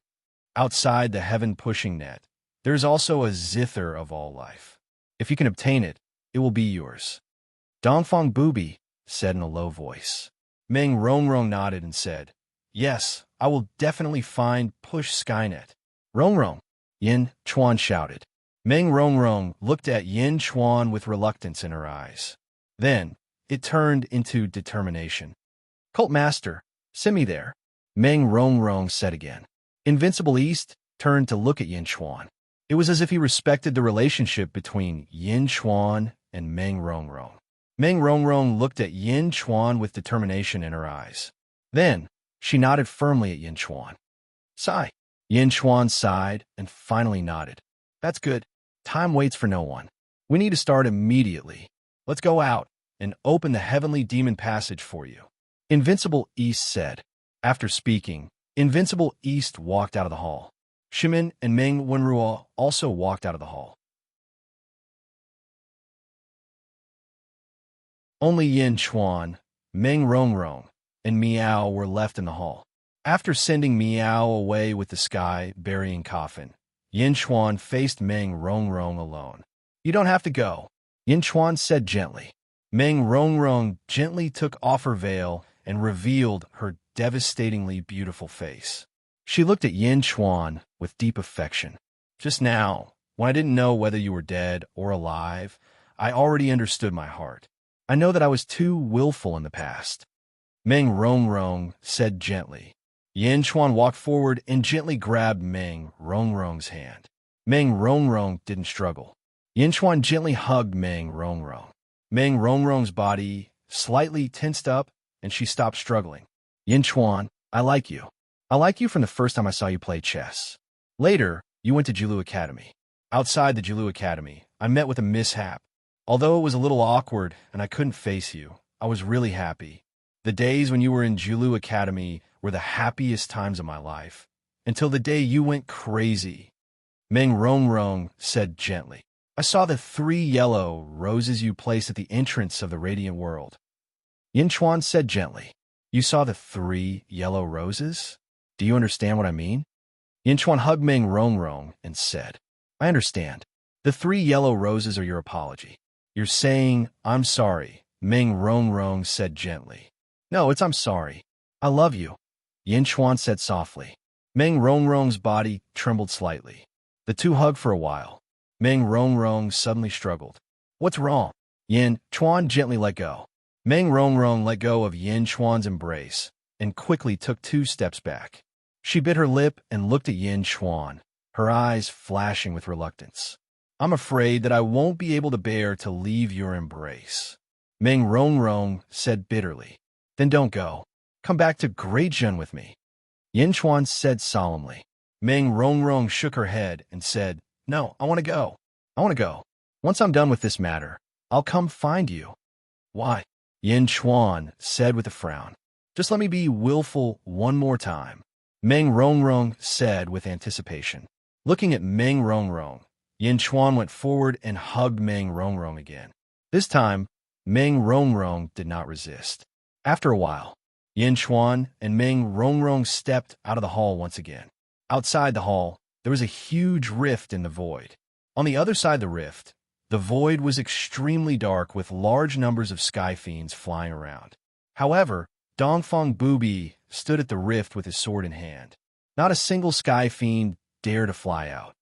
Outside the Heaven Pushing net, there is also a zither of all life. If you can obtain it, it will be yours. Dongfang Booby said in a low voice. Meng Rongrong nodded and said, Yes, I will definitely find Push Skynet. Rongrong, Yin Chuan shouted. Meng Rongrong looked at Yin Chuan with reluctance in her eyes. Then, it turned into determination. Cult Master, send me there. Meng Rongrong said again. Invincible East turned to look at Yin Chuan. It was as if he respected the relationship between Yin Chuan and Meng Rongrong. Meng Rongrong looked at Yin Chuan with determination in her eyes. Then, she nodded firmly at Yin Chuan. Sigh. Yin Chuan sighed and finally nodded. That's good. Time waits for no one. We need to start immediately. Let's go out and open the heavenly demon passage for you. Invincible East said. After speaking, Invincible East walked out of the hall. Shimin and Meng Wenruo also walked out of the hall. Only Yin Chuan, Meng Rongrong, and Miao were left in the hall. After sending Miao away with the sky-burying coffin, Yin Chuan faced Meng Rongrong alone. You don't have to go, Yin Chuan said gently. Meng Rongrong gently took off her veil and revealed her devastatingly beautiful face. She looked at Yin Chuan with deep affection. Just now, when I didn't know whether you were dead or alive, I already understood my heart. I know that I was too willful in the past. Meng Rongrong said gently. Yin Chuan walked forward and gently grabbed Meng Rongrong's hand. Meng Rongrong didn't struggle. Yin Chuan gently hugged Meng Rongrong. Meng Rongrong's body slightly tensed up, and she stopped struggling. Yin Chuan, I like you. I like you from the first time I saw you play chess. Later, you went to Jilu Academy. Outside the Jilu Academy, I met with a mishap. Although it was a little awkward and I couldn't face you, I was really happy. The days when you were in Jilu Academy were the happiest times of my life, until the day you went crazy. Meng Rongrong said gently. I saw the 3 yellow roses you placed at the entrance of the radiant world. Yin Chuan said gently. You saw the 3 yellow roses? Do you understand what I mean? Yin Chuan hugged Meng Rongrong and said, I understand. The 3 yellow roses are your apology. You're saying, I'm sorry, Meng Rongrong said gently. No, it's I'm sorry. I love you, Yin Chuan said softly. Meng Rongrong's body trembled slightly. The two hugged for a while. Meng Rongrong suddenly struggled. What's wrong? Yin Chuan gently let go. Meng Rongrong let go of Yin Chuan's embrace and quickly took 2 steps back. She bit her lip and looked at Yin Chuan, her eyes flashing with reluctance. I'm afraid that I won't be able to bear to leave your embrace, Meng Rongrong said bitterly. Then don't go. Come back to Greatjun with me, Yin Chuan said solemnly. Meng Rongrong shook her head and said, No, I want to go. I want to go. Once I'm done with this matter, I'll come find you. Why? Yin Chuan said with a frown. Just let me be willful one more time, Meng Rongrong said with anticipation. Looking at Meng Rongrong, Yin Chuan went forward and hugged Meng Rongrong again. This time, Meng Rongrong did not resist. After a while, Yin Chuan and Meng Rongrong stepped out of the hall once again. Outside the hall, there was a huge rift in the void. On the other side of the rift, the void was extremely dark with large numbers of sky fiends flying around. However, Dongfang Booby stood at the rift with his sword in hand. Not a single sky fiend dared to fly out.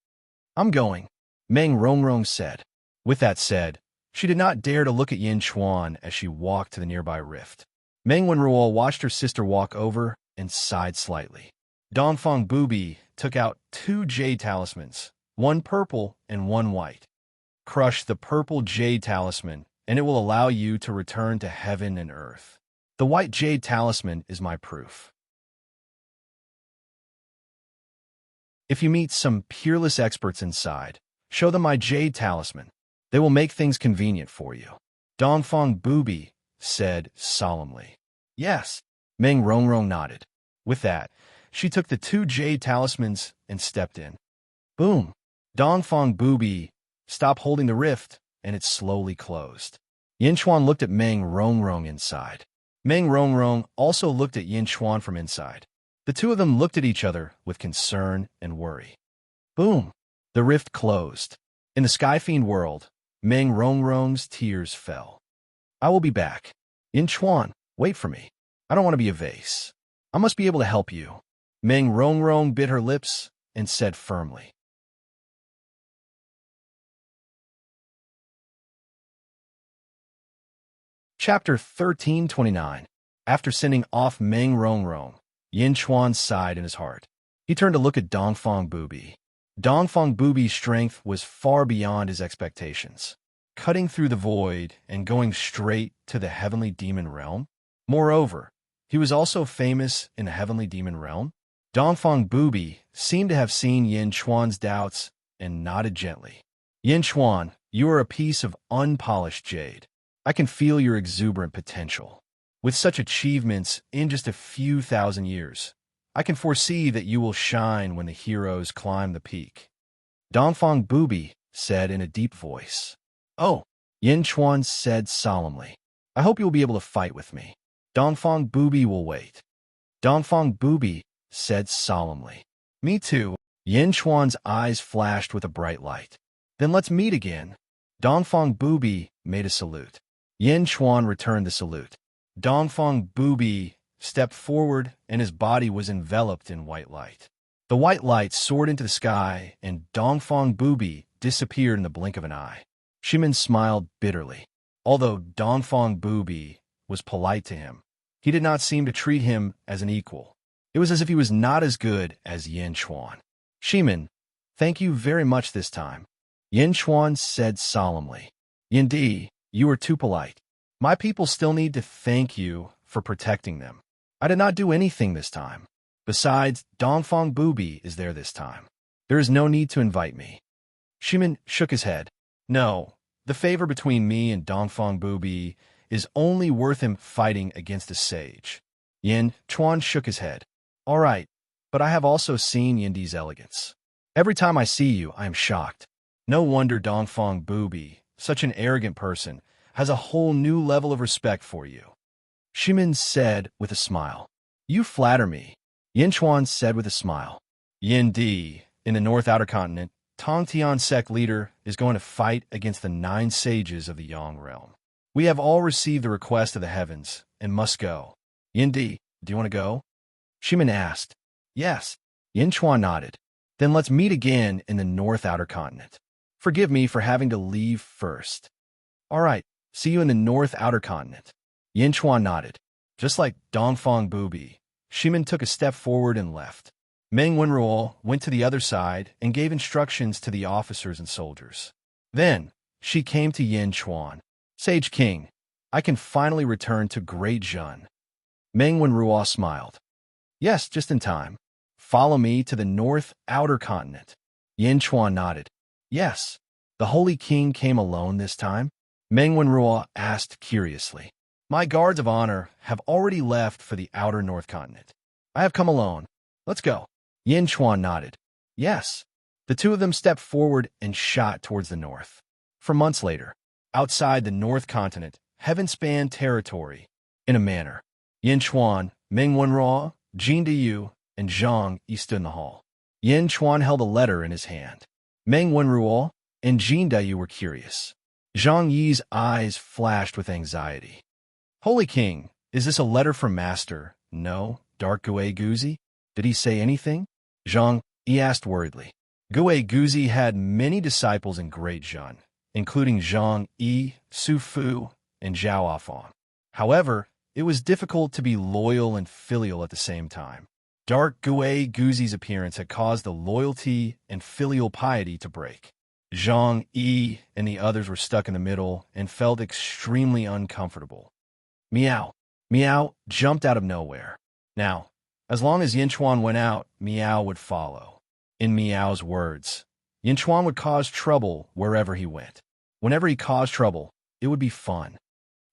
I'm going, Meng Rongrong said. With that said, she did not dare to look at Yin Chuan as she walked to the nearby rift. Meng Wenruo watched her sister walk over and sighed slightly. Dongfang Bubi took out 2 jade talismans, one purple and one white. Crush the purple jade talisman, and it will allow you to return to heaven and earth. The white jade talisman is my proof. If you meet some peerless experts inside, show them my jade talisman. They will make things convenient for you. Dongfang Bubi said solemnly. Yes. Meng Rongrong nodded. With that, she took the 2 jade talismans and stepped in. Boom! Dongfang Bubi stopped holding the rift, and it slowly closed. Yin Chuan looked at Meng Rongrong inside. Meng Rongrong also looked at Yin Chuan from inside. The two of them looked at each other with concern and worry. Boom! The rift closed. In the Skyfiend world, Meng Rongrong's tears fell. I will be back. Yin Chuan, wait for me. I don't want to be a vase. I must be able to help you. Meng Rongrong bit her lips and said firmly. Chapter 1329. After sending off Meng Rongrong, Yin Chuan sighed in his heart. He turned to look at Dongfang Bubi. Dongfang Bubi's strength was far beyond his expectations, cutting through the void and going straight to the heavenly demon realm. Moreover, he was also famous in the heavenly demon realm. Dongfang Bubi seemed to have seen Yin Chuan's doubts and nodded gently. Yin Chuan, you are a piece of unpolished jade. I can feel your exuberant potential. With such achievements in just a few thousand years, I can foresee that you will shine when the heroes climb the peak. Dongfang Bubi said in a deep voice. Oh, Yin Chuan said solemnly. I hope you will be able to fight with me. Dongfang Bubi will wait. Dongfang Bubi said solemnly. Me too. Yin Chuan's eyes flashed with a bright light. Then let's meet again. Dongfang Bubi made a salute. Yin Chuan returned the salute. Dongfang Bubi stepped forward, and his body was enveloped in white light. The white light soared into the sky, and Dongfang Bubi disappeared in the blink of an eye. Shimin smiled bitterly. Although Dongfang Bubi was polite to him, he did not seem to treat him as an equal. It was as if he was not as good as Yin Chuan. Shimin, thank you very much this time. Yin Chuan said solemnly. Yindi, you are too polite. My people still need to thank you for protecting them. I did not do anything this time. Besides, Dongfang Bubi is there this time. There is no need to invite me. Shimin shook his head. No, the favor between me and Dongfang Bubi is only worth him fighting against a sage. Yin Chuan shook his head. All right, but I have also seen Yindi's elegance. Every time I see you, I am shocked. No wonder Dongfang Bubi, such an arrogant person, has a whole new level of respect for you. Shimin said with a smile. You flatter me. Yin Chuan said with a smile. Yin Di, in the North Outer Continent, Tong Tian sect leader is going to fight against the 9 sages of the Yang realm. We have all received the request of the heavens and must go. Yin Di, do you want to go? Shimin asked. Yes. Yin Chuan nodded. Then let's meet again in the North Outer Continent. Forgive me for having to leave first. All right. See you in the North Outer Continent. Yin Chuan nodded. Just like Dongfang Bubi, Shimin took a step forward and left. Meng Wenruo went to the other side and gave instructions to the officers and soldiers. Then, she came to Yin Chuan. Sage King, I can finally return to Great Zhun. Meng Wenruo smiled. Yes, just in time. Follow me to the North Outer Continent. Yin Chuan nodded. Yes. The Holy King came alone this time? Meng Wenruo asked curiously. My guards of honor have already left for the outer North Continent. I have come alone. Let's go. Yin Chuan nodded. Yes. The two of them stepped forward and shot towards the north. For months later, outside the North Continent, heaven spanned territory. In a manner, Yin Chuan, Meng Wenruo, Jin Diyu, and Zhang Yi stood in the hall. Yin Chuan held a letter in his hand. Meng Wenruo and Jin Diyu were curious. Zhang Yi's eyes flashed with anxiety. Holy King, is this a letter from Master? No, Dark Gui Guzi? Did he say anything? Zhang Yi asked worriedly. Gui Guzi had many disciples in Great Zhun, including Zhang Yi, Su Fu, and Zhao Afang. However, it was difficult to be loyal and filial at the same time. Dark Gui Guzi's appearance had caused the loyalty and filial piety to break. Zhang Yi and the others were stuck in the middle and felt extremely uncomfortable. Meow. Meow jumped out of nowhere. Now, as long as Yinchuan went out, Meow would follow. In Meow's words, Yinchuan would cause trouble wherever he went. Whenever he caused trouble, it would be fun.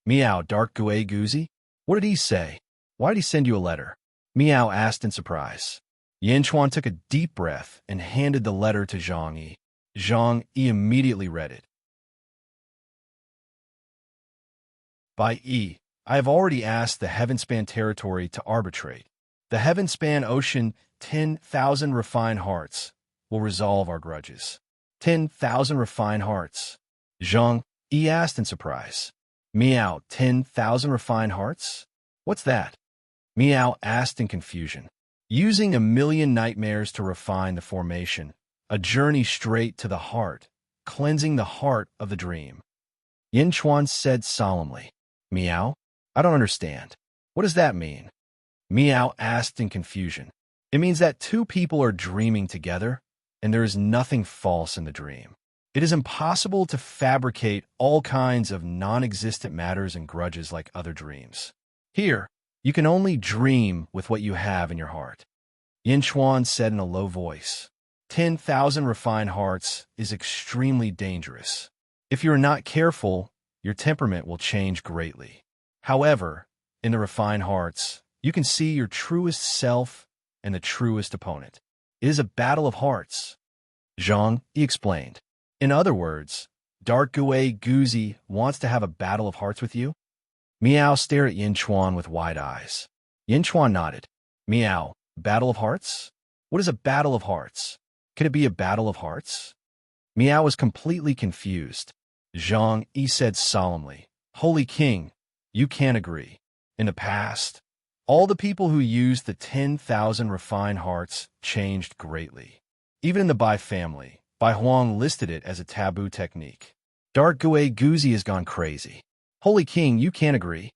Meow, Dark Gui Guzi? What did he say? Why did he send you a letter? Meow asked in surprise. Yinchuan took a deep breath and handed the letter to Zhang Yi. Zhang Yi immediately read it. By Yi, I have already asked the Heavenspan territory to arbitrate. The Heavenspan Ocean, 10,000 refined hearts, will resolve our grudges. 10,000 refined hearts. Zhang Yi asked in surprise. Meow, 10,000 refined hearts? What's that? Meow asked in confusion. Using 1,000,000 nightmares to refine the formation, a journey straight to the heart, cleansing the heart of the dream. Yinchuan said solemnly. Meow? I don't understand. What does that mean? Meow asked in confusion. It means that two people are dreaming together, and there is nothing false in the dream. It is impossible to fabricate all kinds of non-existent matters and grudges like other dreams. Here, you can only dream with what you have in your heart. Yinchuan said in a low voice. 10,000 refined hearts is extremely dangerous. If you are not careful, your temperament will change greatly. However, in the refined hearts, you can see your truest self and the truest opponent. It is a battle of hearts. Zhang Yi explained. In other words, Dark Gui Guzi wants to have a battle of hearts with you? Meow stared at Yinchuan with wide eyes. Yinchuan nodded. Meow, battle of hearts? What is a battle of hearts? Could it be a battle of hearts? Meow was completely confused. Zhang Yi said solemnly, Holy King, you can't agree. In the past, all the people who used the 10,000 refined hearts changed greatly. Even in the Bai family, Bai Huang listed it as a taboo technique. Dark Gui Guzi has gone crazy. Holy King, you can't agree.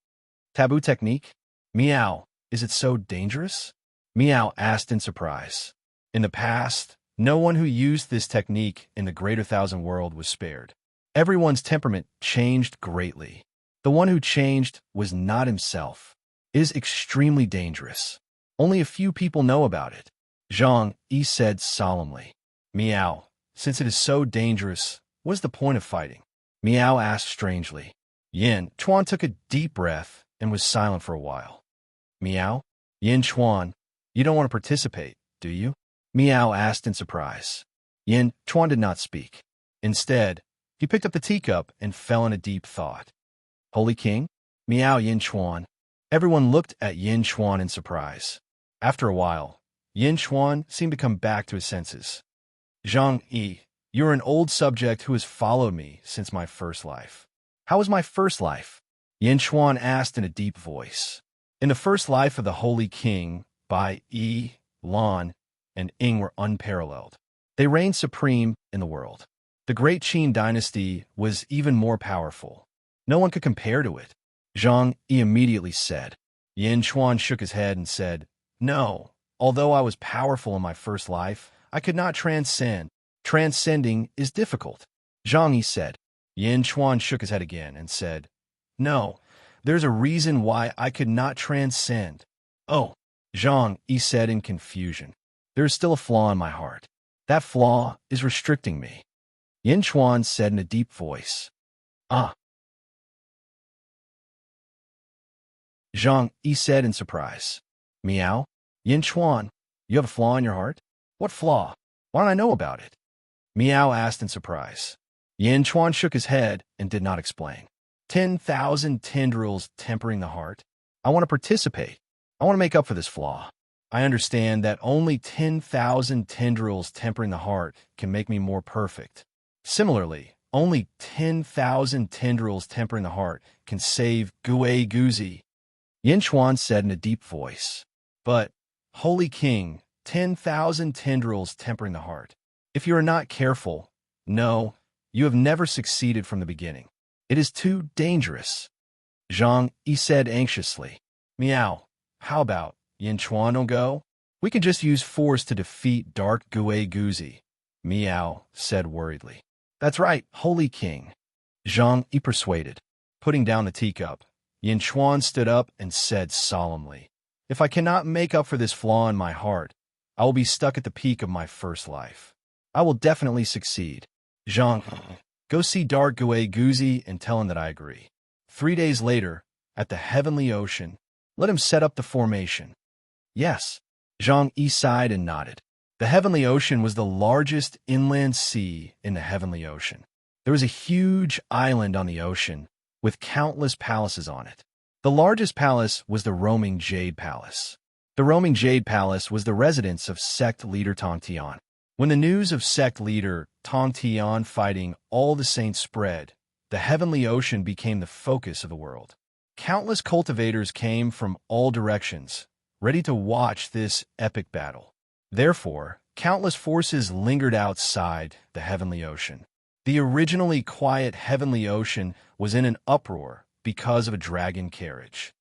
Taboo technique? Meow, is it so dangerous? Meow asked in surprise. In the past, no one who used this technique in the Greater Thousand World was spared. Everyone's temperament changed greatly. The one who changed was not himself. It is extremely dangerous. Only a few people know about it. Zhang Yi said solemnly. Meow, since it is so dangerous, what is the point of fighting? Meow asked strangely. Yinchuan took a deep breath and was silent for a while. Meow? Yinchuan, you don't want to participate, do you? Meow asked in surprise. Yinchuan did not speak. Instead, he picked up the teacup and fell in a deep thought. Holy King? Meow Yinchuan. Everyone looked at Yinchuan in surprise. After a while, Yinchuan seemed to come back to his senses. Zhang Yi, you're an old subject who has followed me since my first life. How was my first life? Yinchuan asked in a deep voice. In the first life of the Holy King, Bai Yi, Lan, and Ying were unparalleled. They reigned supreme in the world. The great Qin dynasty was even more powerful. No one could compare to it. Zhang Yi immediately said. Yinchuan shook his head and said, No, although I was powerful in my first life, I could not transcend. Transcending is difficult. Zhang Yi said. Yinchuan shook his head again and said, No, there's a reason why I could not transcend. Oh, Zhang Yi said in confusion. There is still a flaw in my heart. That flaw is restricting me. Yinchuan said in a deep voice. Ah. Zhang Yi said in surprise. Meow? Yinchuan, you have a flaw in your heart? What flaw? Why don't I know about it? Meow asked in surprise. Yinchuan shook his head and did not explain. 10,000 tendrils tempering the heart. I want to participate. I want to make up for this flaw. I understand that only 10,000 tendrils tempering the heart can make me more perfect. Similarly, only 10,000 tendrils tempering the heart can save Gui Guzi. Yinchuan said in a deep voice. But, Holy King, 10,000 tendrils tempering the heart. If you are not careful, no, you have never succeeded from the beginning. It is too dangerous. Zhang Yi said anxiously. Meow, how about Yinchuan don't go? We can just use force to defeat Dark Guay-Guzi, Meow said worriedly. That's right, Holy King. Zhang Yi persuaded. Putting down the teacup, Yin Chuan stood up and said solemnly, if I cannot make up for this flaw in my heart, I will be stuck at the peak of my first life. I will definitely succeed. Zhang, go see Dark Guay-Guzi and tell him that I agree. 3 days later, at the heavenly ocean, let him set up the formation. Yes. Zhang Yi sighed and nodded. The heavenly ocean was the largest inland sea in the heavenly ocean. There was a huge island on the ocean with countless palaces on it. The largest palace was the Roaming Jade Palace. The Roaming Jade Palace was the residence of sect leader Tong Tian. When the news of sect leader Tong Tian fighting all the saints spread, the heavenly ocean became the focus of the world. Countless cultivators came from all directions, ready to watch this epic battle. Therefore, countless forces lingered outside the heavenly ocean. The originally quiet heavenly ocean was in an uproar because of a dragon carriage.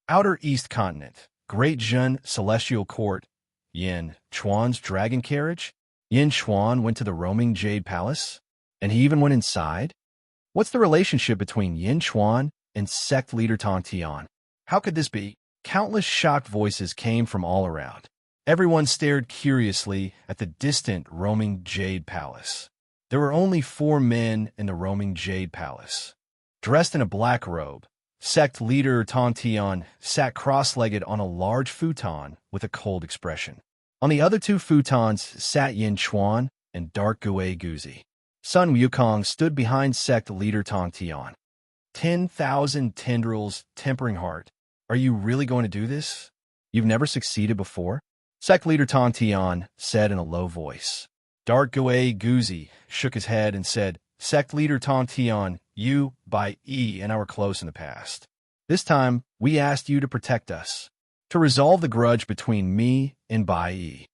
Outer East Continent, Great Zhen Celestial Court, Yin Chuan's dragon carriage? Yin Chuan went to the Roaming Jade Palace? And he even went inside? What's the relationship between Yin Chuan and sect leader Tong Tian? How could this be? Countless shocked voices came from all around. Everyone stared curiously at the distant Roaming Jade Palace. There were only 4 men in the Roaming Jade Palace. Dressed in a black robe, sect leader Tong Tian sat cross-legged on a large futon with a cold expression. On the other 2 futons sat Yin Chuan and Dark Guay-Guzi. Sun Wukong stood behind sect leader Tong Tian. 10,000 tendrils, tempering heart. Are you really going to do this? You've never succeeded before? Sect leader Tong Tian said in a low voice. Dark Guay-Guzi shook his head and said, Sect leader Tong Tian, you, Bai Yi, and I were close in the past. This time, we asked you to protect us, to resolve the grudge between me and Bai Yi.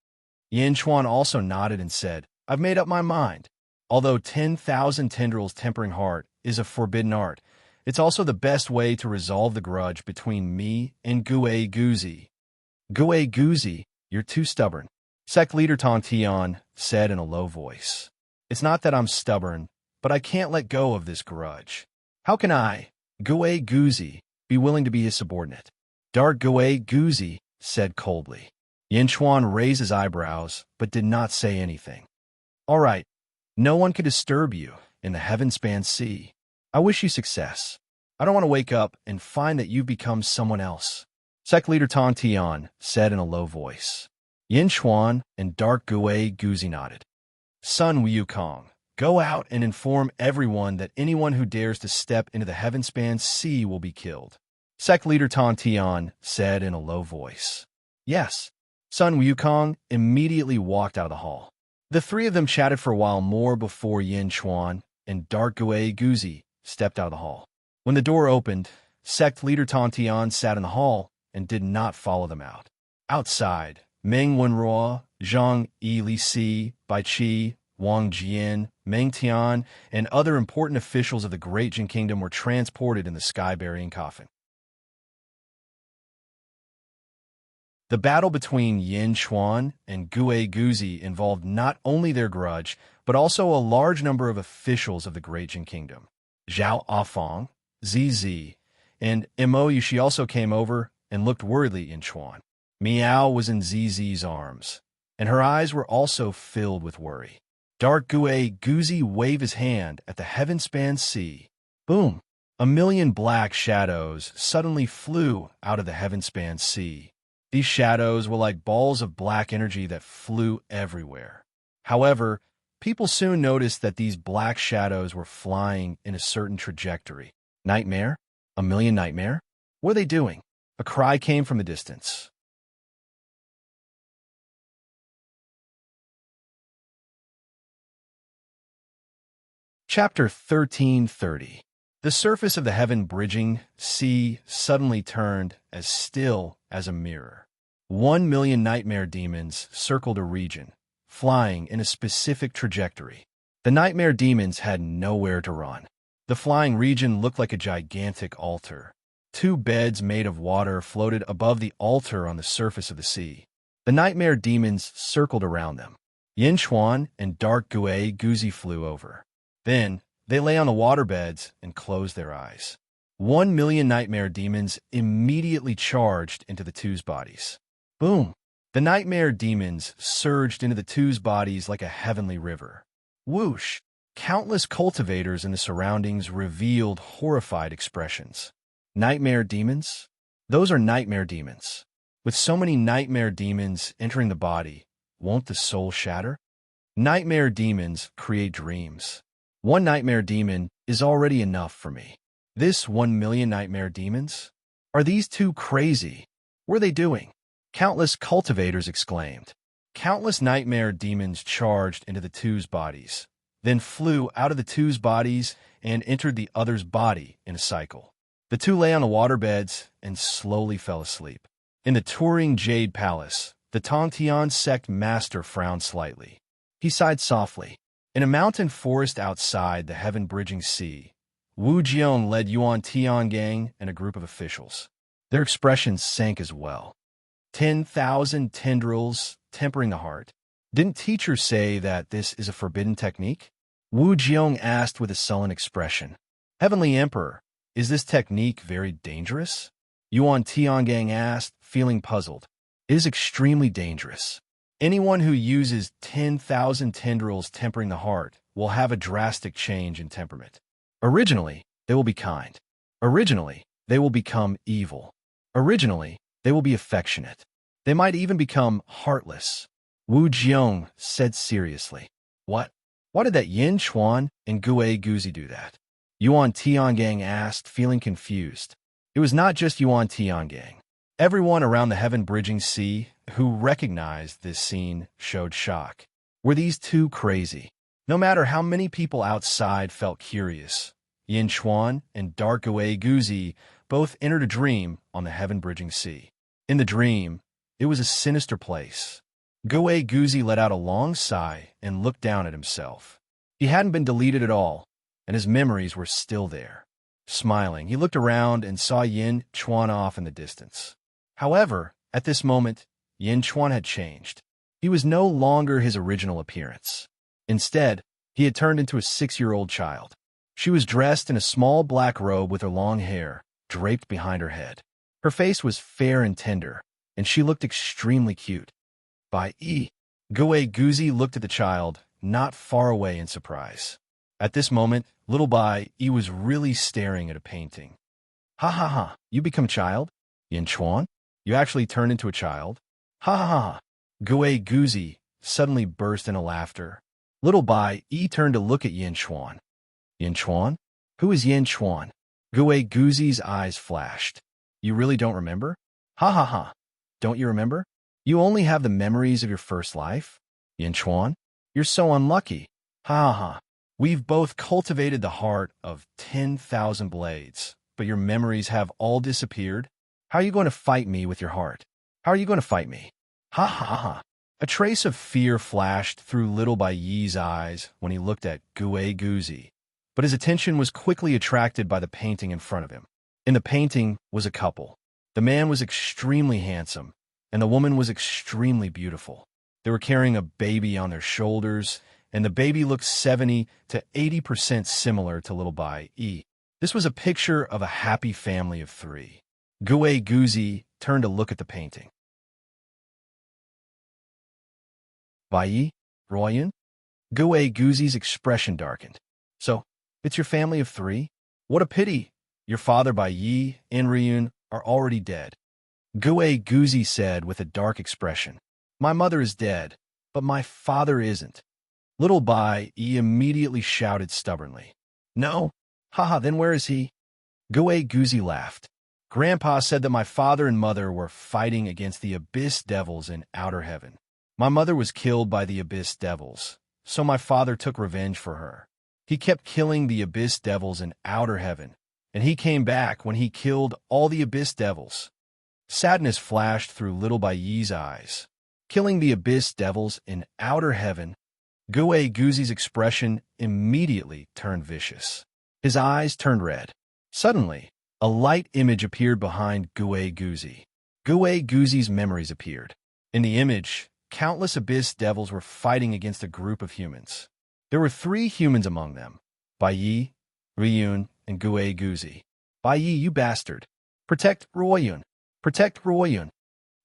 Yin Chuan also nodded and said, I've made up my mind. Although 10,000 tendrils tempering heart is a forbidden art, it's also the best way to resolve the grudge between me and Guay-Guzi. Guay-Guzi, you're too stubborn. Sect leader Tong Tian said in a low voice. It's not that I'm stubborn, but I can't let go of this grudge. How can I, Guay-Guzi, be willing to be his subordinate? Dark Guay-Guzi said coldly. Yin Chuan raised his eyebrows, but did not say anything. All right, no one can disturb you in the heaven-span sea. I wish you success. I don't want to wake up and find that you've become someone else. Sect leader Tong Tian said in a low voice. Yin Chuan and Dark Guay-Guzi nodded. Sun Wukong, go out and inform everyone that anyone who dares to step into the heaven-span sea will be killed. Sect leader Tong Tian said in a low voice. Yes. Sun Wukong immediately walked out of the hall. The 3 of them chatted for a while more before Yin Chuan and Dark Guay-Guzi stepped out of the hall. When the door opened, sect leader Tong Tian sat in the hall and did not follow them out. Outside, Meng Wenruo, Zhang Yi Li Si, Bai Qi, Wang Jian, Meng Tian, and other important officials of the Great Jin Kingdom were transported in the sky-burying coffin. The battle between Yin Chuan and Guay-Guzi involved not only their grudge, but also a large number of officials of the Great Jin Kingdom. Zhao Afong, Zizi, and Mo Yushi also came over and looked worriedly at Yin Chuan. Miao was in Zizi's arms, and her eyes were also filled with worry. Dark Guay-Guzi waved his hand at the heaven-span sea. Boom! A million black shadows suddenly flew out of the heaven-span sea. These shadows were like balls of black energy that flew everywhere. However, people soon noticed that these black shadows were flying in a certain trajectory. Nightmare? A million nightmare? What are they doing? A cry came from the distance. Chapter 1330. The surface of the heaven-bridging sea suddenly turned as still as a mirror. 1 million nightmare demons circled a region, flying in a specific trajectory. The nightmare demons had nowhere to run. The flying region looked like a gigantic altar. 2 beds made of water floated above the altar on the surface of the sea. The nightmare demons circled around them. Yin Chuan and dark Gui Guzi flew over. Then, they lay on the waterbeds and closed their eyes. 1,000,000 nightmare demons immediately charged into the two's bodies. Boom! The nightmare demons surged into the two's bodies like a heavenly river. Whoosh! Countless cultivators in the surroundings revealed horrified expressions. Nightmare demons? Those are nightmare demons. With so many nightmare demons entering the body, won't the soul shatter? Nightmare demons create dreams. One nightmare demon is already enough for me. This 1,000,000 nightmare demons? Are these two crazy? What are they doing? Countless cultivators exclaimed. Countless nightmare demons charged into the two's bodies, then flew out of the two's bodies and entered the other's body in a cycle. The two lay on the waterbeds and slowly fell asleep. In the Turing Jade Palace, the Tongtian sect master frowned slightly. He sighed softly. In a mountain forest outside the heaven-bridging sea, Wu Jian led Yuan Tiangang and a group of officials. Their expressions sank as well. 10,000 tendrils tempering the heart. Didn't teachers say that this is a forbidden technique? Wu Jiang asked with a sullen expression. Heavenly Emperor, is this technique very dangerous? Yuan Tiangang asked, feeling puzzled. It is extremely dangerous. Anyone who uses 10,000 tendrils tempering the heart will have a drastic change in temperament. Originally, they will be kind. Originally, they will become evil. Originally, they will be affectionate. They might even become heartless. Wu Jiang said seriously. What? Why did that Yin Chuan and Gui Guzi do that? Yuan Tiangang asked, feeling confused. It was not just Yuan Tiangang. Everyone around the heaven-bridging sea who recognized this scene showed shock. Were these two crazy? No matter how many people outside felt curious, Yin Chuan and Dark Gui Guzi both entered a dream on the heaven-bridging sea. In the dream, it was a sinister place. Gui Guzi let out a long sigh and looked down at himself. He hadn't been deleted at all, and his memories were still there. Smiling, he looked around and saw Yin Chuan off in the distance. However, at this moment, Yin Chuan had changed. He was no longer his original appearance. Instead, he had turned into a 6-year-old child. She was dressed in a small black robe with her long hair draped behind her head. Her face was fair and tender, and she looked extremely cute. Bai Yi, Gui Guzi looked at the child, not far away in surprise. At this moment, little Bai Yi was really staring at a painting. Ha ha ha, you become a child? Yin Chuan? You actually turned into a child? Ha ha ha. Gui Guzi suddenly burst into laughter. Little Bai Yi turned to look at Yin Chuan. Yin Chuan? Who is Yin Chuan? Gui Guzi's eyes flashed. You really don't remember? Ha ha ha. Don't you remember? You only have the memories of your first life? Yin Chuan? You're so unlucky. Ha ha ha. We've both cultivated the heart of 10,000 blades, but your memories have all disappeared. How are you going to fight me with your heart? How are you going to fight me? Ha ha ha. A trace of fear flashed through little Bai Yi's eyes when he looked at Gui Guzi, but his attention was quickly attracted by the painting in front of him. In the painting was a couple. The man was extremely handsome, and the woman was extremely beautiful. They were carrying a baby on their shoulders, and the baby looked 70 to 80% similar to little Bai Yi. This was a picture of a happy family of 3. Gui Guzi turned to look at the painting. Bai Yi? Royan? Gui Guzi's expression darkened. So, it's your family of 3? What a pity. Your father Bai Yi and Ryun are already dead. Gui Guzi said with a dark expression. My mother is dead, but my father isn't. Little Bai Yi immediately shouted stubbornly. No? Haha, then where is he? Gui Guzi laughed. Grandpa said that my father and mother were fighting against the abyss devils in outer heaven. My mother was killed by the abyss devils, so my father took revenge for her. He kept killing the abyss devils in outer heaven, and he came back when he killed all the abyss devils. Sadness flashed through little Bai Yi's eyes. Killing the abyss devils in outer heaven, Gui Guzi's expression immediately turned vicious. His eyes turned red. Suddenly, a light image appeared behind Gui Guzi. Gui Guzi's memories appeared. In the image, countless abyss devils were fighting against a group of humans. There were 3 humans among them: Baiyi, Ryun, and Gue Guzi. Baiyi, you bastard! Protect Royun! Protect Royun!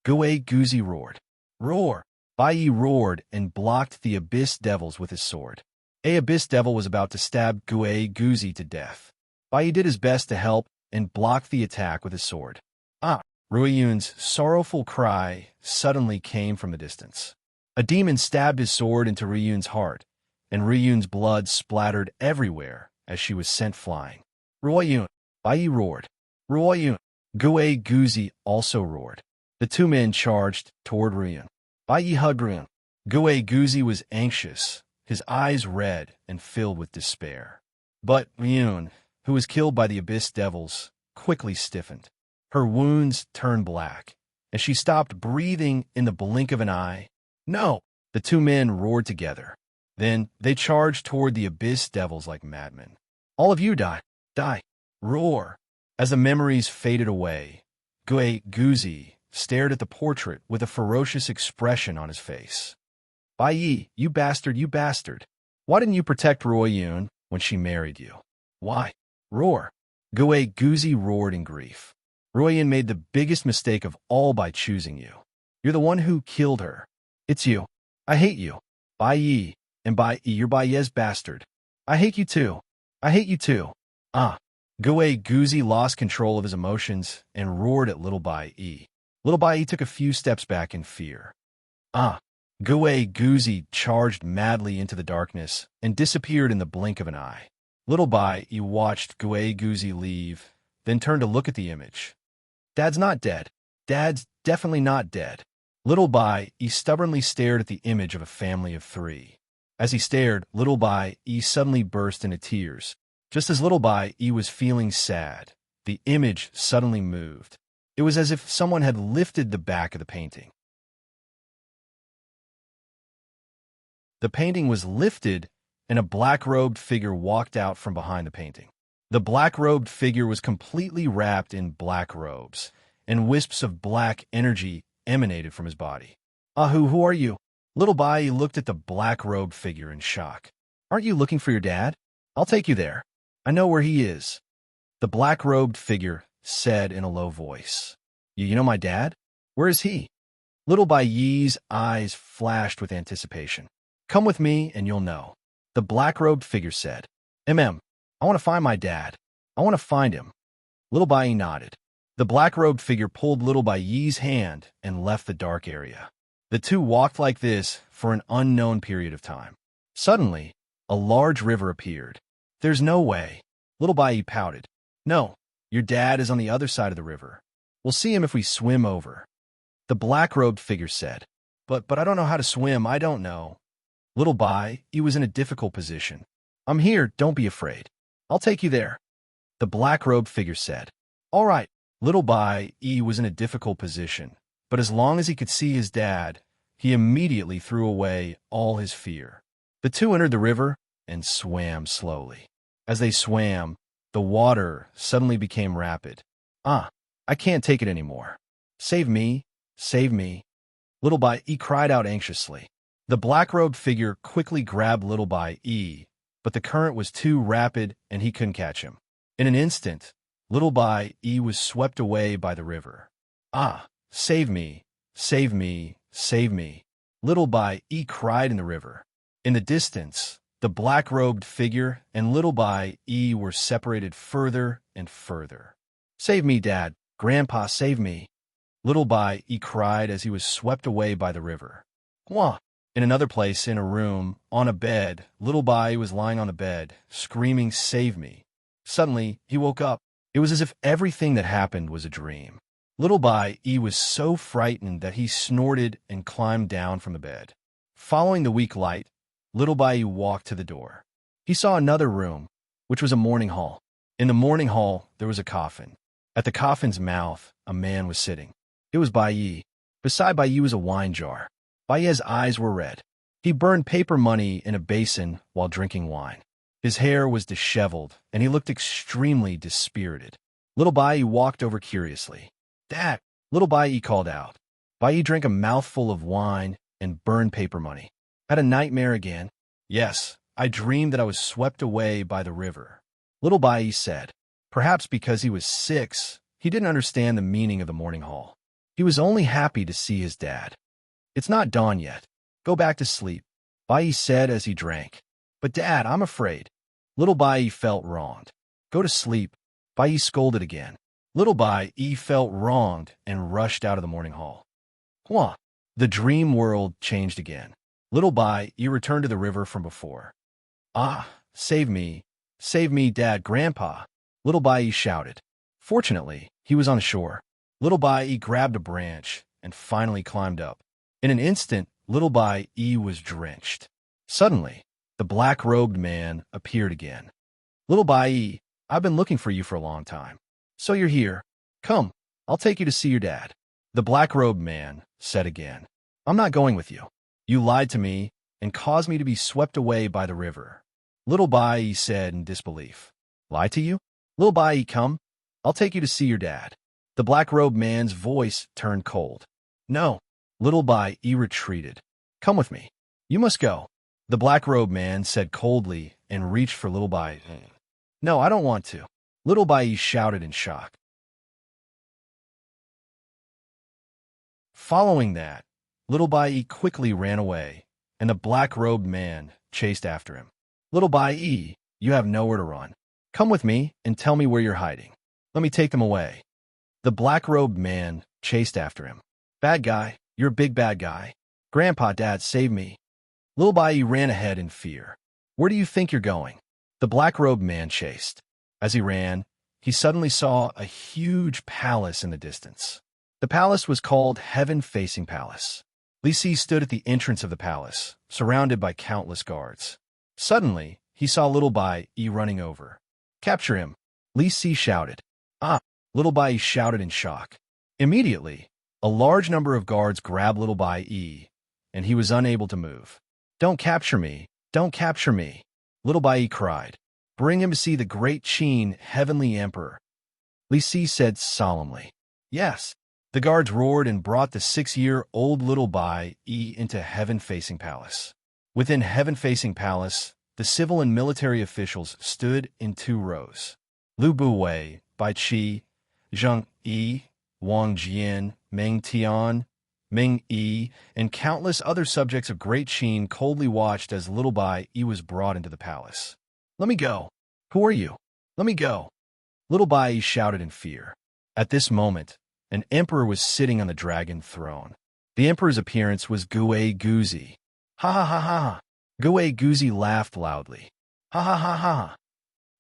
Gue Guzi roared. Roar! Baiyi roared and blocked the abyss devils with his sword. A abyss devil was about to stab Gue Guzi to death. Baiyi did his best to help and blocked the attack with his sword. Ah! Ruiyun's sorrowful cry suddenly came from the distance. A demon stabbed his sword into Ryun's heart, and Ryun's blood splattered everywhere as she was sent flying. Royun! Baiyi roared. Royun! Gue Guzi also roared. The 2 men charged toward Ryun. Baiyi hugged Ryun. Gue Guzi was anxious, his eyes red and filled with despair. But Ryun, who was killed by the abyss devils, quickly stiffened. Her wounds turned black, and she stopped breathing in the blink of an eye. No! The 2 men roared together. Then they charged toward the abyss devils like madmen. All of you die! Die! Roar! As the memories faded away, Gue Guzi stared at the portrait with a ferocious expression on his face. Baiyi, you bastard, you bastard! Why didn't you protect Royun when she married you? Why? Roar! Gue Guzi roared in grief. Royun made the biggest mistake of all by choosing you. You're the one who killed her. It's you. I hate you. Baiyi, and Baiyi, you're Baiyi's bastard. I hate you too. I hate you too. Ah! Gue Guzi lost control of his emotions and roared at little Baiyi. Little Baiyi took a few steps back in fear. Ah! Gue Guzi charged madly into the darkness and disappeared in the blink of an eye. Little Baiyi watched Gue Guzi leave, then turned to look at the image. Dad's not dead. Dad's definitely not dead. Little Baiyi stubbornly stared at the image of a family of 3. As he stared, little Baiyi suddenly burst into tears. Just as little Baiyi was feeling sad, the image suddenly moved. It was as if someone had lifted the back of the painting. The painting was lifted, and a black-robed figure walked out from behind the painting. The black-robed figure was completely wrapped in black robes, and wisps of black energy emanated from his body. Ahu, who are you? Little Baiyi looked at the black-robed figure in shock. Aren't you looking for your dad? I'll take you there. I know where he is. The black-robed figure said in a low voice. You know my dad? Where is he? Little Baiyi's eyes flashed with anticipation. Come with me and you'll know. The black-robed figure said. I want to find my dad. I want to find him. Little Baiyi nodded. The black-robed figure pulled little Baiyi's hand and left the dark area. The 2 walked like this for an unknown period of time. Suddenly, a large river appeared. There's no way. Little Baiyi pouted. No, your dad is on the other side of the river. We'll see him if we swim over. The black-robed figure said. But I don't know how to swim, I don't know. Little Baiyi was in a difficult position. I'm here, don't be afraid. I'll take you there. The black-robed figure said. All right. Little Baiyi was in a difficult position, but as long as he could see his dad, he immediately threw away all his fear. The 2 entered the river and swam slowly. As they swam, the water suddenly became rapid. Ah, I can't take it anymore. Save me, save me. Little Baiyi cried out anxiously. The black-robed figure quickly grabbed little Baiyi, but the current was too rapid and he couldn't catch him. In an instant, little Baiyi was swept away by the river. Ah, save me, save me, save me. Little Baiyi cried in the river. In the distance, the black-robed figure and little Baiyi were separated further and further. Save me, Dad. Grandpa, save me. Little Baiyi cried as he was swept away by the river. Wah! In another place, in a room, on a bed, little Baiyi was lying on the bed, screaming, save me. Suddenly, he woke up. It was as if everything that happened was a dream. Little Baiyi was so frightened that he snorted and climbed down from the bed. Following the weak light, little Baiyi walked to the door. He saw another room, which was a mourning hall. In the mourning hall, there was a coffin. At the coffin's mouth, a man was sitting. It was Baiyi. Beside Baiyi was a wine jar. Baiyi's eyes were red. He burned paper money in a basin while drinking wine. His hair was disheveled, and he looked extremely dispirited. Little Baiyi walked over curiously. Dad! Little Baiyi called out. Bai Yi drank a mouthful of wine and burned paper money. Had a nightmare again? Yes, I dreamed that I was swept away by the river. Little Bai Yi said. Perhaps because he was 6, he didn't understand the meaning of the morning hall. He was only happy to see his dad. It's not dawn yet. Go back to sleep, Bai Yi said as he drank. But Dad, I'm afraid. Little Bai Yi felt wronged. Go to sleep, Bai Yi scolded again. Little Bai Yi felt wronged and rushed out of the morning hall. Huh. The dream world changed again. Little Bai Yi returned to the river from before. Ah, save me, Dad, Grandpa, Little Bai Yi shouted. Fortunately, he was on shore. Little Bai Yi grabbed a branch and finally climbed up. In an instant, Little Bai Yi was drenched. Suddenly, the black-robed man appeared again. Little Bai Yi, I've been looking for you for a long time. So you're here. Come, I'll take you to see your dad. The black-robed man said again. I'm not going with you. You lied to me and caused me to be swept away by the river. Little Bai Yi said in disbelief. Lie to you? Little Bai Yi, come. I'll take you to see your dad. The black-robed man's voice turned cold. No. Little Bai Yi retreated. Come with me. You must go. The black-robed man said coldly and reached for Little Bai Yi. No, I don't want to. Little Bai Yi shouted in shock. Following that, Little Bai Yi quickly ran away, and the black-robed man chased after him. Little Bai Yi, you have nowhere to run. Come with me and tell me where you're hiding. Let me take them away. The black-robed man chased after him. Bad guy, you're a big bad guy. Grandpa, Dad, save me. Little Bai Yi ran ahead in fear. Where do you think you're going? The black-robed man chased. As he ran, he suddenly saw a huge palace in the distance. The palace was called Heaven-Facing Palace. Li Si stood at the entrance of the palace, surrounded by countless guards. Suddenly, he saw Little Bai Yi running over. Capture him, Li Si shouted. Ah, Little Bai Yi shouted in shock. Immediately, a large number of guards grabbed Little Bai Yi, and he was unable to move. Don't capture me, don't capture me, Little Bai Yi cried. Bring him to see the great Qin Heavenly Emperor, Li Si said solemnly. Yes. The guards roared and brought the 6-year-old Little Bai Yi into Heaven-Facing Palace. Within Heaven-Facing Palace, the civil and military officials stood in 2 rows. Lu Buwei, Bai Qi, Zheng Yi, Wang Jian, Meng Tian, Ming Yi, and countless other subjects of Great Qin coldly watched as Little Bai Yi was brought into the palace. Let me go. Who are you? Let me go. Little Bai Yi shouted in fear. At this moment, an emperor was sitting on the dragon throne. The emperor's appearance was Gui Guzi. Ha ha ha ha. Gui Guzi laughed loudly. Ha ha ha ha.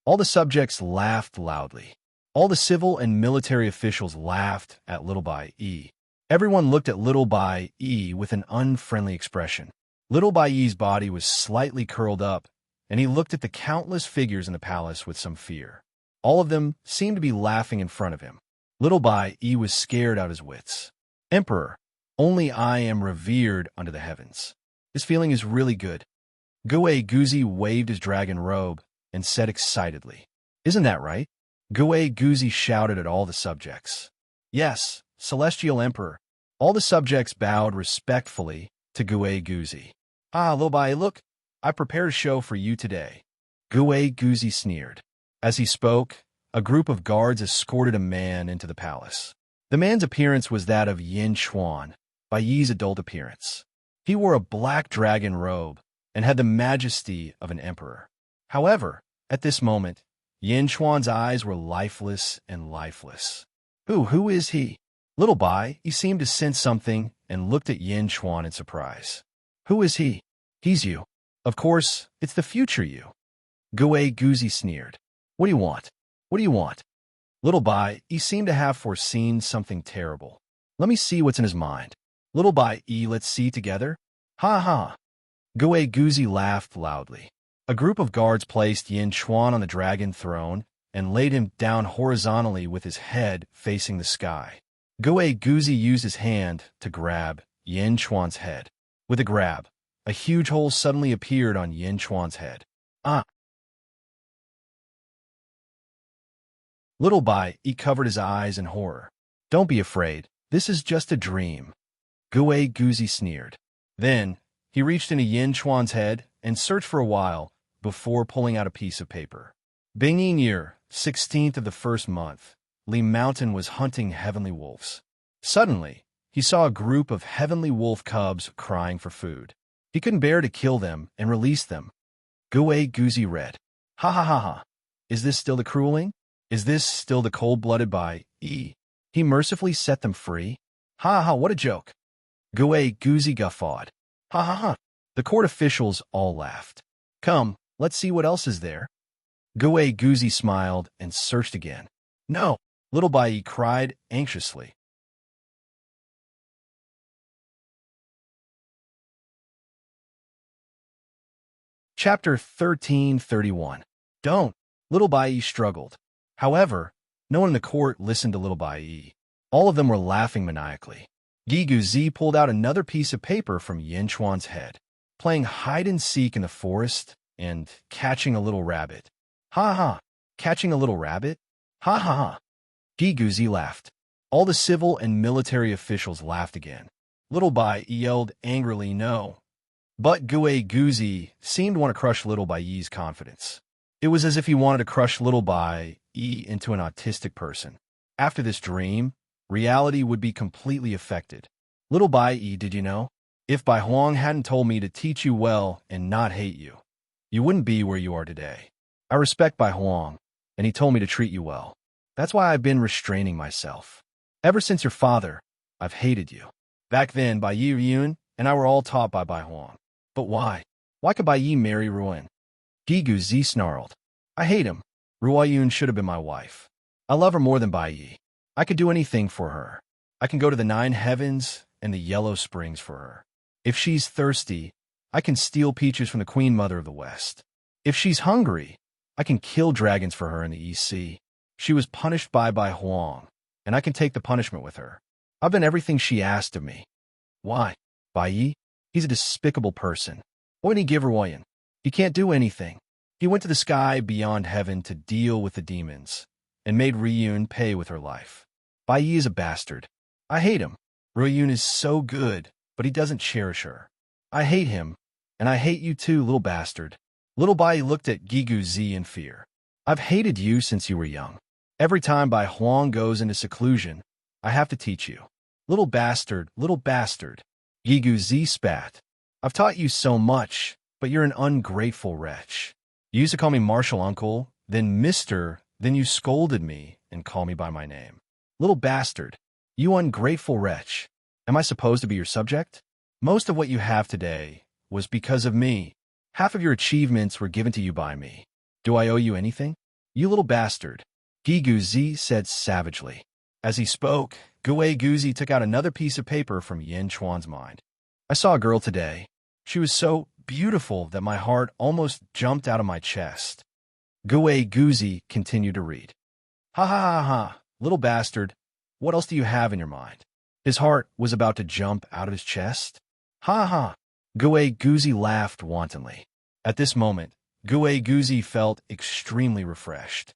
All the subjects laughed loudly. All the civil and military officials laughed at Little Bai Yi. Everyone looked at Little Bai Yi with an unfriendly expression. Little Bai Yi's body was slightly curled up, and he looked at the countless figures in the palace with some fear. All of them seemed to be laughing in front of him. Little Bai Yi was scared out his wits. Emperor, only I am revered under the heavens. This feeling is really good. Gui Guzi waved his dragon robe and said excitedly, Isn't that right? Gui Guzi shouted at all the subjects. Yes, Celestial Emperor. All the subjects bowed respectfully to Gui Guzi. Ah, Little Bai, look, I prepared a show for you today. Gui Guzi sneered. As he spoke, a group of guards escorted a man into the palace. The man's appearance was that of Yin Chuan, Bai Yi's adult appearance. He wore a black dragon robe and had the majesty of an emperor. However, at this moment, Yin Chuan's eyes were lifeless and lifeless. Who is he? Little Bai, he seemed to sense something and looked at Yin Chuan in surprise. Who is he? He's you. Of course, it's the future you. Gui Guzi sneered. What do you want? What do you want? Little Bai, he seemed to have foreseen something terrible. Let me see what's in his mind. Little Bai, let's see together. Ha ha. Gui Guzi laughed loudly. A group of guards placed Yin Chuan on the dragon throne and laid him down horizontally with his head facing the sky. Gui Guzi used his hand to grab Yin Chuan's head. With a grab, a huge hole suddenly appeared on Yin Chuan's head. Ah! Little Bai, he covered his eyes in horror. Don't be afraid. This is just a dream. Gue Guzi sneered. Then, he reached into Yin Chuan's head and searched for a while before pulling out a piece of paper. Binging year, 16th of the first month, Li Mountain was hunting heavenly wolves. Suddenly, he saw a group of heavenly wolf cubs crying for food. He couldn't bear to kill them and release them. Gue Guzi read, "Ha ha ha ha. Is this still the crueling? Is this still the cold-blooded by E? He mercifully set them free? Ha ha ha, what a joke." Gue Guzi guffawed. Ha ha ha. The court officials all laughed. "Come, let's see what else is there." Gue Guzi smiled and searched again. "No," little Bai cried anxiously. Chapter 1331. Don't. Little Bai struggled. However, no one in the court listened to little Bai. All of them were laughing maniacally. Gigu Zi pulled out another piece of paper from Yin Chuan's head, playing hide-and-seek in the forest and catching a little rabbit. Ha ha! Catching a little rabbit? Ha ha ha! Gigu Zi laughed. All the civil and military officials laughed again. Little Bai yelled angrily no. But Gue Guzi seemed to want to crush Little Bai's confidence. It was as if he wanted to crush Little Bai into an autistic person. After this dream, reality would be completely affected. Little Bai, did you know? If Bai Huang hadn't told me to teach you well and not hate you, you wouldn't be where you are today. I respect Bai Huang, and he told me to treat you well. That's why I've been restraining myself. Ever since your father, I've hated you. Back then, Bai Yun and I were all taught by Bai Huang. But why? Why could Bai Yi marry Ruan? Gigu Zi snarled. I hate him. Ruo Yun should have been my wife. I love her more than Bai Yi. I could do anything for her. I can go to the 9 heavens and the yellow springs for her. If she's thirsty, I can steal peaches from the Queen Mother of the West. If she's hungry, I can kill dragons for her in the East Sea. She was punished by Bai Huang, and I can take the punishment with her. I've done everything she asked of me. Why? Bai Yi? He's a despicable person. What did he give Ruoyan? He can't do anything. He went to the sky beyond heaven to deal with the demons, and made Riyun pay with her life. Bai Yi is a bastard. I hate him. Riyun is so good, but he doesn't cherish her. I hate him, and I hate you too, little bastard. Little Bai looked at Gigu Zi in fear. I've hated you since you were young. Every time Bai Huang goes into seclusion, I have to teach you. Little bastard, little bastard. Gigu Zi spat. I've taught you so much, but you're an ungrateful wretch. You used to call me Marshal Uncle, then Mister, then you scolded me and called me by my name. Little bastard, you ungrateful wretch. Am I supposed to be your subject? Most of what you have today was because of me. Half of your achievements were given to you by me. Do I owe you anything? You little bastard. Gigu Zi said savagely. As he spoke, Gue Guzi took out another piece of paper from Yin Chuan's mind. I saw a girl today. She was so beautiful that my heart almost jumped out of my chest. Gue Guzi continued to read. Ha ha ha ha, little bastard, what else do you have in your mind? His heart was about to jump out of his chest. Ha ha. Gue Guzi laughed wantonly. At this moment, Gue Guzi felt extremely refreshed.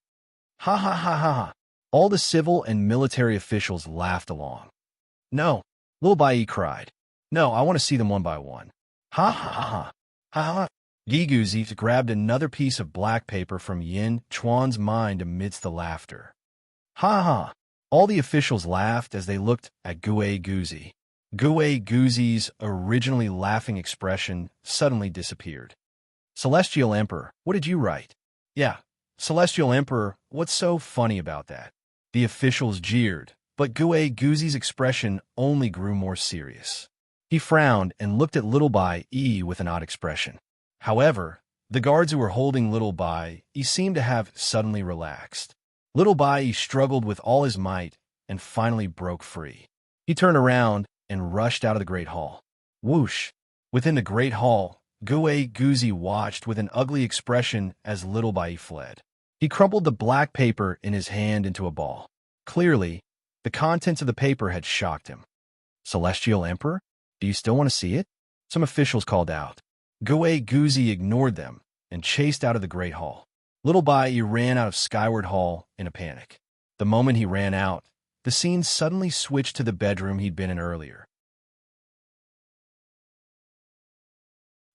Ha ha ha ha ha. All the civil and military officials laughed along. No, Lil Bai cried. No, I want to see them one by one. Ha ha ha ha. Ha ha. Gigu Zi grabbed another piece of black paper from Yin Chuan's mind amidst the laughter. Ha ha. All the officials laughed as they looked at Gue Guzi. Gue Guzi's originally laughing expression suddenly disappeared. Celestial Emperor, what did you write? Yeah, Celestial Emperor, what's so funny about that? The officials jeered, but Gue Guzi's expression only grew more serious. He frowned and looked at Little Bai with an odd expression. However, the guards who were holding Little Bai seemed to have suddenly relaxed. Little Bai struggled with all his might and finally broke free. He turned around and rushed out of the Great Hall. Whoosh! Within the Great Hall, Gue Guzi watched with an ugly expression as Little Bai fled. He crumpled the black paper in his hand into a ball. Clearly, the contents of the paper had shocked him. Celestial Emperor? Do you still want to see it? Some officials called out. Gue Guzi ignored them and chased out of the Great Hall. Little Bai ran out of Skyward Hall in a panic. The moment he ran out, the scene suddenly switched to the bedroom he'd been in earlier.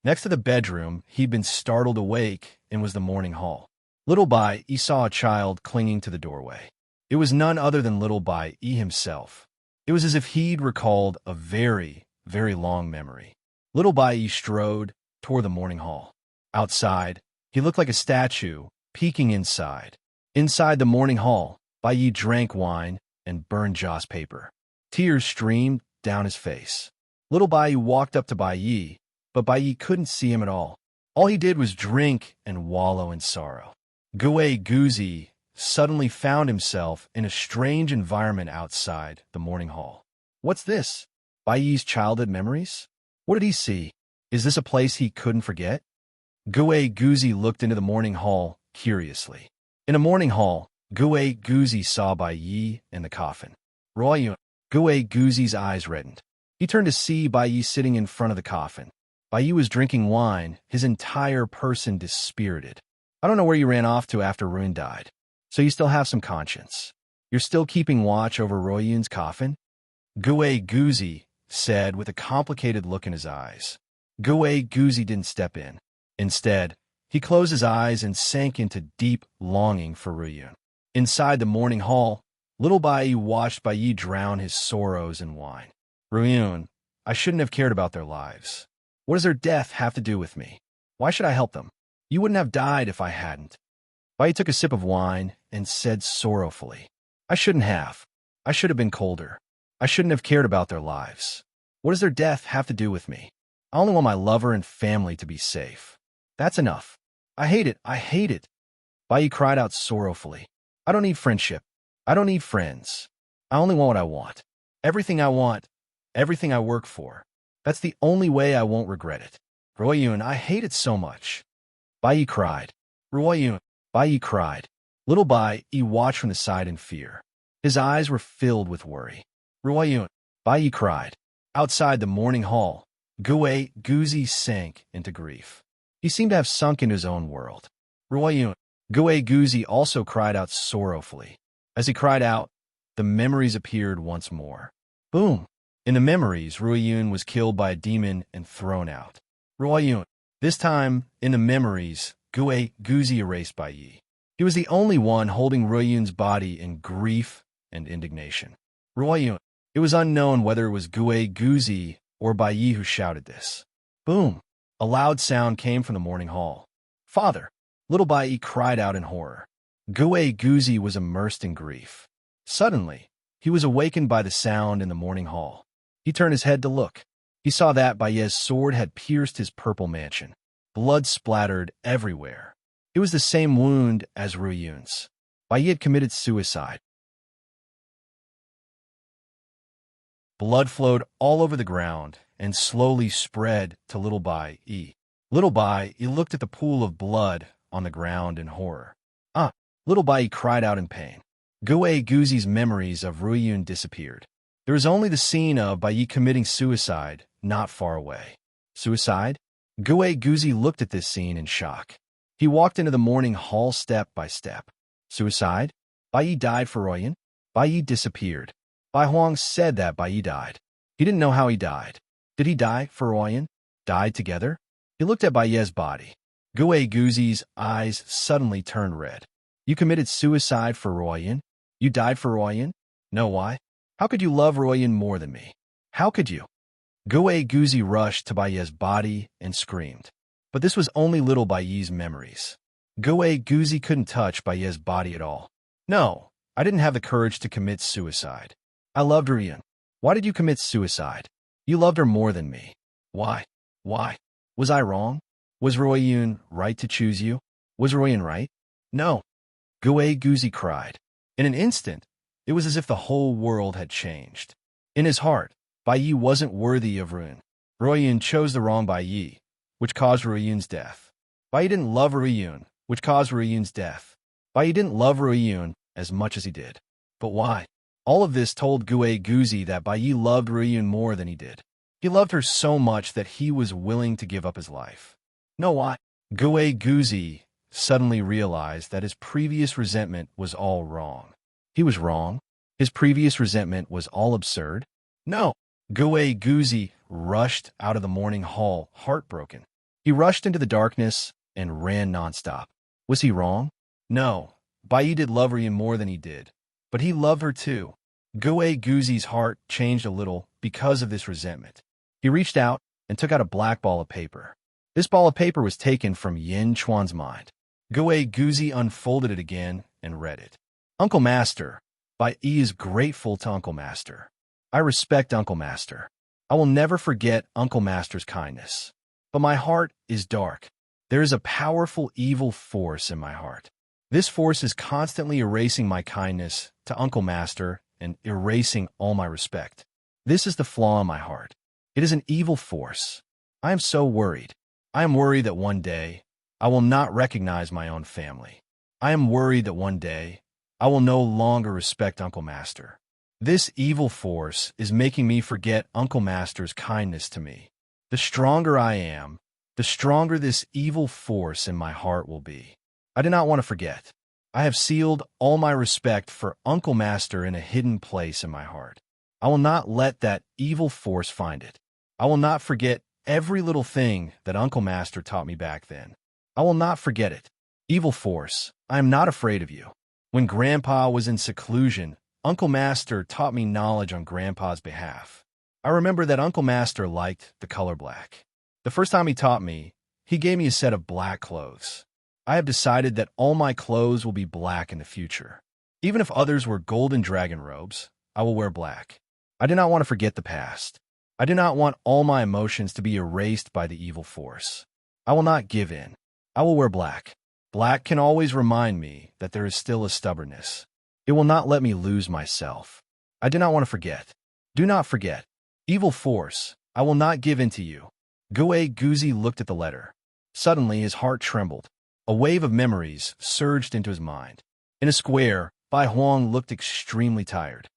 Next to the bedroom, he'd been startled awake and was the morning hall. Little Bai he saw a child clinging to the doorway. It was none other than Little Bai himself. It was as if he'd recalled a very, very long memory. Little Bai strode toward the morning hall. Outside, he looked like a statue, peeking inside. Inside the morning hall, Bai drank wine and burned Joss paper. Tears streamed down his face. Little Bai walked up to Bai, but Bai couldn't see him at all. All he did was drink and wallow in sorrow. Gue Guzi suddenly found himself in a strange environment outside the morning hall. What's this? Bai's childhood memories? What did he see? Is this a place he couldn't forget? Gue Guzi looked into the morning hall curiously. In a morning hall, Gue Guzi saw Bai in the coffin. Royun. Gue Guzi's eyes reddened. He turned to see Bai sitting in front of the coffin. Bai was drinking wine, his entire person dispirited. I don't know where you ran off to after Ruin died. So you still have some conscience. You're still keeping watch over Royun's coffin? Gue Guzi said with a complicated look in his eyes. Gue Guzi didn't step in. Instead, he closed his eyes and sank into deep longing for Ruyun. Inside the morning hall, Little Bai watched Bai drown his sorrows in wine. Ruyun, I shouldn't have cared about their lives. What does their death have to do with me? Why should I help them? You wouldn't have died if I hadn't. Bai took a sip of wine and said sorrowfully, I shouldn't have. I should have been colder. I shouldn't have cared about their lives. What does their death have to do with me? I only want my lover and family to be safe. That's enough. I hate it. I hate it. Bai cried out sorrowfully. I don't need friendship. I don't need friends. I only want what I want. Everything I want. Everything I work for. That's the only way I won't regret it. Royun, I hate it so much. Bai cried. Royun. Bai cried. Little Bai watched from the side in fear. His eyes were filled with worry. Royun. Bai cried. Outside the morning hall, Gue Guzi sank into grief. He seemed to have sunk into his own world. Royun. Gue Guzi also cried out sorrowfully. As he cried out, the memories appeared once more. Boom! In the memories, Ruiyun was killed by a demon and thrown out. Ruiyun. This time, in the memories, Gue Guzi erased Bai Yi. He was the only one holding Ruiyun's body in grief and indignation. Ruiyun. It was unknown whether it was Gue Guzi or Bai Yi who shouted this. Boom! A loud sound came from the morning hall. Father! Little Bai Yi cried out in horror. Gue Guzi was immersed in grief. Suddenly, he was awakened by the sound in the morning hall. He turned his head to look. He saw that Bai's sword had pierced his purple mansion. Blood splattered everywhere. It was the same wound as Ruiyun's. Bai had committed suicide. Blood flowed all over the ground and slowly spread to Little Bai Yi. Little Bai Yi looked at the pool of blood on the ground in horror. Little Bai Yi cried out in pain. Gue Guzi's memories of Ruiyun disappeared. There was only the scene of Bai Yi committing suicide not far away. Suicide? Gue Guzi looked at this scene in shock. He walked into the morning hall step by step. Suicide? Bai Yi died for Ruiyun? Bai Yi disappeared. Bai Huang said that Bai Yi died. He didn't know how he died. Did he die for Ruiyun? Died together? He looked at Bai Ye's body. Gue Guzi's eyes suddenly turned red. You committed suicide for Ruiyun? You died for Ruiyun? No, why? How could you love Ruiyun more than me? How could you? Gue Guzi rushed to Bai Ye's body and screamed. But this was only little Bai Yi's memories. Gue Guzi couldn't touch Bai Ye's body at all. No, I didn't have the courage to commit suicide. I loved Ruiyun. Why did you commit suicide? You loved her more than me. Why? Why? Was I wrong? Was Ruiyun right to choose you? Was Ruiyun right? No. Gue Guzi cried. In an instant, it was as if the whole world had changed. In his heart, Bai Yi wasn't worthy of Ruiyun. Ruiyun chose the wrong Bai Yi, which caused Ruiyun's death. Bai Yi didn't love Ruiyun, which caused Ruiyun's death. Bai Yi didn't love Ruiyun as much as he did. But why? All of this told Gue Guzi that Bai Yi loved Ruiyun more than he did. He loved her so much that he was willing to give up his life. No, why? Gue Guzi suddenly realized that his previous resentment was all wrong. He was wrong. His previous resentment was all absurd. No. Gue Guzi rushed out of the morning hall, heartbroken. He rushed into the darkness and ran nonstop. Was he wrong? No. Bai did love Ryan more than he did, but he loved her too. Gue Guzi's heart changed a little because of this resentment. He reached out and took out a black ball of paper. This ball of paper was taken from Yin Chuan's mind. Gue Guzi unfolded it again and read it. Uncle Master, Bai is grateful to Uncle Master. I respect Uncle Master. I will never forget Uncle Master's kindness. But my heart is dark. There is a powerful evil force in my heart. This force is constantly erasing my kindness to Uncle Master and erasing all my respect. This is the flaw in my heart. It is an evil force. I am so worried. I am worried that one day I will not recognize my own family. I am worried that one day I will no longer respect Uncle Master. This evil force is making me forget Uncle Master's kindness to me. The stronger I am, the stronger this evil force in my heart will be. I do not want to forget. I have sealed all my respect for Uncle Master in a hidden place in my heart. I will not let that evil force find it. I will not forget every little thing that Uncle Master taught me back then. I will not forget it. Evil force, I am not afraid of you. When Grandpa was in seclusion, Uncle Master taught me knowledge on Grandpa's behalf. I remember that Uncle Master liked the color black. The first time he taught me, he gave me a set of black clothes. I have decided that all my clothes will be black in the future. Even if others wear golden dragon robes, I will wear black. I do not want to forget the past. I do not want all my emotions to be erased by the evil force. I will not give in. I will wear black. Black can always remind me that there is still a stubbornness. It will not let me lose myself. I do not want to forget. Do not forget. Evil force, I will not give in to you. Gue Guzi looked at the letter. Suddenly his heart trembled. A wave of memories surged into his mind. In a square, Bai Huang looked extremely tired.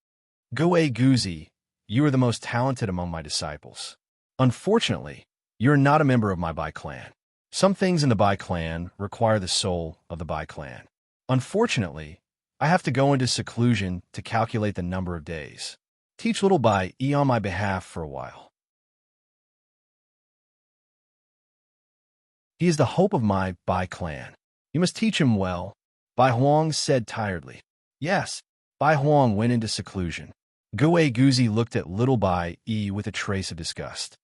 Gue Guzi, you are the most talented among my disciples. Unfortunately, you are not a member of my Bai clan. Some things in the Bai clan require the soul of the Bai clan. Unfortunately, I have to go into seclusion to calculate the number of days. Teach little Bai on my behalf for a while. He is the hope of my Bai clan. You must teach him well, Bai Huang said tiredly. Yes, Bai Huang went into seclusion. Gue Guzi looked at little Bai with a trace of disgust.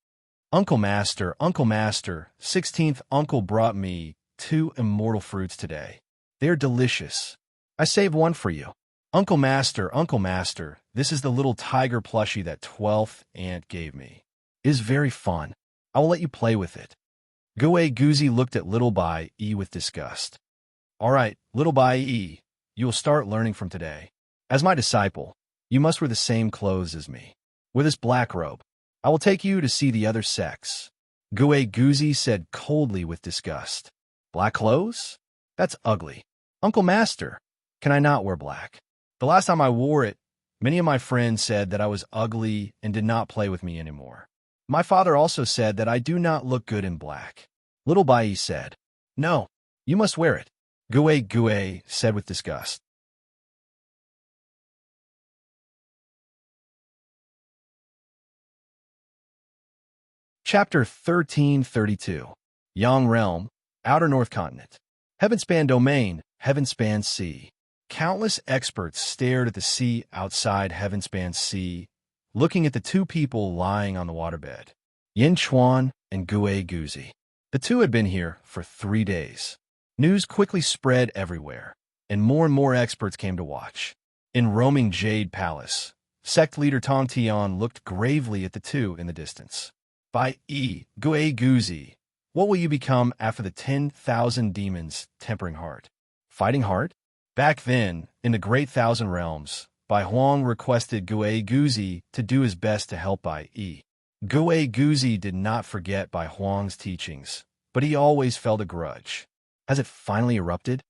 Uncle Master, 16th uncle brought me 2 immortal fruits today. They are delicious. I saved one for you. Uncle Master, this is the little tiger plushie that 12th aunt gave me. It is very fun. I will let you play with it. Gue Guzi looked at little Bai with disgust. All right, little Bai you will start learning from today. As my disciple, you must wear the same clothes as me. Wear this black robe. I will take you to see the other sex. Gue Guzi said coldly with disgust. Black clothes? That's ugly. Uncle Master, can I not wear black? The last time I wore it, many of my friends said that I was ugly and did not play with me anymore. My father also said that I do not look good in black. Little Bai said, no, you must wear it. Gue said with disgust. Chapter 1332. Yang Realm, Outer North Continent. Heavenspan Domain, Heavenspan Sea. Countless experts stared at the sea outside Heavenspan Sea, looking at the 2 people lying on the waterbed, Yin Chuan and Gue Guzi. The 2 had been here for 3 days. News quickly spread everywhere, and more experts came to watch. In roaming Jade Palace, sect leader Tong Tian looked gravely at the 2 in the distance. Bai Gue Guzi, what will you become after the 10,000 demons' tempering heart? Fighting heart? Back then, in the Great Thousand Realms, Bai Huang requested Gue Guzi to do his best to help Bai Gue Guzi did not forget Bai Huang's teachings, but he always felt a grudge. Has it finally erupted?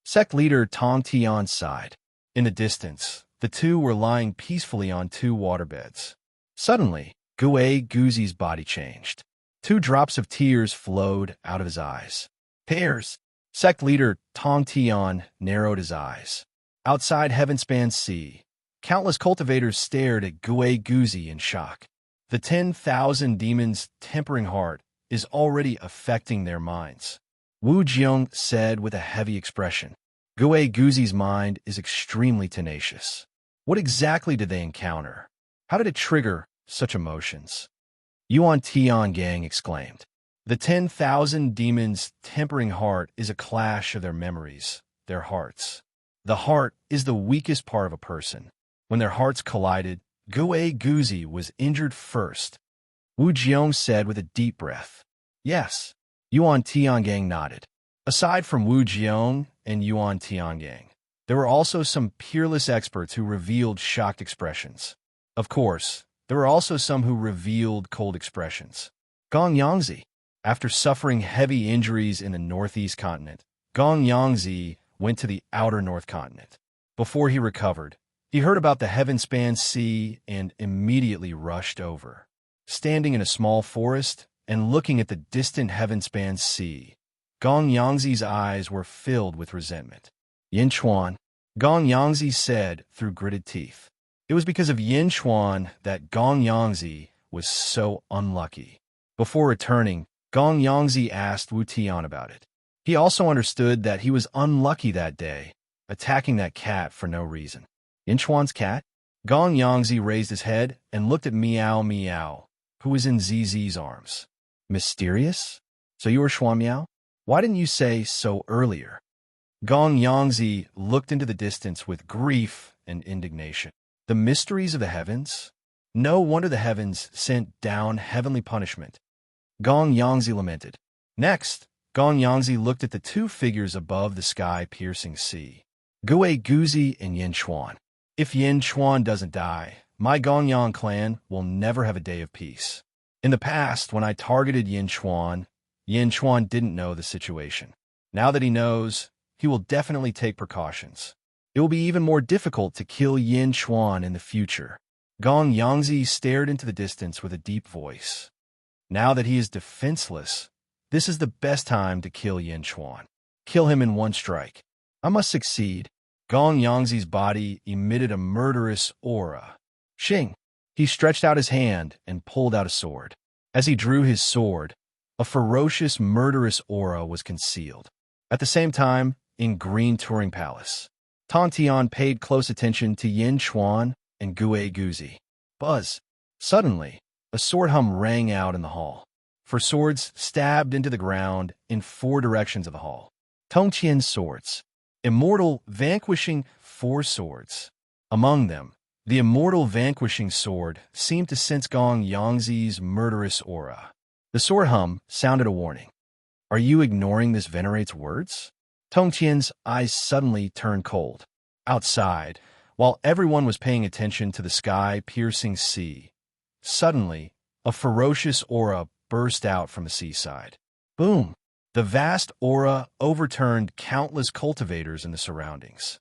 Sect leader Tong Tian sighed. In the distance, the 2 were lying peacefully on 2 waterbeds. Suddenly, Gue Guzi's body changed. 2 drops of tears flowed out of his eyes. Tears! Sect leader Tong Tian narrowed his eyes. Outside Heavenspan Sea, countless cultivators stared at Gue Guzi in shock. The 10,000 demons' tempering heart is already affecting their minds. Wu Jiong said with a heavy expression. Gue Guzi's mind is extremely tenacious. What exactly did they encounter? How did it trigger such emotions? Yuan Tiangang exclaimed. The 10,000 demons' tempering heart is a clash of their memories, their hearts. The heart is the weakest part of a person. When their hearts collided, Gue Guzi was injured first. Wu Jiong said with a deep breath. Yes. Yuan Tiangang nodded. Aside from Wu Jiong and Yuan Tiangang, there were also some peerless experts who revealed shocked expressions. Of course, there were also some who revealed cold expressions. Gong Yangzi. After suffering heavy injuries in the northeast continent, Gong Yangzi went to the outer north continent. Before he recovered, he heard about the heaven-span sea and immediately rushed over. Standing in a small forest and looking at the distant heaven-span sea, Gong Yangzi's eyes were filled with resentment. Yin Chuan, Gong Yangzi said through gritted teeth. It was because of Yin Chuan that Gong Yangzi was so unlucky. Before returning, Gong Yangzi asked Wu Tian about it. He also understood that he was unlucky that day, attacking that cat for no reason. Yin Chuan's cat? Gong Yangzi raised his head and looked at Meow Meow, who was in ZZ's arms. Mysterious? So you were Xuan Miao? Why didn't you say so earlier? Gong Yangzi looked into the distance with grief and indignation. The mysteries of the heavens? No wonder the heavens sent down heavenly punishment. Gong Yangzi lamented. Next, Gong Yangzi looked at the two figures above the sky-piercing sea. Gue Guzi and Yin Chuan. If Yin Chuan doesn't die, my Gongyang clan will never have a day of peace. In the past, when I targeted Yin Chuan didn't know the situation. Now that he knows, he will definitely take precautions. It will be even more difficult to kill Yin Chuan in the future. Gong Yangzi stared into the distance with a deep voice. Now that he is defenseless, this is the best time to kill Yin Chuan. Kill him in one strike. I must succeed. Gong Yangzi's body emitted a murderous aura. Xing. He stretched out his hand and pulled out a sword. As he drew his sword, a ferocious, murderous aura was concealed. At the same time, in Green Touring Palace, Tong Tian paid close attention to Yin Chuan and Gue Guzi. Buzz. Suddenly, a sword hum rang out in the hall. For swords stabbed into the ground in 4 directions of the hall. Tong Tian's swords. Immortal vanquishing 4 swords. Among them, the immortal vanquishing sword seemed to sense Gong Yangzi's murderous aura. The sword hum sounded a warning. Are you ignoring this venerate's words? Tong Tian's eyes suddenly turned cold. Outside, while everyone was paying attention to the sky-piercing sea, suddenly, a ferocious aura burst out from the seaside. Boom! The vast aura overturned countless cultivators in the surroundings.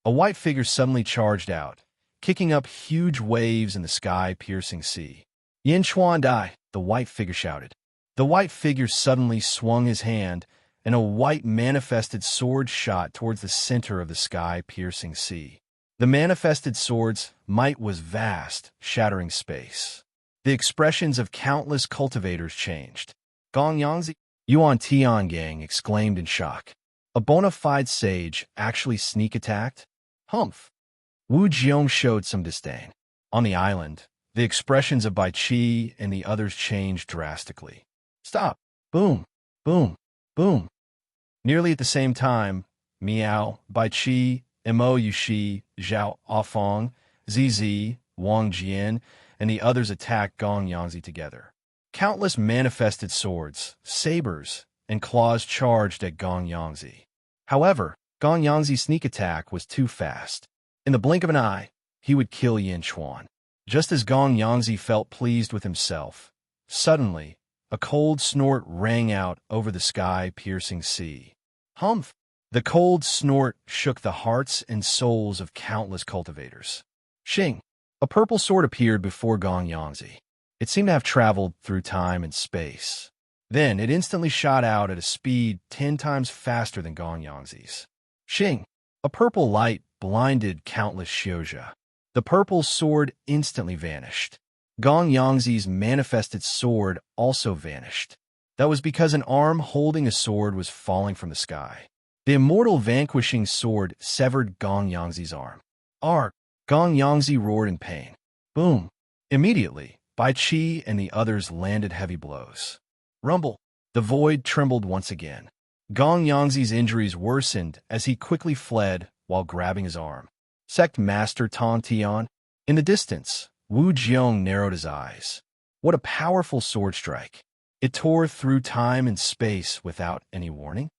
A white figure suddenly charged out, kicking up huge waves in the sky-piercing sea. Yin Chuan Dai, the white figure shouted. The white figure suddenly swung his hand, and a white manifested sword shot towards the center of the sky-piercing sea. The manifested sword's might was vast, shattering space. The expressions of countless cultivators changed. Gong Yangzi, Yuan Tiangang exclaimed in shock. A bona fide sage actually sneak attacked? Humph. Wu Jiong showed some disdain. On the island, the expressions of Bai Qi and the others changed drastically. Stop! Boom! Boom! Boom! Nearly at the same time, Miao, Bai Qi, Mo Yushi, Zhao Afong, ZZ, Wang Jian, and the others attacked Gong Yangzi together. Countless manifested swords, sabers, and claws charged at Gong Yangzi. However, Gong Yangzi's sneak attack was too fast. In the blink of an eye, he would kill Yin Chuan. Just as Gong Yangzi felt pleased with himself, suddenly, a cold snort rang out over the sky-piercing sea. Humph! The cold snort shook the hearts and souls of countless cultivators. Xing! A purple sword appeared before Gong Yangzi. It seemed to have traveled through time and space. Then it instantly shot out at a speed 10 times faster than Gong Yangzi's. Xing! A purple light blinded countless Xiuzha. The purple sword instantly vanished. Gong Yangzi's manifested sword also vanished. That was because an arm holding a sword was falling from the sky. The immortal vanquishing sword severed Gong Yangzi's arm. Arg! Gong Yangzi roared in pain. Boom! Immediately, Bai Qi and the others landed heavy blows. Rumble! The void trembled once again. Gong Yangzi's injuries worsened as he quickly fled while grabbing his arm. Sect Master Tong Tian. In the distance, Wu Jiong narrowed his eyes. What a powerful sword strike. It tore through time and space without any warning.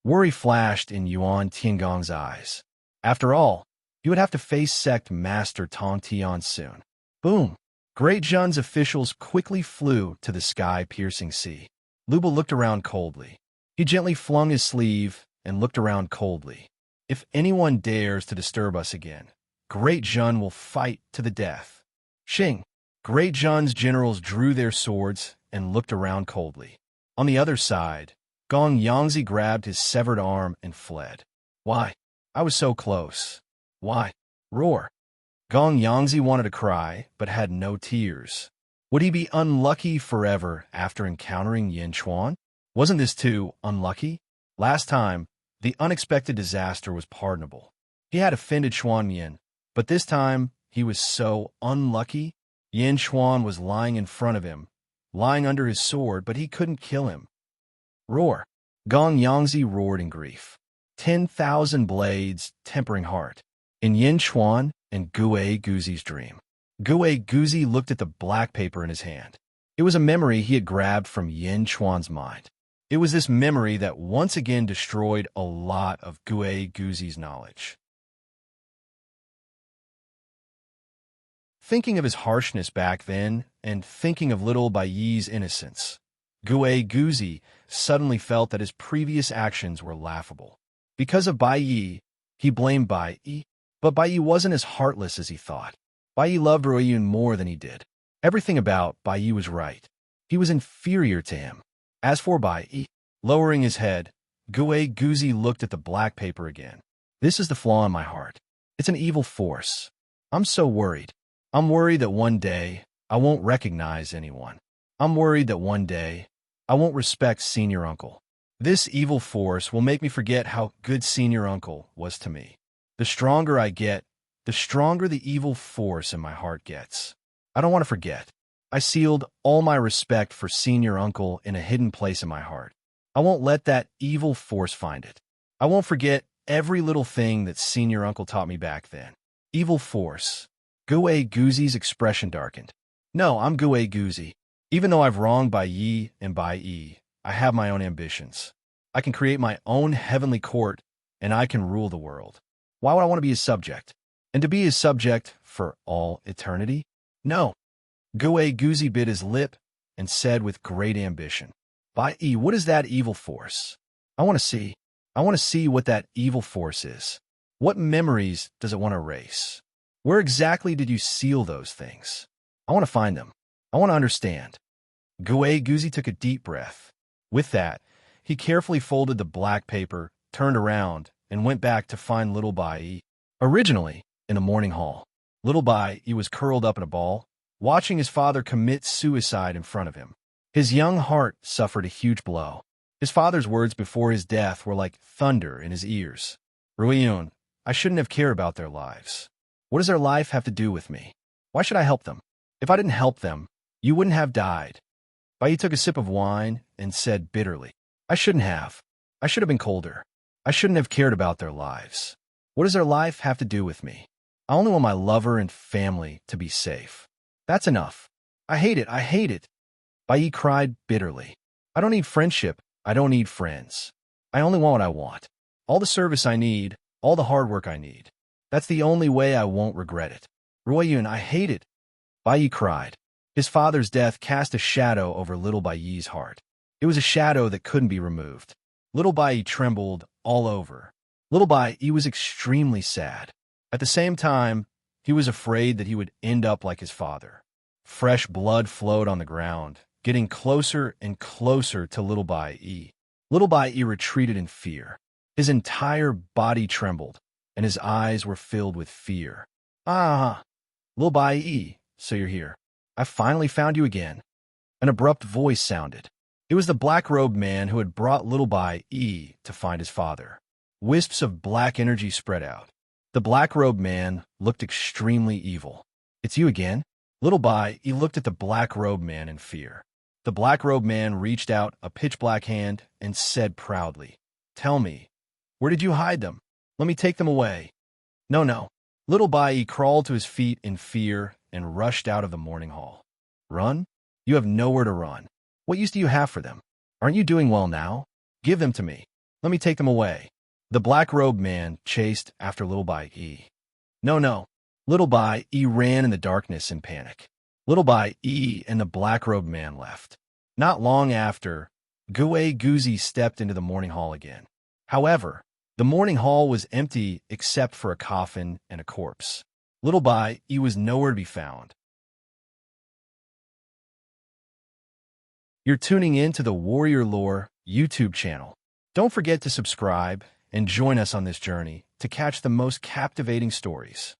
Worry flashed in Yuan Tiangong's eyes. After all, he would have to face Sect Master Tong Tian soon. Boom! Great Zhen's officials quickly flew to the sky-piercing sea. Luba looked around coldly. He gently flung his sleeve and looked around coldly. If anyone dares to disturb us again, Great Zhen will fight to the death. Xing! Great Zhen's generals drew their swords and looked around coldly. On the other side, Gong Yangzi grabbed his severed arm and fled. Why? I was so close. Why? Roar! Gong Yangzi wanted to cry, but had no tears. Would he be unlucky forever after encountering Yin Chuan? Wasn't this too unlucky? Last time, the unexpected disaster was pardonable. He had offended Chuan Yin, but this time he was so unlucky. Yin Chuan was lying in front of him, lying under his sword, but he couldn't kill him. Roar! Gong Yangzi roared in grief. 10,000 blades, tempering heart. In Yin Chuan and Gue Guzi's dream. Gue Guzi looked at the black paper in his hand. It was a memory he had grabbed from Yin Chuan's mind. It was this memory that once again destroyed a lot of Gue Guzi's knowledge. Thinking of his harshness back then, and thinking of little Bai Yi's innocence, Gue Guzi suddenly felt that his previous actions were laughable. Because of Bai Yi, he blamed Bai Yi, but Bai Yi wasn't as heartless as he thought. Bai Yi loved Ruiyun more than he did. Everything about Bai Yi was right. He was inferior to him. As for Bai Yi, lowering his head, Gue Guzi looked at the black paper again. This is the flaw in my heart. It's an evil force. I'm so worried. I'm worried that one day I won't recognize anyone. I'm worried that one day I won't respect senior uncle. This evil force will make me forget how good senior uncle was to me. The stronger I get, the stronger the evil force in my heart gets. I don't want to forget. I sealed all my respect for senior uncle in a hidden place in my heart. I won't let that evil force find it. I won't forget every little thing that senior uncle taught me back then. Evil force. Gue Guzi's expression darkened. No, I'm Gue Guzi. Even though I've wronged Bai Yi and Bai Yi, I have my own ambitions. I can create my own heavenly court, and I can rule the world. Why would I want to be his subject? And to be his subject for all eternity? No. Gue Guzi bit his lip and said with great ambition, Bai Yi, what is that evil force? I want to see. I want to see what that evil force is. What memories does it want to erase? Where exactly did you seal those things? I want to find them. I want to understand. Gue Guzi took a deep breath. With that, he carefully folded the black paper, turned around, and went back to find little Bai Yi. Originally, in a morning hall, little Bai Yi was curled up in a ball, watching his father commit suicide in front of him. His young heart suffered a huge blow. His father's words before his death were like thunder in his ears. Ruiyun, I shouldn't have cared about their lives. What does their life have to do with me? Why should I help them? If I didn't help them, you wouldn't have died. Bai Yi took a sip of wine and said bitterly, I shouldn't have. I should have been colder. I shouldn't have cared about their lives. What does their life have to do with me? I only want my lover and family to be safe. That's enough. I hate it. I hate it. Bai Yi cried bitterly. I don't need friendship. I don't need friends. I only want what I want. All the service I need, all the hard work I need. That's the only way I won't regret it. Ruiyun, I hate it. Bai Yi cried. His father's death cast a shadow over little Bai Yi's heart. It was a shadow that couldn't be removed. Little Bai Yi trembled all over. Little Bai Yi was extremely sad. At the same time, he was afraid that he would end up like his father. Fresh blood flowed on the ground, getting closer and closer to little Bai Yi. Little Bai Yi retreated in fear. His entire body trembled, and his eyes were filled with fear. Ah, little Bai Yi, so you're here. I finally found you again. An abrupt voice sounded. It was the black-robed man who had brought Little Bai to find his father. Wisps of black energy spread out. The black-robed man looked extremely evil. It's you again? Little Bai looked at the black-robed man in fear. The black-robed man reached out a pitch-black hand and said proudly, "Tell me, where did you hide them? Let me take them away." No. Little Bai crawled to his feet in fear and rushed out of the morning hall. Run? You have nowhere to run. What use do you have for them? Aren't you doing well now? Give them to me. Let me take them away. The black-robed man chased after Little Bai. No. Little Bai ran in the darkness in panic. Little Bai and the black-robed man left. Not long after, Guzi stepped into the morning hall again. However, the morning hall was empty except for a coffin and a corpse. Little Bai was nowhere to be found. You're tuning in to the Warrior Lore YouTube channel. Don't forget to subscribe and join us on this journey to catch the most captivating stories.